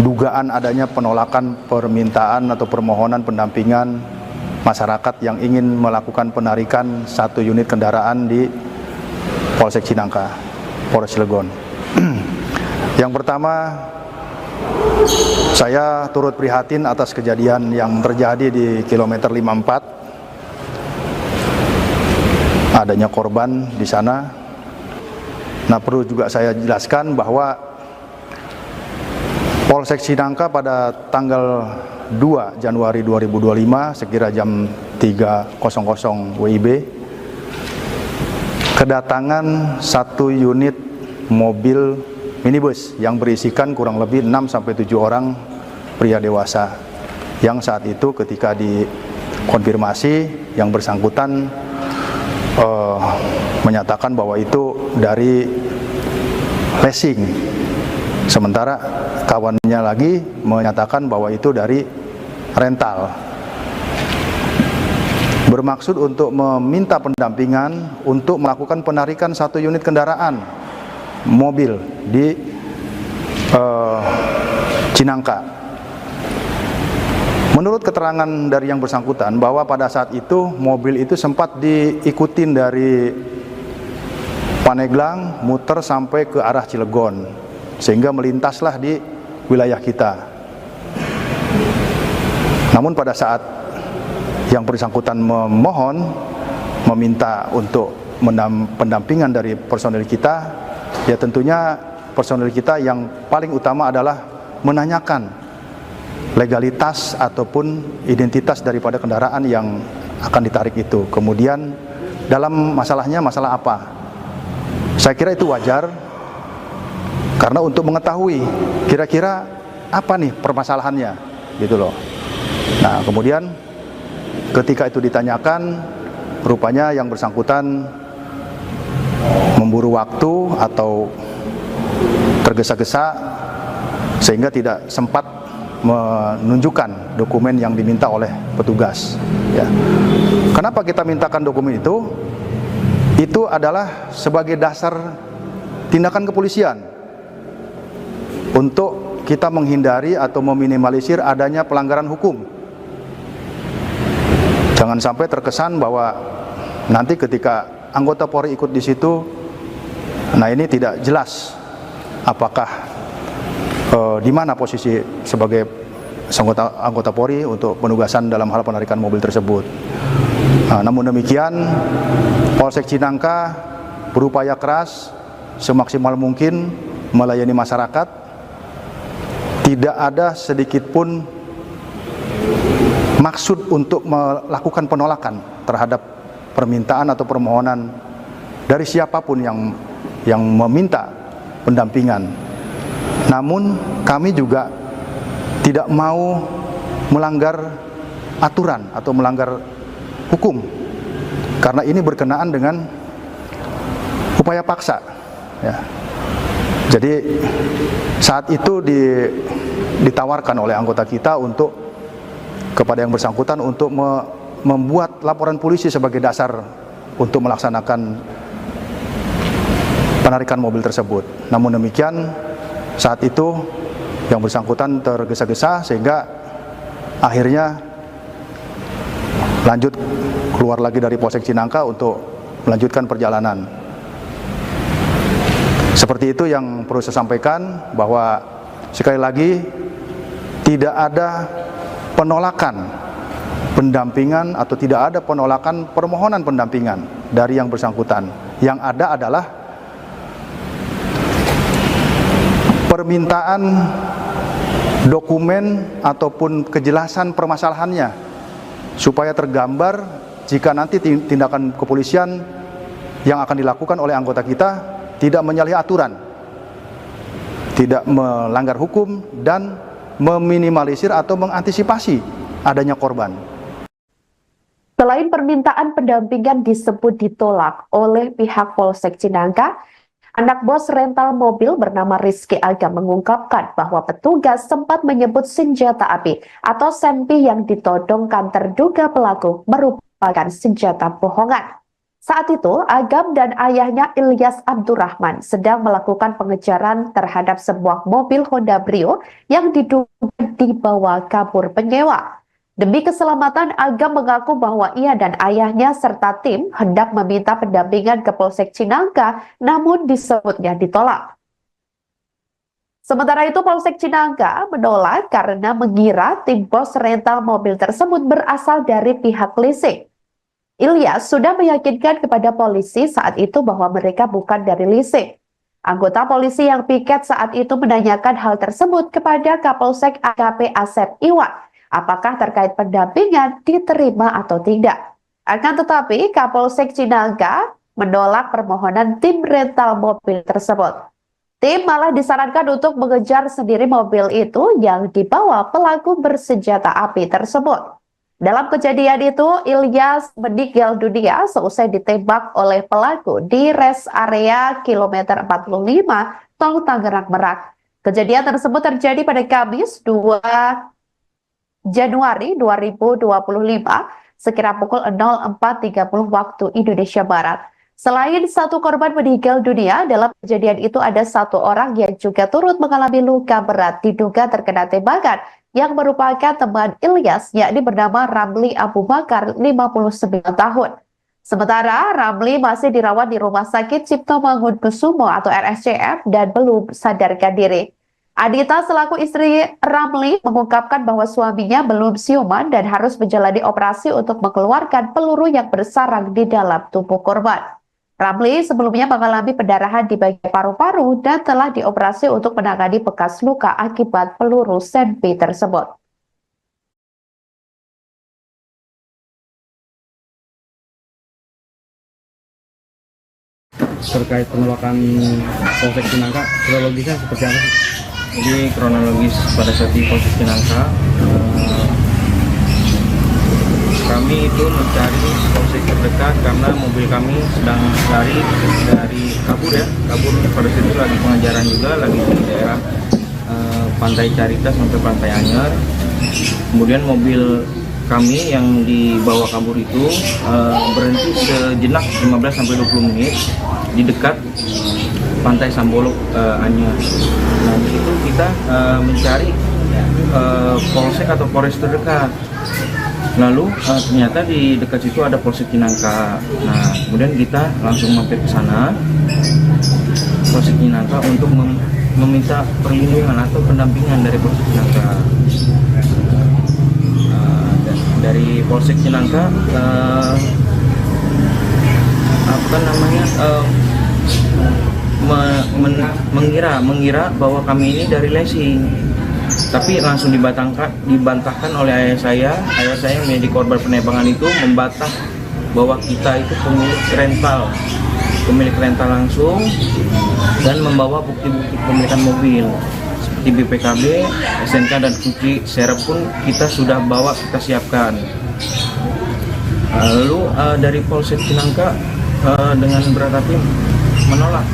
dugaan adanya penolakan permintaan atau permohonan pendampingan masyarakat yang ingin melakukan penarikan satu unit kendaraan di Polsek Cinangka, Polres Cilegon. Yang pertama, saya turut prihatin atas kejadian yang terjadi di kilometer 54. Adanya korban di sana. Nah, perlu juga saya jelaskan bahwa Polsek Cinangka pada tanggal 2 Januari 2025 sekira jam 3.00 WIB kedatangan satu unit mobil minibus yang berisikan kurang lebih 6-7 orang pria dewasa yang saat itu ketika dikonfirmasi yang bersangkutan menyatakan bahwa itu dari leasing. Sementara kawannya lagi menyatakan bahwa itu dari rental bermaksud untuk meminta pendampingan untuk melakukan penarikan satu unit kendaraan mobil di Cinangka. Menurut keterangan dari yang bersangkutan bahwa pada saat itu mobil itu sempat diikutin dari Paneglang muter sampai ke arah Cilegon sehingga melintaslah di wilayah kita. Namun pada saat yang bersangkutan meminta untuk pendampingan dari personil kita, ya tentunya personil kita yang paling utama adalah menanyakan legalitas ataupun identitas daripada kendaraan yang akan ditarik itu. Kemudian dalam masalahnya masalah apa? Saya kira itu wajar karena untuk mengetahui kira-kira apa nih permasalahannya gitu loh. Nah, kemudian ketika itu ditanyakan, rupanya yang bersangkutan memburu waktu atau tergesa-gesa sehingga tidak sempat menunjukkan dokumen yang diminta oleh petugas. Ya. Kenapa kita mintakan dokumen itu? Itu adalah sebagai dasar tindakan kepolisian untuk kita menghindari atau meminimalisir adanya pelanggaran hukum. Jangan sampai terkesan bahwa nanti ketika anggota Polri ikut di situ, nah ini tidak jelas apakah di mana posisi sebagai anggota Polri untuk penugasan dalam hal penarikan mobil tersebut. Nah, namun demikian, Polsek Cinangka berupaya keras semaksimal mungkin melayani masyarakat. Tidak ada sedikit pun maksud untuk melakukan penolakan terhadap permintaan atau permohonan dari siapapun yang meminta pendampingan. Namun kami juga tidak mau melanggar aturan atau melanggar hukum karena ini berkenaan dengan upaya paksa. Ya. Jadi saat itu ditawarkan oleh anggota kita untuk kepada yang bersangkutan untuk membuat laporan polisi sebagai dasar untuk melaksanakan penarikan mobil tersebut. Namun demikian saat itu yang bersangkutan tergesa-gesa sehingga akhirnya lanjut keluar lagi dari Polsek Cinangka untuk melanjutkan perjalanan. Seperti itu yang perlu saya sampaikan, bahwa sekali lagi tidak ada penolakan pendampingan atau tidak ada penolakan permohonan pendampingan dari yang bersangkutan. Yang ada adalah permintaan dokumen ataupun kejelasan permasalahannya supaya tergambar jika nanti tindakan kepolisian yang akan dilakukan oleh anggota kita tidak menyalahi aturan, tidak melanggar hukum, dan meminimalisir atau mengantisipasi adanya korban. Selain permintaan pendampingan disebut ditolak oleh pihak Polsek Cinangka, anak bos rental mobil bernama Rizky Agam mengungkapkan bahwa petugas sempat menyebut senjata api atau senpi yang ditodongkan terduga pelaku merupakan senjata bohongan. Saat itu, Agam dan ayahnya Ilyas Abdurrahman sedang melakukan pengejaran terhadap sebuah mobil Honda Brio yang diduga dibawa kabur penyewa. Demi keselamatan, Agam mengaku bahwa ia dan ayahnya serta tim hendak meminta pendampingan ke Polsek Cinangka, namun disebutnya ditolak. Sementara itu, Polsek Cinangka menolak karena mengira tim bos rental mobil tersebut berasal dari pihak leasing. Ilyas sudah meyakinkan kepada polisi saat itu bahwa mereka bukan dari leasing. Anggota polisi yang piket saat itu menanyakan hal tersebut kepada Kapolsek AKP Asep Iwan, apakah terkait pendampingan diterima atau tidak. Akan tetapi Kapolsek Cinangka menolak permohonan tim rental mobil tersebut. Tim malah disarankan untuk mengejar sendiri mobil itu yang dibawa pelaku bersenjata api tersebut. Dalam kejadian itu, Ilyas meninggal dunia seusai ditembak oleh pelaku di rest area kilometer 45 Tol Tangerang Merak. Kejadian tersebut terjadi pada Kamis 2 Januari 2025 sekira pukul 04.30 waktu Indonesia Barat. Selain satu korban meninggal dunia, dalam kejadian itu ada satu orang yang juga turut mengalami luka berat diduga terkena tembakan yang merupakan teman Ilyas, yakni bernama Ramli Abu Bakar, 59 tahun. Sementara Ramli masih dirawat di Rumah Sakit Cipto Mangunkusumo atau RSCM dan belum sadarkan diri. Adita selaku istri Ramli mengungkapkan bahwa suaminya belum siuman dan harus menjalani operasi untuk mengeluarkan peluru yang bersarang di dalam tubuh korban. Ramli sebelumnya mengalami pendarahan di bagian paru-paru dan telah dioperasi untuk menangani bekas luka akibat peluru senpi tersebut. Terkait penolakan Polsek Cinangka, kronologisnya seperti apa sih? Jadi kronologis pada saat di Polsek Cinangka, kami itu mencari polsek terdekat karena mobil kami sedang lari dari kabur pada situ lagi pengajaran juga, lagi di daerah Pantai Carita sampai Pantai Anyer. Kemudian mobil kami yang dibawa kabur itu berhenti sejenak 15-20 menit di dekat Pantai Sambolok Anyer. Nah, di situ kita mencari polsek atau polres terdekat. Lalu ternyata di dekat situ ada Polsek Cinangka. Nah, kemudian kita langsung mampir ke sana, Polsek Cinangka, untuk meminta perlindungan atau pendampingan dari Polsek Cinangka. Dari Polsek Cinangka mengira bahwa kami ini dari leasing. Tapi langsung dibantahkan oleh ayah saya yang menjadi korban penembakan itu membantah bahwa kita itu pemilik rental langsung dan membawa bukti-bukti kepemilikan mobil seperti BPKB, SNK dan kunci serep pun kita sudah bawa, kita siapkan. Lalu dari Polsek Cinangka dengan berat hati menolak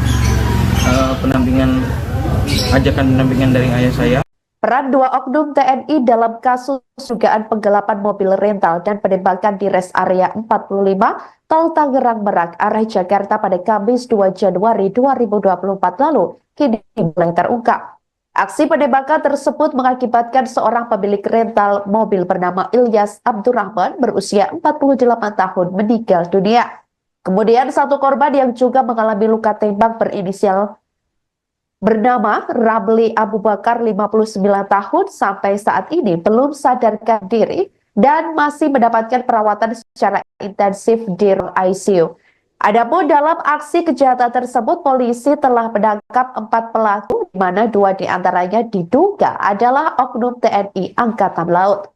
ajakan pendampingan dari ayah saya. Peran dua oknum TNI dalam kasus dugaan penggelapan mobil rental dan penembakan di rest area 45 Tol Tangerang Merak arah Jakarta pada Kamis 2 Januari 2024 lalu kini mulai terungkap. Aksi penembakan tersebut mengakibatkan seorang pemilik rental mobil bernama Ilyas Abdurrahman berusia 48 tahun meninggal dunia. Kemudian satu korban yang juga mengalami luka tembak berinisial bernama Ramli Abu Bakar, 59 tahun, sampai saat ini belum sadarkan diri dan masih mendapatkan perawatan secara intensif di ruang ICU. Adapun dalam aksi kejahatan tersebut, polisi telah menangkap 4 pelaku, di mana 2 diantaranya diduga adalah oknum TNI Angkatan Laut.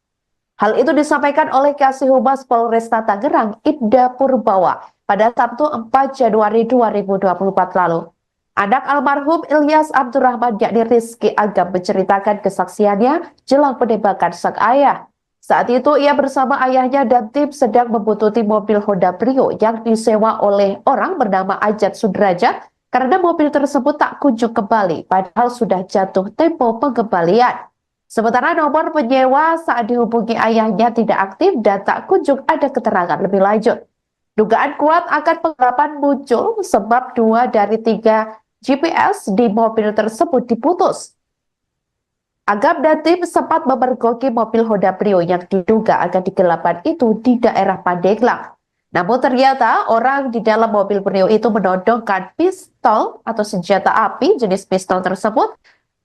Hal itu disampaikan oleh Kasih Humas Polresta Tangerang, Ida Purbawa, pada Sabtu 4 Januari 2024 lalu. Anak almarhum Ilyas Abdurrahman yakni Rizky Agam menceritakan kesaksiannya jelang penembakan sang ayah. Saat itu ia bersama ayahnya dan tim sedang membuntuti mobil Honda Brio yang disewa oleh orang bernama Ajat Sudrajat karena mobil tersebut tak kunjung kembali padahal sudah jatuh tempo pengembalian. Sementara nomor penyewa saat dihubungi ayahnya tidak aktif dan tak kunjung ada keterangan lebih lanjut. Dugaan kuat akan penggelapan muncul sebab 2 dari 3 GPS di mobil tersebut diputus. Agam dan tim sempat memergoki mobil Honda Brio yang diduga akan digelapan itu di daerah Pandeglang. Namun ternyata orang di dalam mobil Brio itu menodongkan pistol atau senjata api jenis pistol tersebut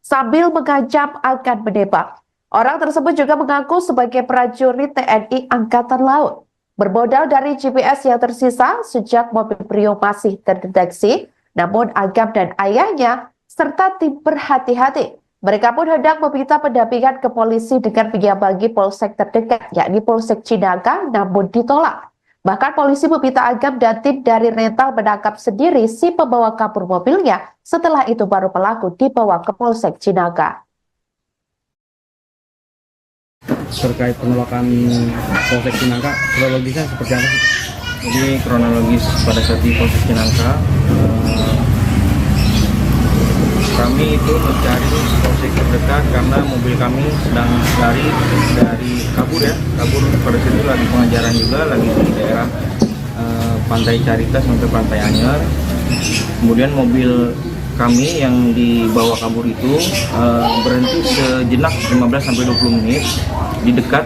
sambil mengancam akan menembak. Orang tersebut juga mengaku sebagai prajurit TNI Angkatan Laut. Bermodal dari GPS yang tersisa sejak mobil Brio masih terdeteksi, namun Agam dan ayahnya serta tim berhati-hati. Mereka pun hendak meminta pendampingan ke polisi dengan menyambangi polsek terdekat, yakni Polsek Cinangka, namun ditolak. Bahkan polisi meminta Agam dan tim dari rental menangkap sendiri si pembawa kabur mobilnya. Setelah itu baru pelaku dibawa ke Polsek Cinangka. Terkait penolakan Polsek Cinangka, kronologisnya seperti apa sih? Jadi kronologis pada saat di Polsek Cinangka, Kami itu mencari polsek terdekat karena mobil kami sedang lari dari kabur pada situ lagi pengajaran juga, lagi di daerah Pantai Carita sampai Pantai Anyer. Kemudian mobil kami yang dibawa kabur itu berhenti sejenak 15-20 menit di dekat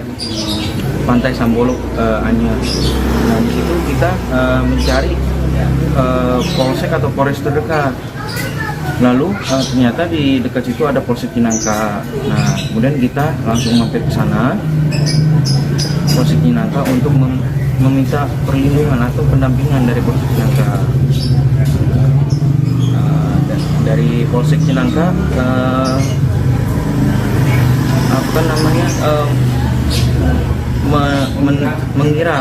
Pantai Sambolok Anyer. Nah, di situ kita mencari polsek atau polres terdekat. Lalu ternyata di dekat situ ada Polsek Cinangka. Nah, kemudian kita langsung mampir ke sana, Polsek Cinangka, untuk meminta perlindungan atau pendampingan dari Polsek Cinangka. Dari Polsek Cinangka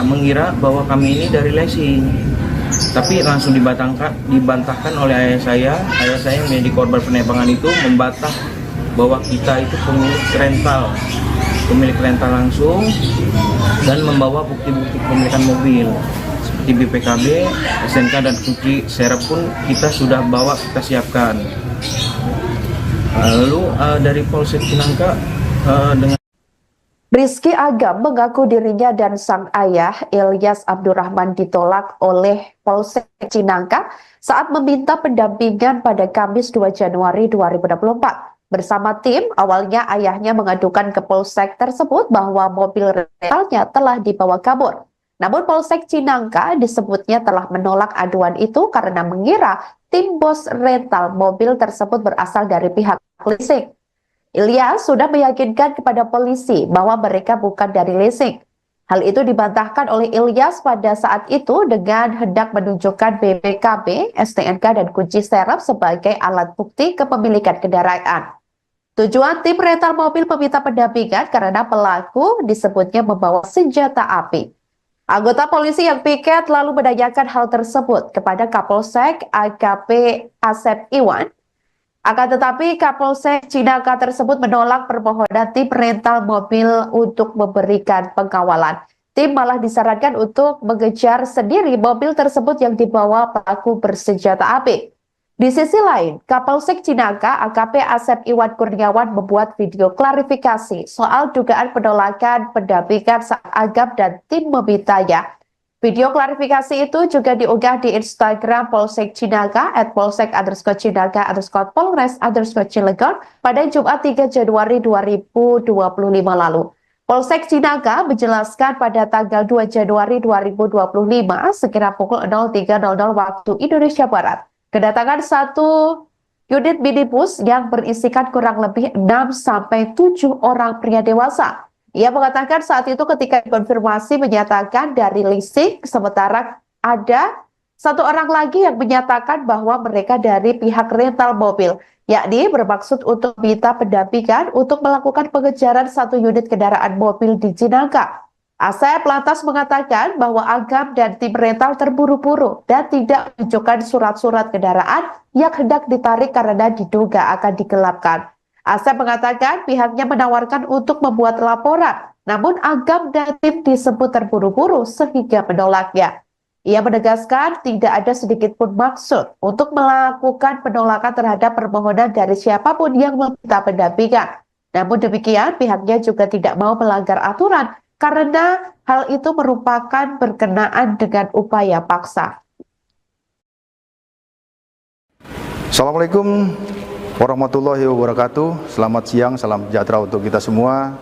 mengira bahwa kami ini dari leasing, tapi langsung dibantahkan oleh ayah saya yang menjadi korban penembakan itu membantah bahwa kita itu pemilik rental langsung, dan membawa bukti-bukti kepemilikan mobil seperti BPKB, SNK, dan kunci serep pun kita sudah bawa, kita siapkan. Lalu dari Polsek Cinangka dengan Rizky Agam mengaku dirinya dan sang ayah Ilyas Abdurrahman ditolak oleh Polsek Cinangka saat meminta pendampingan pada Kamis 2 Januari 2024. Bersama tim, awalnya ayahnya mengadukan ke Polsek tersebut bahwa mobil rentalnya telah dibawa kabur. Namun Polsek Cinangka disebutnya telah menolak aduan itu karena mengira tim bos rental mobil tersebut berasal dari pihak leasing. Ilyas sudah meyakinkan kepada polisi bahwa mereka bukan dari leasing. Hal itu dibantahkan oleh Ilyas pada saat itu dengan hendak menunjukkan BPKB, STNK, dan kunci serep sebagai alat bukti kepemilikan kendaraan. Tujuan tim rental mobil meminta pendampingan karena pelaku disebutnya membawa senjata api. Anggota polisi yang piket lalu menanyakan hal tersebut kepada Kapolsek AKP Asep Iwan. Akan tetapi Kapolsek Cinangka tersebut menolak permohonan tim rental mobil untuk memberikan pengawalan. Tim malah disarankan untuk mengejar sendiri mobil tersebut yang dibawa pelaku bersenjata api. Di sisi lain, Kapolsek Cinangka AKP Asep Iwan Kurniawan membuat video klarifikasi soal dugaan penolakan pendampingan saat Agam dan tim memintanya. Video klarifikasi itu juga diunggah di Instagram Polsek Cinangka @polsek_Cinangka_Polres_Cilegon pada Jumat 3 Januari 2025 lalu. Polsek Cinangka menjelaskan pada tanggal 2 Januari 2025 sekira pukul 03.00 waktu Indonesia Barat, kedatangan satu unit minibus yang berisikan kurang lebih 6-7 orang pria dewasa. Ia mengatakan saat itu ketika konfirmasi menyatakan dari leasing, sementara ada satu orang lagi yang menyatakan bahwa mereka dari pihak rental mobil, yakni bermaksud untuk minta pendampingan untuk melakukan pengejaran satu unit kendaraan mobil di Cinangka. Asep lantas mengatakan bahwa Agam dan tim rental terburu-buru dan tidak menunjukkan surat-surat kendaraan yang hendak ditarik karena diduga akan digelapkan. Asep mengatakan pihaknya menawarkan untuk membuat laporan, namun Agam dan tim disebut terburu-buru sehingga menolaknya. Ia menegaskan tidak ada sedikit pun maksud untuk melakukan penolakan terhadap permohonan dari siapapun yang meminta pendampingan. Namun demikian, pihaknya juga tidak mau melanggar aturan karena hal itu merupakan berkenaan dengan upaya paksa. Assalamualaikum warahmatullahi wabarakatuh. Selamat siang, salam sejahtera untuk kita semua.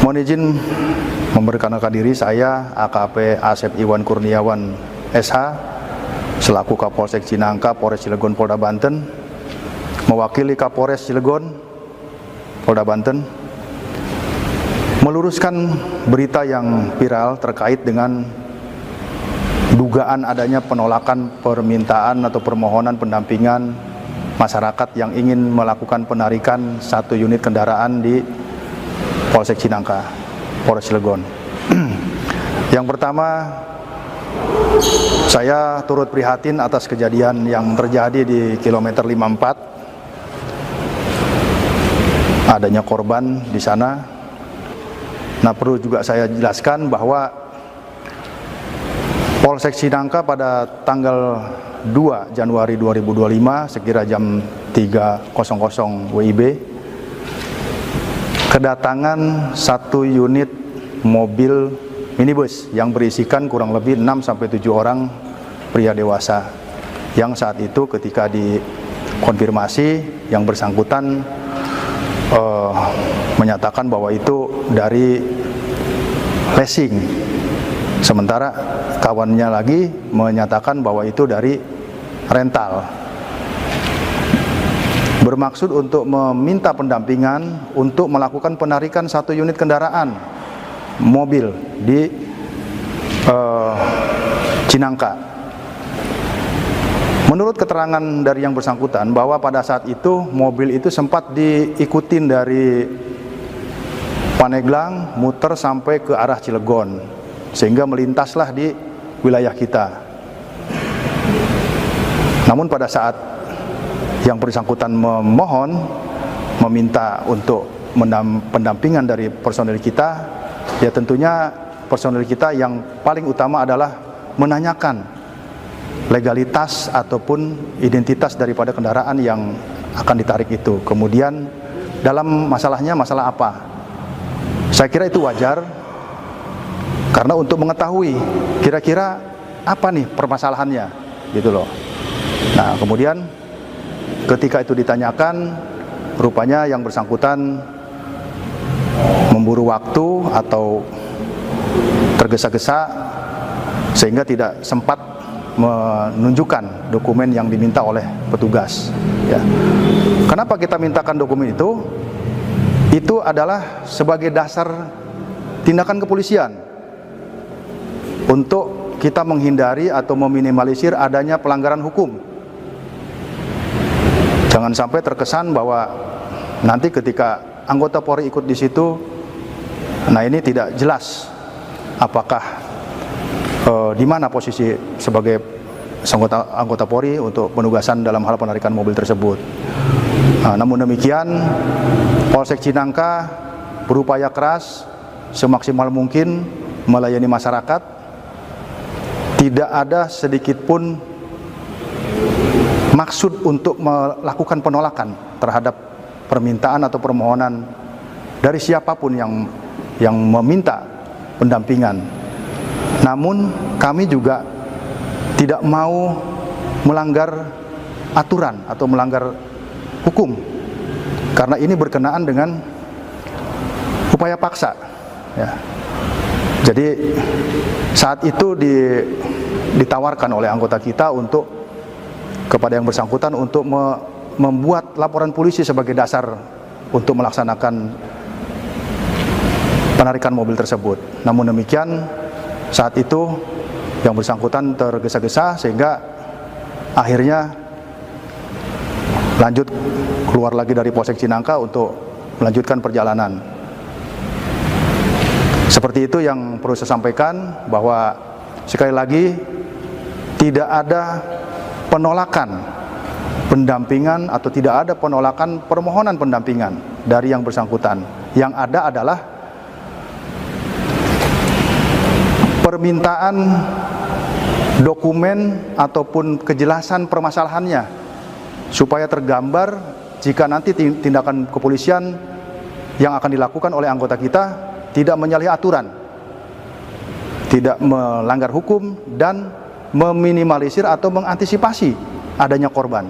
Mohon izin memperkenalkan diri, saya AKP Asep Iwan Kurniawan SH selaku Kapolsek Cinangka, Polres Cilegon, Polda Banten, mewakili Kapolres Cilegon, Polda Banten, meluruskan berita yang viral terkait dengan dugaan adanya penolakan permintaan atau permohonan pendampingan masyarakat yang ingin melakukan penarikan satu unit kendaraan di Polsek Cinangka, Polres Cilegon. Yang pertama, saya turut prihatin atas kejadian yang terjadi di kilometer 54. Adanya korban di sana. Nah, perlu juga saya jelaskan bahwa Polsek Cinangka pada tanggal 2 Januari 2025 sekira jam 3.00 WIB kedatangan satu unit mobil minibus yang berisikan kurang lebih 6-7 orang pria dewasa yang saat itu ketika dikonfirmasi yang bersangkutan menyatakan bahwa itu dari leasing, sementara kawannya lagi menyatakan bahwa itu dari rental, bermaksud untuk meminta pendampingan untuk melakukan penarikan satu unit kendaraan mobil di Cinangka. Menurut keterangan dari yang bersangkutan bahwa pada saat itu mobil itu sempat diikutin dari Paneglang muter sampai ke arah Cilegon sehingga melintaslah di wilayah kita. Namun pada saat yang bersangkutan meminta untuk pendampingan dari personil kita, ya tentunya personil kita yang paling utama adalah menanyakan legalitas ataupun identitas daripada kendaraan yang akan ditarik itu. Kemudian dalam masalahnya masalah apa? Saya kira itu wajar karena untuk mengetahui kira-kira apa nih permasalahannya gitu loh. Nah, kemudian ketika itu ditanyakan, rupanya yang bersangkutan memburu waktu atau tergesa-gesa sehingga tidak sempat menunjukkan dokumen yang diminta oleh petugas. Ya. Kenapa kita mintakan dokumen itu? Itu adalah sebagai dasar tindakan kepolisian untuk kita menghindari atau meminimalisir adanya pelanggaran hukum. Jangan sampai terkesan bahwa nanti ketika anggota Polri ikut di situ, nah ini tidak jelas apakah di mana posisi sebagai anggota Polri untuk penugasan dalam hal penarikan mobil tersebut. Nah, namun demikian, Polsek Cinangka berupaya keras semaksimal mungkin melayani masyarakat. Tidak ada sedikit pun maksud untuk melakukan penolakan terhadap permintaan atau permohonan dari siapapun yang meminta pendampingan. Namun kami juga tidak mau melanggar aturan atau melanggar hukum karena ini berkenaan dengan upaya paksa. Ya. Jadi saat itu ditawarkan oleh anggota kita untuk kepada yang bersangkutan untuk membuat laporan polisi sebagai dasar untuk melaksanakan penarikan mobil tersebut. Namun demikian, saat itu yang bersangkutan tergesa-gesa sehingga akhirnya lanjut keluar lagi dari Polsek Cinangka untuk melanjutkan perjalanan. Seperti itu yang perlu saya sampaikan, bahwa sekali lagi tidak ada penolakan pendampingan atau tidak ada penolakan permohonan pendampingan dari yang bersangkutan. Yang ada adalah permintaan dokumen ataupun kejelasan permasalahannya supaya tergambar jika nanti tindakan kepolisian yang akan dilakukan oleh anggota kita tidak menyalahi aturan, tidak melanggar hukum, dan meminimalisir atau mengantisipasi adanya korban.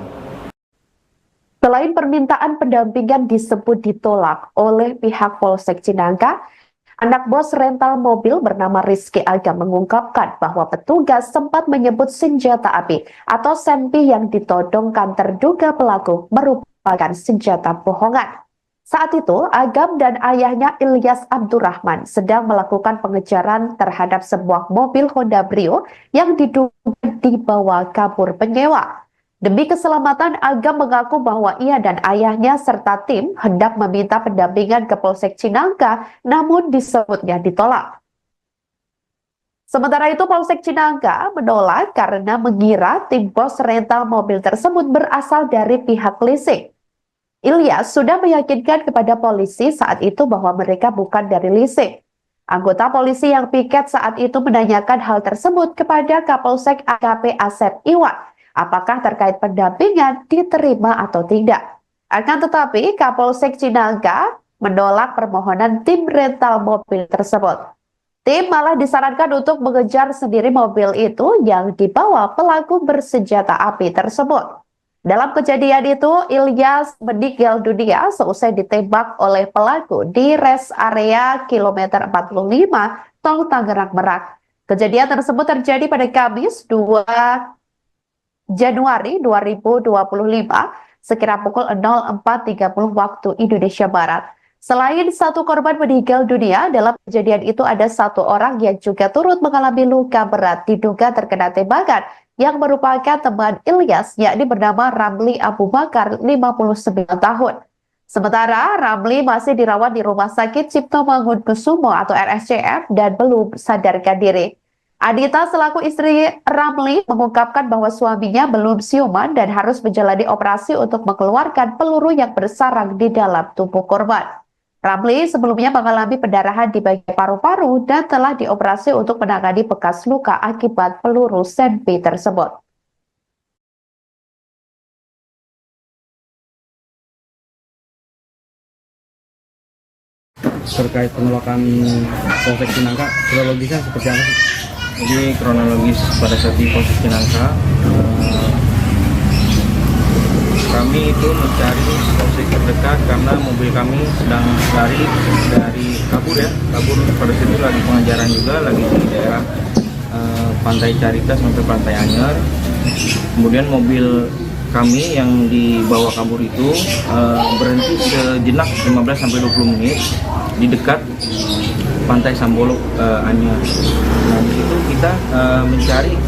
Selain permintaan pendampingan disebut ditolak oleh pihak Polsek Cinangka, anak bos rental mobil bernama Rizky Agam mengungkapkan bahwa petugas sempat menyebut senjata api atau sempi yang ditodongkan terduga pelaku merupakan senjata bohongan. Saat itu, Agam dan ayahnya Ilyas Abdurrahman sedang melakukan pengejaran terhadap sebuah mobil Honda Brio yang diduga dibawa kabur penyewa. Demi keselamatan, Agam mengaku bahwa ia dan ayahnya serta tim hendak meminta pendampingan ke Polsek Cinangka, namun disebutnya ditolak. Sementara itu, Polsek Cinangka menolak karena mengira tim bos rental mobil tersebut berasal dari pihak leasing. Ilyas sudah meyakinkan kepada polisi saat itu bahwa mereka bukan dari leasing. Anggota polisi yang piket saat itu menanyakan hal tersebut kepada Kapolsek AKP Asep Iwan, apakah terkait pendampingan diterima atau tidak. Akan tetapi Kapolsek Cinangka menolak permohonan tim rental mobil tersebut. Tim malah disarankan untuk mengejar sendiri mobil itu yang dibawa pelaku bersenjata api tersebut. Dalam kejadian itu, Ilyas meninggal dunia seusai ditembak oleh pelaku di rest area kilometer 45 Tol Tangerang Merak. Kejadian tersebut terjadi pada Kamis 2 Januari 2025 sekira pukul 04.30 waktu Indonesia Barat. Selain satu korban meninggal dunia, dalam kejadian itu ada satu orang yang juga turut mengalami luka berat diduga terkena tembakan yang merupakan teman Ilyas, yakni bernama Ramli Abu Bakar, 59 tahun. Sementara Ramli masih dirawat di Rumah Sakit Cipto Mangunkusumo atau RSCM dan belum sadarkan diri. Adita selaku istri Ramli mengungkapkan bahwa suaminya belum siuman dan harus menjalani operasi untuk mengeluarkan peluru yang bersarang di dalam tubuh korban. Ramli sebelumnya mengalami pendarahan di bagian paru-paru dan telah dioperasi untuk menangani bekas luka akibat peluru senpi tersebut. Terkait penolakan Polsek Cinangka, kronologisnya seperti apa sih? Jadi kronologis pada saat di Polsek Cinangka, kami itu mencari polsek terdekat karena mobil kami sedang lari dari kabur pada situ lagi pengejaran juga, lagi di daerah Pantai Carita sampai Pantai Anyer. Kemudian mobil kami yang dibawa kabur itu berhenti sejenak 15-20 menit di dekat Pantai Sambolok Anyer. Nah, di situ kita mencari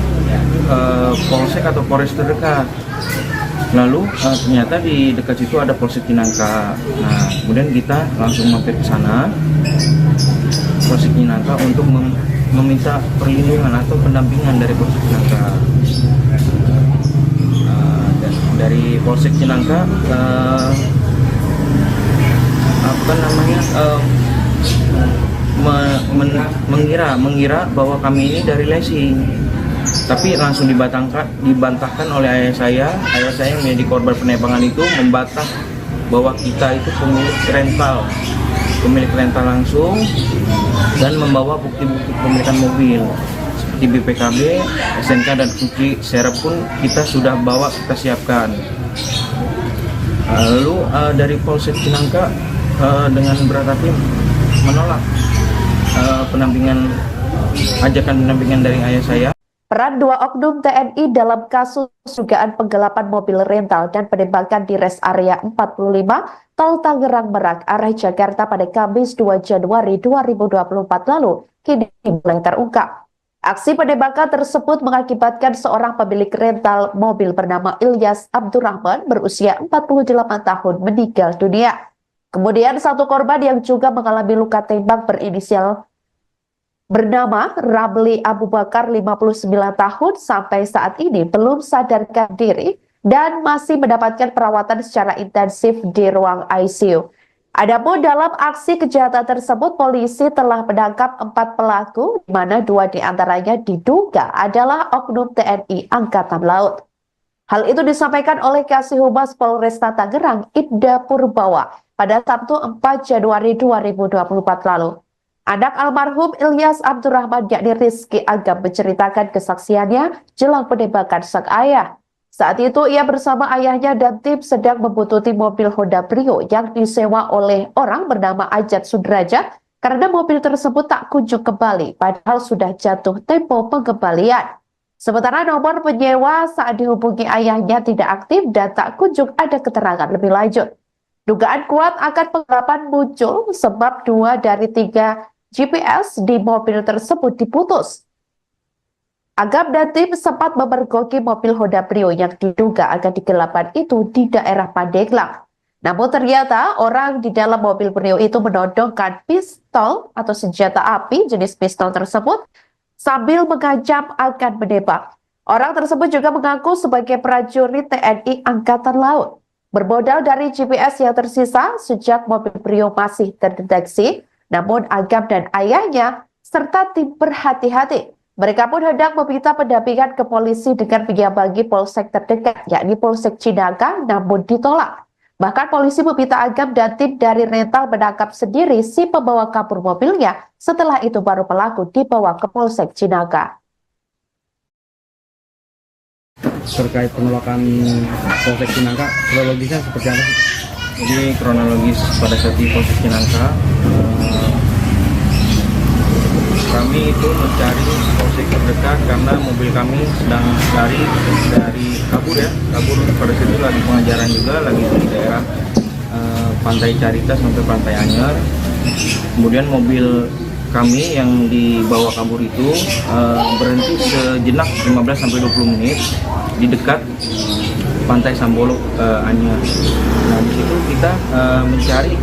polsek atau polres terdekat. Lalu ternyata di dekat situ ada Polsek Cinangka. Nah, kemudian kita langsung mampir ke sana, Polsek Cinangka, untuk meminta perlindungan atau pendampingan dari Polsek Cinangka. Dari Polsek Cinangka, mengira bahwa kami ini dari leasing. Tapi langsung dibantahkan oleh ayah saya yang menjadi korban penembakan itu membantah bahwa kita itu pemilik rental langsung dan membawa bukti-bukti kepemilikan mobil seperti BPKB, SNK dan kunci serep pun kita sudah bawa, kita siapkan. Lalu dari Polsek Cinangka dengan berat hati menolak ajakan pendampingan dari ayah saya. Peran dua oknum TNI dalam kasus dugaan penggelapan mobil rental dan penembakan di rest area 45 Tol Tangerang Merak arah Jakarta pada Kamis 2 Januari 2024 lalu kini mulai terungkap. Aksi penembakan tersebut mengakibatkan seorang pemilik rental mobil bernama Ilyas Abdurrahman berusia 48 tahun meninggal dunia. Kemudian satu korban yang juga mengalami luka tembak berinisial bernama Ramli Abu Bakar, 59 tahun, sampai saat ini belum sadarkan diri dan masih mendapatkan perawatan secara intensif di ruang ICU. Adapun dalam aksi kejahatan tersebut, polisi telah menangkap 4 pelaku, di mana 2 diantaranya diduga adalah oknum TNI Angkatan Laut. Hal itu disampaikan oleh Kasih Humas Polresta Tangerang, Ida Purbawa, pada Sabtu 4 Januari 2024 lalu. Anak almarhum Ilyas Abdurrahman yakni Rizky Agam menceritakan kesaksiannya jelang penembakan sang ayah. Saat itu ia bersama ayahnya dan tim sedang membuntuti mobil Honda Brio yang disewa oleh orang bernama Ajat Sudrajat karena mobil tersebut tak kunjung kembali padahal sudah jatuh tempo pengembalian. Sementara nomor penyewa saat dihubungi ayahnya tidak aktif dan tak kunjung ada keterangan lebih lanjut. Dugaan kuat akan penggelapan muncul sebab 2 dari 3 GPS di mobil tersebut diputus. Agam dan tim sempat memergoki mobil Honda Brio yang diduga akan digelapan itu di daerah Pandeglang. Namun ternyata orang di dalam mobil Brio itu menodongkan pistol atau senjata api jenis pistol tersebut sambil mengancam akan menembak. Orang tersebut juga mengaku sebagai prajurit TNI Angkatan Laut. Bermodal dari GPS yang tersisa sejak mobil Brio masih terdeteksi, Namun Agam dan ayahnya serta tim berhati-hati. Mereka pun hendak meminta pendampingan ke polisi dengan menyambangi polsek terdekat, yakni Polsek Cinangka, namun ditolak. Bahkan polisi meminta Agam dan tim dari rental menangkap sendiri si pembawa kabur mobilnya. Setelah itu baru pelaku dibawa ke Polsek Cinangka. Terkait penolakan Polsek Cinangka, kronologisnya seperti apa sih? Jadi kronologis pada saat di Polsek Cinangka, kami itu mencari polsek terdekat karena mobil kami sedang lari dari kabur pada situ lagi pengajaran juga, lagi di daerah Pantai Carita sampai Pantai Anyer. Kemudian mobil kami yang dibawa kabur itu berhenti sejenak 15-20 menit di dekat Pantai Sambolo Anyer. Nah, di situ kita mencari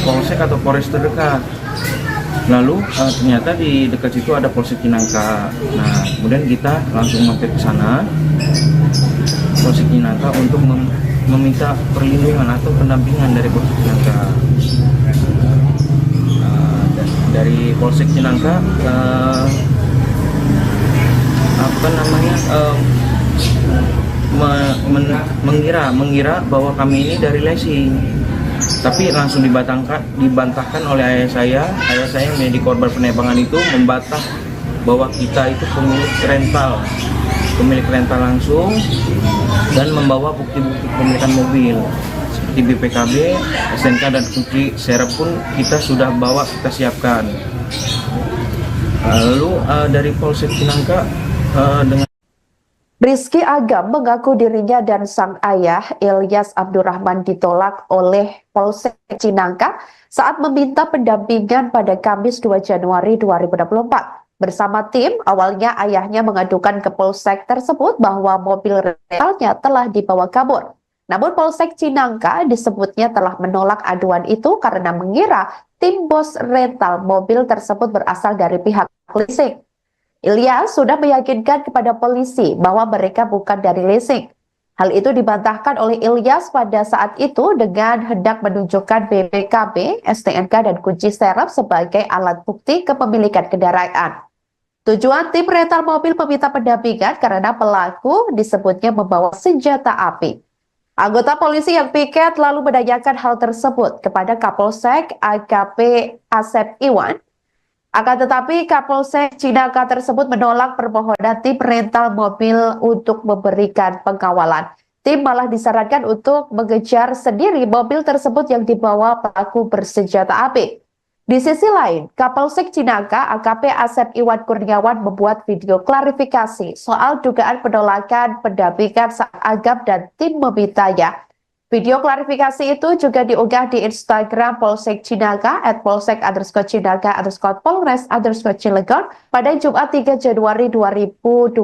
polsek atau polres terdekat. Lalu ternyata di dekat situ ada Polsek Cinangka. Nah, kemudian kita langsung mampir ke sana, Polsek Cinangka, untuk meminta perlindungan atau pendampingan dari Polsek Cinangka. Dari Polsek Cinangka mengira bahwa kami ini dari leasing, tapi langsung dibantahkan oleh ayah saya yang menjadi korban penembakan itu, membantah bahwa kita itu pemilik rental langsung, dan membawa bukti-bukti kepemilikan mobil seperti BPKB, SNK, dan kunci serep pun kita sudah bawa, kita siapkan. Lalu dari Polsek Cinangka dengan Rizky Agam mengaku dirinya dan sang ayah Ilyas Abdurrahman ditolak oleh Polsek Cinangka saat meminta pendampingan pada Kamis 2 Januari 2024. Bersama tim, awalnya ayahnya mengadukan ke Polsek tersebut bahwa mobil rentalnya telah dibawa kabur. Namun Polsek Cinangka disebutnya telah menolak aduan itu karena mengira tim bos rental mobil tersebut berasal dari pihak leasing. Ilyas sudah meyakinkan kepada polisi bahwa mereka bukan dari leasing. Hal itu dibantahkan oleh Ilyas pada saat itu dengan hendak menunjukkan BPKB, STNK, dan kunci serep sebagai alat bukti kepemilikan kendaraan. Tujuan tim rental mobil meminta pendampingan karena pelaku disebutnya membawa senjata api. Anggota polisi yang piket lalu menanyakan hal tersebut kepada Kapolsek AKP Asep Iwan. Akan tetapi Kapolsek Cinangka tersebut menolak permohonan tim rental mobil untuk memberikan pengawalan. Tim malah disarankan untuk mengejar sendiri mobil tersebut yang dibawa pelaku bersenjata api. Di sisi lain, Kapolsek Cinangka AKP Asep Iwan Kurniawan membuat video klarifikasi soal dugaan penolakan pendampingan saat Agam dan tim memintanya. Video klarifikasi itu juga diunggah di Instagram Polsek Cinangka @polsek_cinangka_polres_cilegon pada Jumat 3 Januari 2025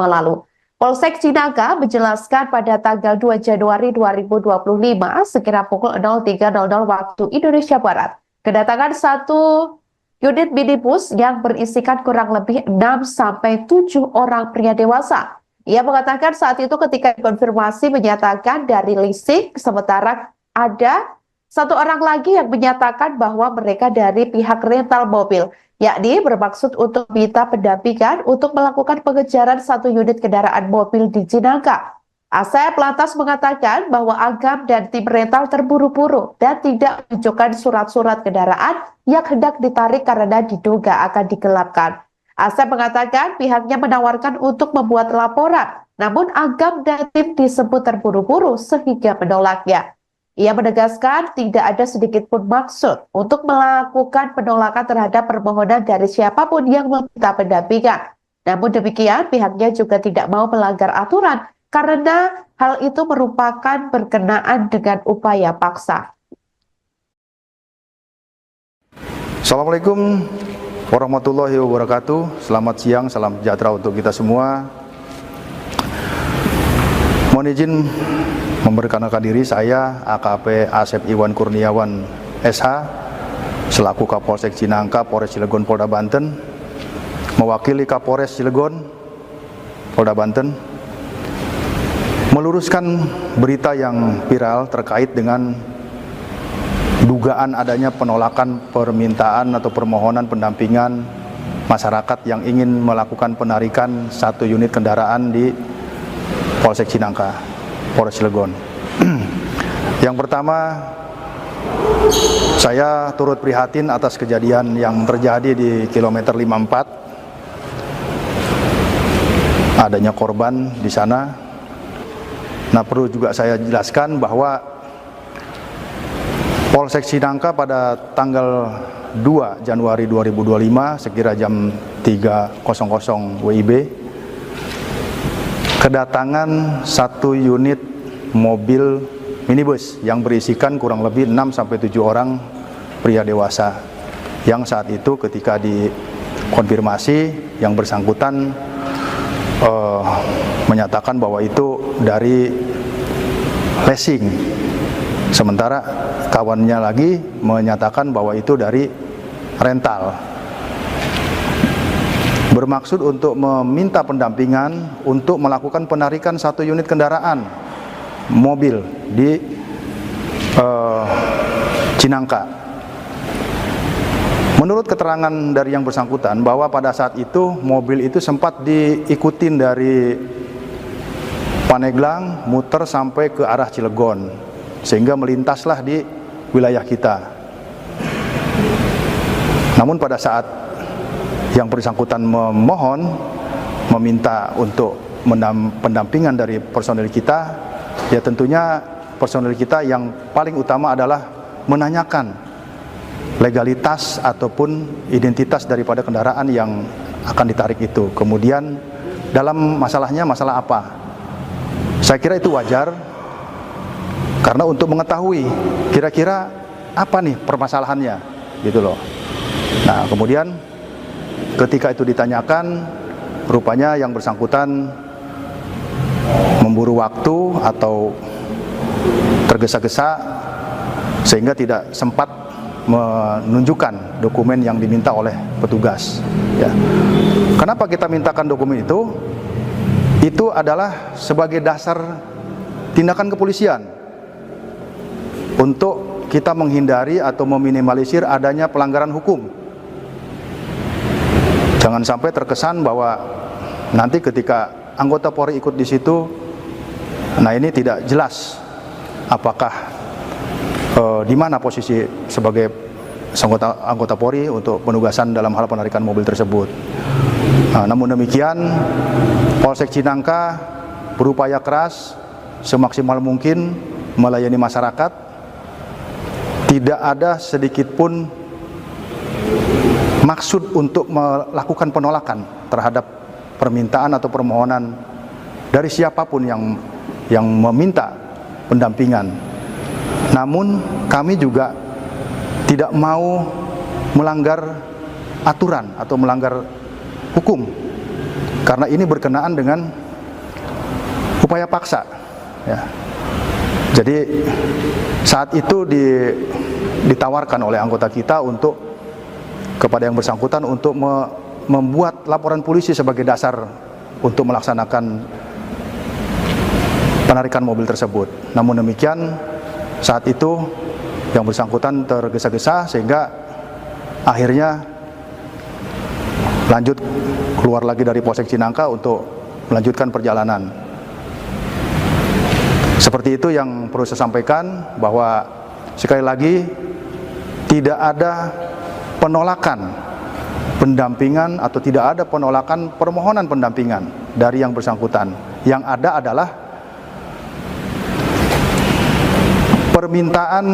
lalu. Polsek Cinangka menjelaskan pada tanggal 2 Januari 2025 sekira pukul 03.00 waktu Indonesia Barat, kedatangan satu unit minibus yang berisikan kurang lebih 6-7 orang pria dewasa. Ia mengatakan saat itu ketika konfirmasi menyatakan dari leasing, sementara ada satu orang lagi yang menyatakan bahwa mereka dari pihak rental mobil, yakni bermaksud untuk minta pendampingan untuk melakukan pengejaran satu unit kendaraan mobil di Cinangka. Asep lantas mengatakan bahwa Agam dan tim rental terburu-buru dan tidak menunjukkan surat-surat kendaraan yang hendak ditarik karena diduga akan digelapkan. Asep mengatakan pihaknya menawarkan untuk membuat laporan, namun Agam dan tim disebut terburu-buru sehingga menolaknya. Ia menegaskan tidak ada sedikit pun maksud untuk melakukan penolakan terhadap permohonan dari siapapun yang meminta pendampingan. Namun demikian, pihaknya juga tidak mau melanggar aturan karena hal itu merupakan berkenaan dengan upaya paksa. Assalamualaikum warahmatullahi wabarakatuh. Selamat siang, salam sejahtera untuk kita semua. Mohon izin memperkenalkan diri, saya AKP Asep Iwan Kurniawan SH selaku Kapolsek Cinangka, Polres Cilegon, Polda Banten, mewakili Kapolres Cilegon, Polda Banten, meluruskan berita yang viral terkait dengan dugaan adanya penolakan permintaan atau permohonan pendampingan masyarakat yang ingin melakukan penarikan satu unit kendaraan di Polsek Cinangka, Polres Cilegon. Yang pertama, saya turut prihatin atas kejadian yang terjadi di kilometer 54. Adanya korban di sana. Nah, perlu juga saya jelaskan bahwa Polsek Cinangka pada tanggal 2 Januari 2025 sekira jam 3.00 WIB kedatangan satu unit mobil minibus yang berisikan kurang lebih 6-7 orang pria dewasa yang saat itu ketika dikonfirmasi yang bersangkutan menyatakan bahwa itu dari leasing, sementara kawannya lagi menyatakan bahwa itu dari rental, bermaksud untuk meminta pendampingan untuk melakukan penarikan satu unit kendaraan mobil di Cinangka. Menurut keterangan dari yang bersangkutan bahwa pada saat itu mobil itu sempat diikutin dari Paneglang muter sampai ke arah Cilegon sehingga melintaslah di wilayah kita. Namun pada saat yang bersangkutan meminta untuk pendampingan dari personil kita, ya tentunya personil kita yang paling utama adalah menanyakan legalitas ataupun identitas daripada kendaraan yang akan ditarik itu. Kemudian dalam masalahnya masalah apa? Saya kira itu wajar karena untuk mengetahui kira-kira apa nih permasalahannya gitu loh. Nah, kemudian ketika itu ditanyakan, rupanya yang bersangkutan memburu waktu atau tergesa-gesa sehingga tidak sempat menunjukkan dokumen yang diminta oleh petugas. Ya. Kenapa kita mintakan dokumen itu? Itu adalah sebagai dasar tindakan kepolisian untuk kita menghindari atau meminimalisir adanya pelanggaran hukum. Jangan sampai terkesan bahwa nanti ketika anggota Polri ikut di situ, nah ini tidak jelas apakah di mana posisi sebagai anggota Polri untuk penugasan dalam hal penarikan mobil tersebut. Nah, namun demikian, Polsek Cinangka berupaya keras semaksimal mungkin melayani masyarakat. Tidak ada sedikit pun maksud untuk melakukan penolakan terhadap permintaan atau permohonan dari siapapun yang meminta pendampingan. Namun kami juga tidak mau melanggar aturan atau melanggar hukum karena ini berkenaan dengan upaya paksa. Ya. Jadi saat itu ditawarkan oleh anggota kita untuk kepada yang bersangkutan untuk membuat laporan polisi sebagai dasar untuk melaksanakan penarikan mobil tersebut. Namun demikian saat itu yang bersangkutan tergesa-gesa sehingga akhirnya lanjut keluar lagi dari Polsek Cinangka untuk melanjutkan perjalanan. Seperti itu yang perlu saya sampaikan, bahwa sekali lagi tidak ada penolakan pendampingan atau tidak ada penolakan permohonan pendampingan dari yang bersangkutan. Yang ada adalah permintaan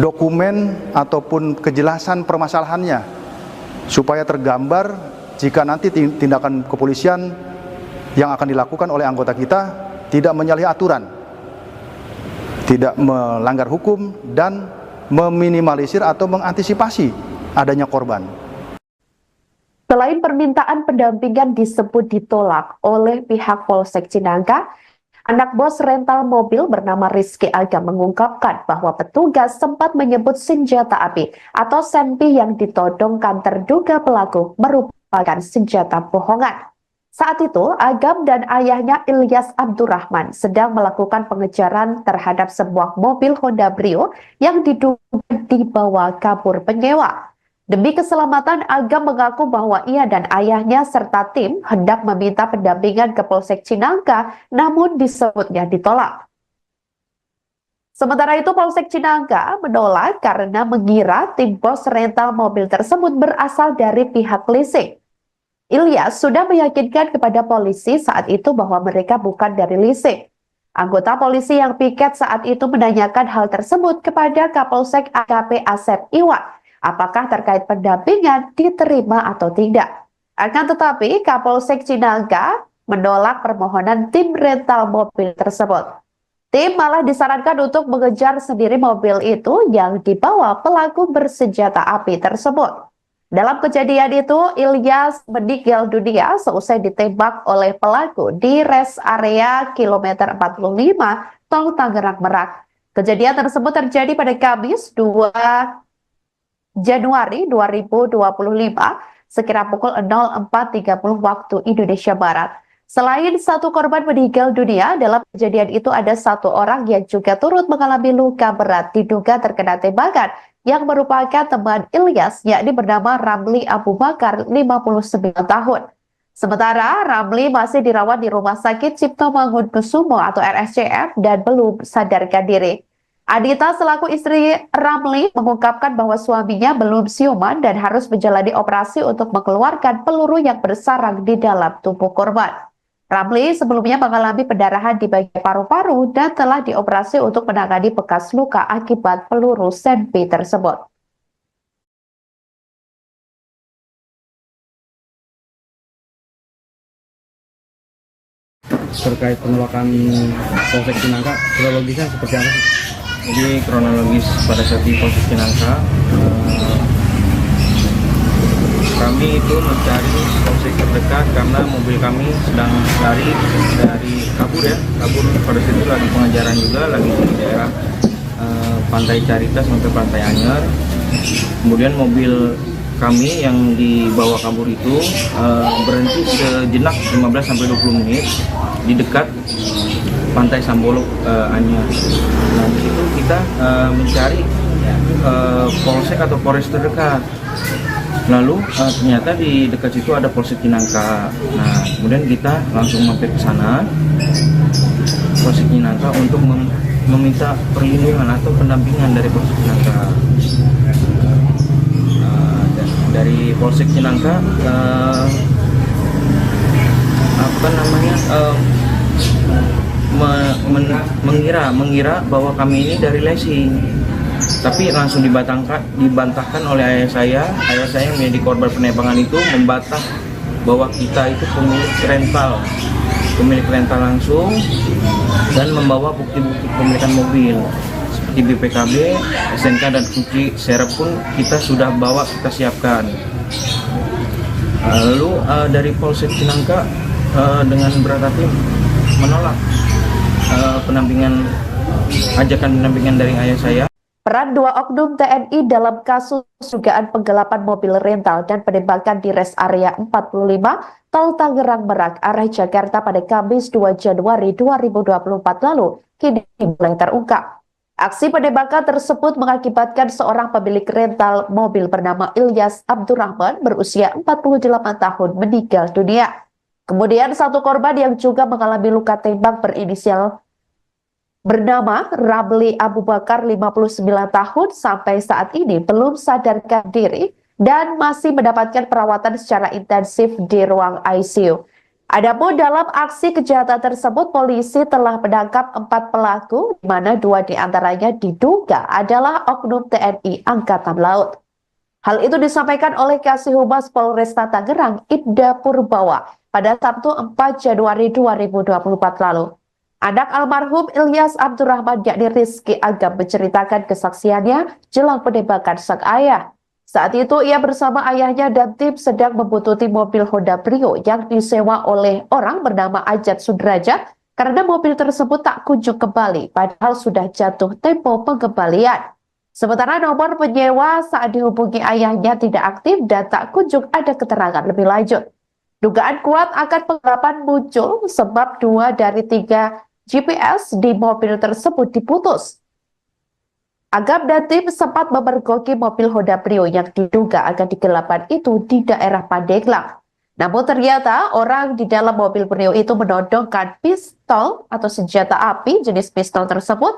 dokumen ataupun kejelasan permasalahannya supaya tergambar jika nanti tindakan kepolisian yang akan dilakukan oleh anggota kita tidak menyalahi aturan, tidak melanggar hukum, dan meminimalisir atau mengantisipasi adanya korban. Selain permintaan pendampingan disebut ditolak oleh pihak Polsek Cinangka, anak bos rental mobil bernama Rizky Aga mengungkapkan bahwa petugas sempat menyebut senjata api atau senpi yang ditodongkan terduga pelaku merupakan senjata bohongan. Saat itu, Agam dan ayahnya Ilyas Abdurrahman sedang melakukan pengejaran terhadap sebuah mobil Honda Brio yang diduga dibawa kabur penyewa. Demi keselamatan, Agam mengaku bahwa ia dan ayahnya serta tim hendak meminta pendampingan ke Polsek Cinangka, namun disebutnya ditolak. Sementara itu, Polsek Cinangka menolak karena mengira tim bos rental mobil tersebut berasal dari pihak leasing. Ilyas sudah meyakinkan kepada polisi saat itu bahwa mereka bukan dari leasing. Anggota polisi yang piket saat itu menanyakan hal tersebut kepada Kapolsek AKP Asep Iwan, apakah terkait pendampingan diterima atau tidak. Akan tetapi, Kapolsek Cinangka menolak permohonan tim rental mobil tersebut. Tim malah disarankan untuk mengejar sendiri mobil itu yang dibawa pelaku bersenjata api tersebut. Dalam kejadian itu, Ilyas meninggal dunia seusai ditembak oleh pelaku di rest area kilometer 45 Tol Tangerang Merak. Kejadian tersebut terjadi pada Kamis 2 Januari 2025 sekira pukul 04.30 waktu Indonesia Barat. Selain satu korban meninggal dunia, dalam kejadian itu ada satu orang yang juga turut mengalami luka berat diduga terkena tembakan yang merupakan teman Ilyas, yakni bernama Ramli Abu Bakar, 59 tahun. Sementara Ramli masih dirawat di Rumah Sakit Cipto Mangunkusumo atau RSCM dan belum sadarkan diri. Adita selaku istri Ramli mengungkapkan bahwa suaminya belum siuman dan harus menjalani operasi untuk mengeluarkan peluru yang bersarang di dalam tubuh korban. Ramli sebelumnya mengalami pendarahan di bagian paru-paru dan telah dioperasi untuk menangani bekas luka akibat peluru senpi tersebut. Terkait penolakan Polsek Cinangka, kronologisnya seperti apa sih? Jadi kronologis pada saat di Polsek Cinangka, kami itu mencari polsek terdekat karena mobil kami sedang lari dari kabur pada situ lagi pengejaran juga, lagi di daerah Pantai Carita sampai Pantai Anyer. Kemudian mobil kami yang dibawa kabur itu berhenti sejenak 15-20 menit di dekat Pantai Sambolo Anyer. Nah, di situ kita mencari polsek atau polres terdekat. Lalu ternyata di dekat situ ada Polsek Cinangka. Nah, kemudian kita langsung mampir ke sana, Polsek Cinangka, untuk meminta perlindungan atau pendampingan dari Polsek Cinangka. Dari Polsek Cinangka, mengira bahwa kami ini dari leasing. Tapi langsung dibantahkan oleh ayah saya yang menjadi korban penembakan itu membantah bahwa kita itu pemilik rental langsung dan membawa bukti-bukti kepemilikan mobil seperti BPKB, SNK dan kunci serep pun kita sudah bawa, kita siapkan. Lalu dari Polsek Cinangka dengan berat hati menolak ajakan pendampingan dari ayah saya. Peran dua oknum TNI dalam kasus dugaan penggelapan mobil rental dan penembakan di rest area 45 Tol Tangerang Merak arah Jakarta pada Kamis 2 Januari 2024 lalu kini mulai terungkap. Aksi penembakan tersebut mengakibatkan seorang pemilik rental mobil bernama Ilyas Abdurrahman berusia 48 tahun meninggal dunia. Kemudian satu korban yang juga mengalami luka tembak berinisial bernama Ramli Abu Bakar, 59 tahun, sampai saat ini belum sadarkan diri dan masih mendapatkan perawatan secara intensif di ruang ICU. Adapun dalam aksi kejahatan tersebut, polisi telah menangkap 4 pelaku, di mana 2 diantaranya diduga adalah oknum TNI Angkatan Laut. Hal itu disampaikan oleh Kasih Humas Polresta Tangerang, Ibda Purbawa, pada Sabtu 4 Januari 2024 lalu. Anak almarhum Ilyas Abdurrahman yakni Rizky Agam menceritakan kesaksiannya jelang penembakan sang ayah. Saat itu ia bersama ayahnya dan tim sedang membuntuti mobil Honda Brio yang disewa oleh orang bernama Ajat Sudrajat karena mobil tersebut tak kunjung kembali padahal sudah jatuh tempo pengembalian. Sementara nomor penyewa saat dihubungi ayahnya tidak aktif dan tak kunjung ada keterangan lebih lanjut. Dugaan kuat akan penggelapan muncul sebab 2 dari 3 GPS di mobil tersebut diputus. Agam dan tim sempat memergoki mobil Honda Brio yang diduga akan digelapkan itu di daerah Pandeglang. Namun ternyata orang di dalam mobil Brio itu menodongkan pistol atau senjata api jenis pistol tersebut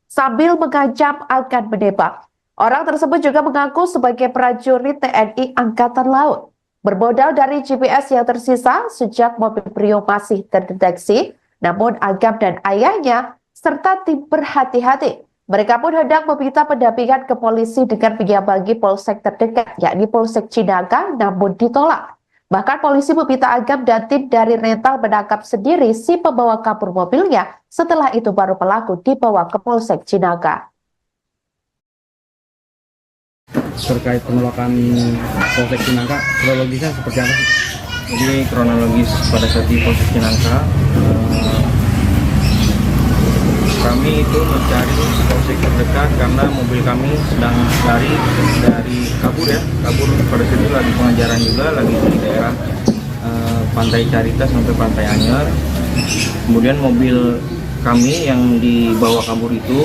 sambil mengancam akan menembak. Orang tersebut juga mengaku sebagai prajurit TNI Angkatan Laut. Bermodal dari GPS yang tersisa sejak mobil Brio masih terdeteksi, namun Agam dan ayahnya serta tim berhati-hati. Mereka pun hendak meminta pendampingan ke polisi dengan menyambangi polsek terdekat, yakni Polsek Cinangka, namun ditolak. Bahkan polisi meminta Agam dan tim dari rental menangkap sendiri si pembawa kabur mobilnya. Setelah itu baru pelaku dibawa ke Polsek Cinangka. Terkait penolakan Polsek Cinangka, kronologisnya seperti apa sih? Jadi kronologis pada saat di Polsek Cinangka, kami itu mencari polsek terdekat karena mobil kami sedang lari dari kabur pada situ lagi pengajaran juga, lagi di daerah Pantai Carita sampai Pantai Anyer. Kemudian mobil kami yang dibawa kabur itu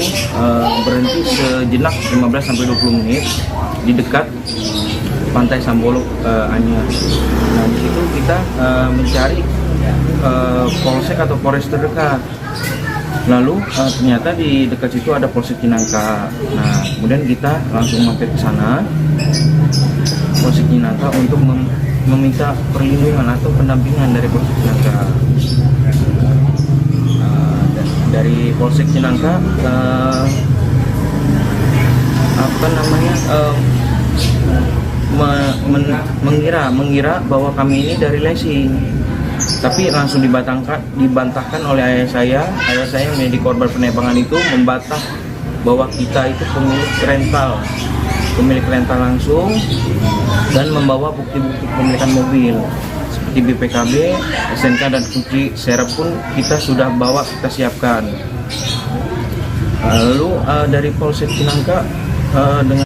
berhenti sejenak 15-20 menit di dekat Pantai Sambolo Anyer. Nah, di situ kita mencari polsek atau polres terdekat. Lalu ternyata di dekat situ ada Polsek Cinangka. Nah, kemudian kita langsung mampir ke sana, Polsek Cinangka, untuk meminta perlindungan atau pendampingan dari Polsek Cinangka. Dari Polsek Cinangka, mengira bahwa kami ini dari leasing. Tapi langsung dibantahkan oleh ayah saya yang menjadi korban penembakan itu membantah bahwa kita itu pemilik rental langsung dan membawa bukti-bukti kepemilikan mobil seperti BPKB, SNK dan kunci serep pun kita sudah bawa, kita siapkan. Lalu dari Polsek Cinangka dengan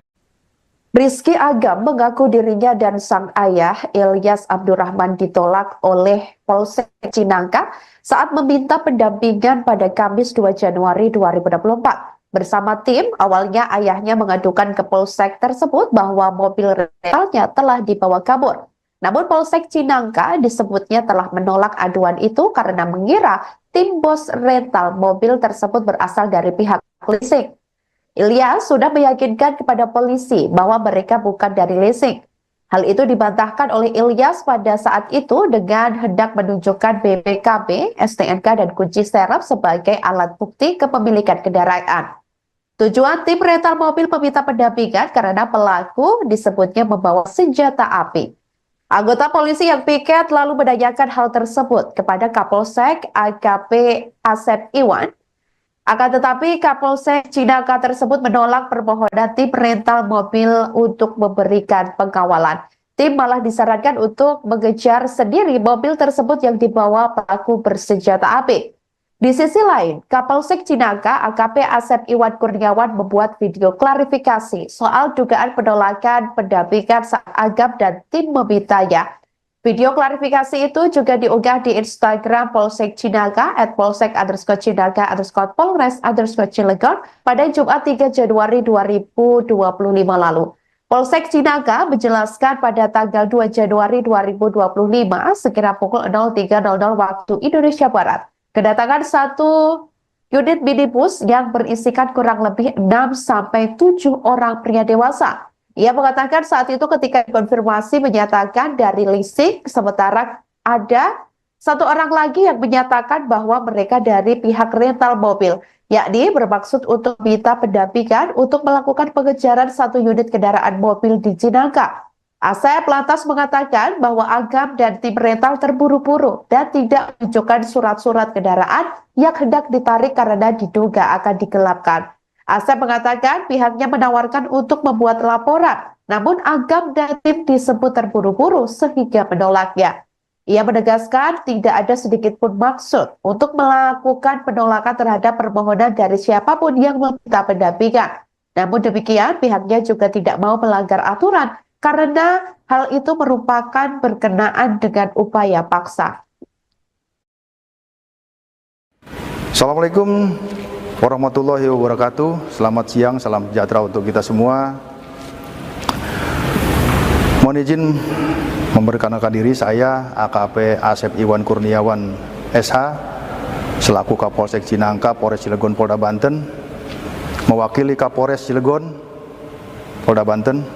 Rizky Agam mengaku dirinya dan sang ayah Ilyas Abdurrahman ditolak oleh Polsek Cinangka saat meminta pendampingan pada Kamis 2 Januari 2024. Bersama tim, awalnya ayahnya mengadukan ke Polsek tersebut bahwa mobil rentalnya telah dibawa kabur. Namun Polsek Cinangka disebutnya telah menolak aduan itu karena mengira tim bos rental mobil tersebut berasal dari pihak leasing. Ilyas sudah meyakinkan kepada polisi bahwa mereka bukan dari leasing. Hal itu dibantahkan oleh Ilyas pada saat itu dengan hendak menunjukkan BPKB, STNK, dan kunci serep sebagai alat bukti kepemilikan kendaraan. Tujuan tim rental mobil meminta pendampingan karena pelaku disebutnya membawa senjata api. Anggota polisi yang piket lalu menanyakan hal tersebut kepada Kapolsek AKP Asep Iwan. Akan tetapi Kapolsek Cinangka tersebut menolak permohonan tim rental mobil untuk memberikan pengawalan. Tim malah disarankan untuk mengejar sendiri mobil tersebut yang dibawa pelaku bersenjata api. Di sisi lain, Kapolsek Cinangka AKP Asep Iwan Kurniawan membuat video klarifikasi soal dugaan penolakan pendampingan saat Agam dan tim memintanya. Video klarifikasi itu juga diunggah di Instagram Polsek Cinangka @polsek_cinangka_polres_cilegon pada Jumat 3 Januari 2025 lalu. Polsek Cinangka menjelaskan pada tanggal 2 Januari 2025 sekira pukul 03.00 waktu Indonesia Barat, kedatangan satu unit minibus yang berisikan kurang lebih 6-7 orang pria dewasa. Ia mengatakan saat itu ketika dikonfirmasi menyatakan dari leasing, sementara ada satu orang lagi yang menyatakan bahwa mereka dari pihak rental mobil, yakni bermaksud untuk minta pendampingan untuk melakukan pengejaran satu unit kendaraan mobil di Cinangka. Asep lantas mengatakan bahwa Agam dan tim rental terburu-buru dan tidak menunjukkan surat-surat kendaraan yang hendak ditarik karena diduga akan digelapkan. Asep mengatakan pihaknya menawarkan untuk membuat laporan, namun Agam dan tim disebut terburu-buru sehingga menolaknya. Ia menegaskan tidak ada sedikit pun maksud untuk melakukan penolakan terhadap permohonan dari siapapun yang meminta pendampingan. Namun demikian, pihaknya juga tidak mau melanggar aturan karena hal itu merupakan berkenaan dengan upaya paksa. Assalamualaikum warahmatullahi wabarakatuh. Selamat siang, salam sejahtera untuk kita semua. Mohon izin memperkenalkan diri, saya AKP Asep Iwan Kurniawan SH selaku Kapolsek Cinangka, Polres Cilegon, Polda Banten, mewakili Kapolres Cilegon, Polda Banten,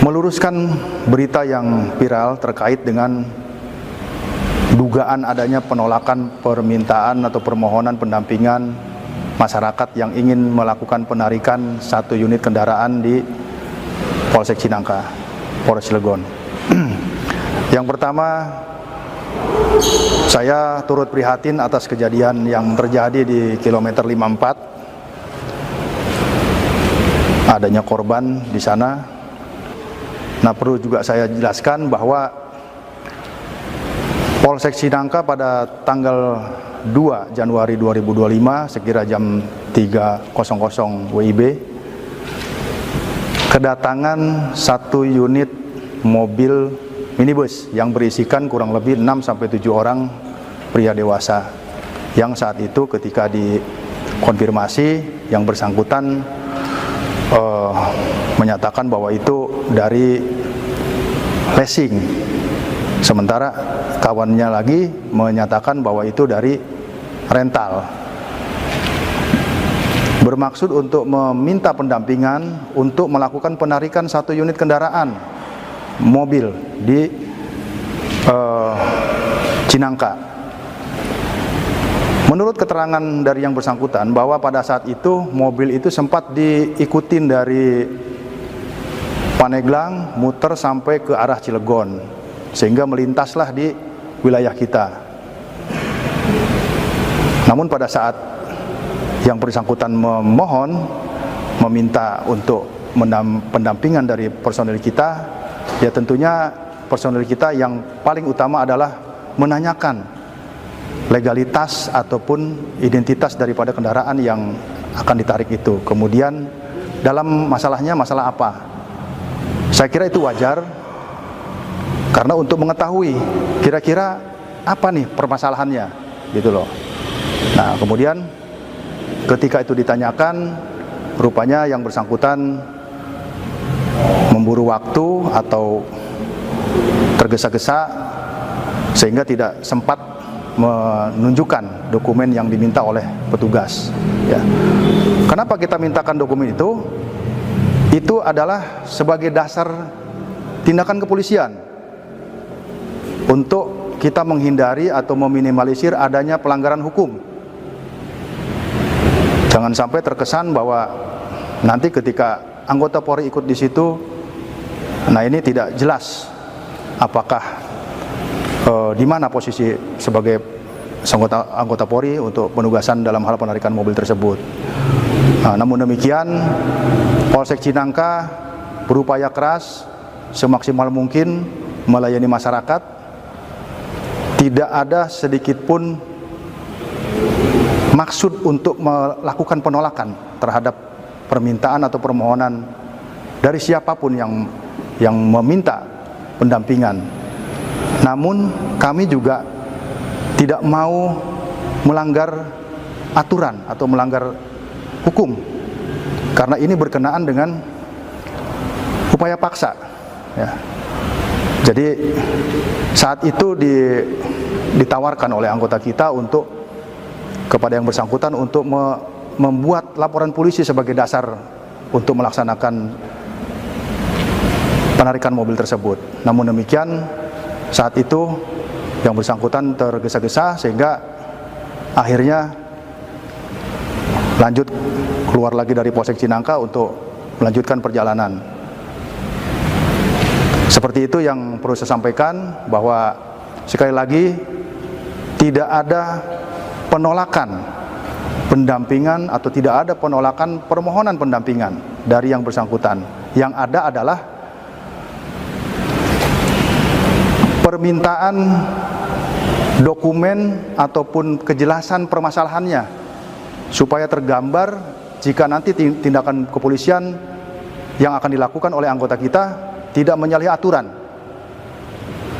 meluruskan berita yang viral terkait dengan dugaan adanya penolakan permintaan atau permohonan pendampingan masyarakat yang ingin melakukan penarikan 1 unit kendaraan di Polsek Cinangka, Polres Cilegon. Yang pertama, saya turut prihatin atas kejadian yang terjadi di kilometer 54. Adanya korban di sana. Nah, perlu juga saya jelaskan bahwa Polsek Cinangka pada tanggal 2 Januari 2025 sekira jam 3.00 WIB kedatangan 1 unit mobil minibus yang berisikan kurang lebih 6-7 orang pria dewasa, yang saat itu ketika dikonfirmasi yang bersangkutan menyatakan bahwa itu dari leasing, sementara kawannya lagi menyatakan bahwa itu dari rental, bermaksud untuk meminta pendampingan untuk melakukan penarikan 1 unit kendaraan mobil di Cinangka. Menurut keterangan dari yang bersangkutan bahwa pada saat itu mobil itu sempat diikutin dari Paneglang muter sampai ke arah Cilegon, sehingga melintaslah di wilayah kita. Namun pada saat yang bersangkutan meminta untuk pendampingan dari personil kita, ya tentunya personil kita yang paling utama adalah menanyakan legalitas ataupun identitas daripada kendaraan yang akan ditarik itu. Kemudian dalam masalahnya masalah apa? Saya kira itu wajar, karena untuk mengetahui kira-kira apa nih permasalahannya, gitu loh. Nah, kemudian ketika itu ditanyakan, rupanya yang bersangkutan memburu waktu atau tergesa-gesa sehingga tidak sempat menunjukkan dokumen yang diminta oleh petugas. Ya. Kenapa kita mintakan dokumen itu? Itu adalah sebagai dasar tindakan kepolisian untuk kita menghindari atau meminimalisir adanya pelanggaran hukum. Jangan sampai terkesan bahwa nanti ketika anggota Polri ikut di situ, nah ini tidak jelas apakah di mana posisi sebagai anggota Polri untuk penugasan dalam hal penarikan mobil tersebut. Nah, namun demikian, Polsek Cinangka berupaya keras semaksimal mungkin melayani masyarakat. Tidak ada sedikit pun maksud untuk melakukan penolakan terhadap permintaan atau permohonan dari siapapun yang meminta pendampingan. Namun kami juga tidak mau melanggar aturan atau melanggar hukum, karena ini berkenaan dengan upaya paksa. Ya. Jadi saat itu ditawarkan oleh anggota kita untuk kepada yang bersangkutan untuk membuat laporan polisi sebagai dasar untuk melaksanakan penarikan mobil tersebut. Namun demikian, saat itu yang bersangkutan tergesa-gesa sehingga akhirnya lanjut keluar lagi dari Polsek Cinangka untuk melanjutkan perjalanan. Seperti itu yang perlu saya sampaikan, bahwa sekali lagi tidak ada penolakan pendampingan atau tidak ada penolakan permohonan pendampingan dari yang bersangkutan. Yang ada adalah permintaan dokumen ataupun kejelasan permasalahannya supaya tergambar jika nanti tindakan kepolisian yang akan dilakukan oleh anggota kita tidak menyalahi aturan,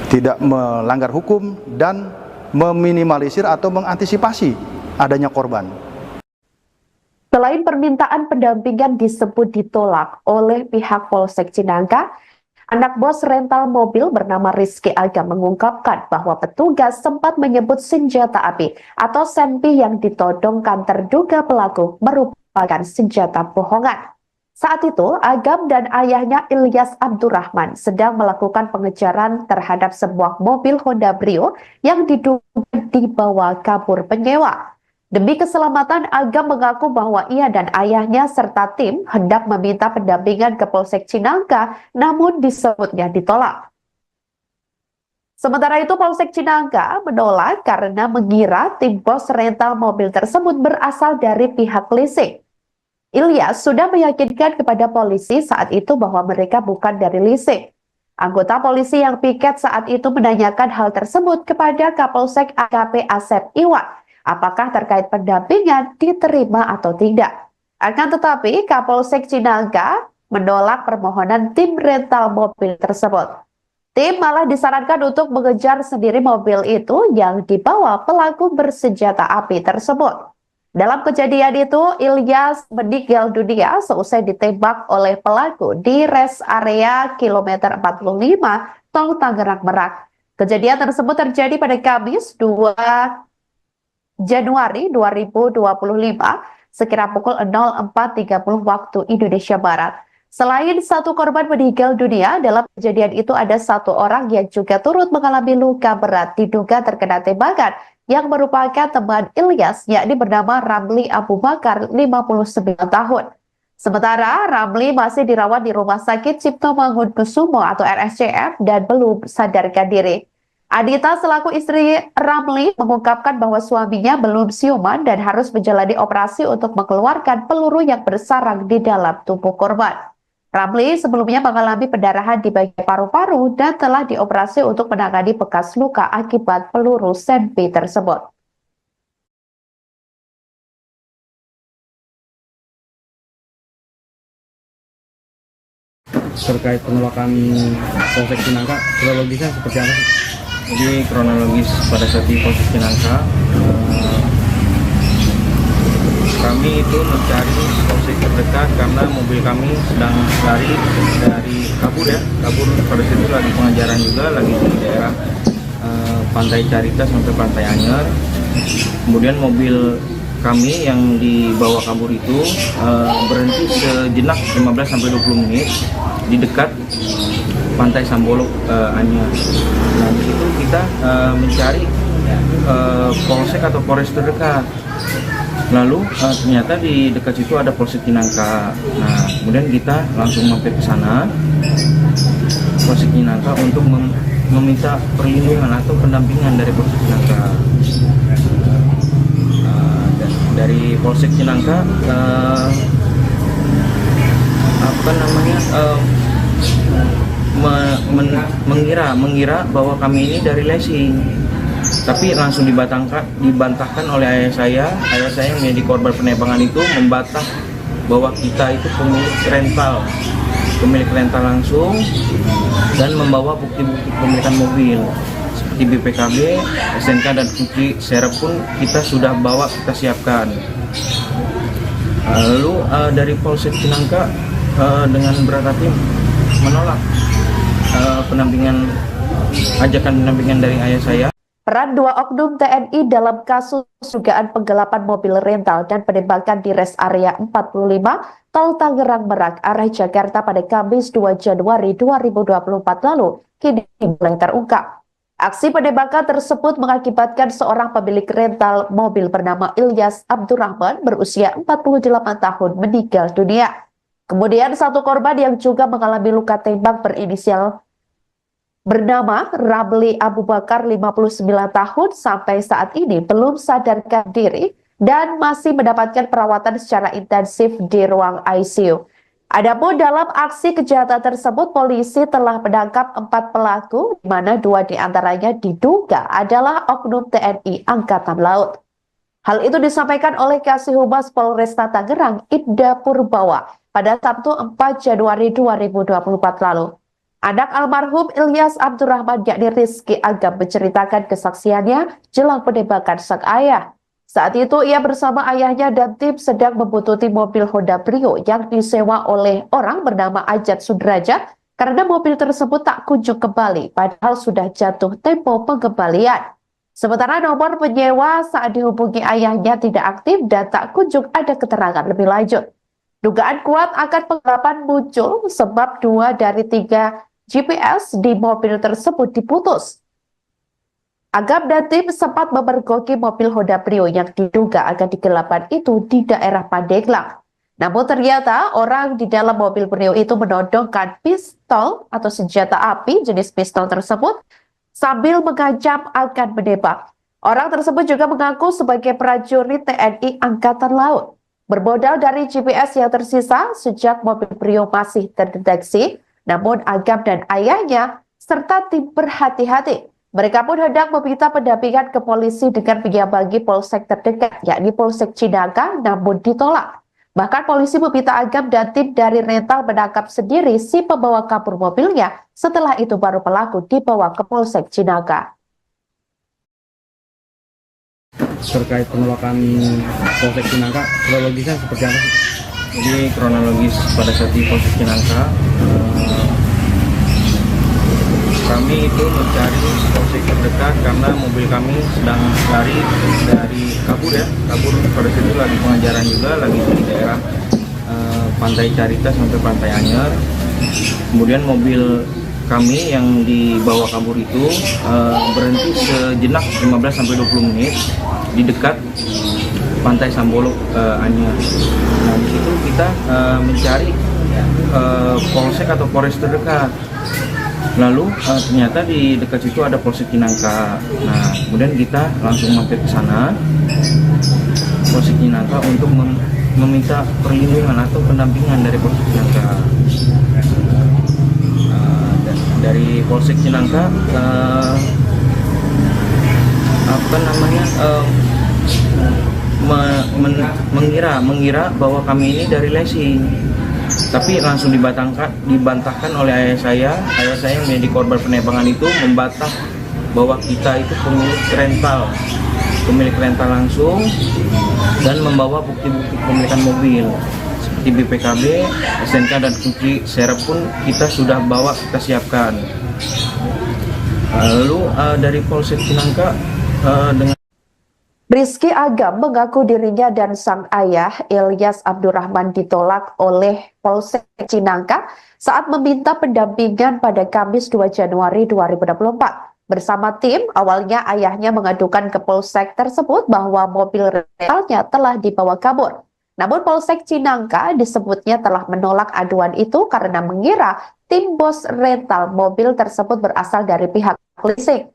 tidak melanggar hukum, dan meminimalisir atau mengantisipasi adanya korban. Selain permintaan pendampingan disebut ditolak oleh pihak Polsek Cinangka, anak bos rental mobil bernama Rizky Agam mengungkapkan bahwa petugas sempat menyebut senjata api atau senpi yang ditodongkan terduga pelaku merupakan senjata bohongan. Saat itu, Agam dan ayahnya Ilyas Abdurrahman sedang melakukan pengejaran terhadap sebuah mobil Honda Brio yang diduga dibawa kabur penyewa. Demi keselamatan, Agam mengaku bahwa ia dan ayahnya serta tim hendak meminta pendampingan ke Polsek Cinangka, namun disebutnya ditolak. Sementara itu, Polsek Cinangka menolak karena mengira tim bos rental mobil tersebut berasal dari pihak leasing. Ilyas sudah meyakinkan kepada polisi saat itu bahwa mereka bukan dari leasing. Anggota polisi yang piket saat itu menanyakan hal tersebut kepada Kapolsek AKP Asep Iwan. Apakah terkait pendampingan diterima atau tidak. Akan tetapi Kapolsek Cinangka menolak permohonan tim rental mobil tersebut. Tim malah disarankan untuk mengejar sendiri mobil itu yang dibawa pelaku bersenjata api tersebut. Dalam kejadian itu, Ilyas meninggal dunia seusai ditembak oleh pelaku di rest area kilometer 45 Tol Tangerang Merak. Kejadian tersebut terjadi pada Kamis 2 Januari 2025 sekira pukul 04.30 waktu Indonesia Barat. Selain satu korban meninggal dunia, dalam kejadian itu ada satu orang yang juga turut mengalami luka berat diduga terkena tembakan yang merupakan teman Ilyas, yakni bernama Ramli Abu Bakar, 59 tahun. Sementara Ramli masih dirawat di Rumah Sakit Cipto Mangunkusumo atau RSCM dan belum sadarkan diri. Adita selaku istri Ramli mengungkapkan bahwa suaminya belum siuman dan harus menjalani operasi untuk mengeluarkan peluru yang bersarang di dalam tubuh korban. Ramli sebelumnya mengalami pendarahan di bagian paru-paru dan telah dioperasi untuk menangani bekas luka akibat peluru senpi tersebut. Terkait penolakan Polsek Cinangka, kronologisnya seperti apa sih? Jadi kronologis pada saat di Polsek Cinangka, kami itu mencari polsek terdekat karena mobil kami sedang lari dari kabur pada situ lagi pengejaran juga, lagi di daerah Pantai Carita sampai Pantai Anyer. Kemudian mobil kami yang dibawa kabur itu berhenti sejenak 15-20 menit di dekat Pantai Sambolok Anyer. Nah, di situ kita mencari polsek atau polres terdekat. Lalu ternyata di dekat situ ada Polsek Cinangka. Nah, kemudian kita langsung mampir ke sana, Polsek Cinangka, untuk meminta perlindungan atau pendampingan dari Polsek Cinangka. Dari Polsek Cinangka mengira bahwa kami ini dari leasing, tapi langsung dibantahkan oleh ayah saya yang menjadi korban penembakan itu membantah bahwa kita itu pemilik rental langsung dan membawa bukti-bukti kepemilikan mobil seperti BPKB, SNK dan kunci serep pun kita sudah bawa, kita siapkan. Lalu dari Polsek Cinangka dengan berat hati menolak ajakan pendampingan dari ayah saya. Peran dua oknum TNI dalam kasus dugaan penggelapan mobil rental dan penembakan di rest area 45 Tol Tangerang Merak arah Jakarta pada Kamis 2 Januari 2024 lalu kini mulai terungkap. Aksi penembakan tersebut mengakibatkan seorang pemilik rental mobil bernama Ilyas Abdurrahman berusia 48 tahun meninggal dunia. Kemudian satu korban yang juga mengalami luka tembak berinisial bernama Ramli Abu Bakar, 59 tahun, sampai saat ini belum sadarkan diri dan masih mendapatkan perawatan secara intensif di ruang ICU. Adapun dalam aksi kejahatan tersebut, polisi telah menangkap 4 pelaku, di mana 2 diantaranya diduga adalah oknum TNI Angkatan Laut. Hal itu disampaikan oleh Kasih Humas Polresta Tangerang, Ibda Purbawa, pada Sabtu 4 Januari 2024 lalu. Anak almarhum Ilyas Abdurrahman yakni Rizky Agam menceritakan kesaksiannya jelang penembakan sang ayah. Saat itu ia bersama ayahnya dan tim sedang membuntuti mobil Honda Brio yang disewa oleh orang bernama Ajat Sudrajat karena mobil tersebut tak kunjung kembali padahal sudah jatuh tempo pengembalian. Sementara nomor penyewa saat dihubungi ayahnya tidak aktif dan tak kunjung ada keterangan lebih lanjut. Dugaan kuat akan penggelapan muncul sebab 2 dari 3 GPS di mobil tersebut diputus. Agam dan tim sempat memergoki mobil Honda Brio yang diduga akan digelapan itu di daerah Pandeglang. Namun ternyata orang di dalam mobil Brio itu menodongkan pistol atau senjata api jenis pistol tersebut sambil mengancam akan menembak. Orang tersebut juga mengaku sebagai prajurit TNI Angkatan Laut. Bermodal dari GPS yang tersisa sejak mobil Brio masih terdeteksi, namun Agam dan ayahnya serta tim berhati-hati. Mereka pun hendak meminta pendampingan ke polisi dengan menyambangi polsek terdekat, yakni Polsek Cinangka, namun ditolak. Bahkan polisi meminta Agam dan tim dari rental menangkap sendiri si pembawa kabur mobilnya. Setelah itu baru pelaku dibawa ke Polsek Cinangka. Terkait penolakan Polsek Cinangka, kronologisnya seperti apa sih? Jadi kronologis pada saat di Polsek Cinangka, kami itu mencari polsek terdekat karena mobil kami sedang lari dari kabur pada situ lagi pengajaran juga, lagi di daerah Pantai Carita sampai Pantai Anyer. Kemudian mobil kami yang dibawa kabur itu berhenti sejenak 15-20 menit di dekat Pantai Sambolo Anyer. Nah, di situ kita mencari polsek atau polres terdekat. Lalu ternyata di dekat situ ada Polsek Cinangka. Nah, kemudian kita langsung mampir ke sana, Polsek Cinangka, untuk meminta perlindungan atau pendampingan dari Polsek Cinangka. Dari Polsek Cinangka mengira bahwa kami ini dari Lesi. Tapi langsung dibantahkan oleh ayah saya yang menjadi korban penembakan itu membantah bahwa kita itu pemilik rental langsung dan membawa bukti-bukti kepemilikan mobil seperti BPKB, SNK dan kunci serep pun kita sudah bawa, kita siapkan. Lalu dari Polsek Cinangka dengan Rizky Agam mengaku dirinya dan sang ayah Ilyas Abdurrahman ditolak oleh Polsek Cinangka saat meminta pendampingan pada Kamis 2 Januari 2024. Bersama tim, awalnya ayahnya mengadukan ke Polsek tersebut bahwa mobil rentalnya telah dibawa kabur. Namun Polsek Cinangka disebutnya telah menolak aduan itu karena mengira tim bos rental mobil tersebut berasal dari pihak leasing.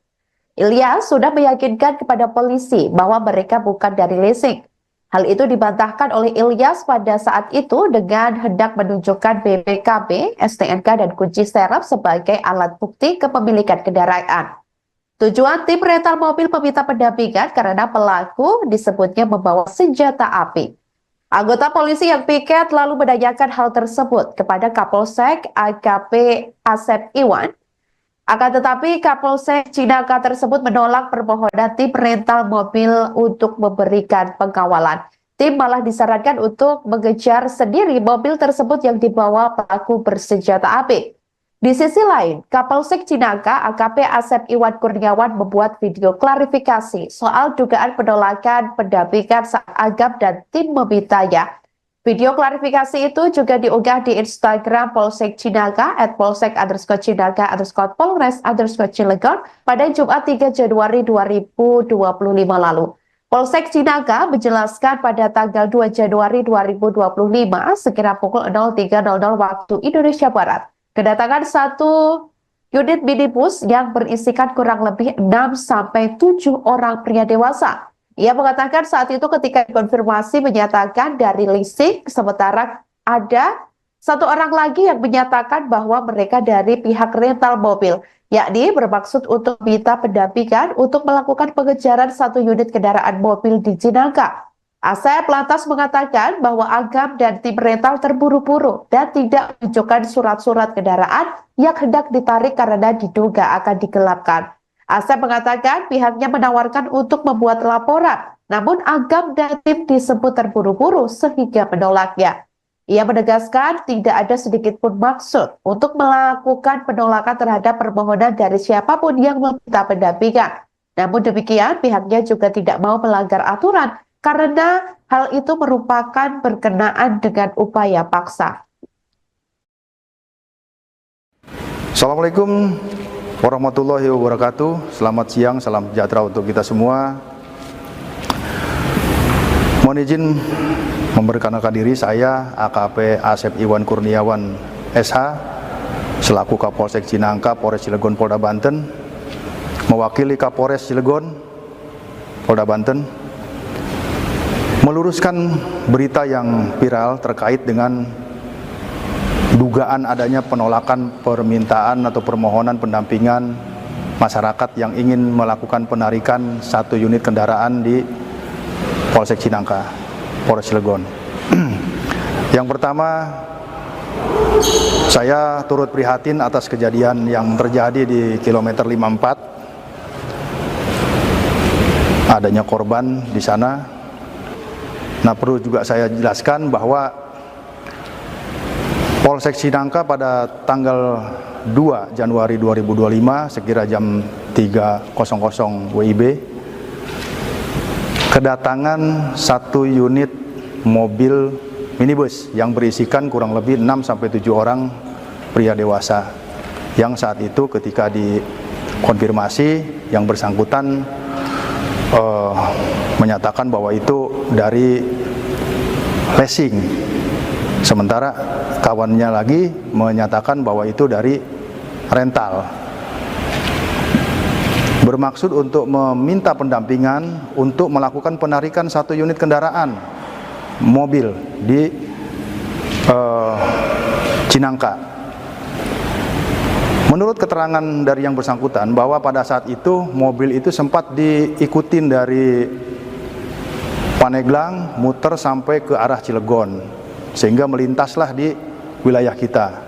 Ilyas sudah meyakinkan kepada polisi bahwa mereka bukan dari leasing. Hal itu dibantahkan oleh Ilyas pada saat itu dengan hendak menunjukkan BPKB, STNK, dan kunci serep sebagai alat bukti kepemilikan kendaraan. Tujuan tim rental mobil meminta pendampingan karena pelaku disebutnya membawa senjata api. Anggota polisi yang piket lalu menanyakan hal tersebut kepada Kapolsek AKP Asep Iwan. Akan tetapi Kapolsek Cinangka tersebut menolak permohonan tim rental mobil untuk memberikan pengawalan. Tim malah disarankan untuk mengejar sendiri mobil tersebut yang dibawa pelaku bersenjata api. Di sisi lain, Kapolsek Cinangka AKP Asep Iwan Kurniawan membuat video klarifikasi soal dugaan penolakan pendampingan saat Agam dan tim memintanya. Video klarifikasi itu juga diunggah di Instagram Polsek Cinangka @polsek_Cinangka_Polres_Cilegon pada Jumat 3 Januari 2025 lalu. Polsek Cinangka menjelaskan pada tanggal 2 Januari 2025 sekira pukul 03.00 waktu Indonesia Barat, kedatangan satu unit minibus yang berisikan kurang lebih 6-7 orang pria dewasa. Ia mengatakan saat itu ketika konfirmasi menyatakan dari leasing, sementara ada satu orang lagi yang menyatakan bahwa mereka dari pihak rental mobil, yakni bermaksud untuk minta pendampingan untuk melakukan pengejaran satu unit kendaraan mobil di Cinangka. Asep lantas mengatakan bahwa Agam dan tim rental terburu-buru dan tidak menunjukkan surat-surat kendaraan yang hendak ditarik karena diduga akan digelapkan. Asep mengatakan pihaknya menawarkan untuk membuat laporan, namun Agam dan tim disebut terburu-buru sehingga menolaknya. Ia menegaskan tidak ada sedikit pun maksud untuk melakukan penolakan terhadap permohonan dari siapapun yang meminta pendampingan. Namun demikian, pihaknya juga tidak mau melanggar aturan karena hal itu merupakan berkenaan dengan upaya paksa. Assalamualaikum warahmatullahi wabarakatuh. Selamat siang, salam sejahtera untuk kita semua. Mohon izin memperkenalkan diri, saya AKP Asep Iwan Kurniawan SH selaku Kapolsek Cinangka, Polres Cilegon, Polda Banten, mewakili Kapolres Cilegon, Polda Banten, meluruskan berita yang viral terkait dengan dugaan adanya penolakan permintaan atau permohonan pendampingan masyarakat yang ingin melakukan penarikan 1 unit kendaraan di Polsek Cinangka, Polres Cilegon. Yang pertama, saya turut prihatin atas kejadian yang terjadi di kilometer 54. Adanya korban di sana. Nah, perlu juga saya jelaskan bahwa Polsek Cinangka pada tanggal 2 Januari 2025 sekira jam 3.00 WIB kedatangan 1 unit mobil minibus yang berisikan kurang lebih 6-7 orang pria dewasa, yang saat itu ketika dikonfirmasi yang bersangkutan menyatakan bahwa itu dari leasing, sementara kawannya lagi menyatakan bahwa itu dari rental, bermaksud untuk meminta pendampingan untuk melakukan penarikan 1 unit kendaraan mobil di Cinangka. Menurut keterangan dari yang bersangkutan bahwa pada saat itu mobil itu sempat diikutin dari Paneglang muter sampai ke arah Cilegon, sehingga melintaslah di wilayah kita.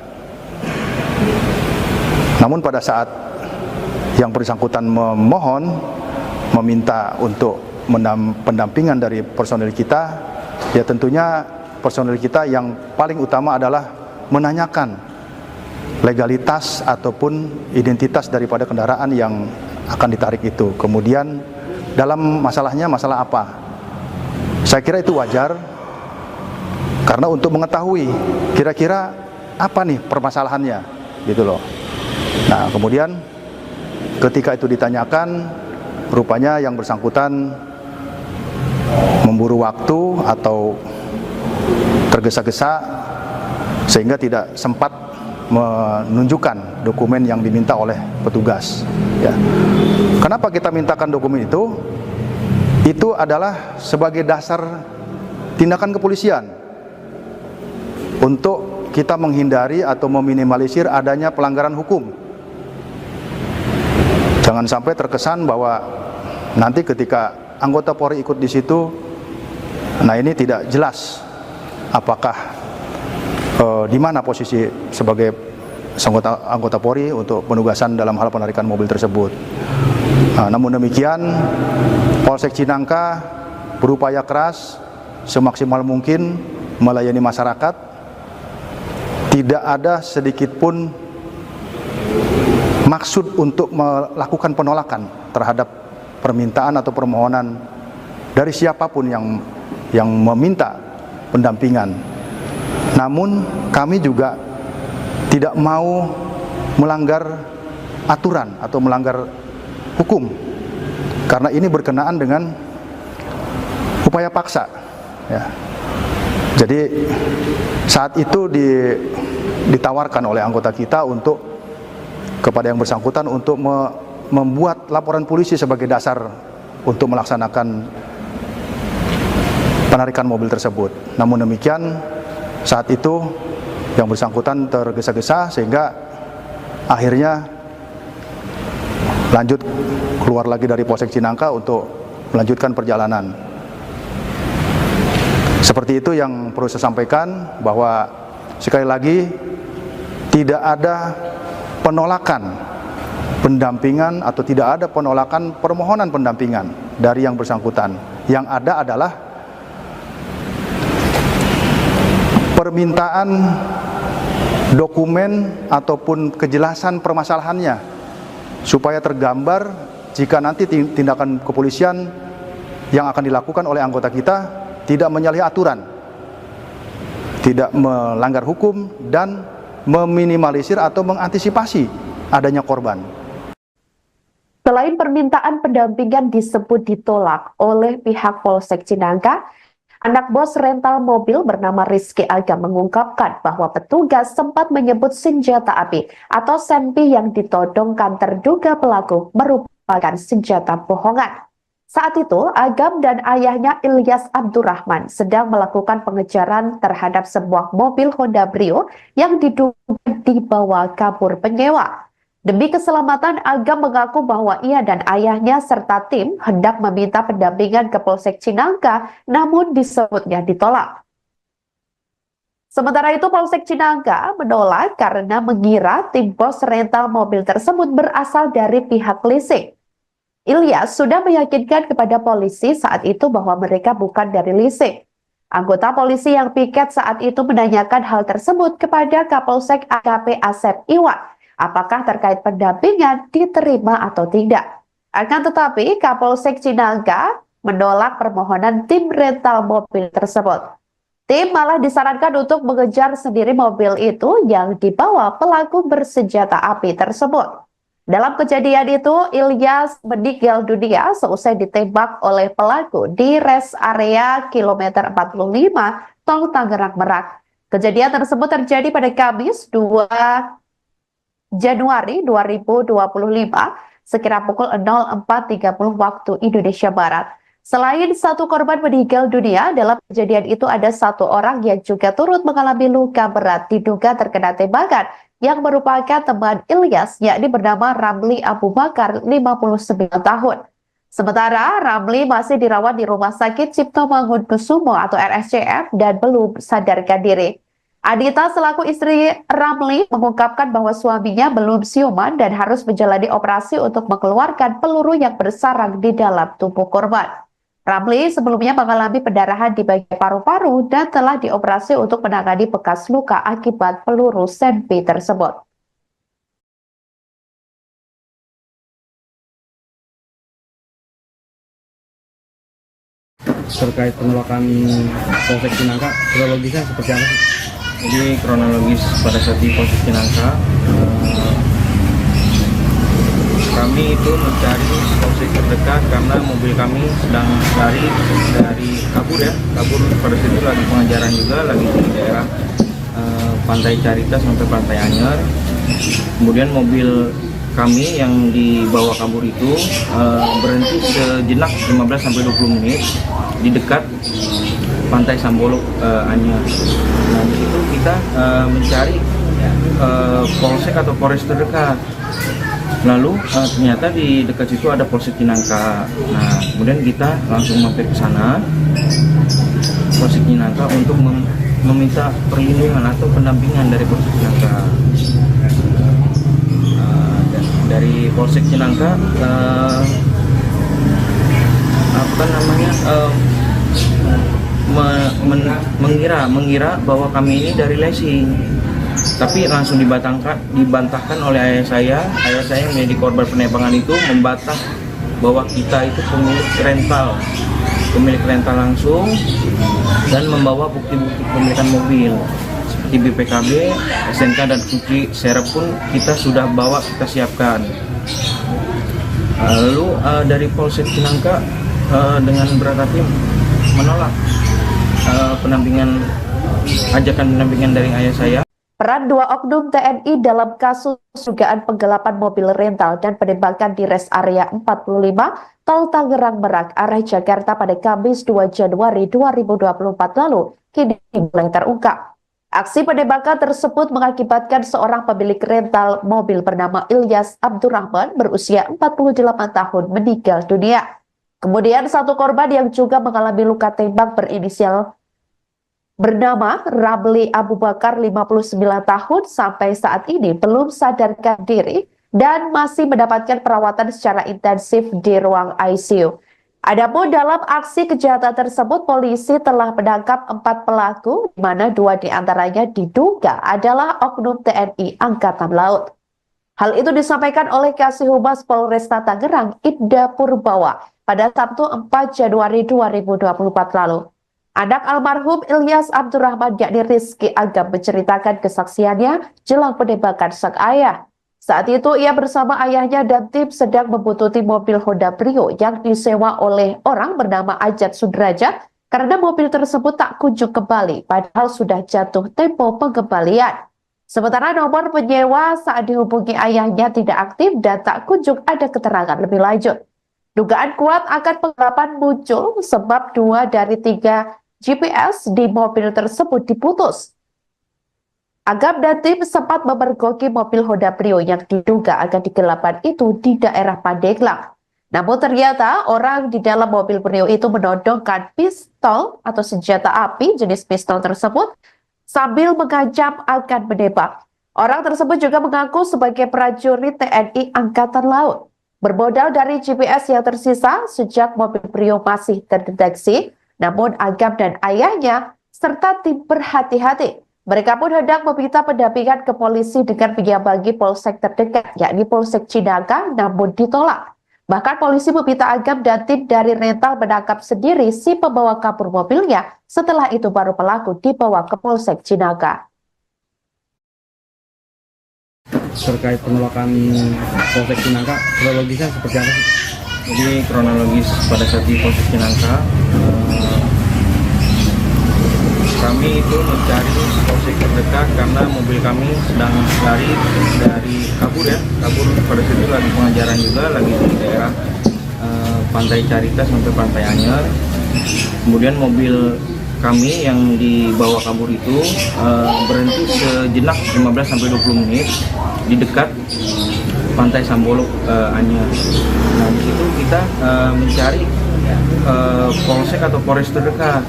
Namun pada saat yang bersangkutan meminta untuk pendampingan dari personil kita, ya tentunya personil kita yang paling utama adalah menanyakan legalitas ataupun identitas daripada kendaraan yang akan ditarik itu. Kemudian dalam masalahnya masalah apa? Saya kira itu wajar, karena untuk mengetahui kira-kira apa nih permasalahannya, gitu loh. Nah, kemudian ketika itu ditanyakan, rupanya yang bersangkutan memburu waktu atau tergesa-gesa sehingga tidak sempat menunjukkan dokumen yang diminta oleh petugas. Ya. Kenapa kita mintakan dokumen itu? Itu adalah sebagai dasar tindakan kepolisian untuk kita menghindari atau meminimalisir adanya pelanggaran hukum. Jangan sampai terkesan bahwa nanti ketika anggota Polri ikut di situ, nah ini tidak jelas apakah di mana posisi sebagai anggota Polri untuk penugasan dalam hal penarikan mobil tersebut. Nah, namun demikian, Polsek Cinangka berupaya keras semaksimal mungkin melayani masyarakat. Tidak ada sedikit pun maksud untuk melakukan penolakan terhadap permintaan atau permohonan dari siapapun yang meminta pendampingan. Namun kami juga tidak mau melanggar aturan atau melanggar hukum, karena ini berkenaan dengan upaya paksa. Ya. Jadi saat itu ditawarkan oleh anggota kita untuk kepada yang bersangkutan untuk membuat laporan polisi sebagai dasar untuk melaksanakan penarikan mobil tersebut. Namun demikian, saat itu yang bersangkutan tergesa-gesa sehingga akhirnya lanjut keluar lagi dari Polsek Cinangka untuk melanjutkan perjalanan. Seperti itu yang perlu saya sampaikan, bahwa sekali lagi tidak ada penolakan pendampingan atau tidak ada penolakan permohonan pendampingan dari yang bersangkutan. Yang ada adalah permintaan dokumen ataupun kejelasan permasalahannya supaya tergambar jika nanti tindakan kepolisian yang akan dilakukan oleh anggota kita tidak menyalahi aturan, tidak melanggar hukum, dan meminimalisir atau mengantisipasi adanya korban. Selain permintaan pendampingan disebut ditolak oleh pihak Polsek Cinangka, anak bos rental mobil bernama Rizky Agam mengungkapkan bahwa petugas sempat menyebut senjata api atau senpi yang ditodongkan terduga pelaku merupakan senjata bohongan. Saat itu, Agam dan ayahnya Ilyas Abdurrahman sedang melakukan pengejaran terhadap sebuah mobil Honda Brio yang diduga dibawa kabur penyewa. Demi keselamatan, Agam mengaku bahwa ia dan ayahnya serta tim hendak meminta pendampingan ke Polsek Cinangka, namun disebutnya ditolak. Sementara itu, Polsek Cinangka menolak karena mengira tim bos rental mobil tersebut berasal dari pihak leasing. Ilyas sudah meyakinkan kepada polisi saat itu bahwa mereka bukan dari leasing. Anggota polisi yang piket saat itu menanyakan hal tersebut kepada Kapolsek AKP Asep Iwan, apakah terkait pendampingan diterima atau tidak. Akan tetapi Kapolsek Cinangka menolak permohonan tim rental mobil tersebut. Tim malah disarankan untuk mengejar sendiri mobil itu yang dibawa pelaku bersenjata api tersebut. Dalam kejadian itu, Ilyas meninggal dunia seusai ditembak oleh pelaku di rest area kilometer 45 Tol Tangerang Merak. Kejadian tersebut terjadi pada Kamis 2 Januari 2025 sekira pukul 04.30 waktu Indonesia Barat. Selain satu korban meninggal dunia, dalam kejadian itu ada satu orang yang juga turut mengalami luka berat diduga terkena tembakan yang merupakan teman Ilyas, yakni bernama Ramli Abu Bakar, 59 tahun. Sementara Ramli masih dirawat di Rumah Sakit Cipto Mangunkusumo atau RSCM dan belum sadarkan diri. Adita selaku istri Ramli mengungkapkan bahwa suaminya belum siuman dan harus menjalani operasi untuk mengeluarkan peluru yang bersarang di dalam tubuh korban. Ramli sebelumnya mengalami pendarahan di bagian paru-paru dan telah dioperasi untuk menangani bekas luka akibat peluru senpi tersebut. Terkait penolakan Polsek Cinangka, kronologisnya seperti apa sih? Jadi kronologis pada saat di Polsek Cinangka, kami itu mencari polsek terdekat karena mobil kami sedang lari dari kabur pada situ lagi pengejaran juga, lagi di daerah Pantai Carita sampai Pantai Anyer. Kemudian mobil kami yang dibawa kabur itu berhenti sejenak 15-20 menit di dekat Pantai Sambolok Anyer. Nah, di situ kita mencari polsek atau polres terdekat. Lalu ternyata di dekat situ ada Polsek Cinangka. Nah, kemudian kita langsung mampir ke sana, Polsek Cinangka, untuk meminta perlindungan atau pendampingan dari Polsek Cinangka. Dari Polsek Cinangka mengira bahwa kami ini dari leasing. Tapi langsung dibantahkan oleh ayah saya yang menjadi korban penembakan itu membantah bahwa kita itu pemilik rental langsung dan membawa bukti-bukti kepemilikan mobil seperti BPKB, SNK dan kunci serep pun kita sudah bawa, kita siapkan. Lalu dari Polsek Cinangka dengan berat hati menolak ajakan pendampingan dari ayah saya. Peran 2 oknum TNI dalam kasus dugaan penggelapan mobil rental dan penembakan di rest area 45 Tol Tangerang Merak arah Jakarta pada Kamis 2 Januari 2024 lalu kini mulai terungkap. Aksi penembakan tersebut mengakibatkan seorang pemilik rental mobil bernama Ilyas Abdurrahman berusia 48 tahun meninggal dunia. Kemudian satu korban yang juga mengalami luka tembak berinisial bernama Ramli Abu Bakar 59 tahun sampai saat ini belum sadarkan diri dan masih mendapatkan perawatan secara intensif di ruang ICU. Adapun dalam aksi kejahatan tersebut, polisi telah menangkap 4 pelaku, di mana 2 diantaranya diduga adalah oknum TNI Angkatan Laut. Hal itu disampaikan oleh Kasih Humas Polresta Tangerang, Ida Purbawa, pada Sabtu 4 Januari 2024 lalu. Anak almarhum Ilyas Abdurrahman yakni Rizky Agam menceritakan kesaksiannya jelang penembakan sang ayah. Saat itu ia bersama ayahnya dan tim sedang membuntuti mobil Honda Brio yang disewa oleh orang bernama Ajat Sudrajat karena mobil tersebut tak kunjung kembali padahal sudah jatuh tempo pengembalian. Sementara nomor penyewa saat dihubungi ayahnya tidak aktif dan tak kunjung ada keterangan lebih lanjut. Dugaan kuat akan penggelapan muncul sebab 2 dari 3 GPS di mobil tersebut diputus. Agam dan tim sempat memergoki mobil Honda Brio yang diduga akan digelapan itu di daerah Pandeglang. Namun ternyata orang di dalam mobil Brio itu menodongkan pistol atau senjata api jenis pistol tersebut sambil mengancam akan menembak. Orang tersebut juga mengaku sebagai prajurit TNI Angkatan Laut. Bermodal dari GPS yang tersisa sejak mobil Brio masih terdeteksi, namun Agam dan ayahnya serta tim berhati-hati. Mereka pun hendak meminta pendampingan ke polisi dengan menyambangi polsek terdekat, yakni Polsek Cinangka, namun ditolak. Bahkan polisi meminta Agam dan tim dari rental menangkap sendiri si pembawa kabur mobilnya. Setelah itu baru pelaku dibawa ke Polsek Cinangka. Terkait penolakan Polsek Cinangka, kronologisnya seperti apa sih? Jadi kronologis pada saat di Polsek Cinangka, kami itu mencari polsek terdekat karena mobil kami sedang lari dari kabur pada situ lagi pengajaran juga, lagi di daerah Pantai Carita sampai Pantai Anyer. Kemudian mobil kami yang dibawa kabur itu berhenti sejenak 15-20 menit di dekat Pantai Sambolok Anyer. Nah, di situ kita mencari polsek atau polres terdekat.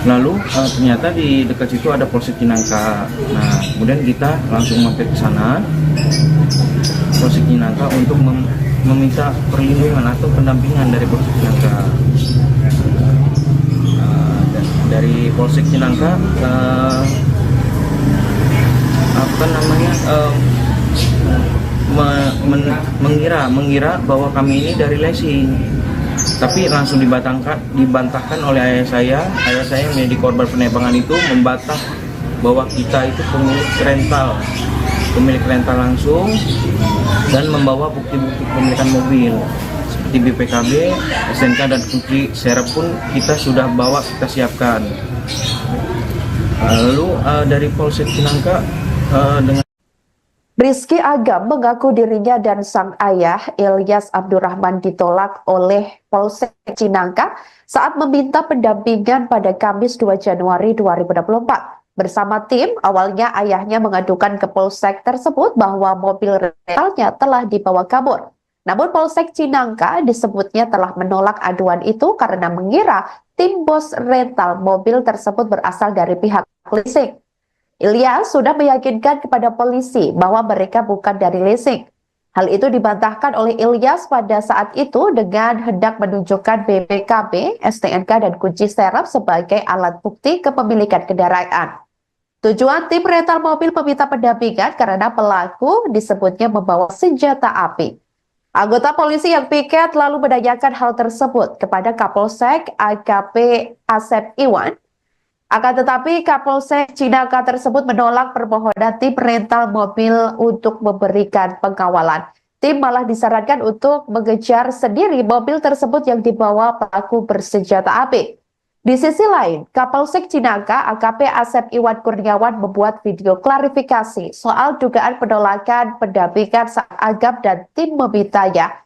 Lalu ternyata di dekat situ ada Polsek Cinangka. Nah, kemudian kita langsung mampir ke sana, Polsek Cinangka, untuk meminta perlindungan atau pendampingan dari Polsek Cinangka. Dari Polsek Cinangka, mengira bahwa kami ini dari leasing. Tapi langsung dibantahkan oleh ayah saya yang menjadi korban penembakan itu membantah bahwa kita itu pemilik rental langsung dan membawa bukti-bukti kepemilikan mobil seperti BPKB, SNK dan kunci serep pun kita sudah bawa, kita siapkan. Lalu dari Polsek Cinangka dengan Rizky Agam mengaku dirinya dan sang ayah Ilyas Abdurrahman ditolak oleh Polsek Cinangka saat meminta pendampingan pada Kamis 2 Januari 2024. Bersama tim, awalnya ayahnya mengadukan ke Polsek tersebut bahwa mobil rentalnya telah dibawa kabur. Namun Polsek Cinangka disebutnya telah menolak aduan itu karena mengira tim bos rental mobil tersebut berasal dari pihak leasing. Ilyas sudah meyakinkan kepada polisi bahwa mereka bukan dari leasing. Hal itu dibantahkan oleh Ilyas pada saat itu dengan hendak menunjukkan BPKB, STNK, dan kunci serep sebagai alat bukti kepemilikan kendaraan. Tujuan tim rental mobil meminta pendampingan karena pelaku disebutnya membawa senjata api. Anggota polisi yang piket lalu menanyakan hal tersebut kepada Kapolsek AKP Asep Iwan. Akan tetapi Kapolsek Cinangka tersebut menolak permohonan tim rental mobil untuk memberikan pengawalan. Tim malah disarankan untuk mengejar sendiri mobil tersebut yang dibawa pelaku bersenjata api. Di sisi lain, Kapolsek Cinangka AKP Asep Iwan Kurniawan membuat video klarifikasi soal dugaan penolakan pendampingan saat Agam dan tim memintanya.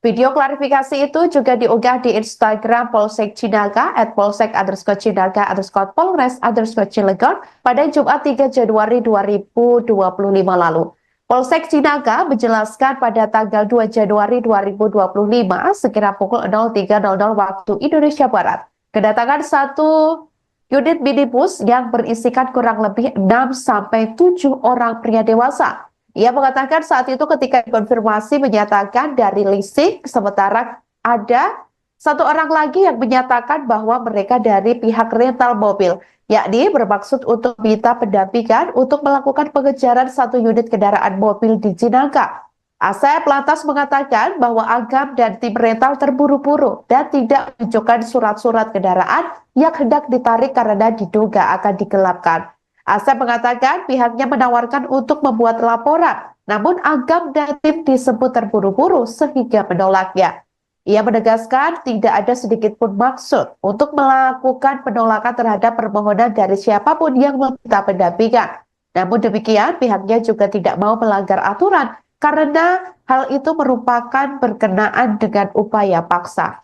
Video klarifikasi itu juga diunggah di Instagram Polsek Cinangka @polsek_cinangka_polres_cilegon pada Jumat 3 Januari 2025 lalu. Polsek Cinangka menjelaskan pada tanggal 2 Januari 2025 sekira pukul 03.00 waktu Indonesia Barat, kedatangan satu unit minibus yang berisikan kurang lebih 6-7 orang pria dewasa. Ia mengatakan saat itu ketika konfirmasi menyatakan dari leasing, sementara ada satu orang lagi yang menyatakan bahwa mereka dari pihak rental mobil, yakni bermaksud untuk minta pendampingan untuk melakukan pengejaran satu unit kendaraan mobil di Cinangka. Asep lantas mengatakan bahwa Agam dan tim rental terburu-buru dan tidak menunjukkan surat-surat kendaraan yang hendak ditarik karena diduga akan digelapkan. Asep mengatakan pihaknya menawarkan untuk membuat laporan, namun Agam dan tim disebut terburu-buru sehingga menolaknya. Ia menegaskan tidak ada sedikit pun maksud untuk melakukan penolakan terhadap permohonan dari siapapun yang meminta pendampingan. Namun demikian, pihaknya juga tidak mau melanggar aturan karena hal itu merupakan berkenaan dengan upaya paksa.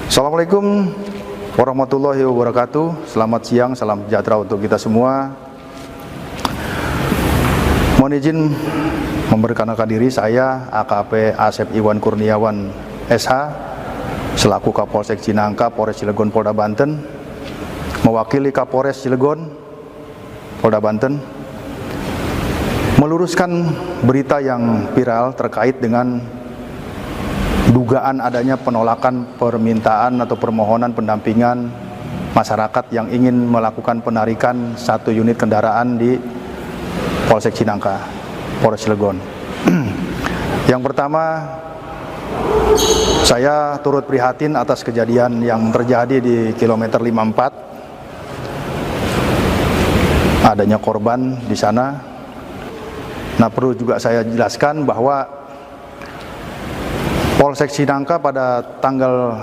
Assalamualaikum warahmatullahi wabarakatuh. Selamat siang, salam sejahtera untuk kita semua. Mohon izin memperkenalkan diri, saya AKP Asep Iwan Kurniawan SH selaku Kapolsek Cinangka, Polres Cilegon, Polda Banten, mewakili Kapolres Cilegon, Polda Banten, meluruskan berita yang viral terkait dengan dugaan adanya penolakan permintaan atau permohonan pendampingan masyarakat yang ingin melakukan penarikan satu unit kendaraan di Polsek Cinangka, Polres Cilegon. Yang pertama, saya turut prihatin atas kejadian yang terjadi di kilometer 54. Adanya korban di sana. Nah, perlu juga saya jelaskan bahwa Polsek Cinangka pada tanggal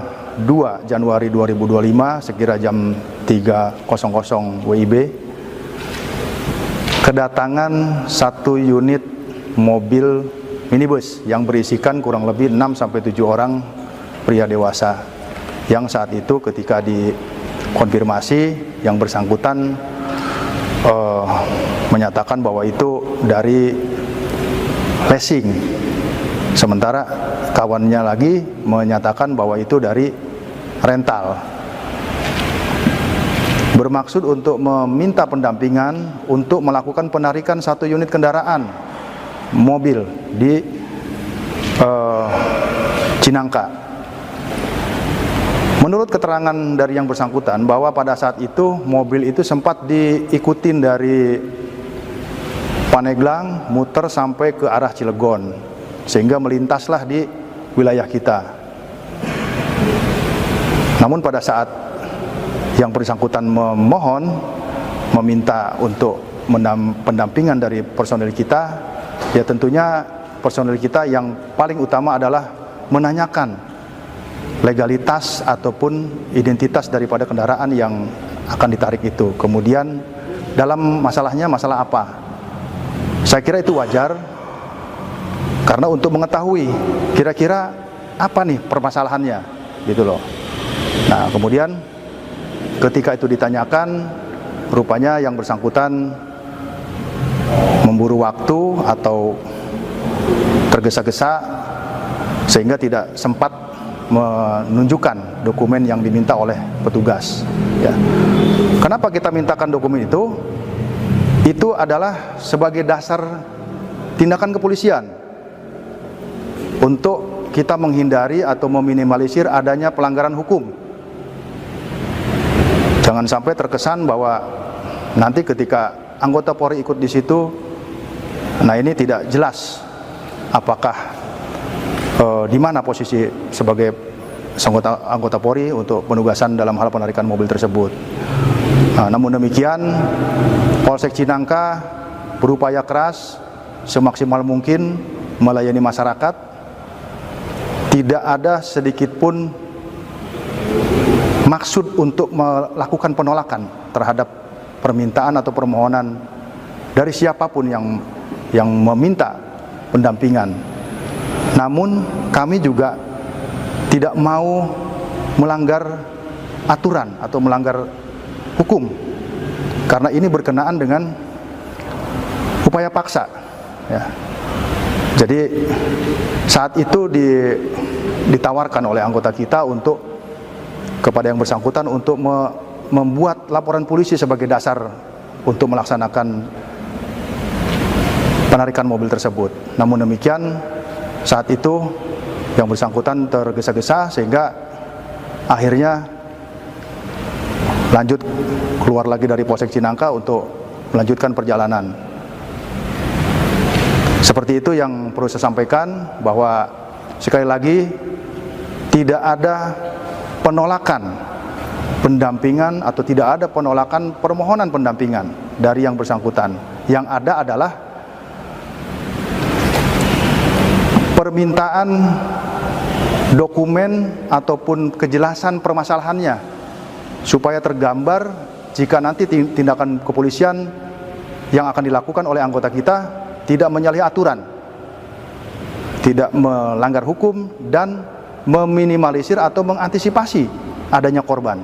2 Januari 2025 sekira jam 3.00 WIB kedatangan satu unit mobil minibus yang berisikan kurang lebih 6-7 orang pria dewasa, yang saat itu ketika dikonfirmasi yang bersangkutan menyatakan bahwa itu dari leasing, sementara kawannya lagi menyatakan bahwa itu dari rental, bermaksud untuk meminta pendampingan untuk melakukan penarikan satu unit kendaraan mobil di Cinangka. Menurut keterangan dari yang bersangkutan bahwa pada saat itu mobil itu sempat diikutin dari Paneglang muter sampai ke arah Cilegon sehingga melintaslah di wilayah kita. Namun pada saat yang bersangkutan meminta untuk pendampingan dari personel kita, ya tentunya personel kita yang paling utama adalah menanyakan legalitas ataupun identitas daripada kendaraan yang akan ditarik itu. Kemudian dalam masalahnya masalah apa? Saya kira itu wajar karena untuk mengetahui kira-kira apa nih permasalahannya gitu loh. Nah, kemudian ketika itu ditanyakan, rupanya yang bersangkutan memburu waktu atau tergesa-gesa sehingga tidak sempat menunjukkan dokumen yang diminta oleh petugas. Ya. Kenapa kita mintakan dokumen itu? Itu adalah sebagai dasar tindakan kepolisian untuk kita menghindari atau meminimalisir adanya pelanggaran hukum. Jangan sampai terkesan bahwa nanti ketika anggota Polri ikut di situ, nah ini tidak jelas apakah di mana posisi sebagai anggota Polri untuk penugasan dalam hal penarikan mobil tersebut. Nah, namun demikian, Polsek Cinangka berupaya keras semaksimal mungkin melayani masyarakat. Tidak ada sedikit pun maksud untuk melakukan penolakan terhadap permintaan atau permohonan dari siapapun yang meminta pendampingan. Namun kami juga tidak mau melanggar aturan atau melanggar hukum karena ini berkenaan dengan upaya paksa. Ya. Jadi saat itu ditawarkan oleh anggota kita untuk kepada yang bersangkutan untuk membuat laporan polisi sebagai dasar untuk melaksanakan penarikan mobil tersebut. Namun demikian, saat itu yang bersangkutan tergesa-gesa sehingga akhirnya lanjut keluar lagi dari Polsek Cinangka untuk melanjutkan perjalanan. Seperti itu yang perlu saya sampaikan, bahwa sekali lagi tidak ada penolakan pendampingan atau tidak ada penolakan permohonan pendampingan dari yang bersangkutan. Yang ada adalah permintaan dokumen ataupun kejelasan permasalahannya supaya tergambar jika nanti tindakan kepolisian yang akan dilakukan oleh anggota kita tidak menyalahi aturan, tidak melanggar hukum, dan meminimalisir atau mengantisipasi adanya korban.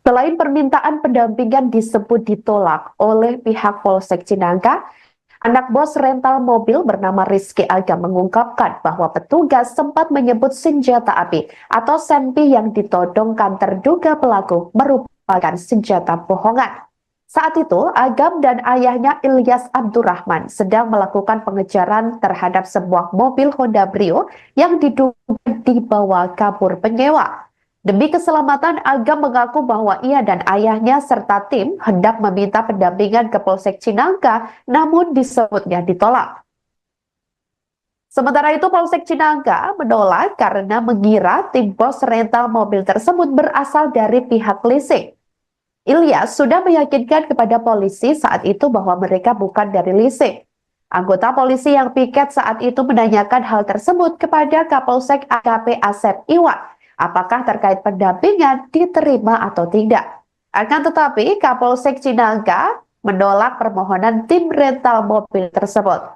Selain permintaan pendampingan disebut ditolak oleh pihak Polsek Cinangka, anak bos rental mobil bernama Rizky Agam mengungkapkan bahwa petugas sempat menyebut senjata api atau senpi yang ditodongkan terduga pelaku merupakan senjata bohongan. Saat itu, Agam dan ayahnya Ilyas Abdurrahman sedang melakukan pengejaran terhadap sebuah mobil Honda Brio yang diduga dibawa kabur penyewa. Demi keselamatan, Agam mengaku bahwa ia dan ayahnya serta tim hendak meminta pendampingan ke Polsek Cinangka, namun disebutnya ditolak. Sementara itu, Polsek Cinangka menolak karena mengira tim bos rental mobil tersebut berasal dari pihak leasing. Ilyas sudah meyakinkan kepada polisi saat itu bahwa mereka bukan dari leasing. Anggota polisi yang piket saat itu menanyakan hal tersebut kepada Kapolsek AKP Asep Iwan, apakah terkait pendampingan diterima atau tidak. Akan tetapi, Kapolsek Cinangka menolak permohonan tim rental mobil tersebut.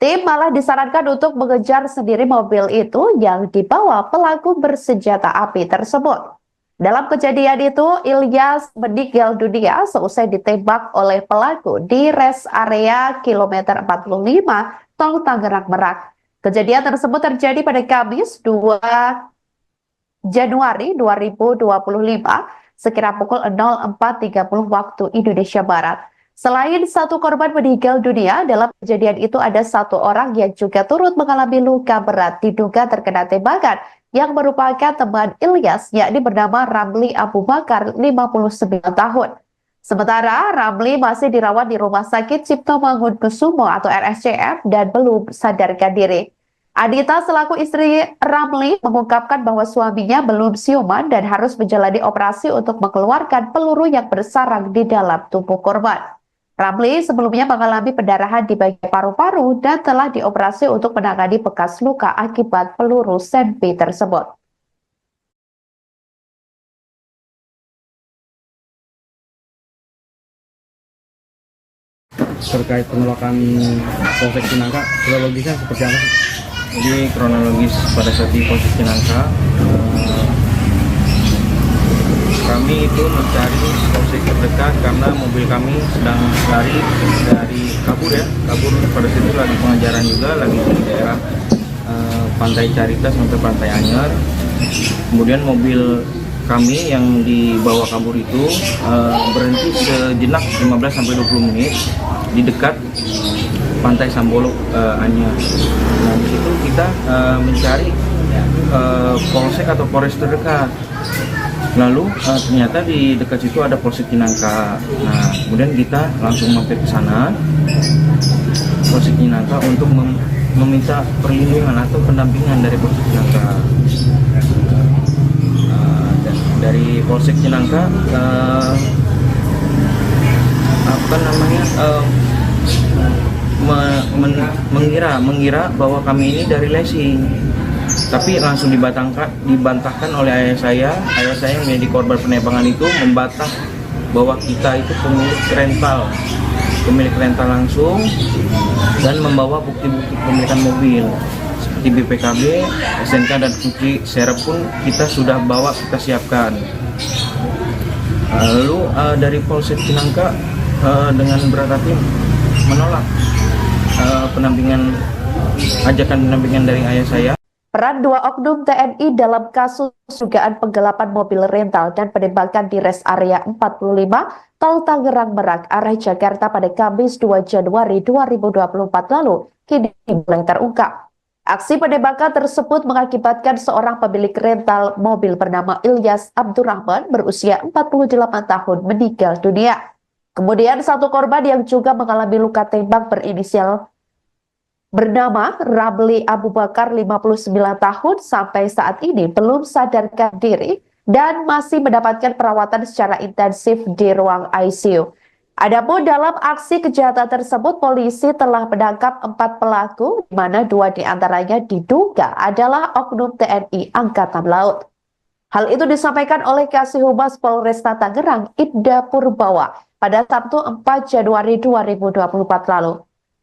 Tim malah disarankan untuk mengejar sendiri mobil itu yang dibawa pelaku bersenjata api tersebut. Dalam kejadian itu, Ilyas meninggal dunia seusai ditembak oleh pelaku di rest area kilometer 45 Tol Tangerang Merak. Kejadian tersebut terjadi pada Kamis 2 Januari 2025 sekira pukul 04.30 waktu Indonesia Barat. Selain satu korban meninggal dunia, dalam kejadian itu ada satu orang yang juga turut mengalami luka berat diduga terkena tembakan yang merupakan teman Ilyas, yakni bernama Ramli Abu Bakar, 59 tahun. Sementara Ramli masih dirawat di Rumah Sakit Cipto Mangunkusumo atau RSCM dan belum sadarkan diri. Adita selaku istri Ramli mengungkapkan bahwa suaminya belum siuman dan harus menjalani operasi untuk mengeluarkan peluru yang bersarang di dalam tubuh korban. Ramli sebelumnya mengalami pendarahan di bagian paru-paru dan telah dioperasi untuk menangani bekas luka akibat peluru senpi tersebut. Terkait penolakan Polsek Cinangka, kronologisnya seperti apa sih? Jadi kronologis pada saat di Polsek Cinangka, kami itu mencari polsek terdekat karena mobil kami sedang lari dari kabur pada situ lagi pengejaran juga, lagi di daerah Pantai Carita sampai Pantai Anyer. Kemudian mobil kami yang dibawa kabur itu berhenti sejenak 15-20 menit di dekat Pantai Sambolo Anyer. Nah, di situ kita mencari polsek atau polres terdekat. Lalu ternyata di dekat situ ada Polsek Cinangka. Nah, kemudian kita langsung mampir ke sana, Polsek Cinangka, untuk meminta perlindungan atau pendampingan dari Polsek Cinangka. Dari Polsek Cinangka, mengira bahwa kami ini dari leasing. Tapi langsung dibantahkan oleh ayah saya yang menjadi korban penembakan itu membantah bahwa kita itu pemilik rental langsung dan membawa bukti-bukti kepemilikan mobil seperti BPKB, SNK dan kunci serep pun kita sudah bawa, kita siapkan. Lalu dari Polsek Cinangka dengan berat hati menolak ajakan pendampingan dari ayah saya. Peran dua oknum TNI dalam kasus dugaan penggelapan mobil rental dan penembakan di res area 45 Tol Tangerang Merak arah Jakarta pada Kamis 2 Januari 2024 lalu kini mulai terungkap. Aksi penembakan tersebut mengakibatkan seorang pemilik rental mobil bernama Ilyas Abdurrahman berusia 48 tahun meninggal dunia. Kemudian satu korban yang juga mengalami luka tembak berinisial bernama Ramli Abu Bakar 59 tahun sampai saat ini belum sadarkan diri dan masih mendapatkan perawatan secara intensif di ruang ICU. Adapun dalam aksi kejahatan tersebut, polisi telah menangkap 4 pelaku, di mana 2 diantaranya diduga adalah oknum TNI Angkatan Laut. Hal itu disampaikan oleh Kasih Humas Polresta Tangerang, Ibda Purbawa, pada Sabtu 4 Januari 2024 lalu.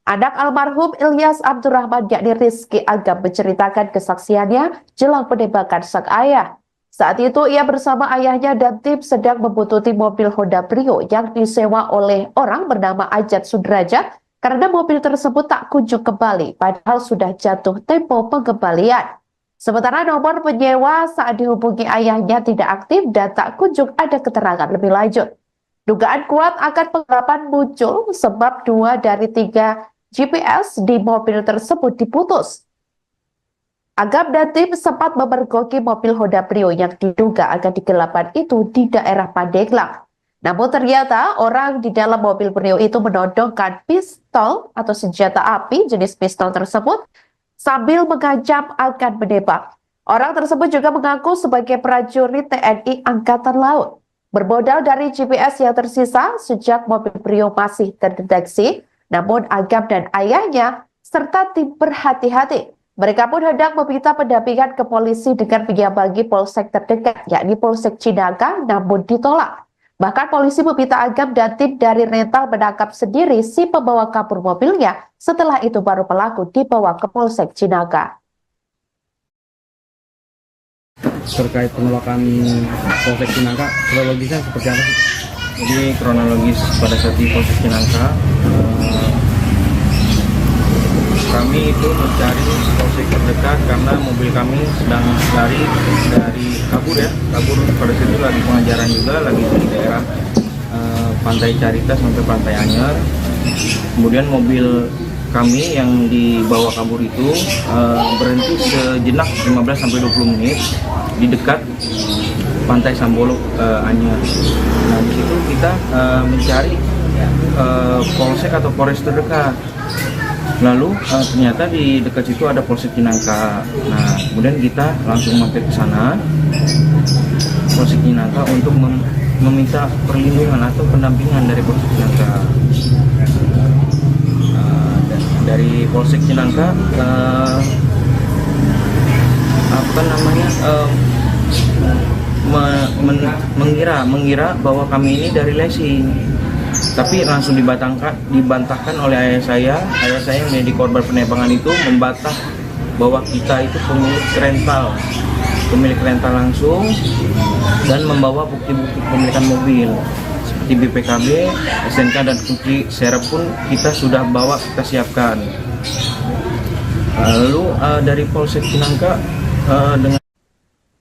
Anak almarhum Ilyas Abdurrahman yakni Rizky Agam menceritakan kesaksiannya jelang penembakan sang ayah. Saat itu ia bersama ayahnya dan tim sedang membuntuti mobil Honda Brio yang disewa oleh orang bernama Ajat Sudrajat karena mobil tersebut tak kunjung kembali padahal sudah jatuh tempo pengembalian. Sementara nomor penyewa saat dihubungi ayahnya tidak aktif dan tak kunjung ada keterangan lebih lanjut. Dugaan kuat akan penggelapan muncul sebab 2 dari 3 GPS di mobil tersebut diputus. Agam dan tim sempat memergoki mobil Honda Brio yang diduga akan digelapan itu di daerah Pandeglang. Namun ternyata orang di dalam mobil Brio itu menodongkan pistol atau senjata api jenis pistol tersebut sambil mengancam akan menembak. Orang tersebut juga mengaku sebagai prajurit TNI Angkatan Laut. Bermodal dari GPS yang tersisa sejak mobil Brio masih terdeteksi, namun Agam dan ayahnya serta tim berhati-hati. Mereka pun hendak meminta pendampingan ke polisi dengan menyambangi polsek terdekat, yakni Polsek Cinangka, namun ditolak. Bahkan polisi meminta Agam dan tim dari rental menangkap sendiri si pembawa kabur mobilnya. Setelah itu baru pelaku dibawa ke Polsek Cinangka. Terkait penolakan Polsek Cinangka, kronologisnya seperti apa sih? Jadi kronologis pada saat di Polsek Cinangka, kami itu mencari polsek terdekat karena mobil kami sedang lari dari kabur pada situ lagi pengajaran juga lagi di daerah Pantai Carita sampai Pantai Anyer. Kemudian mobil kami yang dibawa kabur itu berhenti sejenak 15-20 menit di dekat Pantai Sambolo Anyer. Nah di situ kita mencari polsek atau polres terdekat. Lalu ternyata di dekat situ ada Polsek Cinangka. Nah kemudian kita langsung mampir ke sana Polsek Cinangka untuk meminta perlindungan atau pendampingan dari Polsek Cinangka. Dari Polsek Cinangka mengira bahwa kami ini dari leasing. Tapi langsung dibantahkan oleh ayah saya yang menjadi korban penembakan itu membantah bahwa kita itu pemilik rental langsung dan membawa bukti-bukti kepemilikan mobil seperti BPKB, SNK dan kunci serep pun kita sudah bawa, kita siapkan. Lalu dari Polsek Cinangka dengan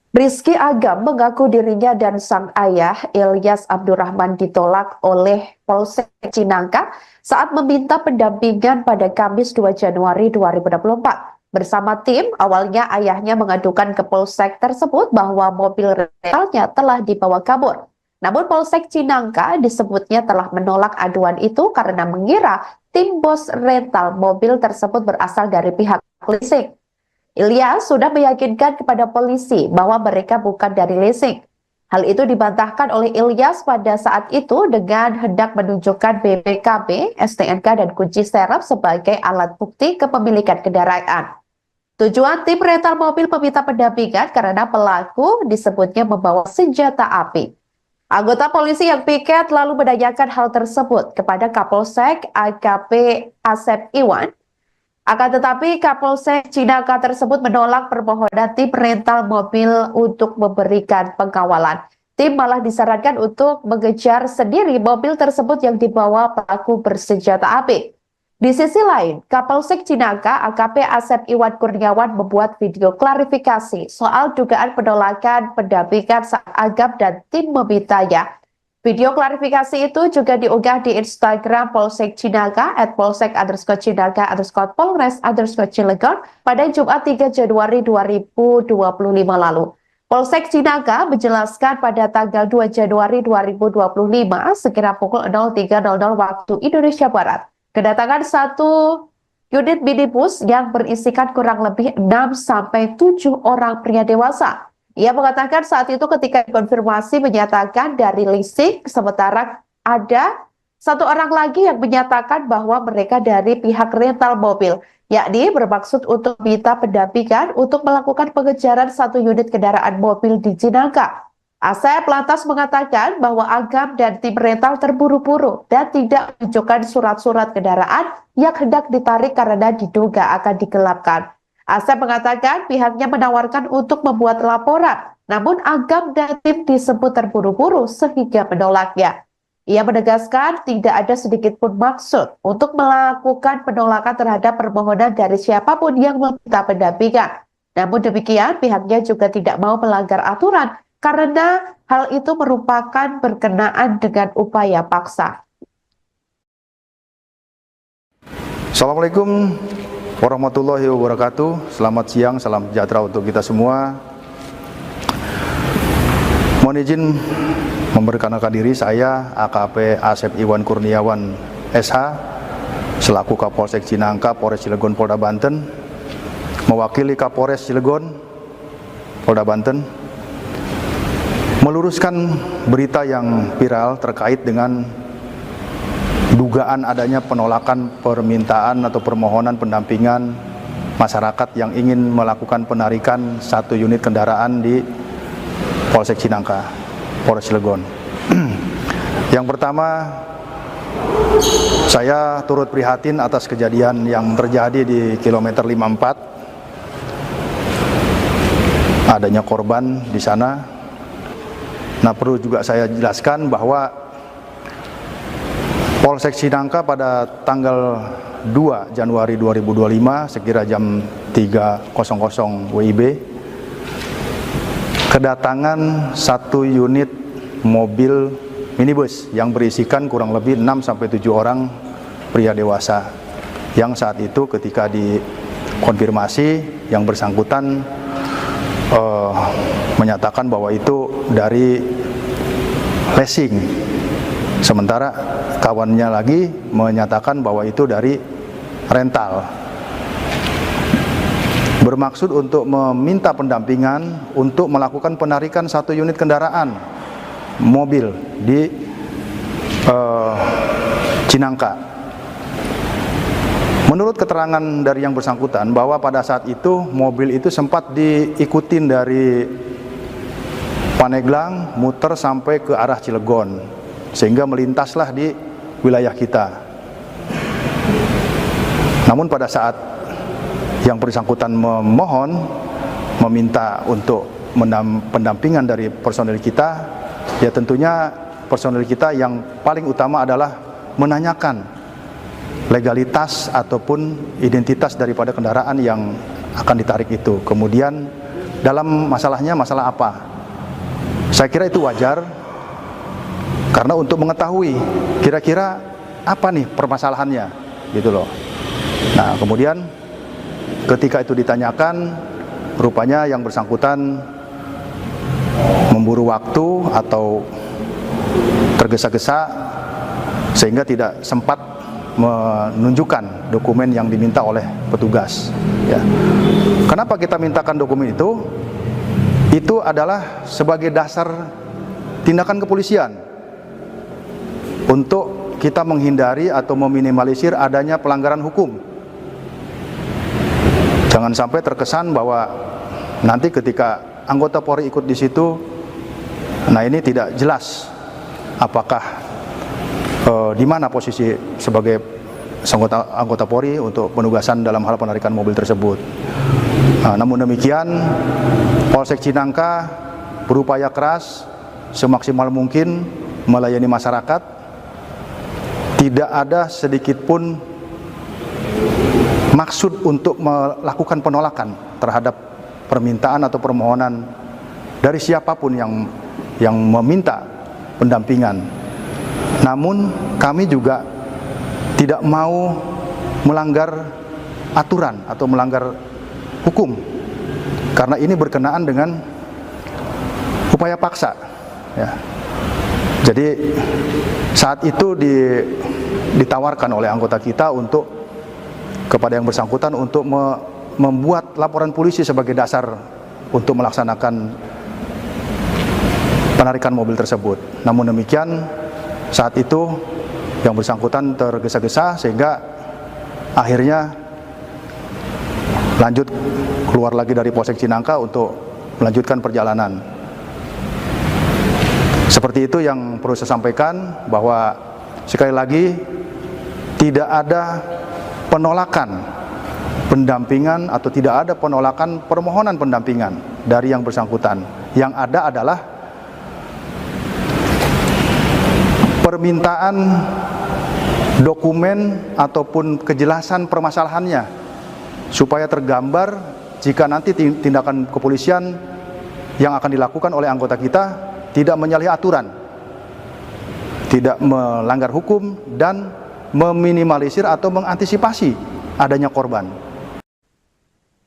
Rizky Agam mengaku dirinya dan sang ayah Ilyas Abdurrahman ditolak oleh Polsek Cinangka saat meminta pendampingan pada Kamis 2 Januari 2024. Bersama tim, awalnya ayahnya mengadukan ke Polsek tersebut bahwa mobil rentalnya telah dibawa kabur. Namun Polsek Cinangka disebutnya telah menolak aduan itu karena mengira tim bos rental mobil tersebut berasal dari pihak leasing. Ilyas sudah meyakinkan kepada polisi bahwa mereka bukan dari leasing. Hal itu dibantahkan oleh Ilyas pada saat itu dengan hendak menunjukkan BPKB, STNK, dan kunci serep sebagai alat bukti kepemilikan kendaraan. Tujuan tim rental mobil meminta pendampingan karena pelaku disebutnya membawa senjata api. Anggota polisi yang piket lalu menanyakan hal tersebut kepada Kapolsek AKP Asep Iwan. Akan tetapi Kapolsek Cinangka tersebut menolak permohonan tim rental mobil untuk memberikan pengawalan. Tim malah disarankan untuk mengejar sendiri mobil tersebut yang dibawa pelaku bersenjata api. Di sisi lain, Kapolsek Cinangka AKP Asep Iwan Kurniawan membuat video klarifikasi soal dugaan penolakan pendampingan sang Agam dan tim memintanya. Video klarifikasi itu juga diunggah di Instagram Polsek Cinangka @polsek_cinangka_polres_cilegon pada Jumat 3 Januari 2025 lalu. Polsek Cinangka menjelaskan pada tanggal 2 Januari 2025 sekira pukul 03.00 waktu Indonesia Barat, kedatangan satu unit minibus yang berisikan kurang lebih 6-7 orang pria dewasa. Ia mengatakan saat itu ketika dikonfirmasi menyatakan dari leasing, sementara ada satu orang lagi yang menyatakan bahwa mereka dari pihak rental mobil, yakni bermaksud untuk minta pendampingan untuk melakukan pengejaran satu unit kendaraan mobil di Cinangka. Asep lantas mengatakan bahwa Agam dan tim rental terburu-buru dan tidak menunjukkan surat-surat kendaraan yang hendak ditarik karena diduga akan digelapkan. Asep mengatakan pihaknya menawarkan untuk membuat laporan, namun Agam dan tim disebut terburu-buru sehingga menolaknya. Ia menegaskan tidak ada sedikit pun maksud untuk melakukan penolakan terhadap permohonan dari siapapun yang meminta pendampingan. Namun demikian, pihaknya juga tidak mau melanggar aturan karena hal itu merupakan berkenaan dengan upaya paksa. Assalamualaikum warahmatullahi wabarakatuh. Selamat siang, salam sejahtera untuk kita semua. Mohon izin memperkenalkan diri, saya AKP Asep Iwan Kurniawan SH selaku Kapolsek Cinangka, Polres Cilegon, Polda Banten, mewakili Kapolres Cilegon, Polda Banten, meluruskan berita yang viral terkait dengan dugaan adanya penolakan permintaan atau permohonan pendampingan masyarakat yang ingin melakukan penarikan satu unit kendaraan di Polsek Cinangka, Polres Cilegon. Yang pertama, saya turut prihatin atas kejadian yang terjadi di kilometer 54. Adanya korban di sana. Nah, perlu juga saya jelaskan bahwa Polsek Cinangka pada tanggal 2 Januari 2025 sekira jam 3.00 WIB kedatangan satu unit mobil minibus yang berisikan kurang lebih 6-7 orang pria dewasa yang saat itu ketika dikonfirmasi yang bersangkutan menyatakan bahwa itu dari leasing, sementara kawannya lagi menyatakan bahwa itu dari rental, bermaksud untuk meminta pendampingan untuk melakukan penarikan satu unit kendaraan mobil di Cinangka. Menurut keterangan dari yang bersangkutan bahwa pada saat itu mobil itu sempat diikutin dari Paneglang muter sampai ke arah Cilegon sehingga melintaslah di wilayah kita. Namun pada saat yang bersangkutan meminta untuk pendampingan dari personel kita, ya tentunya personel kita yang paling utama adalah menanyakan legalitas ataupun identitas daripada kendaraan yang akan ditarik itu. Kemudian dalam masalahnya masalah apa? Saya kira itu wajar karena untuk mengetahui kira-kira apa nih permasalahannya gitu loh. Nah, kemudian ketika itu ditanyakan, rupanya yang bersangkutan memburu waktu atau tergesa-gesa sehingga tidak sempat menunjukkan dokumen yang diminta oleh petugas. Ya. Kenapa kita mintakan dokumen itu? Itu adalah sebagai dasar tindakan kepolisian untuk kita menghindari atau meminimalisir adanya pelanggaran hukum. Jangan sampai terkesan bahwa nanti ketika anggota Polri ikut di situ, nah ini tidak jelas apakah di mana posisi sebagai anggota Polri untuk penugasan dalam hal penarikan mobil tersebut. Nah, namun demikian, Polsek Cinangka berupaya keras semaksimal mungkin melayani masyarakat. Tidak ada sedikit pun maksud untuk melakukan penolakan terhadap permintaan atau permohonan dari siapapun yang meminta pendampingan. Namun kami juga tidak mau melanggar aturan atau melanggar hukum, karena ini berkenaan dengan upaya paksa, ya. Jadi saat itu ditawarkan oleh anggota kita untuk kepada yang bersangkutan untuk membuat laporan polisi sebagai dasar untuk melaksanakan penarikan mobil tersebut. Namun demikian, saat itu yang bersangkutan tergesa-gesa sehingga akhirnya lanjut keluar lagi dari Polsek Cinangka untuk melanjutkan perjalanan. Seperti itu yang perlu saya sampaikan, bahwa sekali lagi tidak ada penolakan pendampingan atau tidak ada penolakan permohonan pendampingan dari yang bersangkutan. Yang ada adalah permintaan dokumen ataupun kejelasan permasalahannya supaya tergambar jika nanti tindakan kepolisian yang akan dilakukan oleh anggota kita tidak menyalahi aturan, tidak melanggar hukum, dan meminimalisir atau mengantisipasi adanya korban.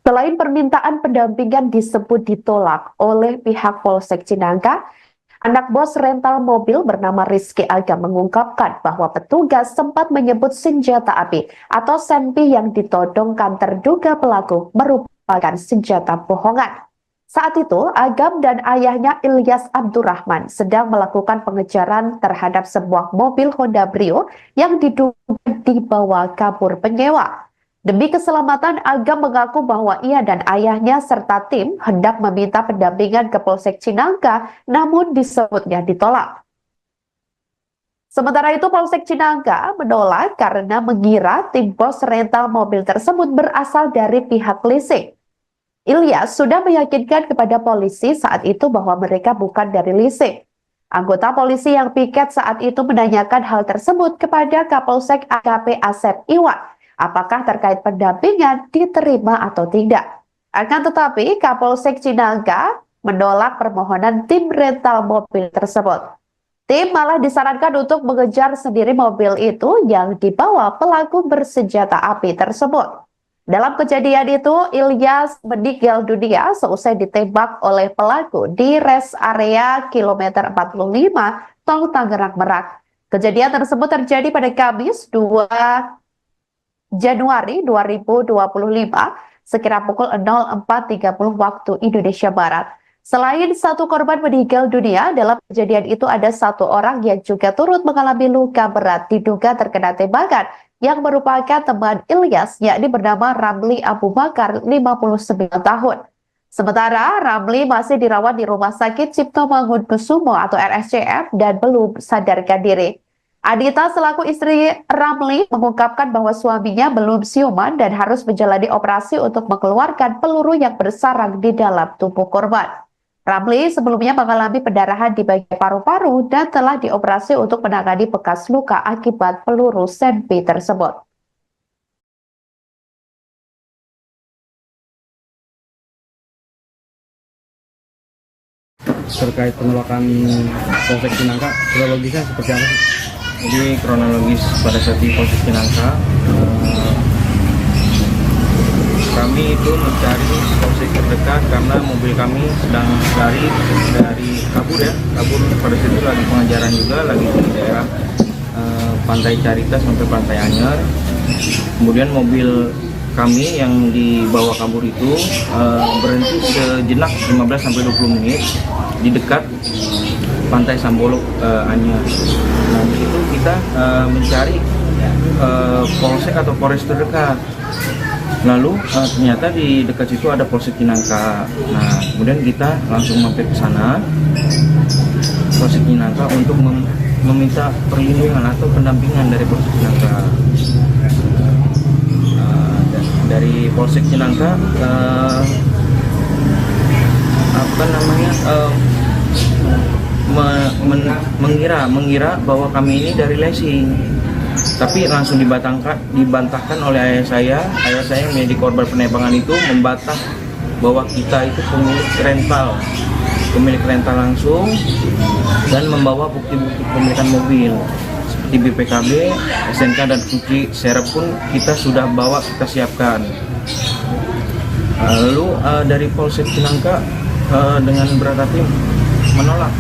Selain permintaan pendampingan disebut ditolak oleh pihak Polsek Cinangka, anak bos rental mobil bernama Rizky Agam mengungkapkan bahwa petugas sempat menyebut senjata api atau senpi yang ditodongkan terduga pelaku merupakan senjata bohongan. Saat itu, Agam dan ayahnya Ilyas Abdurrahman sedang melakukan pengejaran terhadap sebuah mobil Honda Brio yang diduga dibawa kabur penyewa. Demi keselamatan, Agam mengaku bahwa ia dan ayahnya serta tim hendak meminta pendampingan ke Polsek Cinangka, namun disebutnya ditolak. Sementara itu, Polsek Cinangka menolak karena mengira tim bos rental mobil tersebut berasal dari pihak leasing. Ilyas sudah meyakinkan kepada polisi saat itu bahwa mereka bukan dari leasing. Anggota polisi yang piket saat itu menanyakan hal tersebut kepada Kapolsek AKP Asep Iwan, apakah terkait pendampingan diterima atau tidak. Akan tetapi Kapolsek Cinangka menolak permohonan tim rental mobil tersebut. Tim malah disarankan untuk mengejar sendiri mobil itu yang dibawa pelaku bersenjata api tersebut. Dalam kejadian itu, Ilyas meninggal dunia seusai ditembak oleh pelaku di rest area kilometer 45 Tol Tangerang Merak. Kejadian tersebut terjadi pada Kamis 2 Januari 2025 sekira pukul 04.30 waktu Indonesia Barat. Selain satu korban meninggal dunia, dalam kejadian itu ada satu orang yang juga turut mengalami luka berat diduga terkena tembakan yang merupakan teman Ilyas, yakni bernama Ramli Abu Bakar, 59 tahun. Sementara Ramli masih dirawat di Rumah Sakit Cipto Mangunkusumo atau RSCM dan belum sadarkan diri. Adita selaku istri Ramli mengungkapkan bahwa suaminya belum siuman dan harus menjalani operasi untuk mengeluarkan peluru yang bersarang di dalam tubuh korban. Ramli sebelumnya mengalami pendarahan di bagian paru-paru dan telah dioperasi untuk menangani bekas luka akibat peluru senpi tersebut. Terkait penolakan Polsek Cinangka, kronologisnya seperti apa sih? Jadi kronologis pada saat di Polsek Cinangka, kami itu mencari polsek terdekat karena mobil kami sedang lari dari kabur pada situ lagi pengejaran juga, lagi di daerah Pantai Carita sampai Pantai Anyer. Kemudian mobil kami yang dibawa kabur itu berhenti sejenak 15-20 menit di dekat Pantai Sambolok Anyer. Nah, di situ kita mencari polsek atau polres terdekat. Lalu ternyata di dekat situ ada Polsek Cinangka. Nah, kemudian kita langsung mampir ke sana, Polsek Cinangka, untuk meminta perlindungan atau pendampingan dari Polsek Cinangka. Dari Polsek Cinangka, mengira bahwa kami ini dari leasing. Tapi langsung dibantahkan oleh ayah saya. Ayah saya yang menjadi korban penembakan itu membantah bahwa kita itu pemilik rental langsung, dan membawa bukti-bukti kepemilikan mobil seperti BPKB, SNK dan kunci serep pun kita sudah bawa, kita siapkan. Lalu dari Polsek Cinangka dengan beberapa tim menolak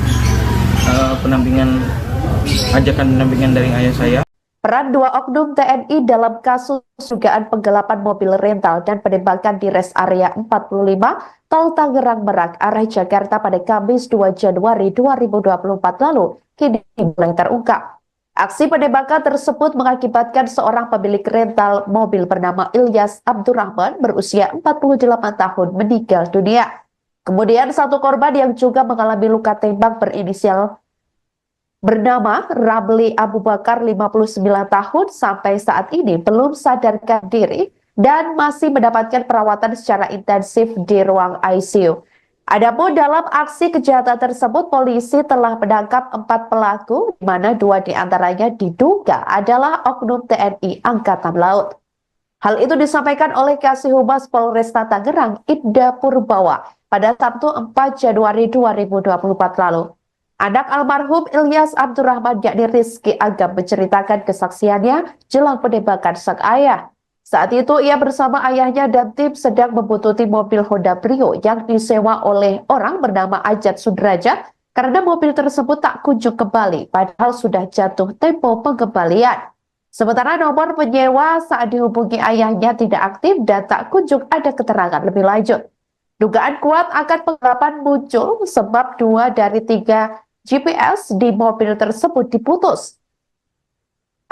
ajakan pendampingan dari ayah saya. Peran dua oknum TNI dalam kasus dugaan penggelapan mobil rental dan penembakan di res area 45 Tol Tangerang Merak arah Jakarta pada Kamis 2 Januari 2024 lalu kini mulai terungkap. Aksi penembakan tersebut mengakibatkan seorang pemilik rental mobil bernama Ilyas Abdurrahman berusia 48 tahun meninggal dunia. Kemudian satu korban yang juga mengalami luka tembak berinisial bernama Ramli Abu Bakar 59 tahun sampai saat ini belum sadarkan diri dan masih mendapatkan perawatan secara intensif di ruang ICU. Adapun dalam aksi kejahatan tersebut, polisi telah menangkap 4 pelaku, di mana 2 diantaranya diduga adalah oknum TNI Angkatan Laut. Hal itu disampaikan oleh Kasih Humas Polresta Tangerang, Ibda Purbawa, pada Sabtu 4 Januari 2024 lalu. Anak almarhum Ilyas Abdurrahman yakni Rizky Agam menceritakan kesaksiannya jelang penembakan sang ayah. Saat itu ia bersama ayahnya dan tim sedang membuntuti mobil Honda Brio yang disewa oleh orang bernama Ajat Sudraja karena mobil tersebut tak kunjung kembali padahal sudah jatuh tempo pengembalian. Sementara nomor penyewa saat dihubungi ayahnya tidak aktif dan tak kunjung ada keterangan lebih lanjut. Dugaan kuat akan penggelapan muncul sebab 2 dari 3 GPS di mobil tersebut diputus.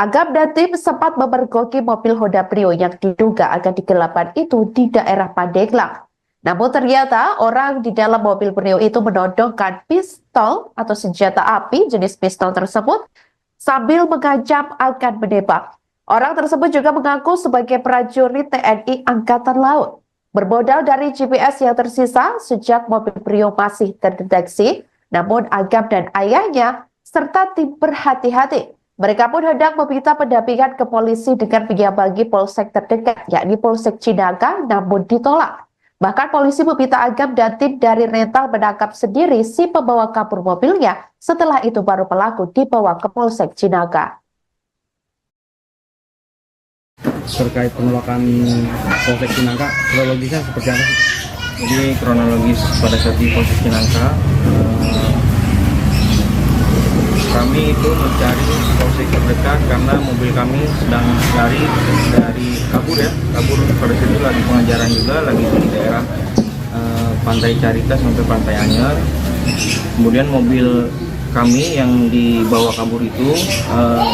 Agam dan tim sempat memergoki mobil Honda Brio yang diduga akan digelapan itu di daerah Pandeglang. Namun ternyata orang di dalam mobil Brio itu menodongkan pistol atau senjata api jenis pistol tersebut sambil mengancam akan menembak. Orang tersebut juga mengaku sebagai prajurit TNI Angkatan Laut. Bermodal dari GPS yang tersisa sejak mobil Brio masih terdeteksi, namun Agam dan ayahnya serta tim berhati-hati. Mereka pun hendak meminta pendampingan ke polisi dengan menyambangi polsek terdekat, yakni Polsek Cinangka, namun ditolak. Bahkan polisi meminta Agam dan tim dari rental menangkap sendiri si pembawa kabur mobilnya. Setelah itu baru pelaku dibawa ke Polsek Cinangka. Terkait penolakan Polsek Cinangka, kronologisnya seperti apa sih? Jadi kronologis pada saat di Polsek Cinangka, kami itu mencari polsek terdekat karena mobil kami sedang lari dari kabur pada situ lagi pengajaran juga, lagi di daerah Pantai Carita sampai Pantai Anyer. Kemudian mobil kami yang dibawa kabur itu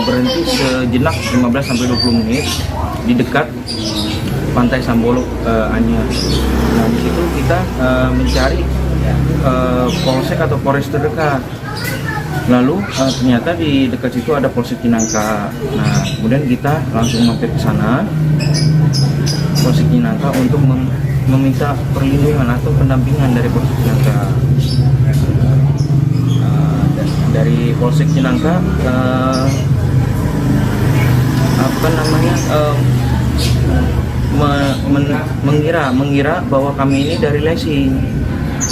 berhenti sejenak 15-20 menit di dekat Pantai Sambolo Anyer. Nah di situ kita mencari polsek atau polres terdekat. Lalu ternyata di dekat situ ada Polsek Cinangka. Nah kemudian kita langsung mampir ke sana Polsek Cinangka untuk meminta perlindungan atau pendampingan dari Polsek Cinangka. Dari Polsek Cinangka mengira bahwa kami ini dari leasing,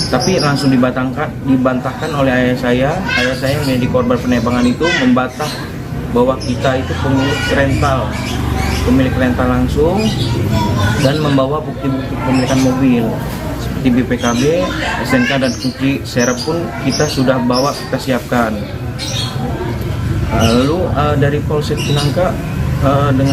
tapi langsung dibantahkan oleh ayah saya. Ayah saya yang menjadi korban penembakan itu membantah bahwa kita itu pemilik rental langsung, dan membawa bukti-bukti kepemilikan mobil seperti BPKB, SNK dan kunci serep pun kita sudah bawa, kita siapkan. Lalu dari Polsek Cinangka dengan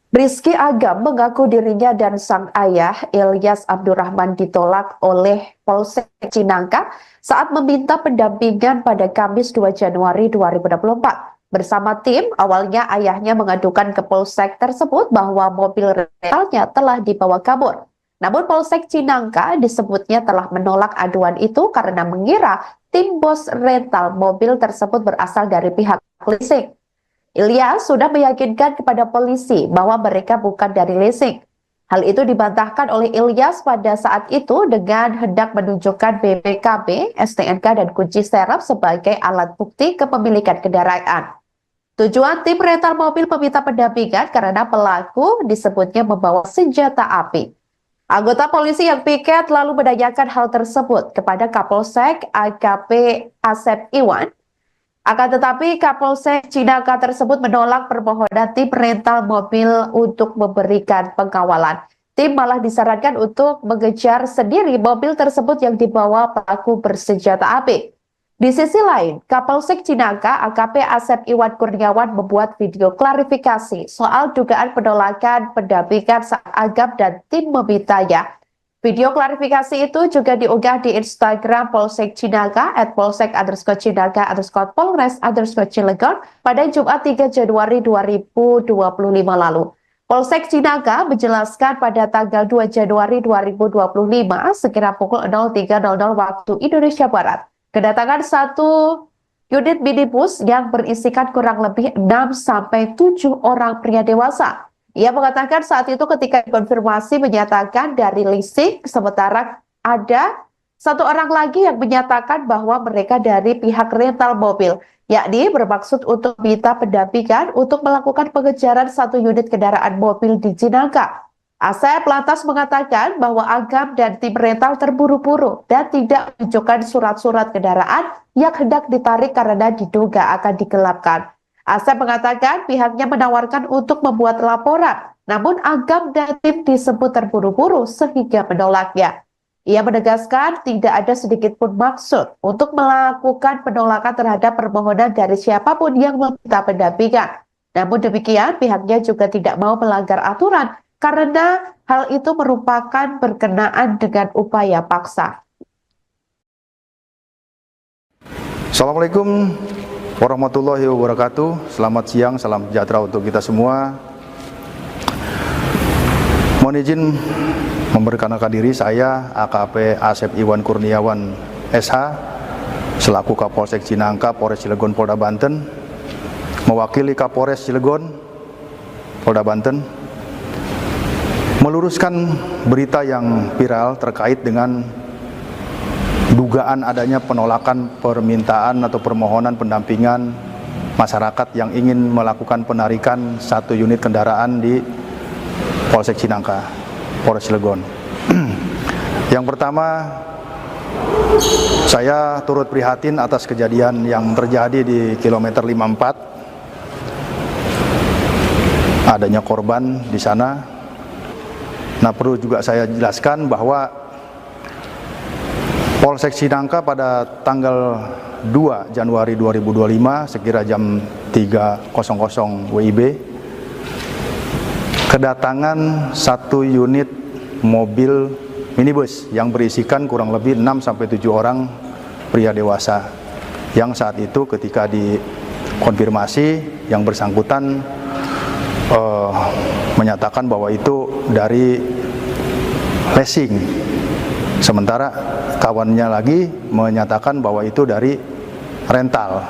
Rizky Agam mengaku dirinya dan sang ayah Ilyas Abdurrahman ditolak oleh Polsek Cinangka saat meminta pendampingan pada Kamis 2 Januari 2024. Bersama tim, awalnya ayahnya mengadukan ke Polsek tersebut bahwa mobil rentalnya telah dibawa kabur. Namun Polsek Cinangka disebutnya telah menolak aduan itu karena mengira tim bos rental mobil tersebut berasal dari pihak leasing. Ilyas sudah meyakinkan kepada polisi bahwa mereka bukan dari leasing. Hal itu dibantahkan oleh Ilyas pada saat itu dengan hendak menunjukkan BPKB, STNK, dan kunci serep sebagai alat bukti kepemilikan kendaraan. Tujuan tim rental mobil meminta pendampingan karena pelaku disebutnya membawa senjata api. Anggota polisi yang piket lalu menanyakan hal tersebut kepada Kapolsek AKP Asep Iwan. Akan tetapi Kapolsek Cinangka tersebut menolak permohonan tim rental mobil untuk memberikan pengawalan. Tim malah disarankan untuk mengejar sendiri mobil tersebut yang dibawa pelaku bersenjata api. Di sisi lain, Kapolsek Cinangka AKP Asep Iwan Kurniawan membuat video klarifikasi soal dugaan penolakan pendampingan saat Agam dan tim memintanya. Video klarifikasi itu juga diunggah di Instagram Polsek Cinangka @polsek_cinangka_polres_cilegon pada Jumat 3 Januari 2025 lalu. Polsek Cinangka menjelaskan pada tanggal 2 Januari 2025 sekira pukul 03.00 waktu Indonesia Barat, kedatangan satu unit minibus yang berisikan kurang lebih 6-7 orang pria dewasa. Ia mengatakan saat itu ketika dikonfirmasi menyatakan dari leasing, sementara ada satu orang lagi yang menyatakan bahwa mereka dari pihak rental mobil, yakni bermaksud untuk minta pendampingan untuk melakukan pengejaran satu unit kendaraan mobil di Cinangka. Asep lantas mengatakan bahwa Agam dan tim rental terburu-buru dan tidak menunjukkan surat-surat kendaraan yang hendak ditarik karena diduga akan digelapkan. Asep mengatakan pihaknya menawarkan untuk membuat laporan, namun Agam dan tim disebut terburu-buru sehingga menolaknya. Ia menegaskan tidak ada sedikit pun maksud untuk melakukan penolakan terhadap permohonan dari siapapun yang meminta pendampingan. Namun demikian, pihaknya juga tidak mau melanggar aturan karena hal itu merupakan berkenaan dengan upaya paksa. Assalamualaikum warahmatullahi wabarakatuh. Selamat siang, salam sejahtera untuk kita semua. Mohon izin memperkenalkan diri, saya AKP Asep Iwan Kurniawan SH selaku Kapolsek Cinangka, Polres Cilegon, Polda Banten, mewakili Kapolres Cilegon, Polda Banten, meluruskan berita yang viral terkait dengan dugaan adanya penolakan permintaan atau permohonan pendampingan masyarakat yang ingin melakukan penarikan satu unit kendaraan di Polsek Cinangka, Polres Cilegon. Yang pertama, saya turut prihatin atas kejadian yang terjadi di kilometer 54. Adanya korban di sana. Nah, perlu juga saya jelaskan bahwa Polsek Cinangka pada tanggal 2 Januari 2025 sekira jam 3.00 WIB kedatangan satu unit mobil minibus yang berisikan kurang lebih 6-7 orang pria dewasa yang saat itu ketika dikonfirmasi yang bersangkutan menyatakan bahwa itu dari leasing, sementara kawannya lagi menyatakan bahwa itu dari rental,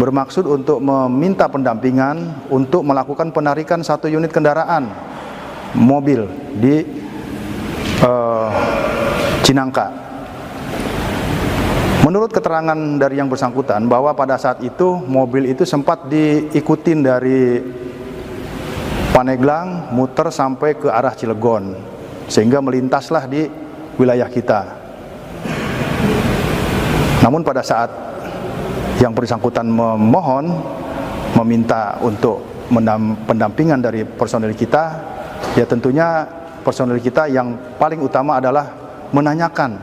bermaksud untuk meminta pendampingan untuk melakukan penarikan satu unit kendaraan mobil di Cinangka. Menurut keterangan dari yang bersangkutan bahwa pada saat itu mobil itu sempat diikutin dari Paneglang muter sampai ke arah Cilegon sehingga melintaslah di wilayah kita. Namun pada saat yang bersangkutan meminta untuk pendampingan dari personel kita, ya tentunya personel kita yang paling utama adalah menanyakan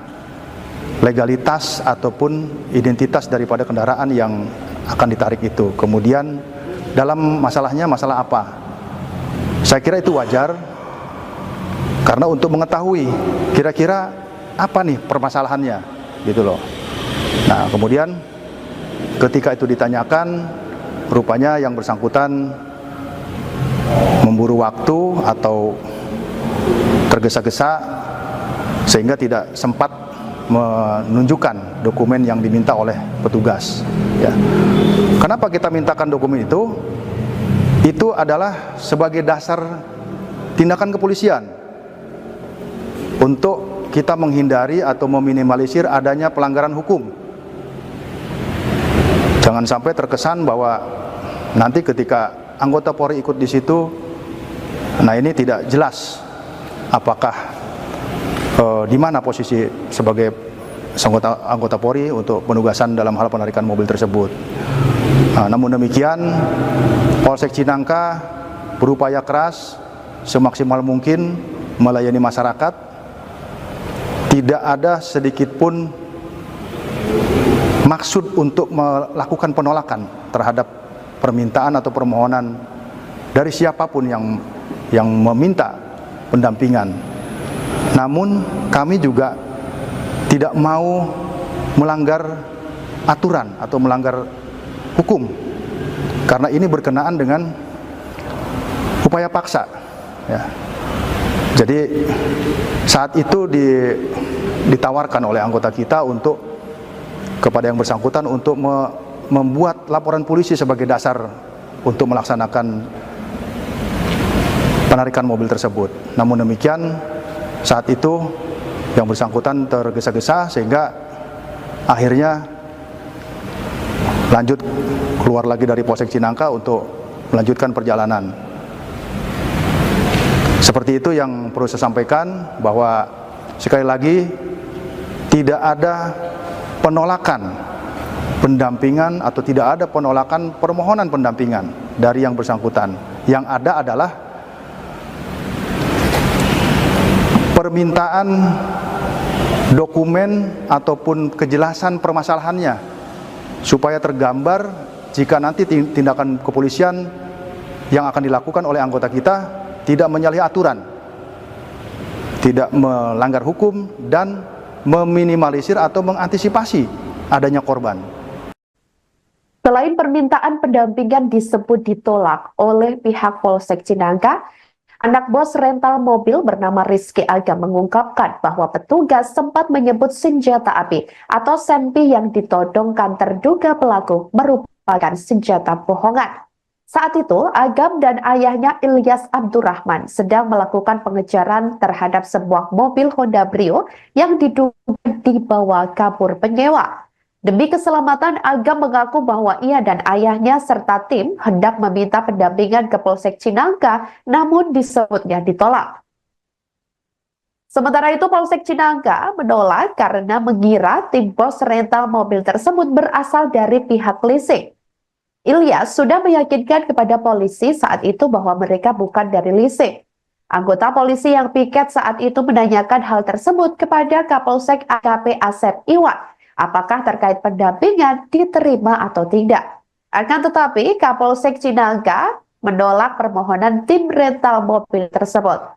legalitas ataupun identitas daripada kendaraan yang akan ditarik itu. Kemudian dalam masalahnya masalah apa? Saya kira itu wajar karena untuk mengetahui kira-kira apa nih permasalahannya gitu loh. Nah, kemudian ketika itu ditanyakan, rupanya yang bersangkutan memburu waktu atau tergesa-gesa sehingga tidak sempat menunjukkan dokumen yang diminta oleh petugas. Ya. Kenapa kita mintakan dokumen itu? Itu adalah sebagai dasar tindakan kepolisian untuk kita menghindari atau meminimalisir adanya pelanggaran hukum. Jangan sampai terkesan bahwa nanti ketika anggota Polri ikut di situ, nah ini tidak jelas apakah di mana posisi sebagai anggota Polri untuk penugasan dalam hal penarikan mobil tersebut. Nah, namun demikian, Polsek Cinangka berupaya keras semaksimal mungkin melayani masyarakat. Tidak ada sedikit pun maksud untuk melakukan penolakan terhadap permintaan atau permohonan dari siapapun yang meminta pendampingan. Namun kami juga tidak mau melanggar aturan atau melanggar hukum, karena ini berkenaan dengan upaya paksa, ya. Jadi saat itu ditawarkan oleh anggota kita kepada yang bersangkutan untuk membuat laporan polisi sebagai dasar untuk melaksanakan penarikan mobil tersebut. Namun demikian, saat itu yang bersangkutan tergesa-gesa sehingga akhirnya lanjut keluar lagi dari Polsek Cinangka untuk melanjutkan perjalanan. Seperti itu yang perlu saya sampaikan, bahwa sekali lagi tidak ada penolakan pendampingan atau tidak ada penolakan permohonan pendampingan dari yang bersangkutan. Yang ada adalah permintaan dokumen ataupun kejelasan permasalahannya supaya tergambar jika nanti tindakan kepolisian yang akan dilakukan oleh anggota kita tidak menyalahi aturan, tidak melanggar hukum, dan meminimalisir atau mengantisipasi adanya korban. Selain permintaan pendampingan disebut ditolak oleh pihak Polsek Cinangka, anak bos rental mobil bernama Rizky Agam mengungkapkan bahwa petugas sempat menyebut senjata api atau senpi yang ditodongkan terduga pelaku merupakan senjata bohongan. Saat itu, Agam dan ayahnya Ilyas Abdurrahman sedang melakukan pengejaran terhadap sebuah mobil Honda Brio yang diduga dibawa kabur penyewa. Demi keselamatan, Agam mengaku bahwa ia dan ayahnya serta tim hendak meminta pendampingan ke Polsek Cinangka, namun disebutnya ditolak. Sementara itu, Polsek Cinangka menolak karena mengira tim bos rental mobil tersebut berasal dari pihak leasing. Ilyas sudah meyakinkan kepada polisi saat itu bahwa mereka bukan dari leasing. Anggota polisi yang piket saat itu menanyakan hal tersebut kepada Kapolsek AKP Asep Iwan, apakah terkait pendampingan diterima atau tidak. Akan tetapi Kapolsek Cinangka menolak permohonan tim rental mobil tersebut.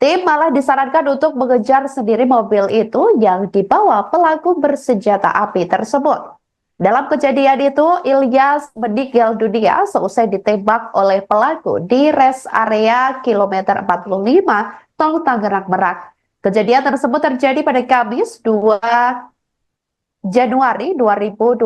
Tim malah disarankan untuk mengejar sendiri mobil itu yang dibawa pelaku bersenjata api tersebut. Dalam kejadian itu, Ilyas meninggal dunia seusai ditembak oleh pelaku di rest area kilometer 45 Tol Tangerang Merak. Kejadian tersebut terjadi pada Kamis 2 Januari 2025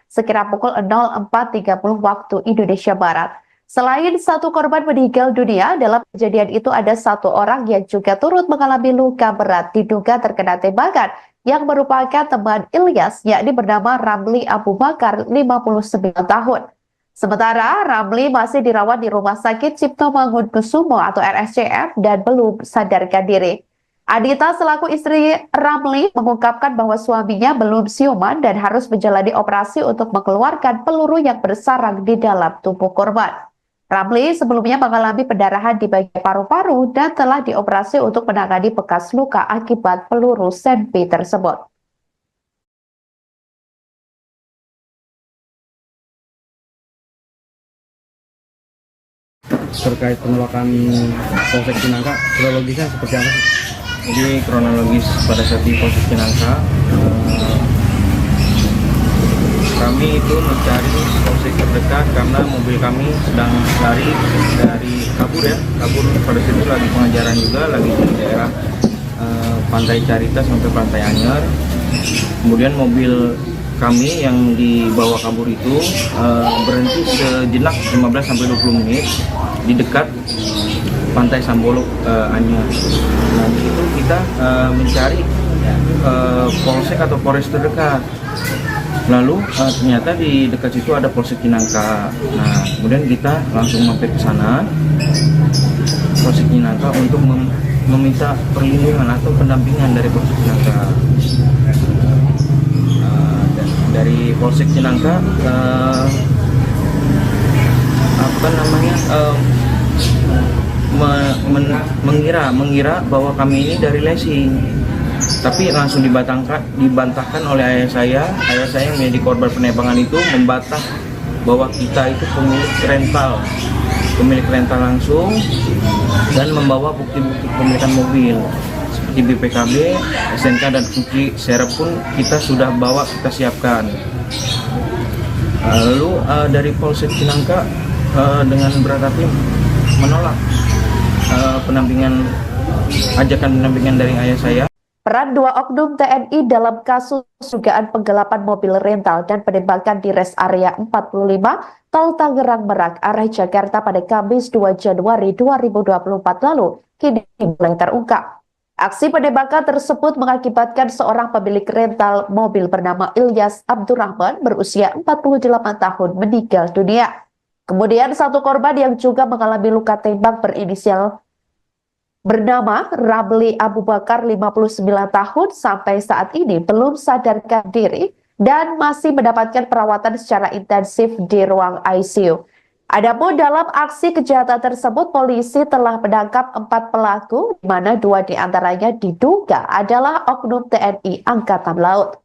sekira pukul 04.30 waktu Indonesia Barat. Selain satu korban meninggal dunia, dalam kejadian itu ada satu orang yang juga turut mengalami luka berat diduga terkena tembakan yang merupakan teman Ilyas, yakni bernama Ramli Abu Bakar, 59 tahun. Sementara Ramli masih dirawat di Rumah Sakit Cipto Mangunkusumo atau RSCM dan belum sadarkan diri. Adita selaku istri Ramli mengungkapkan bahwa suaminya belum siuman dan harus menjalani operasi untuk mengeluarkan peluru yang bersarang di dalam tubuh korban. Ramli sebelumnya mengalami pendarahan di bagian paru-paru dan telah dioperasi untuk menangani bekas luka akibat peluru senpi tersebut. Terkait penolakan Polsek Cinangka, kronologisnya seperti apa sih? Jadi kronologis pada saat di Polsek Cinangka, kami itu mencari polsek terdekat karena mobil kami sedang lari dari kabur pada situ lagi pengejaran juga, lagi di daerah Pantai Carita sampai Pantai Anyer. Kemudian mobil kami yang dibawa kabur itu berhenti sejenak 15-20 menit di dekat Pantai Sambolo Anyer. Nah di situ kita mencari polsek atau polres terdekat. Lalu ternyata di dekat situ ada Polsek Cinangka. Nah, kemudian kita langsung mampir ke sana, Polsek Cinangka, untuk meminta perlindungan atau pendampingan dari Polsek Cinangka. Dari Polsek Cinangka mengira bahwa kami ini dari leasing, tapi langsung dibantahkan oleh ayah saya yang menjadi korban penembakan itu membantah bahwa kita itu pemilik rental langsung, dan membawa bukti-bukti kepemilikan mobil seperti BPKB, SNK dan kunci serep pun kita sudah bawa, kita siapkan. Lalu dari Polsek Cinangka dengan berat hati menolak ajakan pendampingan dari ayah saya. Peran dua oknum TNI dalam kasus dugaan penggelapan mobil rental dan penembakan di rest area 45 Tol Tangerang Merak arah Jakarta pada Kamis 2 Januari 2024 lalu kini mulai terungkap. Aksi penembakan tersebut mengakibatkan seorang pemilik rental mobil bernama Ilyas Abdurrahman berusia 48 tahun meninggal dunia. Kemudian satu korban yang juga mengalami luka tembak berinisial bernama Ramli Abu Bakar 59 tahun sampai saat ini belum sadarkan diri dan masih mendapatkan perawatan secara intensif di ruang ICU. Adapun dalam aksi kejahatan tersebut, polisi telah menangkap 4 pelaku, di mana 2 diantaranya diduga adalah oknum TNI Angkatan Laut.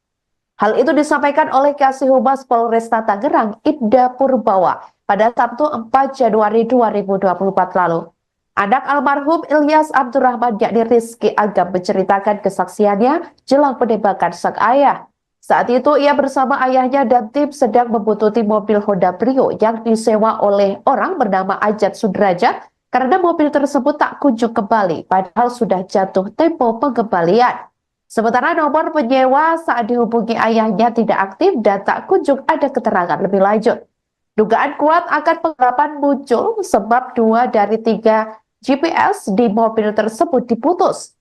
Hal itu disampaikan oleh Kasih Humas Polresta Tangerang, Ibda Purbawa, pada Sabtu 4 Januari 2024 lalu. Anak almarhum Ilyas Abdurrahman yakni Rizky Agam menceritakan kesaksiannya jelang penembakan sang ayah. Saat itu ia bersama ayahnya dan tim sedang membuntuti mobil Honda Brio yang disewa oleh orang bernama Ajat Sudraja karena mobil tersebut tak kunjung kembali padahal sudah jatuh tempo pengembalian. Sementara nomor penyewa saat dihubungi ayahnya tidak aktif dan tak kunjung ada keterangan lebih lanjut. Dugaan kuat akan penggelapan muncul sebab 2 dari 3 GPS di mobil tersebut diputus.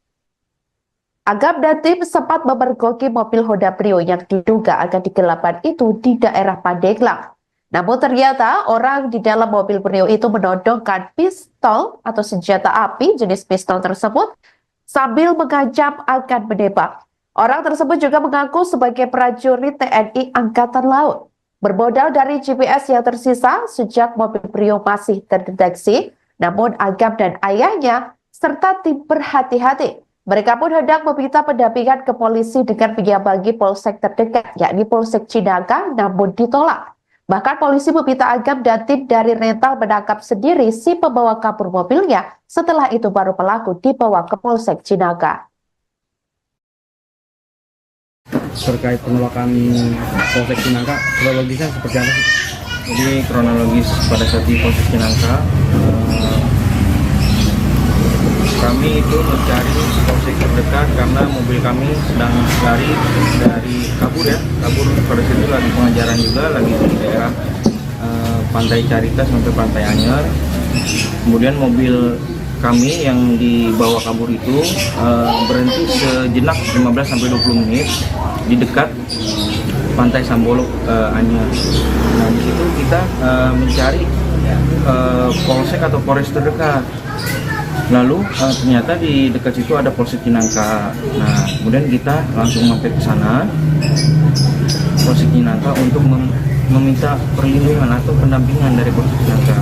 Agam dan tim sempat memergoki mobil Honda Brio yang diduga akan digelapkan itu di daerah Pandeglang. Namun ternyata orang di dalam mobil Brio itu menodongkan pistol atau senjata api jenis pistol tersebut sambil mengancam akan menembak. Orang tersebut juga mengaku sebagai prajurit TNI Angkatan Laut. Bermodal dari GPS yang tersisa sejak mobil Brio masih terdeteksi, namun Agam dan ayahnya serta tim berhati-hati. Mereka pun hendak meminta pendampingan ke polisi dengan menyambangi polsek terdekat, yakni Polsek Cinangka, namun ditolak. Bahkan polisi meminta Agam dan tim dari rental menangkap sendiri si pembawa kabur mobilnya. Setelah itu baru pelaku dibawa ke Polsek Cinangka. Terkait penolakan Polsek Cinangka, kronologisnya seperti apa sih? Jadi kronologis pada saat di Polsek Cinangka, kami itu mencari polsek terdekat karena mobil kami sedang lari dari kabur pada situ lagi pengajaran juga, lagi di daerah Pantai Carita sampai Pantai Anyar. Kemudian mobil kami yang dibawa kabur itu berhenti sejenak 15-20 menit di dekat Pantai Sambolok Anyar. Nah, di situ kita mencari polsek atau polres terdekat. Lalu ternyata di dekat situ ada Polsek Cinangka. Nah, kemudian kita langsung mampir ke sana, Polsek Cinangka, untuk meminta perlindungan atau pendampingan dari Polsek Cinangka.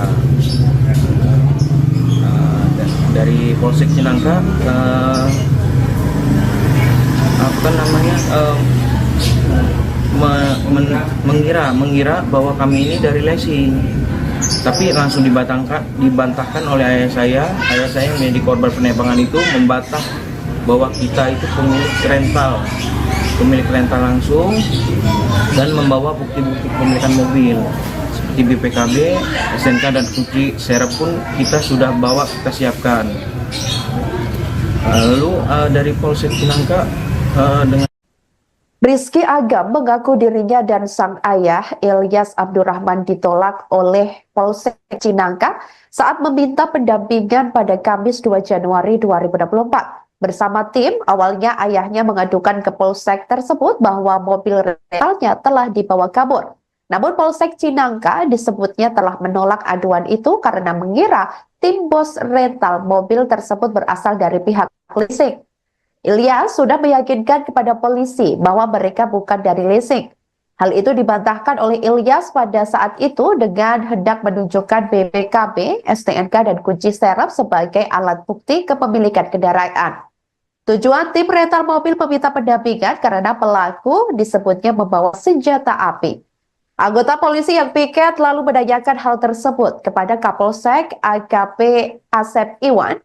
Dari Polsek Cinangka mengira bahwa kami ini dari leasing, tapi langsung dibantahkan oleh ayah saya yang menjadi korban penembakan itu membantah bahwa kita itu pemilik rental langsung, dan membawa bukti-bukti kepemilikan mobil seperti BPKB, SNK dan kunci serep pun kita sudah bawa, kita siapkan. Lalu dari Polsek Cinangka dengan Rizky Agam mengaku dirinya dan sang ayah Ilyas Abdurrahman ditolak oleh Polsek Cinangka saat meminta pendampingan pada Kamis 2 Januari 2024. Bersama tim, awalnya ayahnya mengadukan ke Polsek tersebut bahwa mobil rentalnya telah dibawa kabur. Namun Polsek Cinangka disebutnya telah menolak aduan itu karena mengira tim bos rental mobil tersebut berasal dari pihak leasing. Ilyas sudah meyakinkan kepada polisi bahwa mereka bukan dari leasing. Hal itu dibantahkan oleh Ilyas pada saat itu dengan hendak menunjukkan BPKB, STNK, dan kunci serep sebagai alat bukti kepemilikan kendaraan. Tujuan tim rental mobil meminta pendampingan karena pelaku disebutnya membawa senjata api. Anggota polisi yang piket lalu menanyakan hal tersebut kepada Kapolsek AKP Asep Iwan.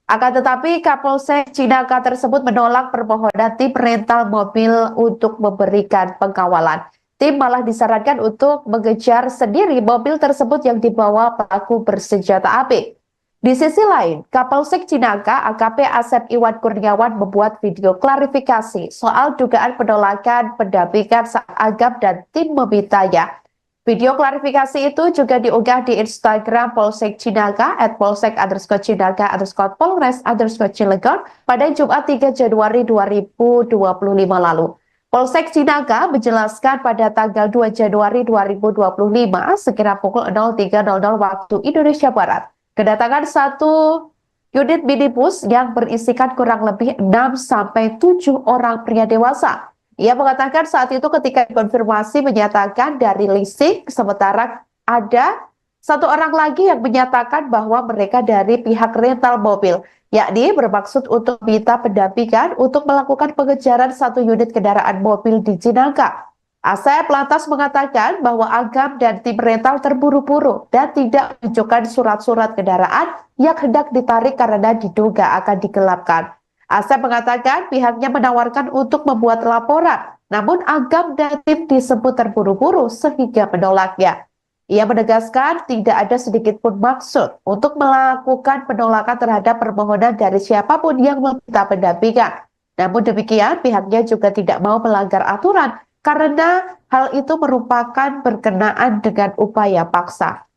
Akan tetapi Kapolsek Cinangka tersebut menolak permohonan tim rental mobil untuk memberikan pengawalan. Tim malah disarankan untuk mengejar sendiri mobil tersebut yang dibawa pelaku bersenjata api. Di sisi lain, Kapolsek Cinangka AKP Asep Iwan Kurniawan membuat video klarifikasi soal dugaan penolakan pendampingan saat Agam dan tim memintanya. Video klarifikasi itu juga diunggah di Instagram Polsek Cinangka @polsek_cinangka_polres_cilegon pada Jumat 3 Januari 2025 lalu. Polsek Cinangka menjelaskan pada tanggal 2 Januari 2025 sekira pukul 03.00 waktu Indonesia Barat, kedatangan satu unit minibus yang berisikan kurang lebih 6-7 orang pria dewasa. Ia mengatakan saat itu ketika konfirmasi menyatakan dari leasing, sementara ada satu orang lagi yang menyatakan bahwa mereka dari pihak rental mobil, yakni bermaksud untuk minta pendampingan untuk melakukan pengejaran satu unit kendaraan mobil di Cinangka. Asep lantas mengatakan bahwa Agam dan tim rental terburu-buru dan tidak menunjukkan surat-surat kendaraan yang hendak ditarik karena diduga akan digelapkan. Asep mengatakan pihaknya menawarkan untuk membuat laporan, namun Agam dan tim disebut terburu-buru sehingga menolaknya. Ia menegaskan tidak ada sedikit pun maksud untuk melakukan penolakan terhadap permohonan dari siapapun yang meminta pendampingan. Namun demikian, pihaknya juga tidak mau melanggar aturan karena hal itu merupakan berkenaan dengan upaya paksa.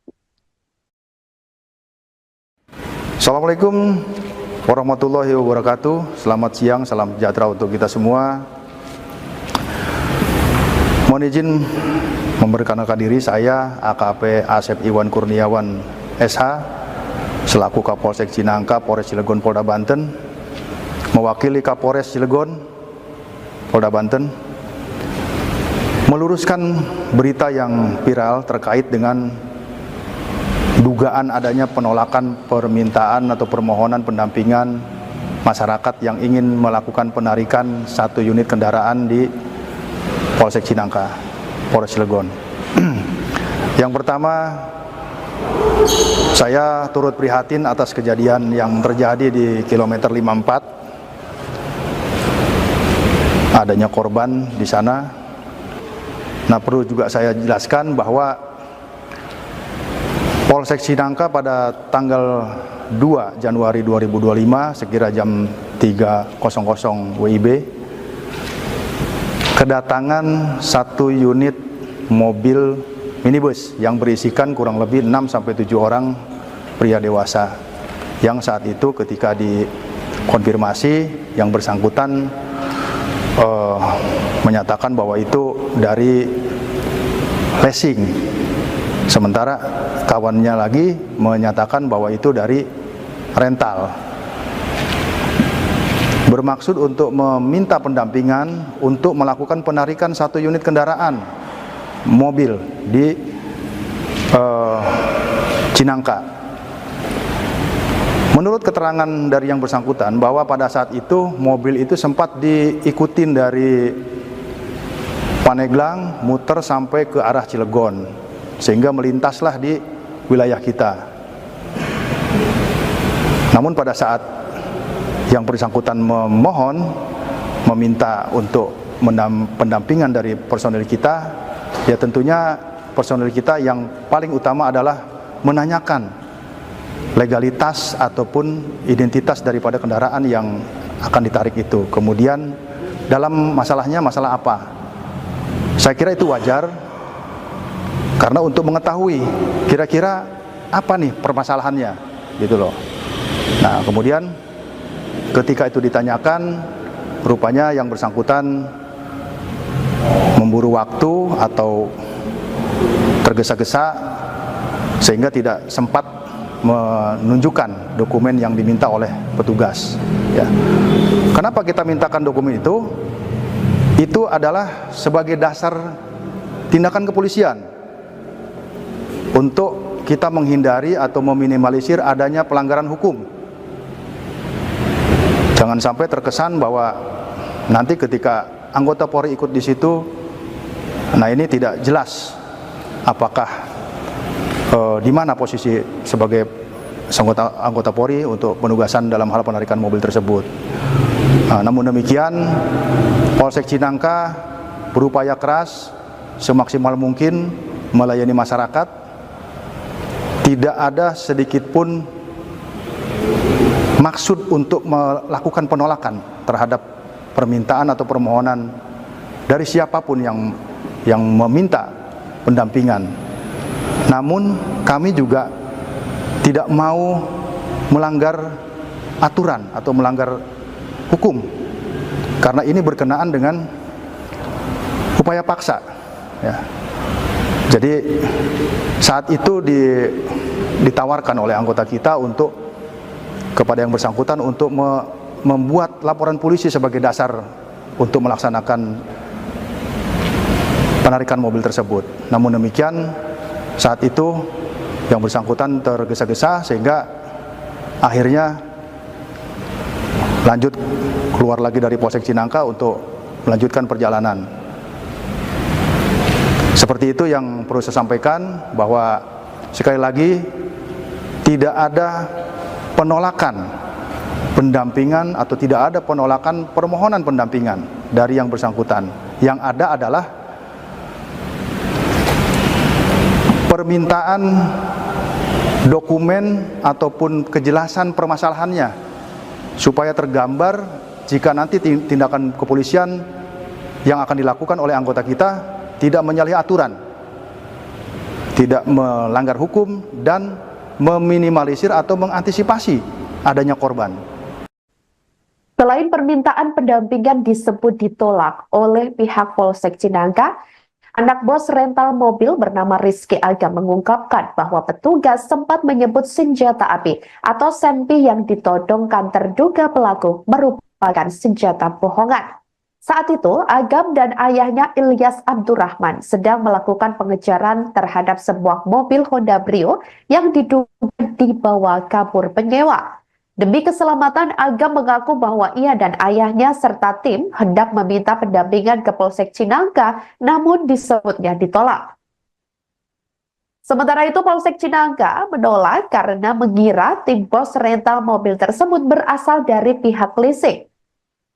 Assalamualaikum warahmatullahi wabarakatuh. Selamat siang, salam sejahtera untuk kita semua. Mohon izin memperkenalkan diri, saya AKP Asep Iwan Kurniawan SH selaku Kapolsek Cinangka, Polres Cilegon, Polda Banten, mewakili Kapolres Cilegon, Polda Banten, meluruskan berita yang viral terkait dengan dugaan adanya penolakan permintaan atau permohonan pendampingan masyarakat yang ingin melakukan penarikan satu unit kendaraan di Polsek Cinangka, Polres Cilegon. Yang pertama, saya turut prihatin atas kejadian yang terjadi di kilometer 54. Adanya korban di sana. Nah, perlu juga saya jelaskan bahwa Polsek Cinangka pada tanggal 2 Januari 2025 sekira jam 3.00 WIB kedatangan satu unit mobil minibus yang berisikan kurang lebih 6-7 orang pria dewasa yang saat itu ketika dikonfirmasi yang bersangkutan menyatakan bahwa itu dari leasing, sementara kawannya lagi menyatakan bahwa itu dari rental, bermaksud untuk meminta pendampingan untuk melakukan penarikan satu unit kendaraan mobil di Cinangka. Menurut keterangan dari yang bersangkutan bahwa pada saat itu mobil itu sempat diikutin dari Paneglang muter sampai ke arah Cilegon sehingga melintaslah di wilayah kita. Namun pada saat yang bersangkutan meminta untuk pendampingan dari personil kita, ya tentunya personil kita yang paling utama adalah menanyakan legalitas ataupun identitas daripada kendaraan yang akan ditarik itu. Kemudian dalam masalahnya masalah apa? Saya kira itu wajar karena untuk mengetahui kira-kira apa nih permasalahannya gitu loh. Nah, kemudian ketika itu ditanyakan, rupanya yang bersangkutan memburu waktu atau tergesa-gesa sehingga tidak sempat menunjukkan dokumen yang diminta oleh petugas. Ya. Kenapa kita mintakan dokumen itu? Itu adalah sebagai dasar tindakan kepolisian untuk kita menghindari atau meminimalisir adanya pelanggaran hukum. Jangan sampai terkesan bahwa nanti ketika anggota Polri ikut di situ, nah ini tidak jelas apakah di mana posisi sebagai anggota Polri untuk penugasan dalam hal penarikan mobil tersebut. Namun demikian, Polsek Cinangka berupaya keras semaksimal mungkin melayani masyarakat. Tidak ada sedikit pun maksud untuk melakukan penolakan terhadap permintaan atau permohonan dari siapapun yang meminta pendampingan. Namun kami juga tidak mau melanggar aturan atau melanggar hukum, karena ini berkenaan dengan upaya paksa. Ya. Jadi saat itu ditawarkan oleh anggota kita untuk kepada yang bersangkutan untuk membuat laporan polisi sebagai dasar untuk melaksanakan penarikan mobil tersebut. Namun demikian, saat itu yang bersangkutan tergesa-gesa sehingga akhirnya lanjut keluar lagi dari Polsek Cinangka untuk melanjutkan perjalanan. Seperti itu yang perlu saya sampaikan, bahwa sekali lagi tidak ada penolakan pendampingan atau tidak ada penolakan permohonan pendampingan dari yang bersangkutan. Yang ada adalah permintaan dokumen ataupun kejelasan permasalahannya supaya tergambar jika nanti tindakan kepolisian yang akan dilakukan oleh anggota kita tidak menyalahi aturan, tidak melanggar hukum, dan meminimalisir atau mengantisipasi adanya korban. Selain permintaan pendampingan disebut ditolak oleh pihak Polsek Cinangka, anak bos rental mobil bernama Rizky Agam mengungkapkan bahwa petugas sempat menyebut senjata api atau senpi yang ditodongkan terduga pelaku merupakan senjata bohongan. Saat itu, Agam dan ayahnya Ilyas Abdurrahman sedang melakukan pengejaran terhadap sebuah mobil Honda Brio yang diduga dibawa kabur penyewa. Demi keselamatan, Agam mengaku bahwa ia dan ayahnya serta tim hendak meminta pendampingan ke Polsek Cinangka, namun disebutnya ditolak. Sementara itu, Polsek Cinangka menolak karena mengira tim bos rental mobil tersebut berasal dari pihak leasing.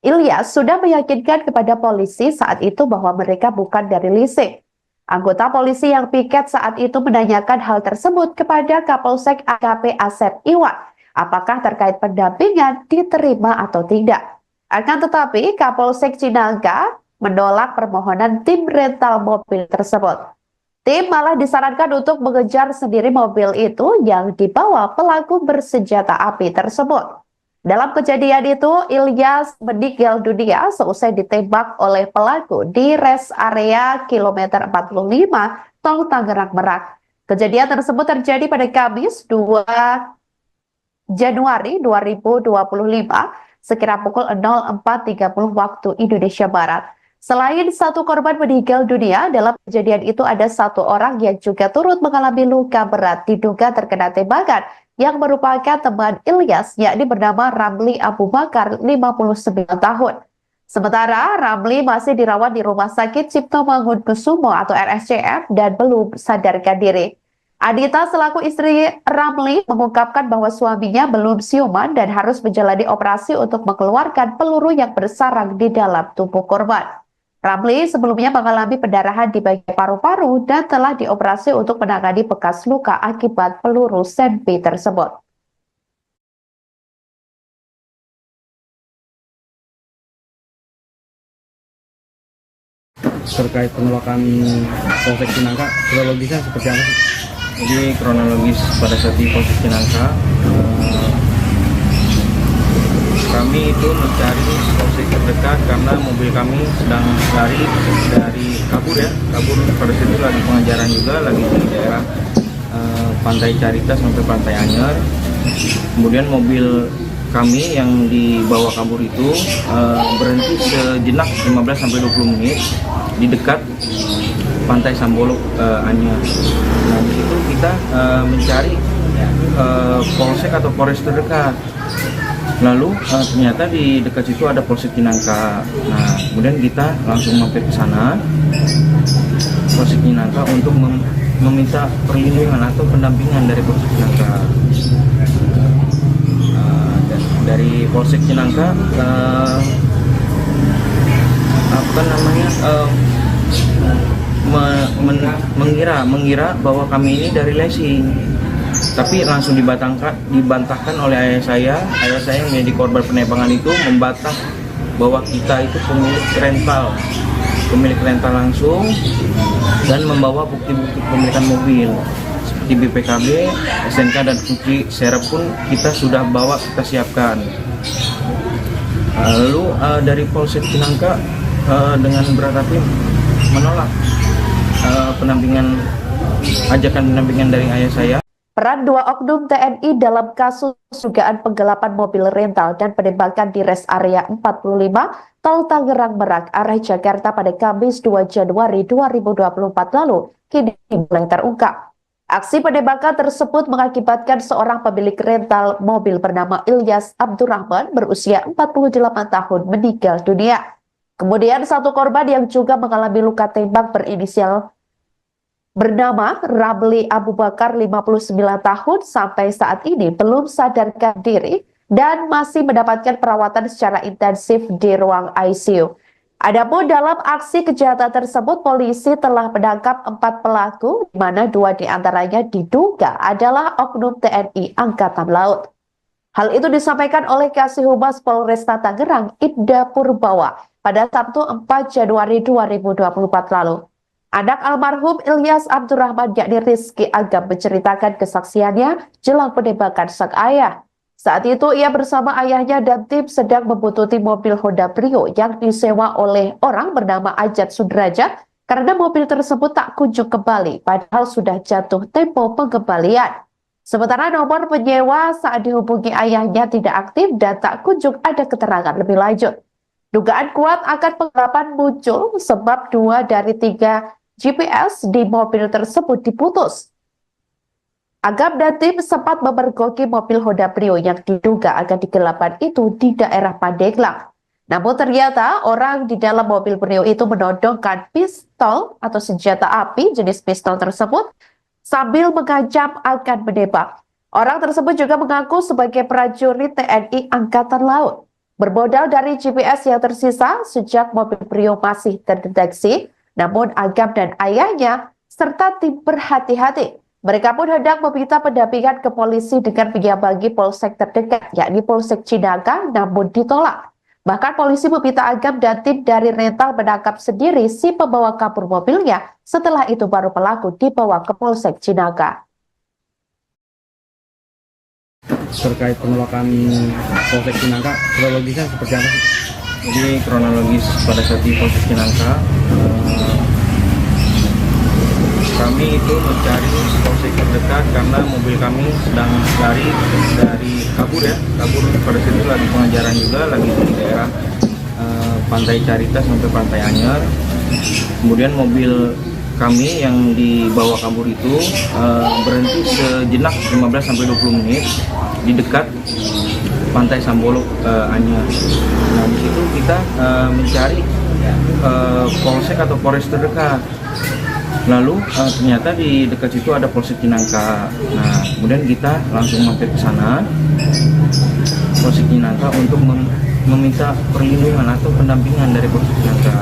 Ilyas sudah meyakinkan kepada polisi saat itu bahwa mereka bukan dari leasing. Anggota polisi yang piket saat itu menanyakan hal tersebut kepada Kapolsek AKP Asep Iwan. Apakah terkait pendampingan diterima atau tidak. Akan tetapi Kapolsek Cinangka menolak permohonan tim rental mobil tersebut. Tim malah disarankan untuk mengejar sendiri mobil itu yang dibawa pelaku bersenjata api tersebut. Dalam kejadian itu, Ilyas meninggal dunia seusai ditembak oleh pelaku di rest area kilometer 45 Tol Tangerang Merak. Kejadian tersebut terjadi pada Kamis 2 Januari 2025 sekira pukul 04.30 waktu Indonesia Barat. Selain satu korban meninggal dunia, dalam kejadian itu ada satu orang yang juga turut mengalami luka berat diduga terkena tembakan yang merupakan teman Ilyas, yakni bernama Ramli Abu Bakar, 59 tahun. Sementara Ramli masih dirawat di Rumah Sakit Cipto Mangunkusumo atau RSCM dan belum sadarkan diri. Adita selaku istri Ramli mengungkapkan bahwa suaminya belum siuman dan harus menjalani operasi untuk mengeluarkan peluru yang bersarang di dalam tubuh korban. Ramli sebelumnya mengalami pendarahan di bagian paru-paru dan telah dioperasi untuk menangani bekas luka akibat peluru senpi tersebut. Terkait penolakan Polsek Cinangka, kronologisnya seperti apa sih? Jadi kronologis pada saat di Polsek Cinangka, Kami itu mencari polsek terdekat karena mobil kami sedang lari dari kabur pada situ lagi pengajaran juga, lagi di daerah Pantai Carita sampai Pantai Anyer. Kemudian mobil kami yang dibawa kabur itu berhenti sejenak 15-20 menit di dekat Pantai Sambolok Anyer. Nah, di situ kita mencari polsek atau polres terdekat. Lalu ternyata di dekat situ ada Polsek Cinangka. Nah, kemudian kita langsung mampir ke sana, Polsek Cinangka, untuk meminta perlindungan atau pendampingan dari Polsek Cinangka. Dari Polsek Cinangka mengira bahwa kami ini dari leasing. Tapi langsung dibantahkan oleh ayah saya yang menjadi korban penembakan itu membantah bahwa kita itu pemilik rental langsung, dan membawa bukti-bukti kepemilikan mobil seperti BPKB, SNK dan bukti serep pun kita sudah bawa, kita siapkan. Lalu dari Polsek Cinangka dengan berat hati menolak ajakan pendampingan dari ayah saya. Peran dua oknum TNI dalam kasus dugaan penggelapan mobil rental dan penembakan di rest area 45 Tol Tangerang Merak arah Jakarta pada Kamis 2 Januari 2024 lalu kini mulai terungkap. Aksi penembakan tersebut mengakibatkan seorang pemilik rental mobil bernama Ilyas Abdurrahman berusia 48 tahun meninggal dunia. Kemudian satu korban yang juga mengalami luka tembak berinisial bernama Ramli Abu Bakar 59 tahun sampai saat ini belum sadarkan diri dan masih mendapatkan perawatan secara intensif di ruang ICU. Adapun dalam aksi kejahatan tersebut, polisi telah menangkap 4 pelaku, di mana 2 diantaranya diduga adalah oknum TNI Angkatan Laut. Hal itu disampaikan oleh Kasih Humas Polresta Tangerang, Ida Purbawa, pada Sabtu 4 Januari 2024 lalu. Anak almarhum Ilyas Abdurrahman yakni Rizky Agam menceritakan kesaksiannya jelang penembakan sang ayah. Saat itu ia bersama ayahnya dan tim sedang membuntuti mobil Honda Brio yang disewa oleh orang bernama Ajat Sudrajat karena mobil tersebut tak kunjung kembali padahal sudah jatuh tempo pengembalian. Sementara nomor penyewa saat dihubungi ayahnya tidak aktif dan tak kunjung ada keterangan lebih lanjut. Dugaan kuat akan penggelapan muncul sebab 2 dari 3 GPS di mobil tersebut diputus. Agam dan tim sempat memergoki mobil Honda Brio yang diduga akan digelapan itu di daerah Pandeglang. Namun ternyata orang di dalam mobil Brio itu menodongkan pistol atau senjata api jenis pistol tersebut sambil mengancam akan menembak. Orang tersebut juga mengaku sebagai prajurit TNI Angkatan Laut. Bermodal dari GPS yang tersisa sejak mobil Brio masih terdeteksi, namun Agam dan ayahnya serta tim berhati-hati. Mereka pun hendak meminta pendampingan ke polisi dengan menyambangi polsek terdekat, yakni Polsek Cinangka, namun ditolak. Bahkan polisi meminta Agam dan tim dari rental menangkap sendiri si pembawa kabur mobilnya. Setelah itu baru pelaku dibawa ke Polsek Cinangka. Terkait penolakan Polsek Cinangka, kronologisnya seperti apa sih? Jadi kronologis pada saat di Polsek Cinangka, kami itu mencari polsek terdekat karena mobil kami sedang lari dari kabur pada situ lagi pengajaran juga, lagi di daerah Pantai Carita sampai Pantai Anyer. Kemudian mobil kami yang dibawa kabur itu berhenti sejenak 15-20 menit di dekat Pantai Sambolok Anyer. Nah, di situ kita mencari polsek atau polres terdekat. Lalu ternyata di dekat situ ada Polsek Cinangka. Nah, kemudian kita langsung mampir ke sana, Polsek Cinangka, untuk meminta perlindungan atau pendampingan dari Polsek Cinangka.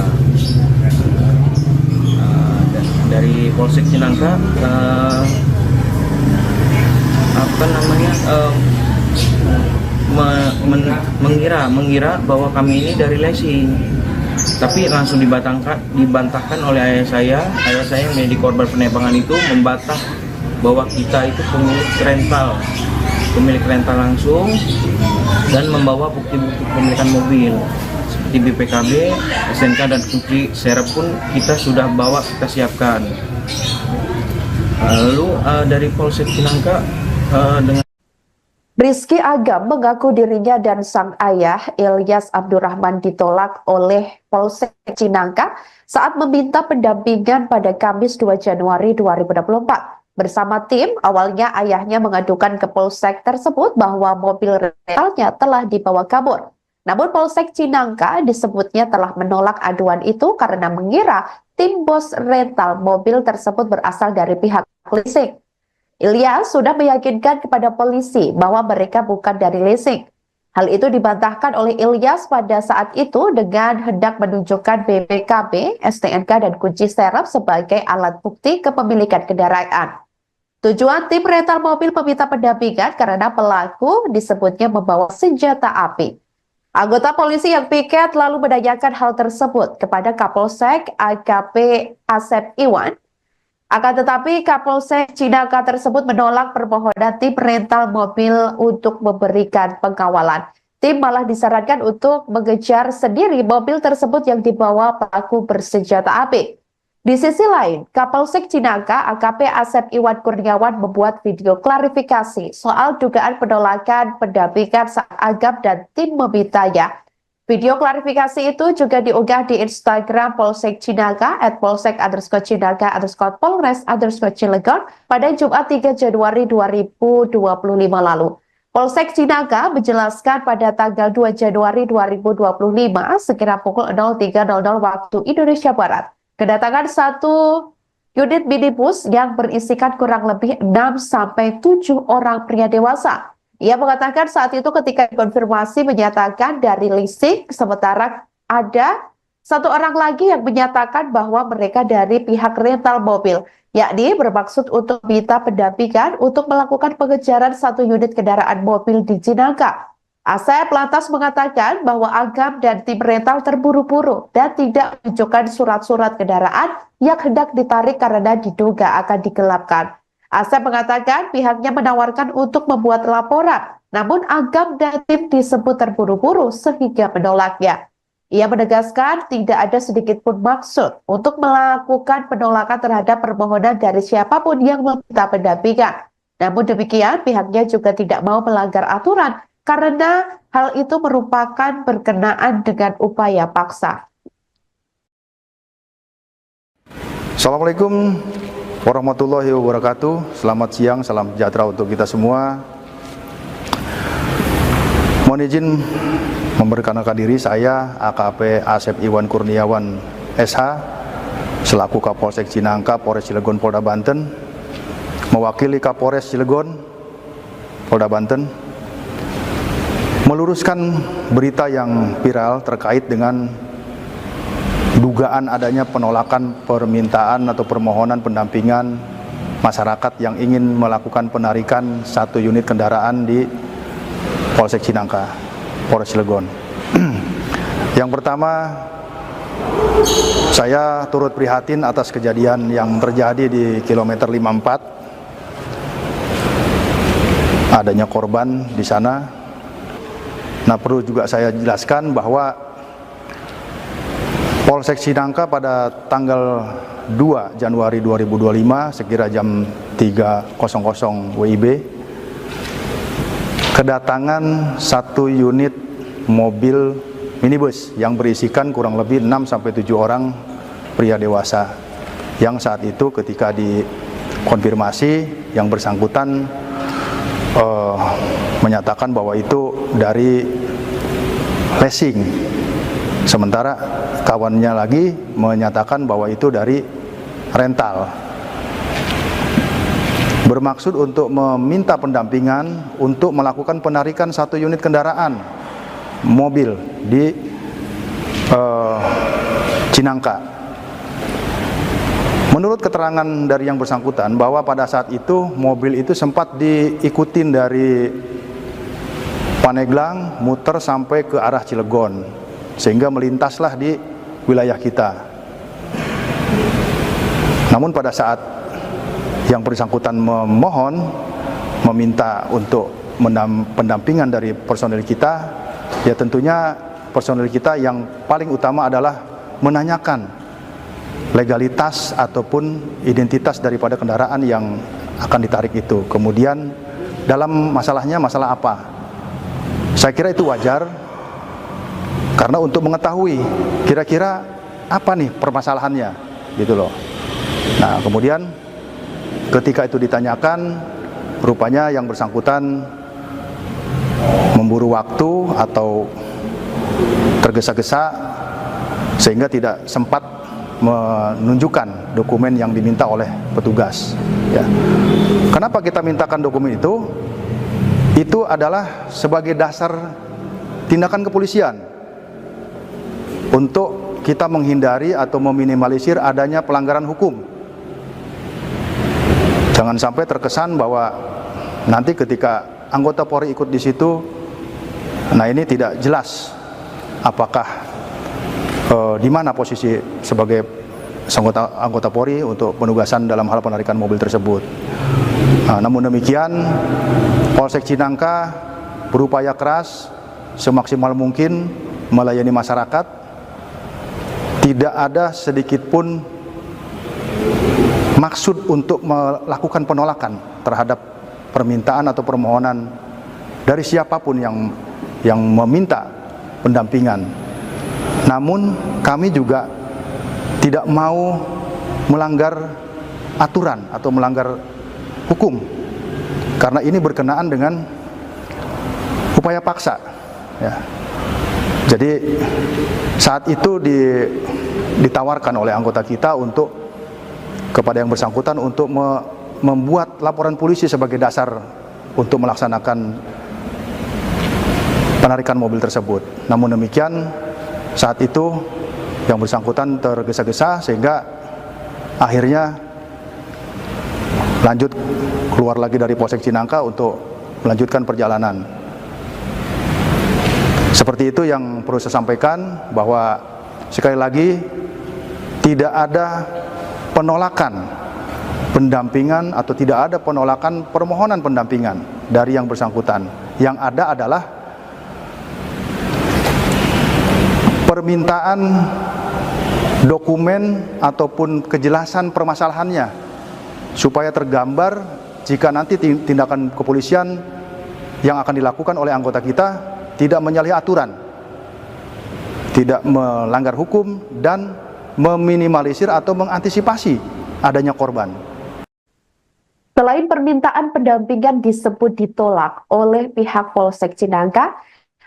Dari Polsek Cinangka mengira bahwa kami ini dari leasing. Tapi langsung dibantahkan oleh ayah saya yang menjadi korban penembakan itu membantah bahwa kita itu pemilik pemilik rental langsung dan membawa bukti-bukti kepemilikan mobil seperti BPKB, SNK dan kunci serep pun kita sudah bawa, kita siapkan. Lalu dari Polsek Cinangka dengan Rizky Agam mengaku dirinya dan sang ayah Ilyas Abdurrahman ditolak oleh Polsek Cinangka saat meminta pendampingan pada Kamis 2 Januari 2024. Bersama tim, awalnya ayahnya mengadukan ke Polsek tersebut bahwa mobil rentalnya telah dibawa kabur. Namun Polsek Cinangka disebutnya telah menolak aduan itu karena mengira tim bos rental mobil tersebut berasal dari pihak leasing. Ilyas sudah meyakinkan kepada polisi bahwa mereka bukan dari leasing. Hal itu dibantahkan oleh Ilyas pada saat itu dengan hendak menunjukkan BPKB, STNK, dan kunci serep sebagai alat bukti kepemilikan kendaraan. Tujuan tim rental mobil meminta pendampingan karena pelaku disebutnya membawa senjata api. Anggota polisi yang piket lalu menanyakan hal tersebut kepada Kapolsek AKP Asep Iwan. Akan tetapi Kapolsek Cinangka tersebut menolak permohonan tim rental mobil untuk memberikan pengawalan. Tim malah disarankan untuk mengejar sendiri mobil tersebut yang dibawa pelaku bersenjata api. Di sisi lain, Kapolsek Cinangka AKP Asep Iwan Kurniawan membuat video klarifikasi soal dugaan penolakan pendampingan saat Agam dan tim memintanya. Video klarifikasi itu juga diunggah di Instagram Polsek Cinangka @polsek_Cinangka_Polres_Cilegon pada Jumat 3 Januari 2025 lalu. Polsek Cinangka menjelaskan pada tanggal 2 Januari 2025 sekira pukul 03.00 waktu Indonesia Barat, kedatangan satu unit minibus yang berisikan kurang lebih 6-7 orang pria dewasa. Ia mengatakan saat itu ketika dikonfirmasi menyatakan dari leasing, sementara ada satu orang lagi yang menyatakan bahwa mereka dari pihak rental mobil, yakni bermaksud untuk minta pendampingan untuk melakukan pengejaran satu unit kendaraan mobil di Cinangka. Asep lantas mengatakan bahwa Agam dan tim rental terburu-buru dan tidak menunjukkan surat-surat kendaraan yang hendak ditarik karena diduga akan digelapkan. Asep mengatakan pihaknya menawarkan untuk membuat laporan, namun Agam dan tim disebut terburu-buru sehingga menolaknya. Ia menegaskan tidak ada sedikit pun maksud untuk melakukan penolakan terhadap permohonan dari siapapun yang meminta pendampingan. Namun demikian, pihaknya juga tidak mau melanggar aturan karena hal itu merupakan berkenaan dengan upaya paksa. Assalamualaikum warahmatullahi wabarakatuh. Selamat siang, salam sejahtera untuk kita semua. Mohon izin memperkenalkan diri, saya AKP Asep Iwan Kurniawan SH selaku Kapolsek Cinangka, Polres Cilegon, Polda Banten, mewakili Kapolres Cilegon, Polda Banten, meluruskan berita yang viral terkait dengan dugaan adanya penolakan permintaan atau permohonan pendampingan masyarakat yang ingin melakukan penarikan satu unit kendaraan di Polsek Cinangka, Polres Cilegon. Yang pertama, saya turut prihatin atas kejadian yang terjadi di kilometer 54. Adanya korban di sana. Nah, perlu juga saya jelaskan bahwa Polsek Cinangka pada tanggal 2 Januari 2025 sekira jam 3.00 WIB kedatangan satu unit mobil minibus yang berisikan kurang lebih 6-7 orang pria dewasa yang saat itu ketika dikonfirmasi yang bersangkutan menyatakan bahwa itu dari leasing, sementara kawannya lagi menyatakan bahwa itu dari rental. Bermaksud untuk meminta pendampingan untuk melakukan penarikan satu unit kendaraan mobil di Cinangka. Menurut keterangan dari yang bersangkutan bahwa pada saat itu mobil itu sempat diikutin dari Paneglang muter sampai ke arah Cilegon sehingga melintaslah di wilayah kita. Namun pada saat yang bersangkutan meminta untuk pendampingan dari personil kita, ya tentunya personil kita yang paling utama adalah menanyakan legalitas ataupun identitas daripada kendaraan yang akan ditarik itu. Kemudian dalam masalahnya masalah apa? Saya kira itu wajar karena untuk mengetahui kira-kira apa nih permasalahannya gitu loh. Nah, kemudian ketika itu ditanyakan, rupanya yang bersangkutan memburu waktu atau tergesa-gesa sehingga tidak sempat menunjukkan dokumen yang diminta oleh petugas. Ya. Kenapa kita mintakan dokumen itu? Itu adalah sebagai dasar tindakan kepolisian untuk kita menghindari atau meminimalisir adanya pelanggaran hukum. Jangan sampai terkesan bahwa nanti ketika anggota Polri ikut di situ, nah ini tidak jelas apakah di mana posisi sebagai anggota Polri untuk penugasan dalam hal penarikan mobil tersebut. Nah, namun demikian, Polsek Cinangka berupaya keras semaksimal mungkin melayani masyarakat. Tidak ada sedikit pun maksud untuk melakukan penolakan terhadap permintaan atau permohonan dari siapapun yang meminta pendampingan. Namun kami juga tidak mau melanggar aturan atau melanggar hukum karena ini berkenaan dengan upaya paksa. Ya. Jadi saat itu ditawarkan oleh anggota kita untuk kepada yang bersangkutan untuk membuat laporan polisi sebagai dasar untuk melaksanakan penarikan mobil tersebut. Namun demikian saat itu yang bersangkutan tergesa-gesa sehingga akhirnya lanjut keluar lagi dari Polsek Cinangka untuk melanjutkan perjalanan. Seperti itu yang perlu saya sampaikan, bahwa sekali lagi tidak ada penolakan pendampingan atau tidak ada penolakan permohonan pendampingan dari yang bersangkutan. Yang ada adalah permintaan dokumen ataupun kejelasan permasalahannya supaya tergambar jika nanti tindakan kepolisian yang akan dilakukan oleh anggota kita tidak menyalahi aturan, tidak melanggar hukum, dan meminimalisir atau mengantisipasi adanya korban. Selain permintaan pendampingan disebut ditolak oleh pihak Polsek Cinangka,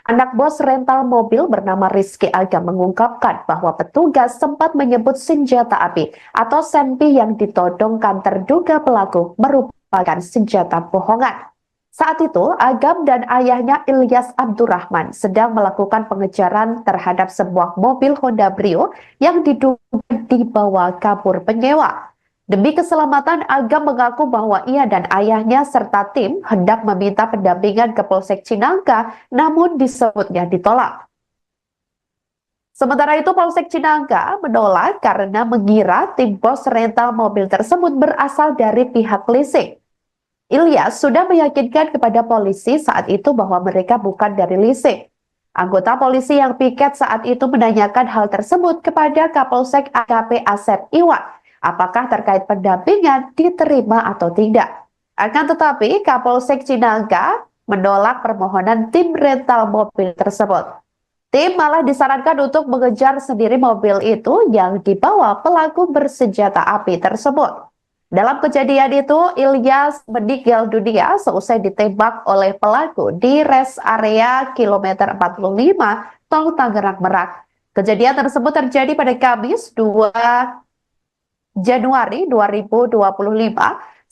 anak bos rental mobil bernama Rizky Agam mengungkapkan bahwa petugas sempat menyebut senjata api atau senpi yang ditodongkan terduga pelaku merupakan senjata bohongan. Saat itu, Agam dan ayahnya Ilyas Abdurrahman sedang melakukan pengejaran terhadap sebuah mobil Honda Brio yang diduga dibawa kabur penyewa. Demi keselamatan, Agam mengaku bahwa ia dan ayahnya serta tim hendak meminta pendampingan ke Polsek Cinangka, namun disebutnya ditolak. Sementara itu, Polsek Cinangka menolak karena mengira tim bos rental mobil tersebut berasal dari pihak leasing. Ilyas sudah meyakinkan kepada polisi saat itu bahwa mereka bukan dari leasing. Anggota polisi yang piket saat itu menanyakan hal tersebut kepada Kapolsek AKP Asep Iwan, apakah terkait pendampingan diterima atau tidak. Akan tetapi, Kapolsek Cinangka menolak permohonan tim rental mobil tersebut. Tim malah disarankan untuk mengejar sendiri mobil itu yang dibawa pelaku bersenjata api tersebut. Dalam kejadian itu, Ilyas meninggal dunia seusai ditembak oleh pelaku di rest area kilometer 45 Tol Tangerang Merak. Kejadian tersebut terjadi pada Kamis 2 Januari 2025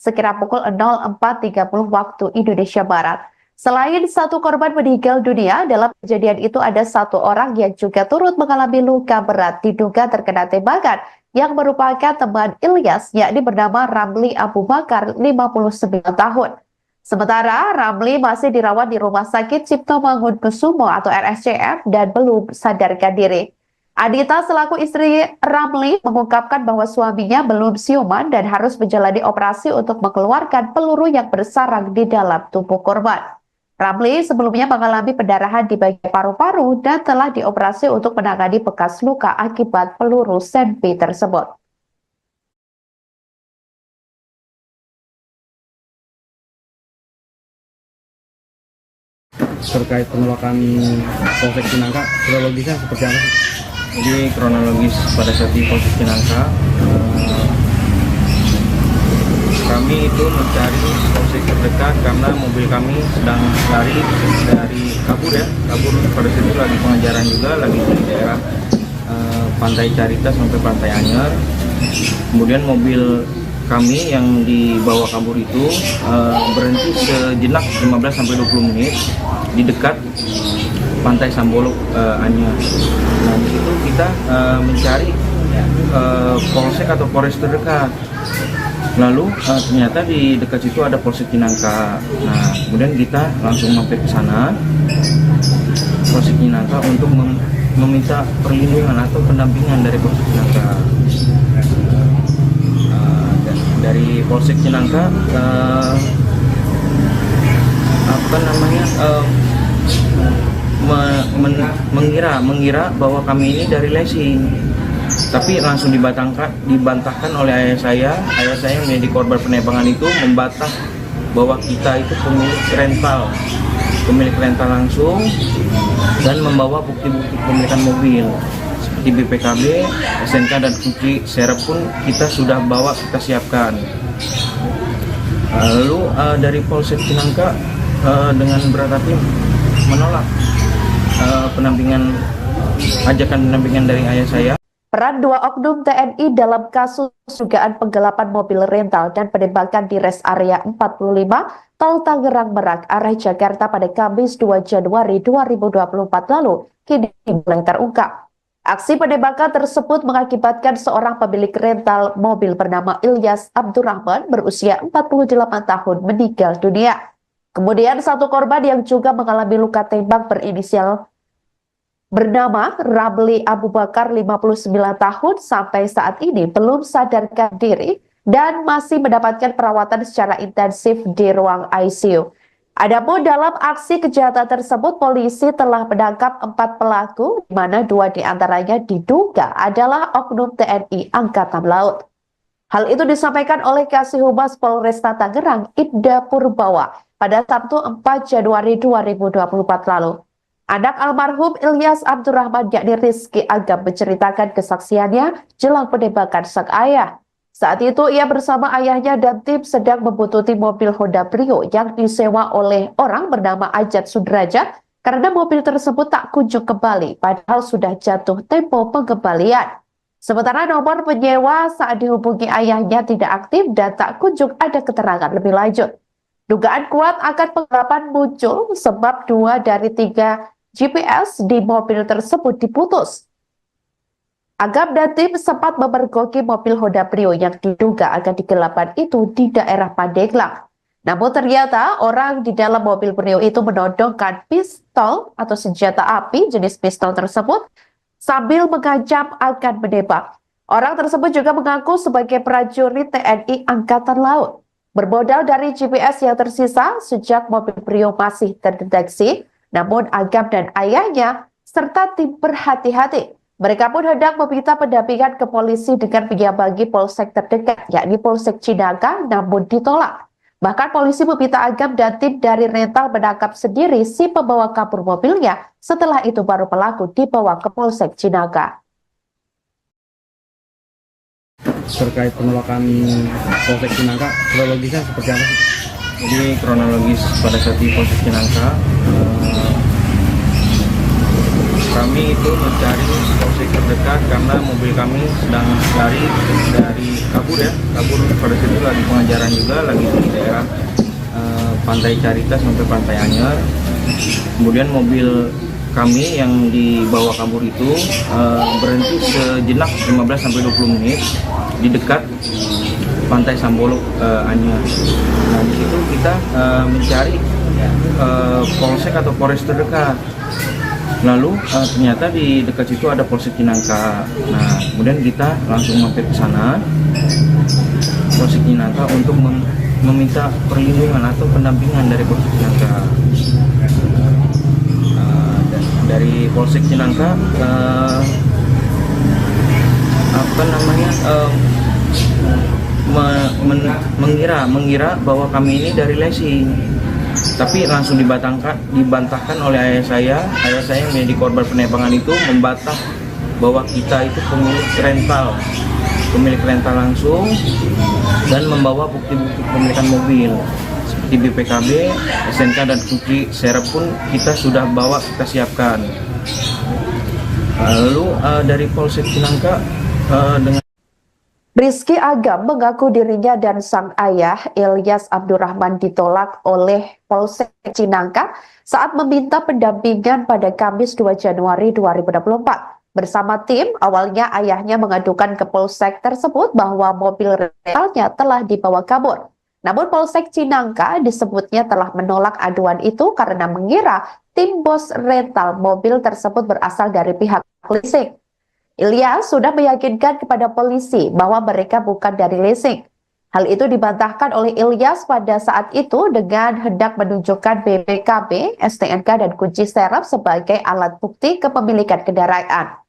sekira pukul 04.30 waktu Indonesia Barat. Selain satu korban meninggal dunia, dalam kejadian itu ada satu orang yang juga turut mengalami luka berat diduga terkena tembakan yang merupakan teman Ilyas, yakni bernama Ramli Abu Bakar, 59 tahun. Sementara Ramli masih dirawat di Rumah Sakit Cipto Mangunkusumo atau RSCM dan belum sadarkan diri. Adita selaku istri Ramli mengungkapkan bahwa suaminya belum siuman dan harus menjalani operasi untuk mengeluarkan peluru yang bersarang di dalam tubuh korban. Ramli sebelumnya mengalami pendarahan di bagian paru-paru dan telah dioperasi untuk menangani bekas luka akibat peluru senpi tersebut. Terkait penolakan Polsek Cinangka, kronologisnya seperti apa sih? Jadi kronologis pada saat di Polsek Cinangka, kami itu mencari polsek terdekat karena mobil kami sedang lari dari kabur pada saat itu lagi pengejaran juga, lagi di daerah Pantai Carita sampai Pantai Anyer. Kemudian mobil kami yang dibawa kabur itu berhenti sejenak 15-20 menit di dekat Pantai Sambolok Anyer. Nah, di situ kita mencari polsek atau polres terdekat. Lalu ternyata di dekat situ ada Polsek Cinangka. Nah, kemudian kita langsung mampir ke sana, Polsek Cinangka, untuk meminta perlindungan atau pendampingan dari Polsek Cinangka. Dari Polsek Cinangka mengira bahwa kami ini dari leasing, tapi langsung dibantahkan oleh ayah saya yang menjadi korban penembakan itu membantah bahwa kita itu pemilik rental langsung, dan membawa bukti-bukti kepemilikan mobil seperti BPKB, SNK, dan kunci serep pun kita sudah bawa, kita siapkan. Lalu dari Polsek Cinangka dengan berat hati menolak ajakan pendampingan dari ayah saya. Peran 2 oknum TNI dalam kasus dugaan penggelapan mobil rental dan penembakan di res area 45 Tol Tangerang Merak arah Jakarta pada Kamis 2 Januari 2024 lalu kini mulai terungkap. Aksi penembakan tersebut mengakibatkan seorang pemilik rental mobil bernama Ilyas Abdurrahman berusia 48 tahun meninggal dunia. Kemudian satu korban yang juga mengalami luka tembak berinisial bernama Ramli Abu Bakar 59 tahun sampai saat ini belum sadarkan diri dan masih mendapatkan perawatan secara intensif di ruang ICU. Adapun dalam aksi kejahatan tersebut, polisi telah menangkap 4 pelaku, di mana 2 diantaranya diduga adalah oknum TNI Angkatan Laut. Hal itu disampaikan oleh Kasih Humas Polresta Tangerang, Ibda Purbawa, pada Sabtu 4 Januari 2024 lalu. Anak almarhum Ilyas Abdurrahman yakni Rizky Agam menceritakan kesaksiannya jelang penembakan sang ayah. Saat itu ia bersama ayahnya dan tim sedang membuntuti mobil Honda Brio yang disewa oleh orang bernama Ajat Sudrajat karena mobil tersebut tak kunjung kembali padahal sudah jatuh tempo pengembalian. Sementara nomor penyewa saat dihubungi ayahnya tidak aktif dan tak kunjung ada keterangan lebih lanjut. Dugaan kuat akan penggelapan muncul sebab 2 dari 3 GPS di mobil tersebut diputus. Agam dan tim sempat memergoki mobil Honda Brio yang diduga akan digelapkan itu di daerah Pandeglang. Namun ternyata orang di dalam mobil Brio itu menodongkan pistol atau senjata api jenis pistol tersebut sambil mengancam akan menembak. Orang tersebut juga mengaku sebagai prajurit TNI Angkatan Laut. Bermodal dari GPS yang tersisa sejak mobil Brio masih terdeteksi, namun Agam dan ayahnya serta tim berhati-hati. Mereka pun hendak meminta pendampingan ke polisi dengan menyambangi polsek terdekat, yakni Polsek Cinangka, namun ditolak. Bahkan polisi meminta Agam dan tim dari rental menangkap sendiri si pembawa kabur mobilnya. Setelah itu baru pelaku dibawa ke Polsek Cinangka. Terkait penolakan Polsek Cinangka, kronologisnya seperti apa sih? Jadi kronologis pada saat di Polsek Cinangka, kami itu mencari polsek terdekat karena mobil kami sedang lari dari kabur pada saat itu lagi pengejaran juga, lagi di daerah Pantai Carita sampai Pantai Anyer. Kemudian mobil kami yang dibawa kabur itu berhenti sejenak 15-20 menit di dekat Pantai Sambolok Anyer. Nah, di situ kita mencari polsek atau polres terdekat. Lalu ternyata di dekat situ ada Polsek Cinangka. Nah, kemudian kita langsung mampir ke sana, Polsek Cinangka, untuk meminta perlindungan atau pendampingan dari Polsek Cinangka. dari Polsek Cinangka mengira bahwa kami ini dari leasing, tapi langsung dibantahkan oleh ayah saya yang menjadi korban penembakan itu membantah bahwa kita itu pemilik rental langsung dan membawa bukti-bukti kepemilikan mobil seperti BPKB, SNK dan kunci serep pun kita sudah bawa, kita siapkan. Lalu dari Polsek Cinangka dengan Rizky Agam mengaku dirinya dan sang ayah Ilyas Abdurrahman ditolak oleh Polsek Cinangka saat meminta pendampingan pada Kamis 2 Januari 2024. Bersama tim, awalnya ayahnya mengadukan ke Polsek tersebut bahwa mobil rentalnya telah dibawa kabur. Namun Polsek Cinangka disebutnya telah menolak aduan itu karena mengira tim bos rental mobil tersebut berasal dari pihak leasing. Ilyas sudah meyakinkan kepada polisi bahwa mereka bukan dari leasing. Hal itu dibantahkan oleh Ilyas pada saat itu dengan hendak menunjukkan BPKB, STNK, dan kunci serep sebagai alat bukti kepemilikan kendaraan.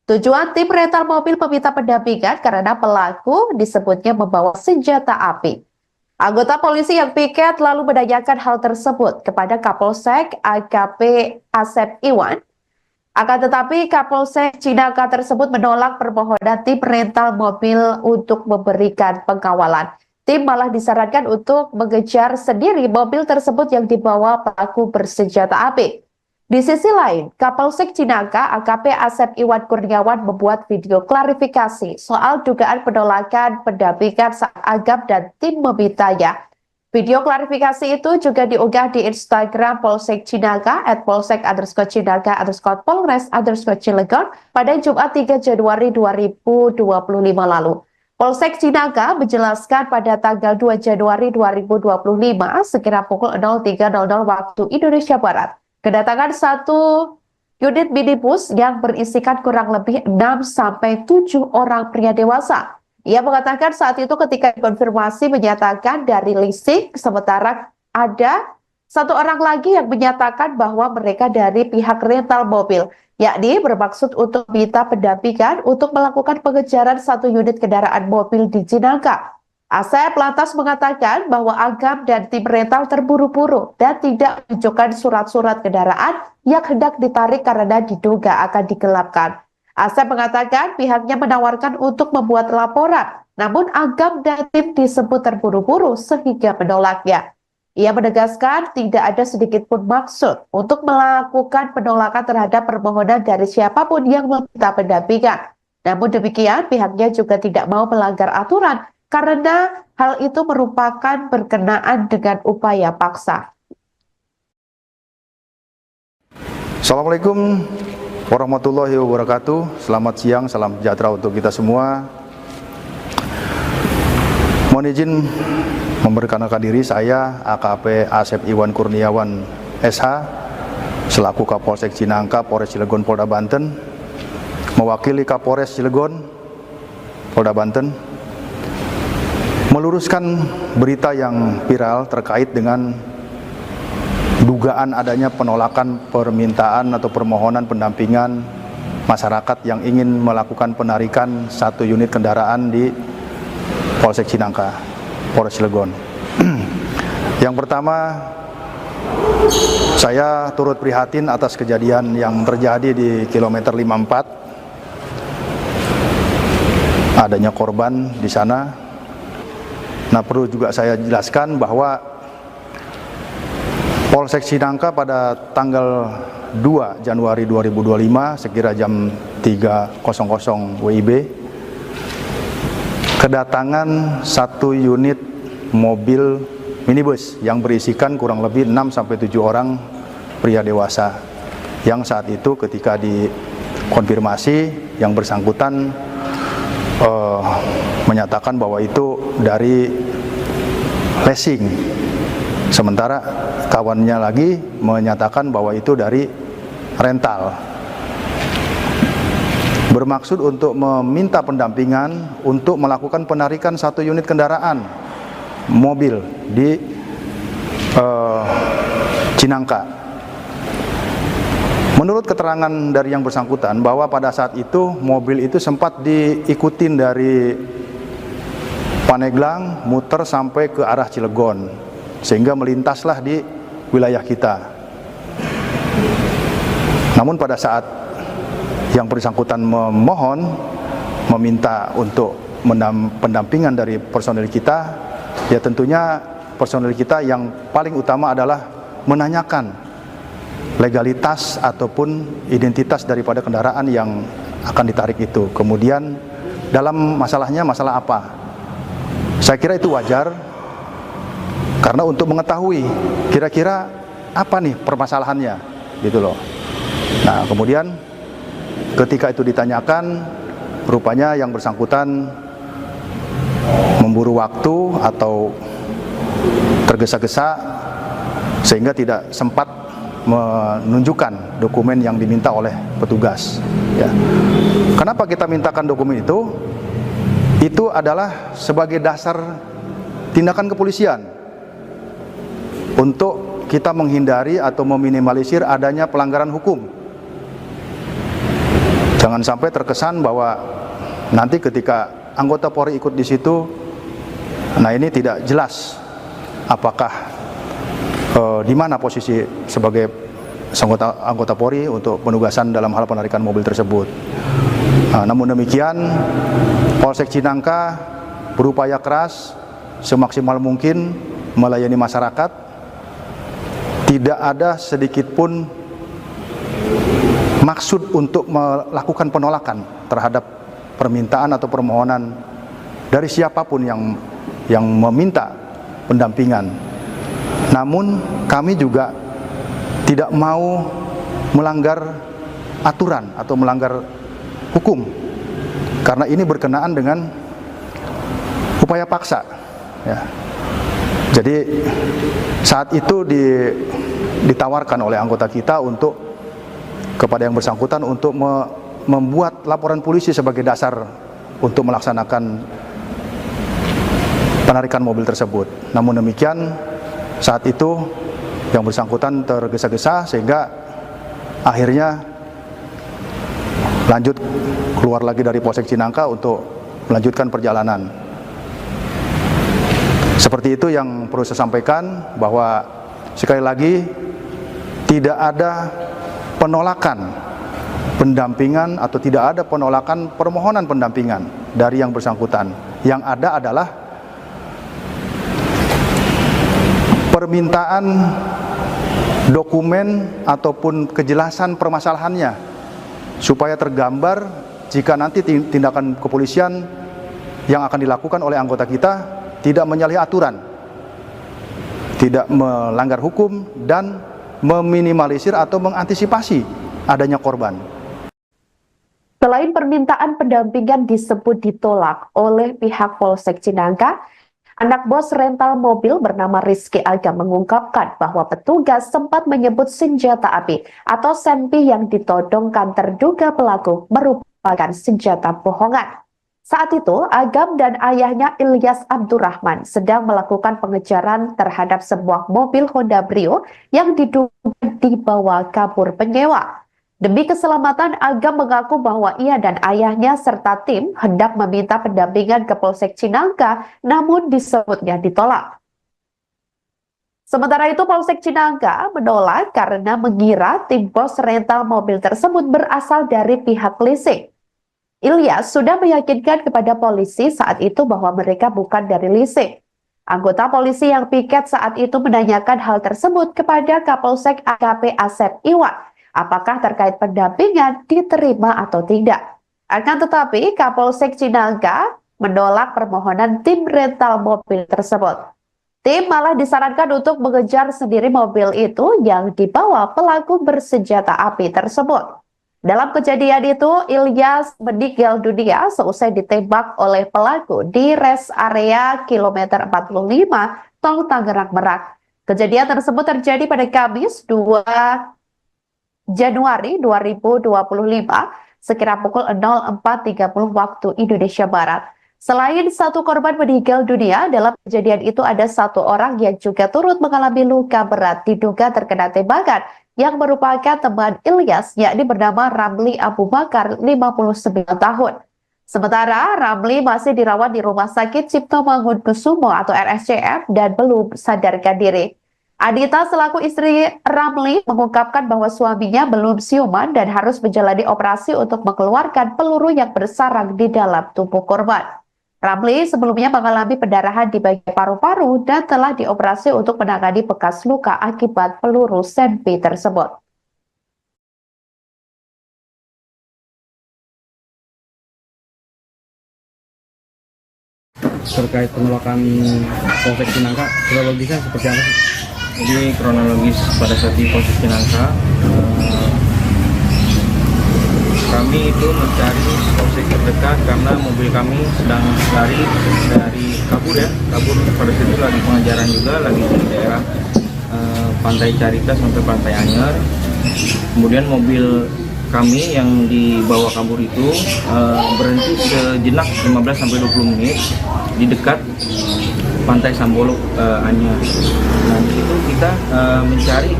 Tujuan tim rental mobil meminta pendampingan karena pelaku disebutnya membawa senjata api. Anggota polisi yang piket lalu menanyakan hal tersebut kepada Kapolsek AKP Asep Iwan. Akan tetapi Kapolsek Cinangka tersebut menolak permohonan tim rental mobil untuk memberikan pengawalan. Tim malah disarankan untuk mengejar sendiri mobil tersebut yang dibawa pelaku bersenjata api. Di sisi lain, Kapolsek Cinangka AKP Asep Iwan Kurniawan membuat video klarifikasi soal dugaan penolakan pendampingan saat Agam dan tim memintanya. Video klarifikasi itu juga diunggah di Instagram Polsek Cinangka @polsek_cinangka_polres_cilegon pada Jumat 3 Januari 2025 lalu. Polsek Cinangka menjelaskan pada tanggal 2 Januari 2025 sekira pukul 03.00 waktu Indonesia Barat, kedatangan satu unit minibus yang berisikan kurang lebih 6-7 orang pria dewasa. Ia mengatakan saat itu ketika dikonfirmasi menyatakan dari leasing, sementara ada satu orang lagi yang menyatakan bahwa mereka dari pihak rental mobil, yakni bermaksud untuk minta pendampingan untuk melakukan pengejaran satu unit kendaraan mobil di Cinangka. Asep lantas mengatakan bahwa Agam dan tim rental terburu-buru dan tidak menunjukkan surat-surat kendaraan yang hendak ditarik karena diduga akan digelapkan. Asep mengatakan pihaknya menawarkan untuk membuat laporan, namun Agam dan tim disebut terburu-buru sehingga menolaknya. Ia menegaskan tidak ada sedikit pun maksud untuk melakukan penolakan terhadap permohonan dari siapapun yang meminta pendampingan. Namun demikian, pihaknya juga tidak mau melanggar aturan karena hal itu merupakan berkenaan dengan upaya paksa. Assalamualaikum warahmatullahi wabarakatuh. Selamat siang, salam sejahtera untuk kita semua. Mohon izin memperkenalkan diri, saya AKP Asep Iwan Kurniawan SH selaku Kapolsek Cinangka, Polres Cilegon, Polda Banten, mewakili Kapolres Cilegon, Polda Banten, meluruskan berita yang viral terkait dengan dugaan adanya penolakan permintaan atau permohonan pendampingan masyarakat yang ingin melakukan penarikan satu unit kendaraan di Polsek Cinangka, Polres Cilegon. Yang pertama, saya turut prihatin atas kejadian yang terjadi di kilometer 54. Adanya korban di sana. Nah, perlu juga saya jelaskan bahwa Polsek Cinangka pada tanggal 2 Januari 2025 sekira jam 3.00 WIB kedatangan satu unit mobil minibus yang berisikan kurang lebih 6-7 orang pria dewasa yang saat itu ketika dikonfirmasi yang bersangkutan menyatakan bahwa itu dari leasing, sementara kawannya lagi menyatakan bahwa itu dari rental, bermaksud untuk meminta pendampingan untuk melakukan penarikan satu unit kendaraan mobil di Cinangka. Menurut keterangan dari yang bersangkutan bahwa pada saat itu mobil itu sempat diikutin dari Paneglang muter sampai ke arah Cilegon sehingga melintaslah di wilayah kita. Namun pada saat yang bersangkutan meminta untuk pendampingan dari personil kita, ya tentunya personil kita yang paling utama adalah menanyakan legalitas ataupun identitas daripada kendaraan yang akan ditarik itu. Kemudian dalam masalahnya masalah apa? Saya kira itu wajar karena untuk mengetahui kira-kira apa nih permasalahannya gitu loh. Nah, kemudian ketika itu ditanyakan, rupanya yang bersangkutan memburu waktu atau tergesa-gesa sehingga tidak sempat menunjukkan dokumen yang diminta oleh petugas. Ya. Kenapa kita mintakan dokumen itu? Itu adalah sebagai dasar tindakan kepolisian untuk kita menghindari atau meminimalisir adanya pelanggaran hukum. Jangan sampai terkesan bahwa nanti ketika anggota Polri ikut di situ, nah ini tidak jelas apakah di mana posisi sebagai anggota Polri untuk penugasan dalam hal penarikan mobil tersebut. Nah, namun demikian, Polsek Cinangka berupaya keras semaksimal mungkin melayani masyarakat. Tidak ada sedikit pun maksud untuk melakukan penolakan terhadap permintaan atau permohonan dari siapapun yang meminta pendampingan. Namun kami juga tidak mau melanggar aturan atau melanggar hukum karena ini berkenaan dengan upaya paksa ya. Jadi saat itu ditawarkan oleh anggota kita untuk kepada yang bersangkutan untuk membuat laporan polisi sebagai dasar untuk melaksanakan penarikan mobil tersebut. Namun demikian saat itu yang bersangkutan tergesa-gesa sehingga akhirnya lanjut keluar lagi dari Polsek Cinangka untuk melanjutkan perjalanan. Seperti itu yang perlu saya sampaikan, bahwa sekali lagi tidak ada penolakan pendampingan atau tidak ada penolakan permohonan pendampingan dari yang bersangkutan. Yang ada adalah permintaan dokumen ataupun kejelasan permasalahannya supaya tergambar jika nanti tindakan kepolisian yang akan dilakukan oleh anggota kita tidak menyalahi aturan, tidak melanggar hukum dan meminimalisir atau mengantisipasi adanya korban. Selain permintaan pendampingan disebut ditolak oleh pihak Polsek Cinangka, anak bos rental mobil bernama Rizky Agam mengungkapkan bahwa petugas sempat menyebut senjata api atau senpi yang ditodongkan terduga pelaku merupakan senjata bohongan. Saat itu, Agam dan ayahnya Ilyas Abdurrahman sedang melakukan pengejaran terhadap sebuah mobil Honda Brio yang diduga dibawa kabur penyewa. Demi keselamatan, Agam mengaku bahwa ia dan ayahnya serta tim hendak meminta pendampingan ke Polsek Cinangka, namun disebutnya ditolak. Sementara itu, Polsek Cinangka menolak karena mengira tim bos rental mobil tersebut berasal dari pihak leasing. Ilyas sudah meyakinkan kepada polisi saat itu bahwa mereka bukan dari leasing. Anggota polisi yang piket saat itu menanyakan hal tersebut kepada Kapolsek AKP Asep Iwan. Apakah terkait pendampingan diterima atau tidak? Akan tetapi Kapolsek Cinangka menolak permohonan tim rental mobil tersebut. Tim malah disarankan untuk mengejar sendiri mobil itu yang dibawa pelaku bersenjata api tersebut. Dalam kejadian itu, Ilyas meninggal dunia seusai ditembak oleh pelaku di rest area kilometer 45 Tol Tangerang Merak. Kejadian tersebut terjadi pada Kamis 2 Januari 2025 sekira pukul 04.30 waktu Indonesia Barat. Selain satu korban meninggal dunia, dalam kejadian itu ada satu orang yang juga turut mengalami luka berat diduga terkena tembakan yang merupakan teman Ilyas, yakni bernama Ramli Abu Bakar, 59 tahun. Sementara Ramli masih dirawat di Rumah Sakit Cipto Mangunkusumo atau RSCM dan belum sadarkan diri. Adita selaku istri Ramli mengungkapkan bahwa suaminya belum siuman dan harus menjalani operasi untuk mengeluarkan peluru yang bersarang di dalam tubuh korban. Ramli sebelumnya mengalami pendarahan di bagian paru-paru dan telah dioperasi untuk menangani bekas luka akibat peluru senpi tersebut. Terkait penolakan Polsek Cinangka, kronologisnya seperti apa sih? Jadi kronologis pada saat di Polsek Cinangka, kami itu mencari polsek terdekat karena mobil kami sedang lari dari kabur pada situ lagi pengejaran juga, lagi di daerah Pantai Carita sampai Pantai Anyer. Kemudian mobil kami yang dibawa kabur itu berhenti sejenak 15-20 menit di dekat Pantai Sambolok Anyer. Nah, di situ kita mencari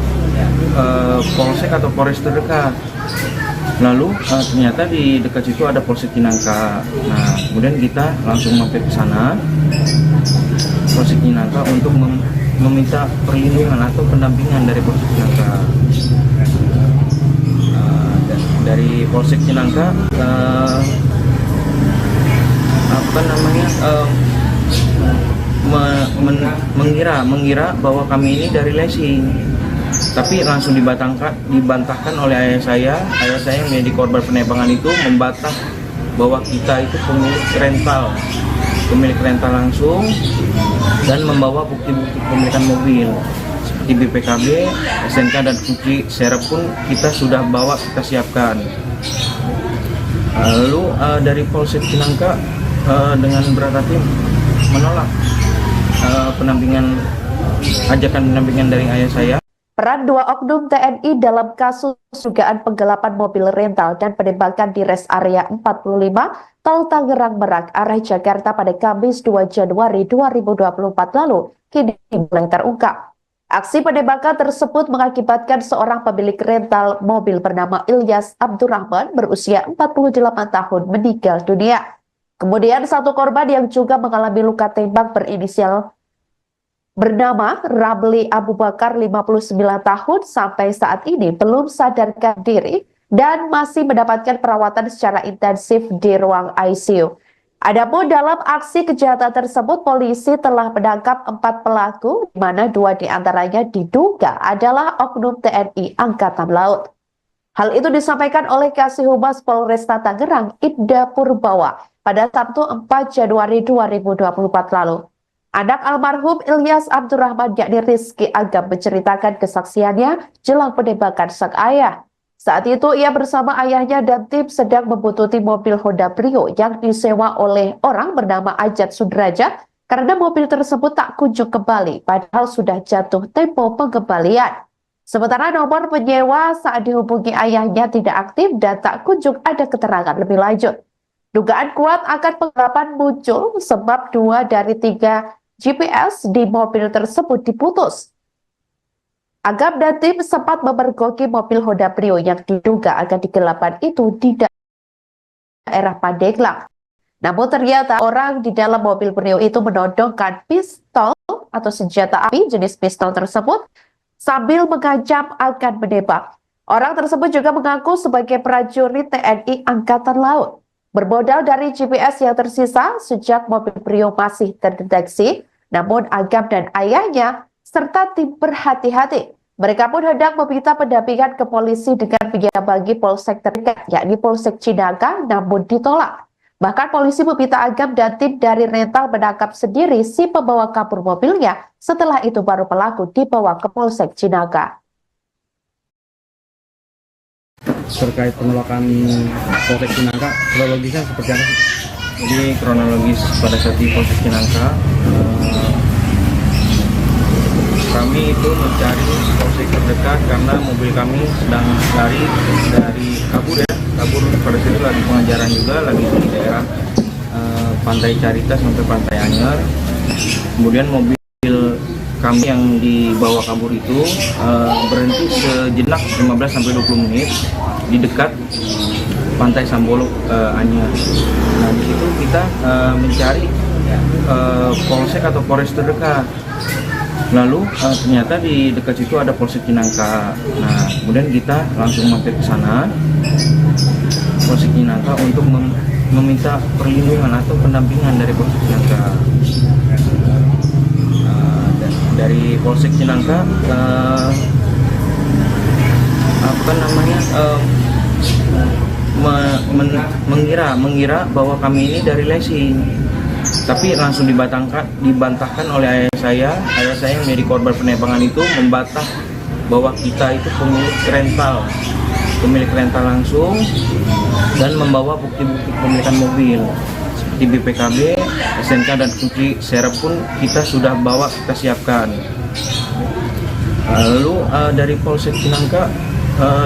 polsek atau polres terdekat. Lalu ternyata di dekat situ ada Polsek Cinangka. Nah, kemudian kita langsung mampir ke sana, Polsek Cinangka, untuk meminta perlindungan atau pendampingan dari Polsek Cinangka. Dari Polsek Cinangka mengira bahwa kami ini dari leasing, tapi langsung dibantahkan oleh ayah saya yang menjadi korban penembakan itu membantah bahwa kita itu pemilik rental langsung dan membawa bukti-bukti kepemilikan mobil seperti BPKB, SNK dan kunci serep pun kita sudah bawa, kita siapkan. Lalu dari Polsek Cinangka dengan berat hati menolak ajakan pendampingan dari ayah saya. Peran dua oknum TNI dalam kasus dugaan penggelapan mobil rental dan penembakan di rest area 45 Tol Tangerang Merak arah Jakarta pada Kamis 2 Januari 2024 lalu kini mulai terungkap. Aksi penembakan tersebut mengakibatkan seorang pemilik rental mobil bernama Ilyas Abdurrahman berusia 48 tahun meninggal dunia. Kemudian satu korban yang juga mengalami luka tembak berinisial bernama Ramli Abu Bakar, 59 tahun, sampai saat ini belum sadarkan diri dan masih mendapatkan perawatan secara intensif di ruang ICU. Adapun dalam aksi kejahatan tersebut, polisi telah menangkap 4 pelaku, di mana 2 diantaranya diduga adalah oknum TNI Angkatan Laut. Hal itu disampaikan oleh Kasih Humas Polresta Tangerang, Ibda Purbawa, pada Sabtu 4 Januari 2024 lalu. Anak almarhum Ilyas Abdurrahman, yakni Rizky Agam, menceritakan kesaksiannya jelang penembakan sang ayah. Saat itu ia bersama ayahnya dan tim sedang membuntuti mobil Honda Brio yang disewa oleh orang bernama Ajat Sudraja karena mobil tersebut tak kunjung kembali padahal sudah jatuh tempo pengembalian. Sementara nomor penyewa saat dihubungi ayahnya tidak aktif dan tak kunjung ada keterangan lebih lanjut. Dugaan kuat akan penggelapan muncul sebab 2 dari 3 GPS di mobil tersebut diputus. Agam dan tim sempat memergoki mobil Honda Brio yang diduga akan digelapan itu di daerah Pandeglang. Namun ternyata orang di dalam mobil Brio itu menodongkan pistol atau senjata api jenis pistol tersebut sambil mengancam akan menembak. Orang tersebut juga mengaku sebagai prajurit TNI Angkatan Laut. Bermodal dari GPS yang tersisa sejak mobil Brio masih terdeteksi, namun Agam dan ayahnya serta tim berhati-hati. Mereka pun hendak meminta pendampingan ke polisi dengan menyambangi polsek terdekat, yakni Polsek Cinangka, namun ditolak. Bahkan polisi meminta Agam dan tim dari rental menangkap sendiri si pembawa kabur mobilnya. Setelah itu baru pelaku dibawa ke Polsek Cinangka. Terkait penolakan Polsek Cinangka, kronologisnya seperti apa sih? Jadi kronologis pada saat di Polsek Cinangka, kami itu mencari polsek terdekat karena mobil kami sedang lari dari kabur pada situ lagi pengejaran juga, lagi di daerah Pantai Carita sampai Pantai Anyer. Kemudian mobil kami yang dibawa kabur itu berhenti sejenak 15-20 menit di dekat Pantai Sambolok Anyar. Nah, di situ kita mencari polsek atau polres terdekat. Lalu ternyata di dekat situ ada Polsek Cinangka. Nah, kemudian kita langsung mampir ke sana, Polsek Cinangka, untuk meminta perlindungan atau pendampingan dari Polsek Cinangka. Dari Polsek Cinangka mengira bahwa kami ini dari leasing, tapi langsung dibantahkan oleh ayah saya yang menjadi korban penembakan itu, membantah bahwa kita itu pemilik rental langsung, dan membawa bukti-bukti kepemilikan mobil seperti BPKB, SNK, dan kunci serep pun kita sudah bawa, kita siapkan. Lalu dari Polsek Cinangka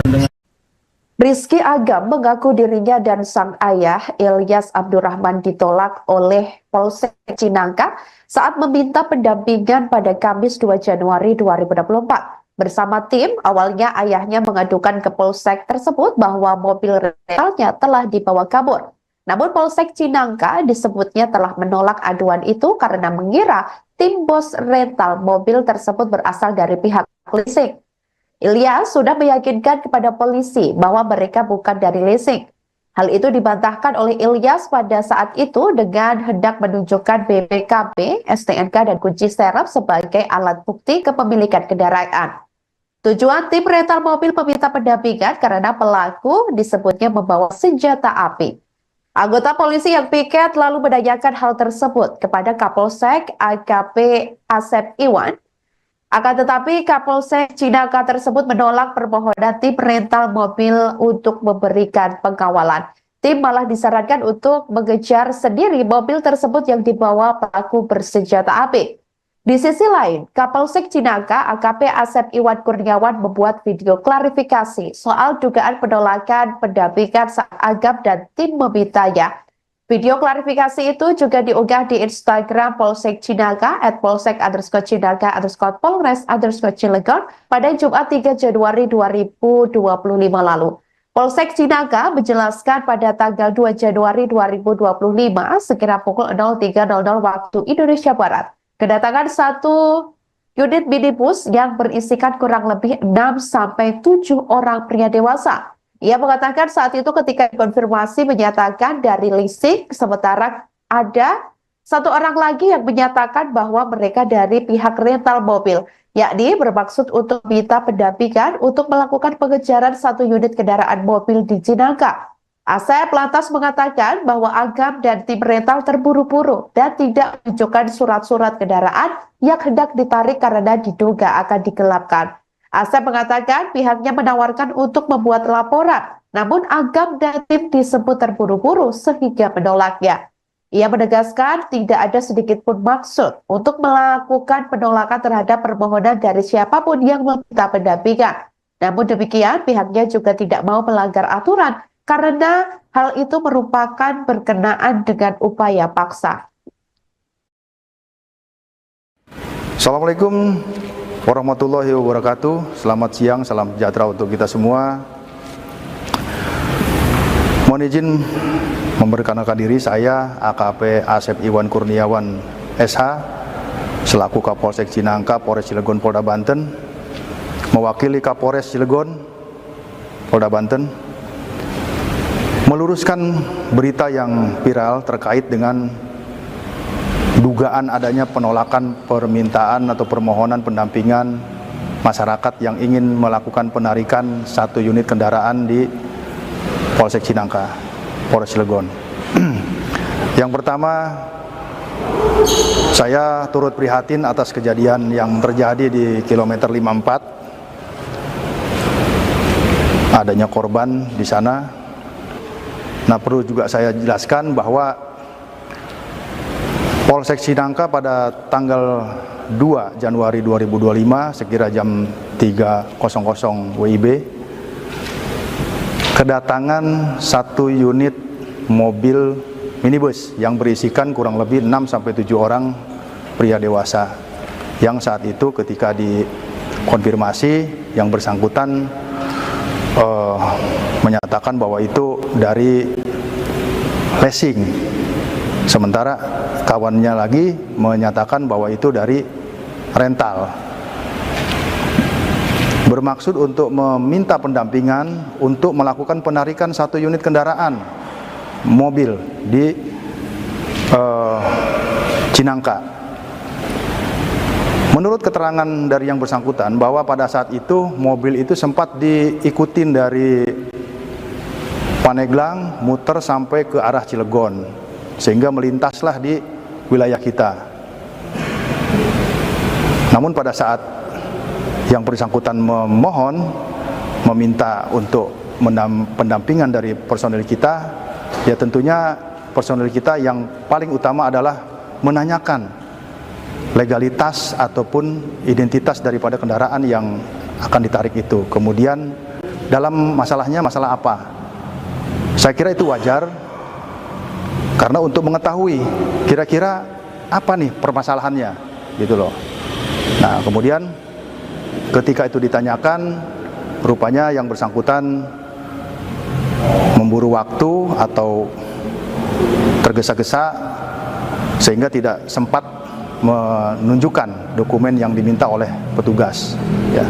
dengan Rizky Agam mengaku dirinya dan sang ayah Ilyas Abdurrahman ditolak oleh Polsek Cinangka saat meminta pendampingan pada Kamis 2 Januari 2024. Bersama tim, awalnya ayahnya mengadukan ke Polsek tersebut bahwa mobil rentalnya telah dibawa kabur. Namun Polsek Cinangka disebutnya telah menolak aduan itu karena mengira tim bos rental mobil tersebut berasal dari pihak leasing. Ilyas sudah meyakinkan kepada polisi bahwa mereka bukan dari leasing. Hal itu dibantahkan oleh Ilyas pada saat itu dengan hendak menunjukkan BPKB, STNK, dan kunci serep sebagai alat bukti kepemilikan kendaraan. Tujuan tim rental mobil meminta pendampingan karena pelaku disebutnya membawa senjata api. Anggota polisi yang piket lalu menanyakan hal tersebut kepada Kapolsek AKP Asep Iwan. Akan tetapi Kapolsek Cinangka tersebut menolak permohonan tim rental mobil untuk memberikan pengawalan. Tim malah disarankan untuk mengejar sendiri mobil tersebut yang dibawa pelaku bersenjata api. Di sisi lain, Kapolsek Cinangka AKP Asep Iwan Kurniawan membuat video klarifikasi soal dugaan penolakan pendampingan saat Agam dan tim memintanya. Video klarifikasi itu juga diunggah di Instagram Polsek Cinangka @polsek_cinangka_polres_cilegon pada Jumat 3 Januari 2025 lalu. Polsek Cinangka menjelaskan pada tanggal 2 Januari 2025 sekira pukul 03.00 waktu Indonesia Barat, kedatangan satu unit minibus yang berisikan kurang lebih 6-7 orang pria dewasa. Ia mengatakan saat itu ketika konfirmasi menyatakan dari leasing, sementara ada satu orang lagi yang menyatakan bahwa mereka dari pihak rental mobil, yakni bermaksud untuk minta pendampingan untuk melakukan pengejaran satu unit kendaraan mobil di Cinangka. Asep lantas mengatakan bahwa Agam dan tim rental terburu-buru dan tidak menunjukkan surat-surat kendaraan yang hendak ditarik karena diduga akan digelapkan. Asep mengatakan pihaknya menawarkan untuk membuat laporan, namun Agam dan tim disebut terburu-buru sehingga menolaknya. Ia menegaskan tidak ada sedikit pun maksud untuk melakukan penolakan terhadap permohonan dari siapapun yang meminta pendampingan. Namun demikian, pihaknya juga tidak mau melanggar aturan karena hal itu merupakan berkenaan dengan upaya paksa. Assalamualaikum warahmatullahi wabarakatuh. Selamat siang, salam sejahtera untuk kita semua. Mohon izin memperkenalkan diri, saya AKP Asep Iwan Kurniawan SH selaku Kapolsek Cinangka, Polres Cilegon, Polda Banten, mewakili Kapolres Cilegon, Polda Banten, meluruskan berita yang viral terkait dengan dugaan adanya penolakan permintaan atau permohonan pendampingan masyarakat yang ingin melakukan penarikan satu unit kendaraan di Polsek Cinangka, Polres Cilegon. Yang pertama, saya turut prihatin atas kejadian yang terjadi di kilometer 54. Adanya korban di sana. Nah, perlu juga saya jelaskan bahwa Polsek Cinangka pada tanggal 2 Januari 2025 sekira jam 3.00 WIB kedatangan satu unit mobil minibus yang berisikan kurang lebih 6-7 orang pria dewasa yang saat itu ketika dikonfirmasi yang bersangkutan menyatakan bahwa itu dari leasing, sementara kawannya lagi menyatakan bahwa itu dari rental. Bermaksud untuk meminta pendampingan untuk melakukan penarikan satu unit kendaraan mobil di Cinangka. Menurut keterangan dari yang bersangkutan bahwa pada saat itu mobil itu sempat diikutin dari Paneglang muter sampai ke arah Cilegon sehingga melintaslah di wilayah kita. Namun pada saat yang bersangkutan meminta untuk pendampingan dari personil kita, ya tentunya personil kita yang paling utama adalah menanyakan legalitas ataupun identitas daripada kendaraan yang akan ditarik itu. Kemudian dalam masalahnya masalah apa? Saya kira itu wajar karena untuk mengetahui kira-kira apa nih permasalahannya gitu loh. Nah, kemudian ketika itu ditanyakan, rupanya yang bersangkutan memburu waktu atau tergesa-gesa sehingga tidak sempat menunjukkan dokumen yang diminta oleh petugas. Ya.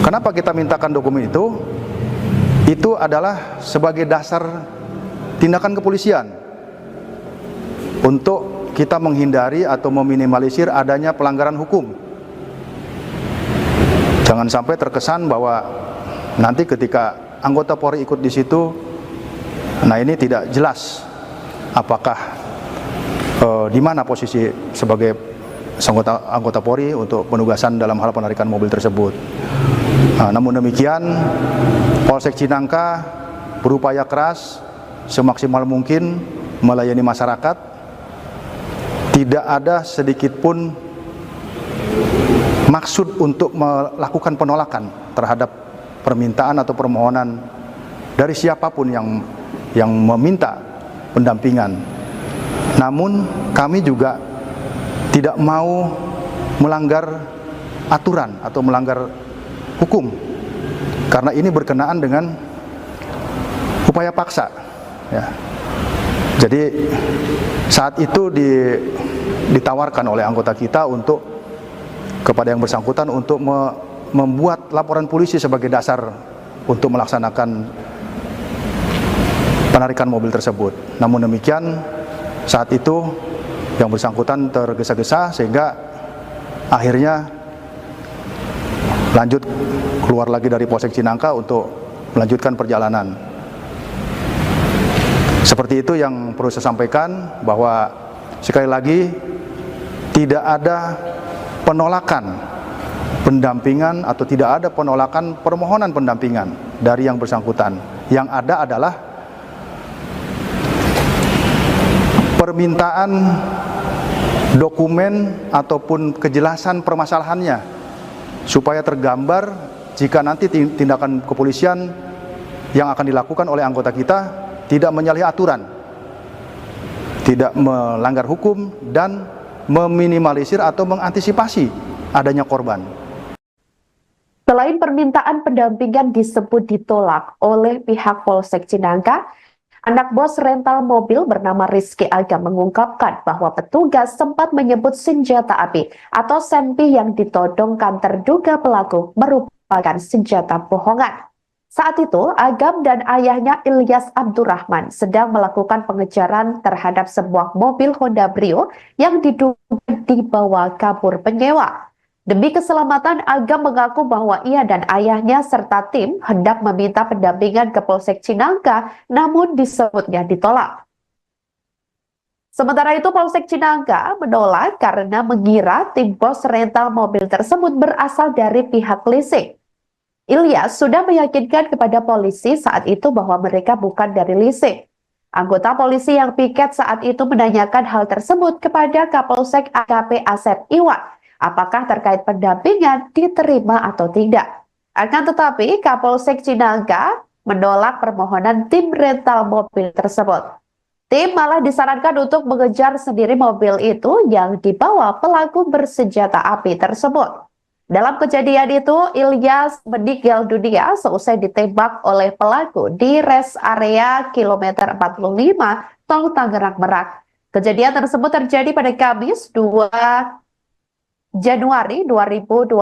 Kenapa kita mintakan dokumen itu? Itu adalah sebagai dasar tindakan kepolisian untuk kita menghindari atau meminimalisir adanya pelanggaran hukum. Jangan sampai terkesan bahwa nanti ketika anggota Polri ikut di situ, nah ini tidak jelas apakah di mana posisi sebagai anggota Polri untuk penugasan dalam hal penarikan mobil tersebut. Nah, namun demikian, Polsek Cinangka berupaya keras semaksimal mungkin melayani masyarakat. Tidak ada sedikit pun maksud untuk melakukan penolakan terhadap permintaan atau permohonan dari siapapun yang meminta pendampingan. Namun kami juga tidak mau melanggar aturan atau melanggar hukum karena ini berkenaan dengan upaya paksa. Ya. Jadi saat itu ditawarkan oleh anggota kita untuk kepada yang bersangkutan untuk membuat laporan polisi sebagai dasar untuk melaksanakan penarikan mobil tersebut. Namun demikian, saat itu yang bersangkutan tergesa-gesa sehingga akhirnya lanjut keluar lagi dari Polsek Cinangka untuk melanjutkan perjalanan. Seperti itu yang perlu saya sampaikan, bahwa sekali lagi tidak ada penolakan pendampingan atau tidak ada penolakan permohonan pendampingan dari yang bersangkutan. Yang ada adalah permintaan dokumen ataupun kejelasan permasalahannya supaya tergambar jika nanti tindakan kepolisian yang akan dilakukan oleh anggota kita tidak menyalahi aturan, tidak melanggar hukum, dan meminimalisir atau mengantisipasi adanya korban. Selain permintaan pendampingan disebut ditolak oleh pihak Polsek Cinangka, anak bos rental mobil bernama Rizky Agam mengungkapkan bahwa petugas sempat menyebut senjata api atau senpi yang ditodongkan terduga pelaku merupakan senjata bohongan. Saat itu, Agam dan ayahnya Ilyas Abdurrahman sedang melakukan pengejaran terhadap sebuah mobil Honda Brio yang diduga dibawa kabur penyewa. Demi keselamatan, Agam mengaku bahwa ia dan ayahnya serta tim hendak meminta pendampingan ke Polsek Cinangka, namun disebutnya ditolak. Sementara itu, Polsek Cinangka menolak karena mengira tim bos rental mobil tersebut berasal dari pihak leasing. Ilyas sudah meyakinkan kepada polisi saat itu bahwa mereka bukan dari leasing. Anggota polisi yang piket saat itu menanyakan hal tersebut kepada Kapolsek AKP Asep Iwan, apakah terkait pendampingan diterima atau tidak. Akan tetapi, Kapolsek Cinangka menolak permohonan tim rental mobil tersebut. Tim malah disarankan untuk mengejar sendiri mobil itu yang dibawa pelaku bersenjata api tersebut. Dalam kejadian itu, Ilyas meninggal dunia seusai ditembak oleh pelaku di rest area kilometer 45 Tol Tangerang Merak. Kejadian tersebut terjadi pada Kamis 2 Januari 2025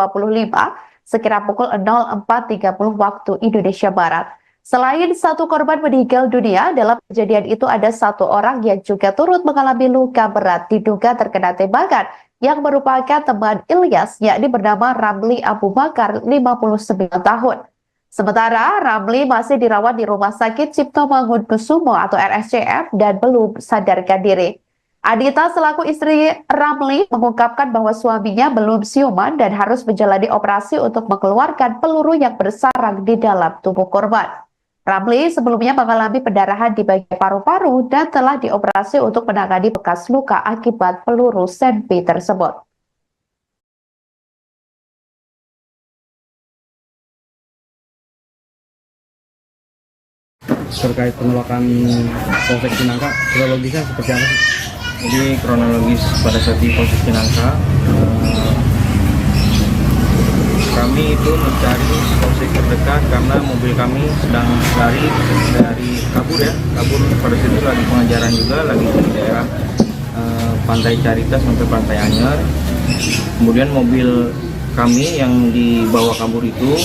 sekira pukul 04.30 waktu Indonesia Barat. Selain satu korban meninggal dunia, dalam kejadian itu ada satu orang yang juga turut mengalami luka berat diduga terkena tembakan yang merupakan teman Ilyas, yakni bernama Ramli Abu Bakar, 59 tahun. Sementara Ramli masih dirawat di Rumah Sakit Cipto Mangunkusumo atau RSCM dan belum sadarkan diri. Adita selaku istri Ramli mengungkapkan bahwa suaminya belum siuman dan harus menjalani operasi untuk mengeluarkan peluru yang bersarang di dalam tubuh korban. Ramli sebelumnya mengalami pendarahan di bagian paru-paru dan telah dioperasi untuk menangani bekas luka akibat peluru senpi tersebut. Terkait penolakan Polsek Cinangka, kronologisnya seperti apa sih? Jadi kronologis pada saat di Polsek Cinangka, kami itu mencari polsek terdekat karena mobil kami sedang lari dari kabur pada situ lagi pengejaran juga, lagi di daerah Pantai Carita sampai Pantai Anyer. Kemudian mobil kami yang dibawa kabur itu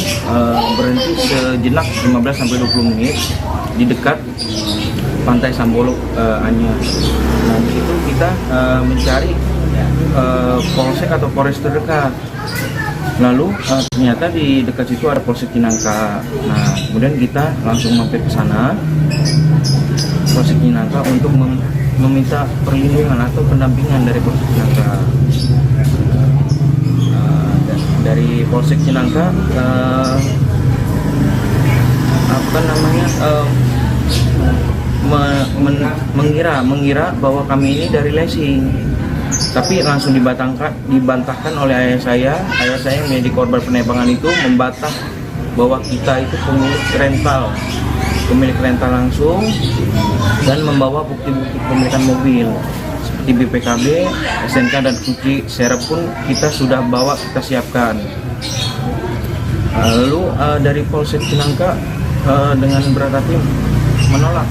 berhenti sejenak 15-20 menit di dekat Pantai Sambolo Anyer. Nah, di situ kita mencari polsek atau polres terdekat. Lalu ternyata di dekat situ ada Polsek Cinangka. Nah, kemudian kita langsung mampir ke sana, Polsek Cinangka, untuk meminta perlindungan atau pendampingan dari Polsek Cinangka. Dari Polsek Cinangka, mengira bahwa kami ini dari leasing. Tapi langsung dibantahkan oleh ayah saya yang menjadi korban penembakan itu membantah bahwa kita itu pemilik rental langsung dan membawa bukti-bukti kepemilikan mobil seperti BPKB, SNK dan kunci serep pun kita sudah bawa, kita siapkan. Lalu dari Polsek Cinangka dengan berat hati menolak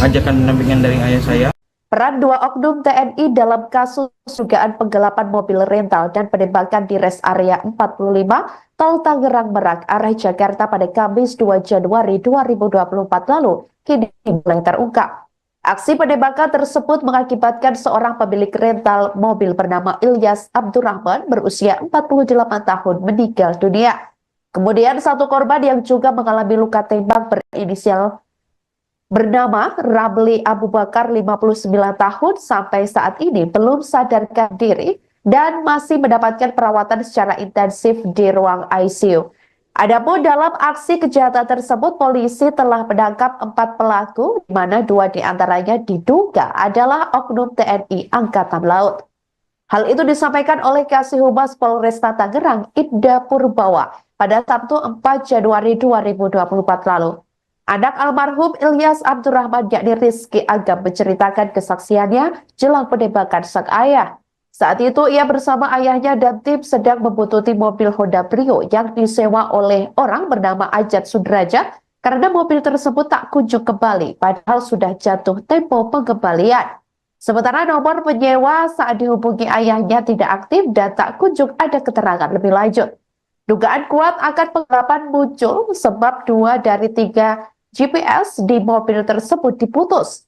ajakan pendampingan dari ayah saya. Peran dua oknum TNI dalam kasus dugaan penggelapan mobil rental dan penembakan di rest area 45 Tol Tangerang Merak arah Jakarta pada Kamis 2 Januari 2024 lalu kini mulai terungkap. Aksi penembakan tersebut mengakibatkan seorang pemilik rental mobil bernama Ilyas Abdurrahman berusia 48 tahun meninggal dunia. Kemudian satu korban yang juga mengalami luka tembak berinisial bernama Ramli Abu Bakar, 59 tahun, sampai saat ini belum sadarkan diri dan masih mendapatkan perawatan secara intensif di ruang ICU. Adapun dalam aksi kejahatan tersebut, polisi telah menangkap 4 pelaku, di mana 2 diantaranya diduga adalah oknum TNI Angkatan Laut. Hal itu disampaikan oleh Kasih Humas Polresta Tangerang, Ida Purbawa, pada Sabtu 4 Januari 2024 lalu. Anak almarhum Ilyas Abdurrahman yakni Rizky Agam menceritakan kesaksiannya jelang penembakan sang ayah. Saat itu ia bersama ayahnya dan tim sedang membuntuti mobil Honda Brio yang disewa oleh orang bernama Ajat Sudraja karena mobil tersebut tak kunjung kembali padahal sudah jatuh tempo pengembalian. Sementara nomor penyewa saat dihubungi ayahnya tidak aktif dan tak kunjung ada keterangan lebih lanjut. Dugaan kuat akan penggelapan muncul sebab 2 dari 3 GPS di mobil tersebut diputus.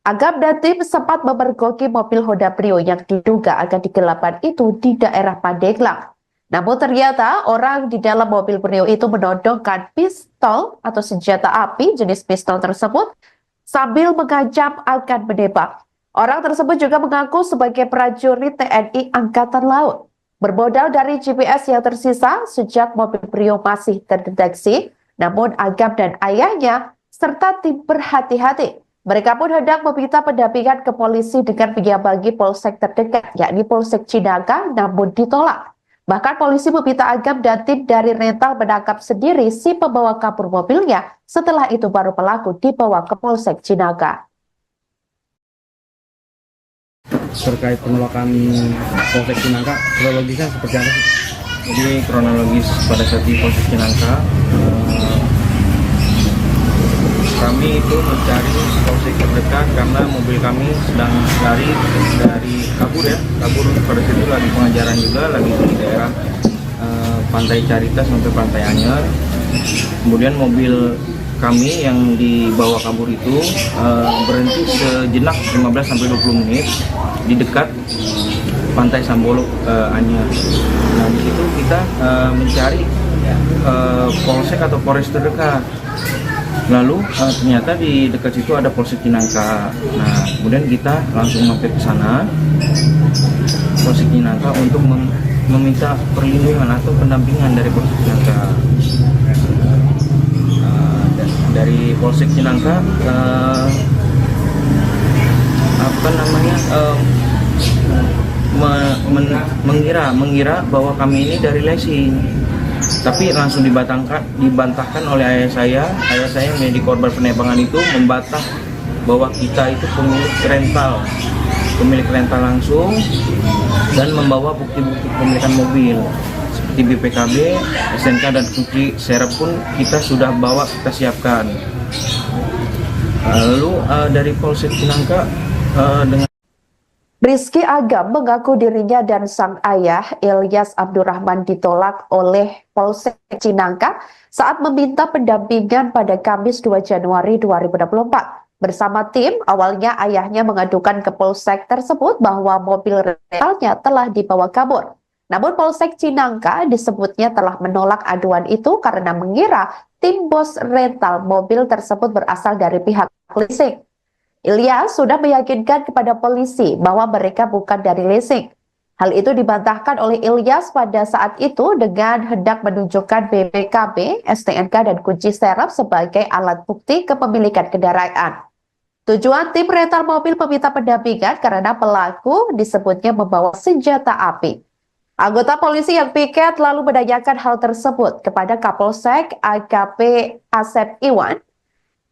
Agam dan tim sempat memergoki mobil Honda Brio yang diduga akan digelapkan itu di daerah Pandeglang. Namun ternyata orang di dalam mobil Brio itu menodongkan pistol atau senjata api jenis pistol tersebut sambil mengancam akan menembak. Orang tersebut juga mengaku sebagai prajurit TNI Angkatan Laut. Bermodal dari GPS yang tersisa sejak mobil Brio masih terdeteksi, namun Agam dan ayahnya serta tim berhati-hati. Mereka pun hendak meminta pendampingan ke polisi dengan menyambangi polsek terdekat, yakni Polsek Cinangka, namun ditolak. Bahkan polisi meminta Agam dan tim dari rental menangkap sendiri si pembawa kabur mobilnya. Setelah itu baru pelaku dibawa ke Polsek Cinangka. Terkait penolakan Polsek Cinangka, kronologisnya seperti apa sih? Jadi kronologis pada saat di Polsek Cinangka, kami itu mencari polsek terdekat karena mobil kami sedang lari dari kabur pada situ lagi pengajaran juga, lagi di daerah Pantai Carita sampai Pantai Anyer. Kemudian mobil kami yang dibawa kabur itu berhenti sejenak 15-20 menit di dekat Pantai Sambolo Anyer. Nah, di situ kita mencari polsek atau polres terdekat. Lalu ternyata di dekat situ ada Polsek Cinangka. Nah, kemudian kita langsung mampir ke sana, Polsek Cinangka, untuk meminta perlindungan atau pendampingan dari Polsek Cinangka. Dari Polsek Cinangka, mengira bahwa kami ini dari leasing. Tapi langsung dibantahkan oleh ayah saya yang menjadi korban penembakan itu membantah bahwa kita itu pemilik rental langsung, dan membawa bukti-bukti kepemilikan mobil seperti BPKB, SNK dan kunci serep pun kita sudah bawa, kita siapkan. Lalu dari Polsek Cinangka dengan Rizky Agam mengaku dirinya dan sang ayah Ilyas Abdurrahman ditolak oleh Polsek Cinangka saat meminta pendampingan pada Kamis 2 Januari 2024. Bersama tim, awalnya ayahnya mengadukan ke Polsek tersebut bahwa mobil rentalnya telah dibawa kabur. Namun Polsek Cinangka disebutnya telah menolak aduan itu karena mengira tim bos rental mobil tersebut berasal dari pihak leasing. Ilyas sudah meyakinkan kepada polisi bahwa mereka bukan dari leasing. Hal itu dibantahkan oleh Ilyas pada saat itu dengan hendak menunjukkan BPKB, STNK, dan kunci serep sebagai alat bukti kepemilikan kendaraan. Tujuan tim rental mobil meminta pendampingan karena pelaku disebutnya membawa senjata api. Anggota polisi yang piket lalu menanyakan hal tersebut kepada Kapolsek AKP Asep Iwan.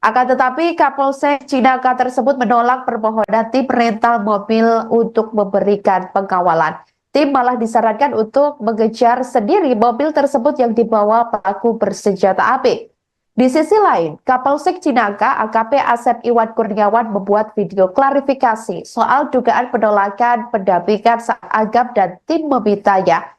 Akan tetapi Kapolsek Cinangka tersebut menolak permohonan tim rental mobil untuk memberikan pengawalan. Tim malah disarankan untuk mengejar sendiri mobil tersebut yang dibawa pelaku bersenjata api. Di sisi lain, Kapolsek Cinangka AKP Asep Iwan Kurniawan membuat video klarifikasi soal dugaan penolakan pendampingan saat Agam dan tim memintanya.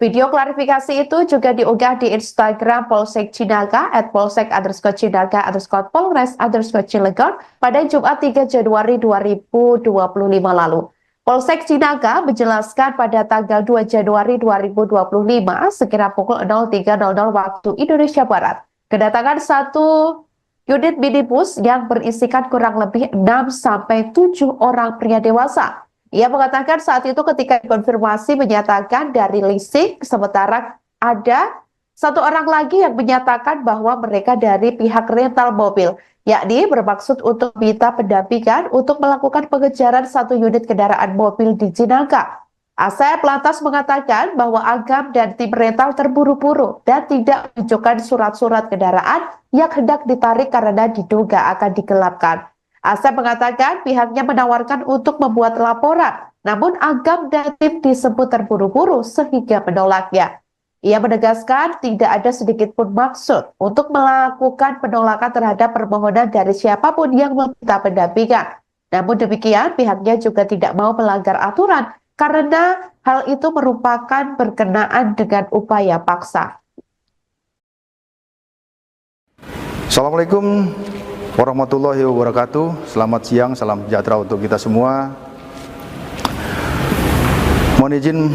Video klarifikasi itu juga diunggah di Instagram Polsek Cinangka @polsek_cinangka_polres_cilegon pada Jumat 3 Januari 2025 lalu. Polsek Cinangka menjelaskan pada tanggal 2 Januari 2025 sekira pukul 03.00 waktu Indonesia Barat, kedatangan satu unit minibus yang berisikan kurang lebih 6-7 orang pria dewasa. Ia mengatakan saat itu ketika konfirmasi menyatakan dari leasing, sementara ada satu orang lagi yang menyatakan bahwa mereka dari pihak rental mobil, yakni bermaksud untuk minta pendampingan untuk melakukan pengejaran satu unit kendaraan mobil di Cinangka. Asep lantas mengatakan bahwa Agam dan tim rental terburu-buru dan tidak menunjukkan surat-surat kendaraan yang hendak ditarik karena diduga akan digelapkan. Asep mengatakan pihaknya menawarkan untuk membuat laporan, namun Agam dan tim disebut terburu-buru sehingga menolaknya. Ia menegaskan tidak ada sedikit pun maksud untuk melakukan penolakan terhadap permohonan dari siapapun yang meminta pendampingan. Namun demikian, pihaknya juga tidak mau melanggar aturan karena hal itu merupakan berkenaan dengan upaya paksa. Assalamualaikum warahmatullahi wabarakatuh. Selamat siang, salam sejahtera untuk kita semua. Mohon izin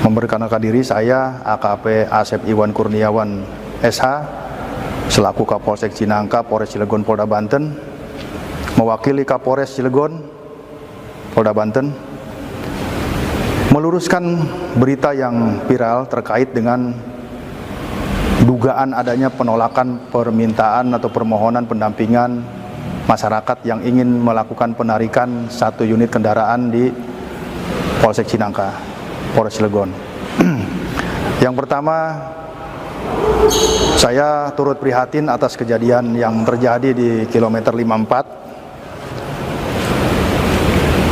memperkenalkan diri, saya AKP Asep Iwan Kurniawan SH selaku Kapolsek Cinangka, Polres Cilegon, Polda Banten, mewakili Kapolres Cilegon, Polda Banten, meluruskan berita yang viral terkait dengan dugaan adanya penolakan permintaan atau permohonan pendampingan masyarakat yang ingin melakukan penarikan satu unit kendaraan di Polsek Cinangka, Polres Cilegon. Yang pertama, saya turut prihatin atas kejadian yang terjadi di kilometer 54.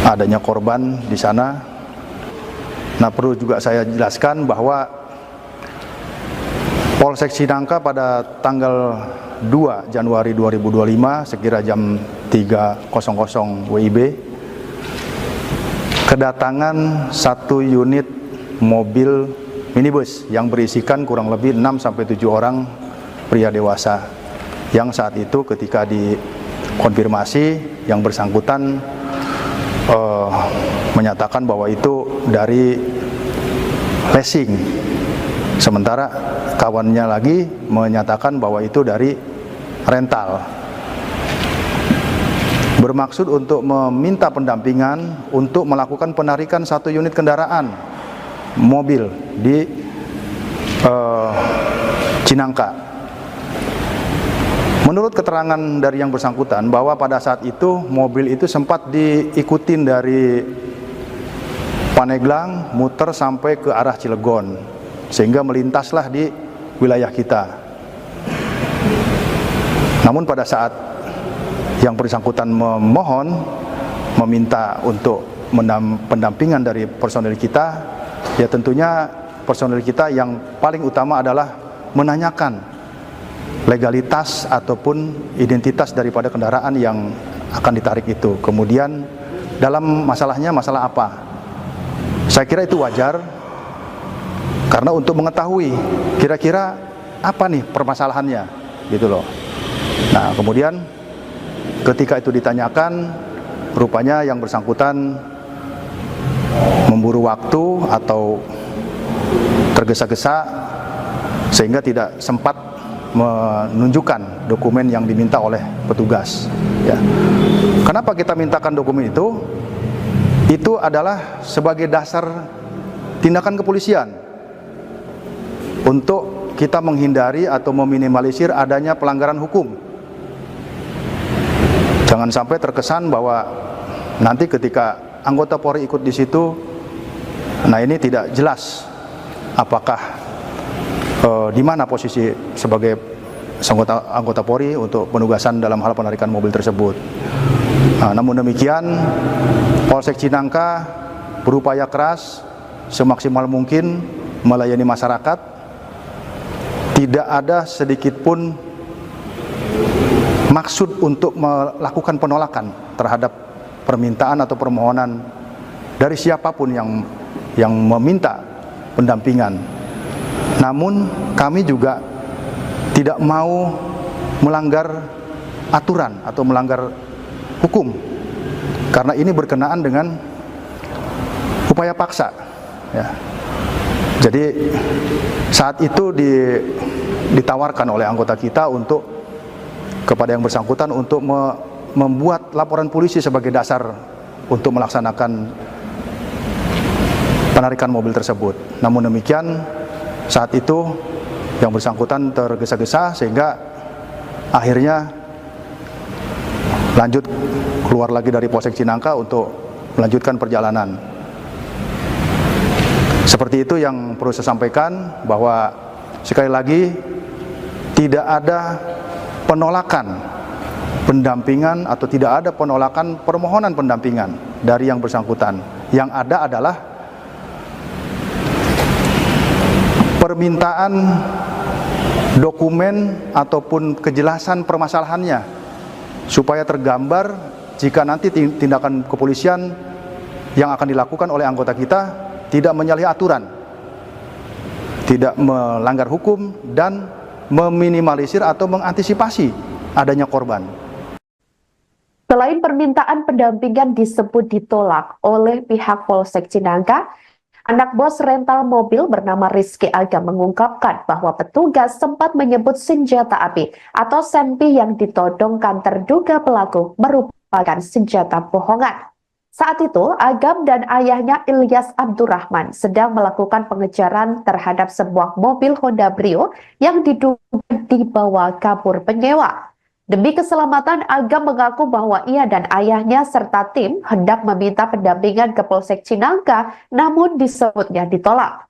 Adanya korban di sana. Nah, perlu juga saya jelaskan bahwa Polsek Cinangka pada tanggal 2 Januari 2025 sekira jam 3.00 WIB kedatangan satu unit mobil minibus yang berisikan kurang lebih 6-7 orang pria dewasa yang saat itu ketika dikonfirmasi yang bersangkutan menyatakan bahwa itu dari leasing, sementara kawannya lagi menyatakan bahwa itu dari rental. Bermaksud untuk meminta pendampingan untuk melakukan penarikan satu unit kendaraan mobil di Cinangka. Menurut keterangan dari yang bersangkutan bahwa pada saat itu mobil itu sempat diikutin dari Paneglang muter sampai ke arah Cilegon sehingga melintaslah di wilayah kita. Namun pada saat yang bersangkutan meminta untuk pendampingan dari personil kita, ya tentunya personil kita yang paling utama adalah menanyakan legalitas ataupun identitas daripada kendaraan yang akan ditarik itu. Kemudian dalam masalahnya masalah apa? Saya kira itu wajar karena untuk mengetahui kira-kira apa nih permasalahannya gitu loh. Nah, kemudian ketika itu ditanyakan, rupanya yang bersangkutan memburu waktu atau tergesa-gesa sehingga tidak sempat menunjukkan dokumen yang diminta oleh petugas. Ya. Kenapa kita mintakan dokumen itu? Itu adalah sebagai dasar tindakan kepolisian untuk kita menghindari atau meminimalisir adanya pelanggaran hukum. Jangan sampai terkesan bahwa nanti ketika anggota Polri ikut di situ, nah ini tidak jelas apakah di mana posisi sebagai anggota Polri untuk penugasan dalam hal penarikan mobil tersebut. Nah, namun demikian, Polsek Cinangka berupaya keras semaksimal mungkin melayani masyarakat. Tidak ada sedikit pun maksud untuk melakukan penolakan terhadap permintaan atau permohonan dari siapapun yang meminta pendampingan. Namun kami juga tidak mau melanggar aturan atau melanggar hukum karena ini berkenaan dengan upaya paksa. Ya. Jadi saat itu ditawarkan oleh anggota kita untuk kepada yang bersangkutan untuk membuat laporan polisi sebagai dasar untuk melaksanakan penarikan mobil tersebut. Namun demikian saat itu yang bersangkutan tergesa-gesa sehingga akhirnya lanjut keluar lagi dari Polsek Cinangka untuk melanjutkan perjalanan. Seperti itu yang perlu saya sampaikan, bahwa sekali lagi tidak ada penolakan pendampingan atau tidak ada penolakan permohonan pendampingan dari yang bersangkutan. Yang ada adalah permintaan dokumen ataupun kejelasan permasalahannya supaya tergambar jika nanti tindakan kepolisian yang akan dilakukan oleh anggota kita tidak menyalahi aturan, tidak melanggar hukum, dan meminimalisir atau mengantisipasi adanya korban. Selain permintaan pendampingan disebut ditolak oleh pihak Polsek Cinangka, anak bos rental mobil bernama Rizky Agam mengungkapkan bahwa petugas sempat menyebut senjata api atau senpi yang ditodongkan terduga pelaku merupakan senjata bohongan. Saat itu, Agam dan ayahnya Ilyas Abdurrahman sedang melakukan pengejaran terhadap sebuah mobil Honda Brio yang diduga dibawa kabur penyewa. Demi keselamatan, Agam mengaku bahwa ia dan ayahnya serta tim hendak meminta pendampingan ke Polsek Cinangka, namun disebutnya ditolak.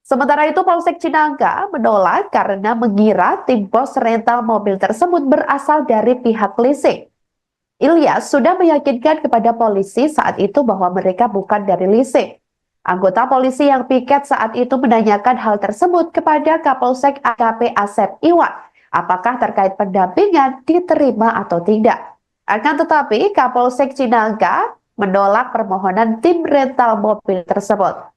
Sementara itu, Polsek Cinangka menolak karena mengira tim bos rental mobil tersebut berasal dari pihak leasing. Ilyas sudah meyakinkan kepada polisi saat itu bahwa mereka bukan dari leasing. Anggota polisi yang piket saat itu menanyakan hal tersebut kepada Kapolsek AKP Asep Iwan, apakah terkait pendampingan diterima atau tidak. Akan tetapi, Kapolsek Cinangka menolak permohonan tim rental mobil tersebut.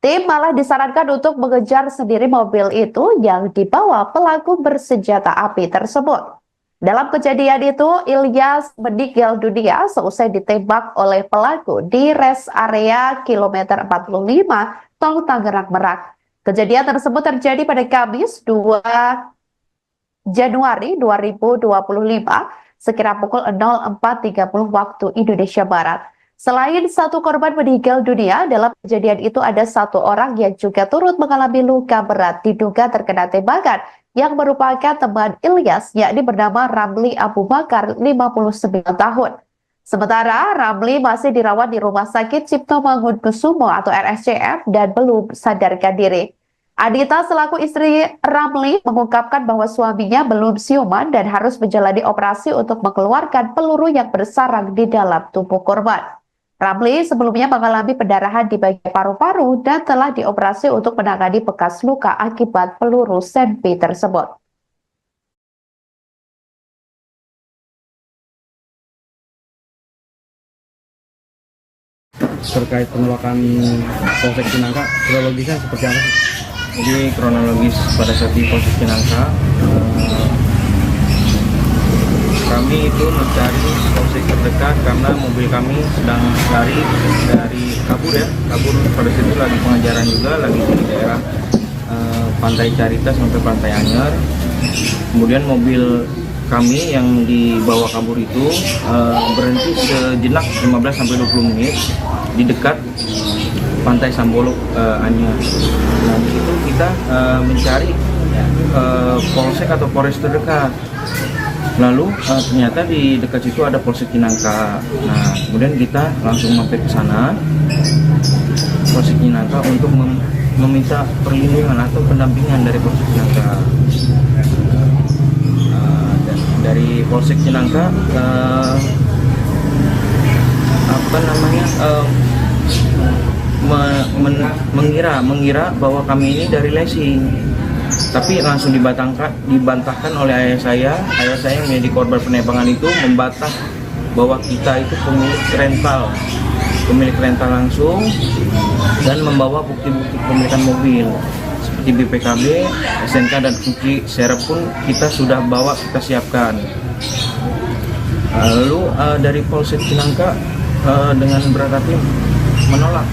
Tim malah disarankan untuk mengejar sendiri mobil itu yang dibawa pelaku bersenjata api tersebut. Dalam kejadian itu, Ilyas meninggal dunia seusai ditembak oleh pelaku di rest area kilometer 45 Tol Tangerang Merak. Kejadian tersebut terjadi pada Kamis 2 Januari 2025 sekira pukul 04.30 waktu Indonesia Barat. Selain satu korban meninggal dunia, dalam kejadian itu ada satu orang yang juga turut mengalami luka berat diduga terkena tembakan yang merupakan teman Ilyas, yakni bernama Ramli Abu Bakar, 59 tahun. Sementara Ramli masih dirawat di Rumah Sakit Cipto Mangunkusumo atau RSCM dan belum sadarkan diri. Adita selaku istri Ramli mengungkapkan bahwa suaminya belum siuman dan harus menjalani operasi untuk mengeluarkan peluru yang bersarang di dalam tubuh korban. Ramli sebelumnya mengalami pendarahan di bagian paru-paru dan telah dioperasi untuk menangani bekas luka akibat peluru senpi tersebut. Terkait penolakan Polsek Cinangka, kronologisnya seperti apa sih? Jadi kronologis pada saat di Polsek Cinangka, kami itu mencari polsek terdekat karena mobil kami sedang lari dari kabur pada situ lagi pengejaran juga, lagi di daerah Pantai Carita sampai Pantai Anyer. Kemudian mobil kami yang dibawa kabur itu berhenti sejenak 15-20 menit di dekat Pantai Sambolok Anyer. Nah, di situ kita mencari polsek atau polres terdekat. Lalu ternyata di dekat situ ada Polsek Cinangka. Nah, kemudian kita langsung mampir ke sana, Polsek Cinangka, untuk meminta perlindungan atau pendampingan dari Polsek Cinangka. Dari Polsek Cinangka, mengira bahwa kami ini dari leasing. Tapi langsung dibantahkan oleh ayah saya yang menjadi korban penembakan itu membantah bahwa kita itu pemilik rental langsung dan membawa bukti-bukti kepemilikan mobil seperti BPKB, SNK dan kunci serep pun kita sudah bawa, kita siapkan. Lalu dari Polsek Cinangka dengan berat hati menolak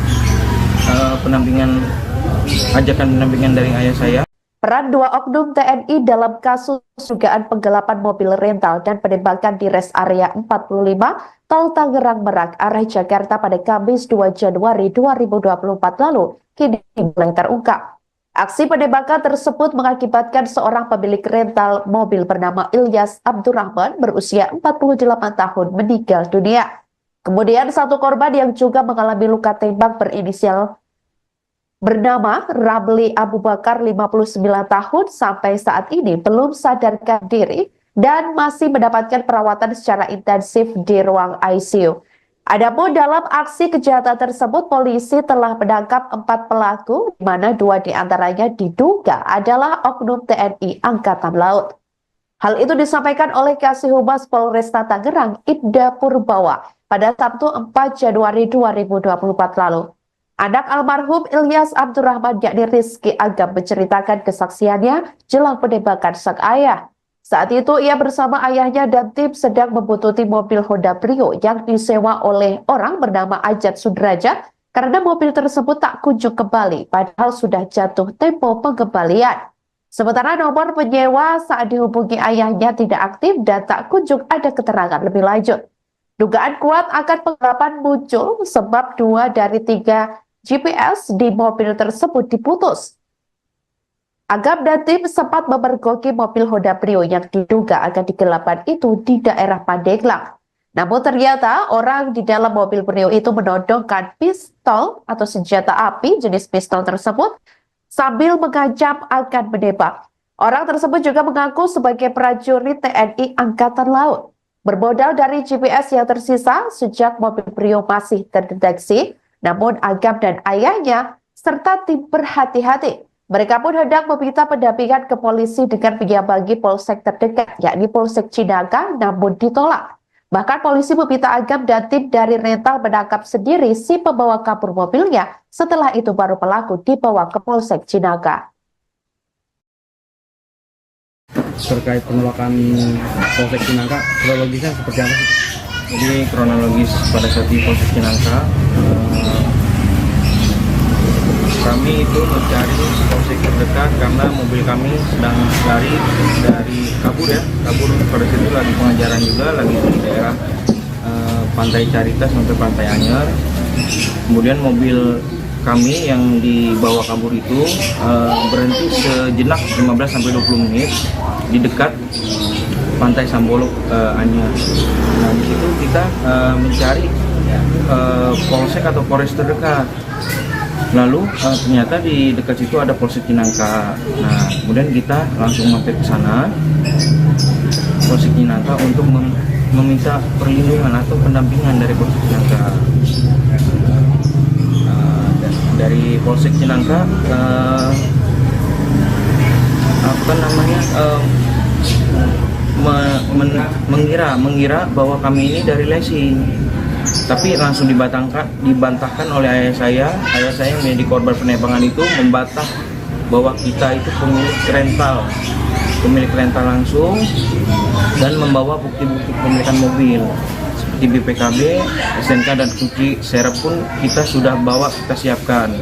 ajakan pendampingan dari ayah saya. Peran dua oknum TNI dalam kasus dugaan penggelapan mobil rental dan penembakan di rest area 45 Tol Tangerang Merak arah Jakarta pada Kamis 2 Januari 2024 lalu kini mulai terungkap. Aksi penembakan tersebut mengakibatkan seorang pemilik rental mobil bernama Ilyas Abdurrahman berusia 48 tahun meninggal dunia. Kemudian satu korban yang juga mengalami luka tembak berinisial bernama Ramli Abu Bakar, 59 tahun, sampai saat ini belum sadarkan diri dan masih mendapatkan perawatan secara intensif di ruang ICU. Adapun dalam aksi kejahatan tersebut, polisi telah menangkap 4 pelaku, di mana 2 diantaranya diduga adalah oknum TNI Angkatan Laut. Hal itu disampaikan oleh Kasih Humas Polresta Tangerang, Ibda Purbawa, pada Sabtu 4 Januari 2024 lalu. Anak almarhum Ilyas Abdurrahman yakni Rizky Agam menceritakan kesaksiannya jelang penembakan sang ayah. Saat itu ia bersama ayahnya dan tim sedang membuntuti mobil Honda Brio yang disewa oleh orang bernama Ajat Sudrajat karena mobil tersebut tak kunjung kembali padahal sudah jatuh tempo pengembalian. Sementara nomor penyewa saat dihubungi ayahnya tidak aktif dan tak kunjung ada keterangan lebih lanjut. Dugaan kuat akan penggelapan muncul sebab 2 dari 3 GPS di mobil tersebut diputus. Agam dan tim sempat memergoki mobil Honda Brio yang diduga akan digelapkan itu di daerah Pandeglang. Namun ternyata orang di dalam mobil Brio itu menodongkan pistol atau senjata api jenis pistol tersebut sambil mengancam akan menembak. Orang tersebut juga mengaku sebagai prajurit TNI Angkatan Laut. Bermodal dari GPS yang tersisa sejak mobil Brio masih terdeteksi, namun Agam dan ayahnya serta tim berhati-hati. Mereka pun hendak meminta pendampingan ke polisi dengan menyambangi polsek terdekat, yakni Polsek Cinangka, namun ditolak. Bahkan polisi meminta Agam dan tim dari rental menangkap sendiri si pembawa kabur mobilnya. Setelah itu baru pelaku dibawa ke Polsek Cinangka. Terkait penolakan Polsek Cinangka, kronologisnya seperti apa sih? Jadi kronologis pada saat di Polsek Cinangka, kami itu mencari polsek terdekat karena mobil kami sedang lari dari kabur pada situ lagi pengajaran juga, lagi di daerah Pantai Carita sampai Pantai Anyer. Kemudian mobil kami yang dibawa kabur itu berhenti sejenak 15-20 menit di dekat Pantai Sambolok Anyer. Nah, di situ kita mencari polsek atau polres terdekat. Lalu ternyata di dekat situ ada Polsek Cinangka. Nah, kemudian kita langsung mampir ke sana, Polsek Cinangka, untuk meminta perlindungan atau pendampingan dari Polsek Cinangka. Dari Polsek Cinangka mengira bahwa kami ini dari leasing, tapi langsung dibantahkan oleh ayah saya yang menjadi korban penembakan itu membantah bahwa kita itu pemilik rental langsung dan membawa bukti-bukti kepemilikan mobil seperti BPKB, SNK dan kunci serep pun kita sudah bawa, kita siapkan.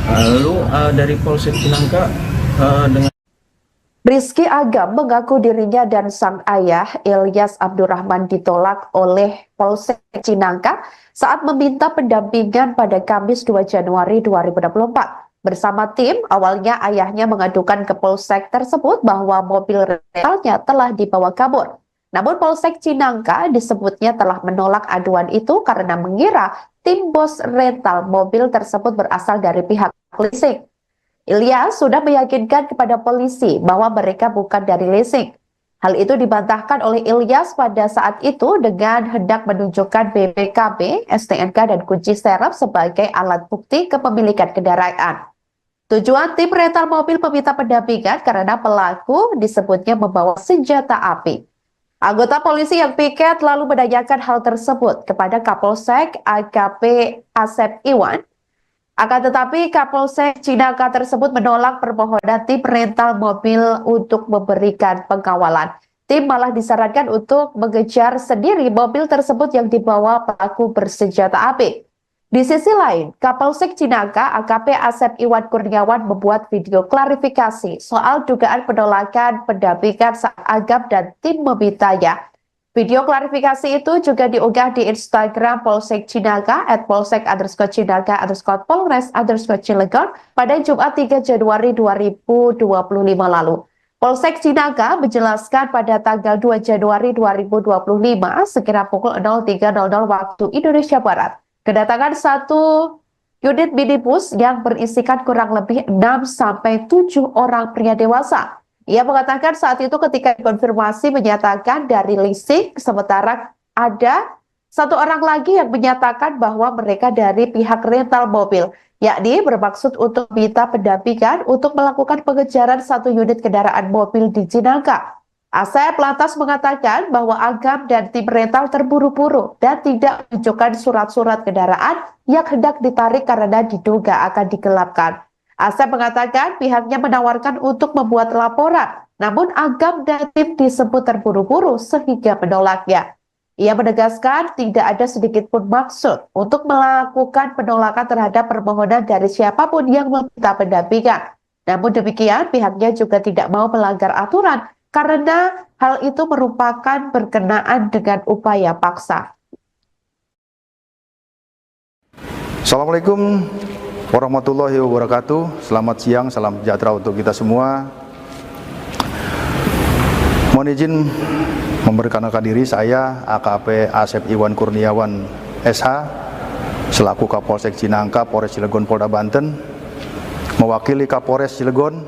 Lalu dari Polsek Cinangka dengan Rizky Agam mengaku dirinya dan sang ayah Ilyas Abdurrahman ditolak oleh Polsek Cinangka saat meminta pendampingan pada Kamis 2 Januari 2024. Bersama tim, awalnya ayahnya mengadukan ke Polsek tersebut bahwa mobil rentalnya telah dibawa kabur. Namun Polsek Cinangka disebutnya telah menolak aduan itu karena mengira tim bos rental mobil tersebut berasal dari pihak leasing. Ilyas sudah meyakinkan kepada polisi bahwa mereka bukan dari leasing. Hal itu dibantahkan oleh Ilyas pada saat itu dengan hendak menunjukkan BPKB, STNK, dan kunci serep sebagai alat bukti kepemilikan kendaraan. Tujuan tim rental mobil meminta pendampingan karena pelaku disebutnya membawa senjata api. Anggota polisi yang piket lalu menanyakan hal tersebut kepada Kapolsek AKP Asep Iwan. Akan tetapi Kapolsek Cinangka tersebut menolak permohonan tim rental mobil untuk memberikan pengawalan. Tim malah disarankan untuk mengejar sendiri mobil tersebut yang dibawa pelaku bersenjata api. Di sisi lain, Kapolsek Cinangka AKP Asep Iwan Kurniawan membuat video klarifikasi soal dugaan penolakan pendampingan saat Agam dan tim memintanya. Video klarifikasi itu juga diunggah di Instagram Polsek Cinangka @polsek_cinangka_polres_cilegon pada Jumat 3 Januari 2025 lalu. Polsek Cinangka menjelaskan pada tanggal 2 Januari 2025 sekira pukul 03.00 waktu Indonesia Barat, kedatangan satu unit minibus yang berisikan kurang lebih 6-7 orang pria dewasa. Ia mengatakan saat itu ketika dikonfirmasi menyatakan dari leasing, sementara ada satu orang lagi yang menyatakan bahwa mereka dari pihak rental mobil, yakni bermaksud untuk minta pendampingan untuk melakukan pengejaran satu unit kendaraan mobil di Cinangka. Asep lantas mengatakan bahwa Agam dan tim rental terburu-buru dan tidak menunjukkan surat-surat kendaraan yang hendak ditarik karena diduga akan digelapkan. Asep mengatakan pihaknya menawarkan untuk membuat laporan, namun Agam dan tim disebut terburu-buru sehingga menolaknya. Ia menegaskan tidak ada sedikit pun maksud untuk melakukan penolakan terhadap permohonan dari siapapun yang meminta pendampingan. Namun demikian, pihaknya juga tidak mau melanggar aturan karena hal itu merupakan berkenaan dengan upaya paksa. Assalamualaikum warahmatullahi wabarakatuh. Selamat siang, salam sejahtera untuk kita semua. Mohon izin memperkenalkan diri, saya AKP Asep Iwan Kurniawan SH selaku Kapolsek Cinangka, Polres Cilegon, Polda Banten. mewakili Kapolres Cilegon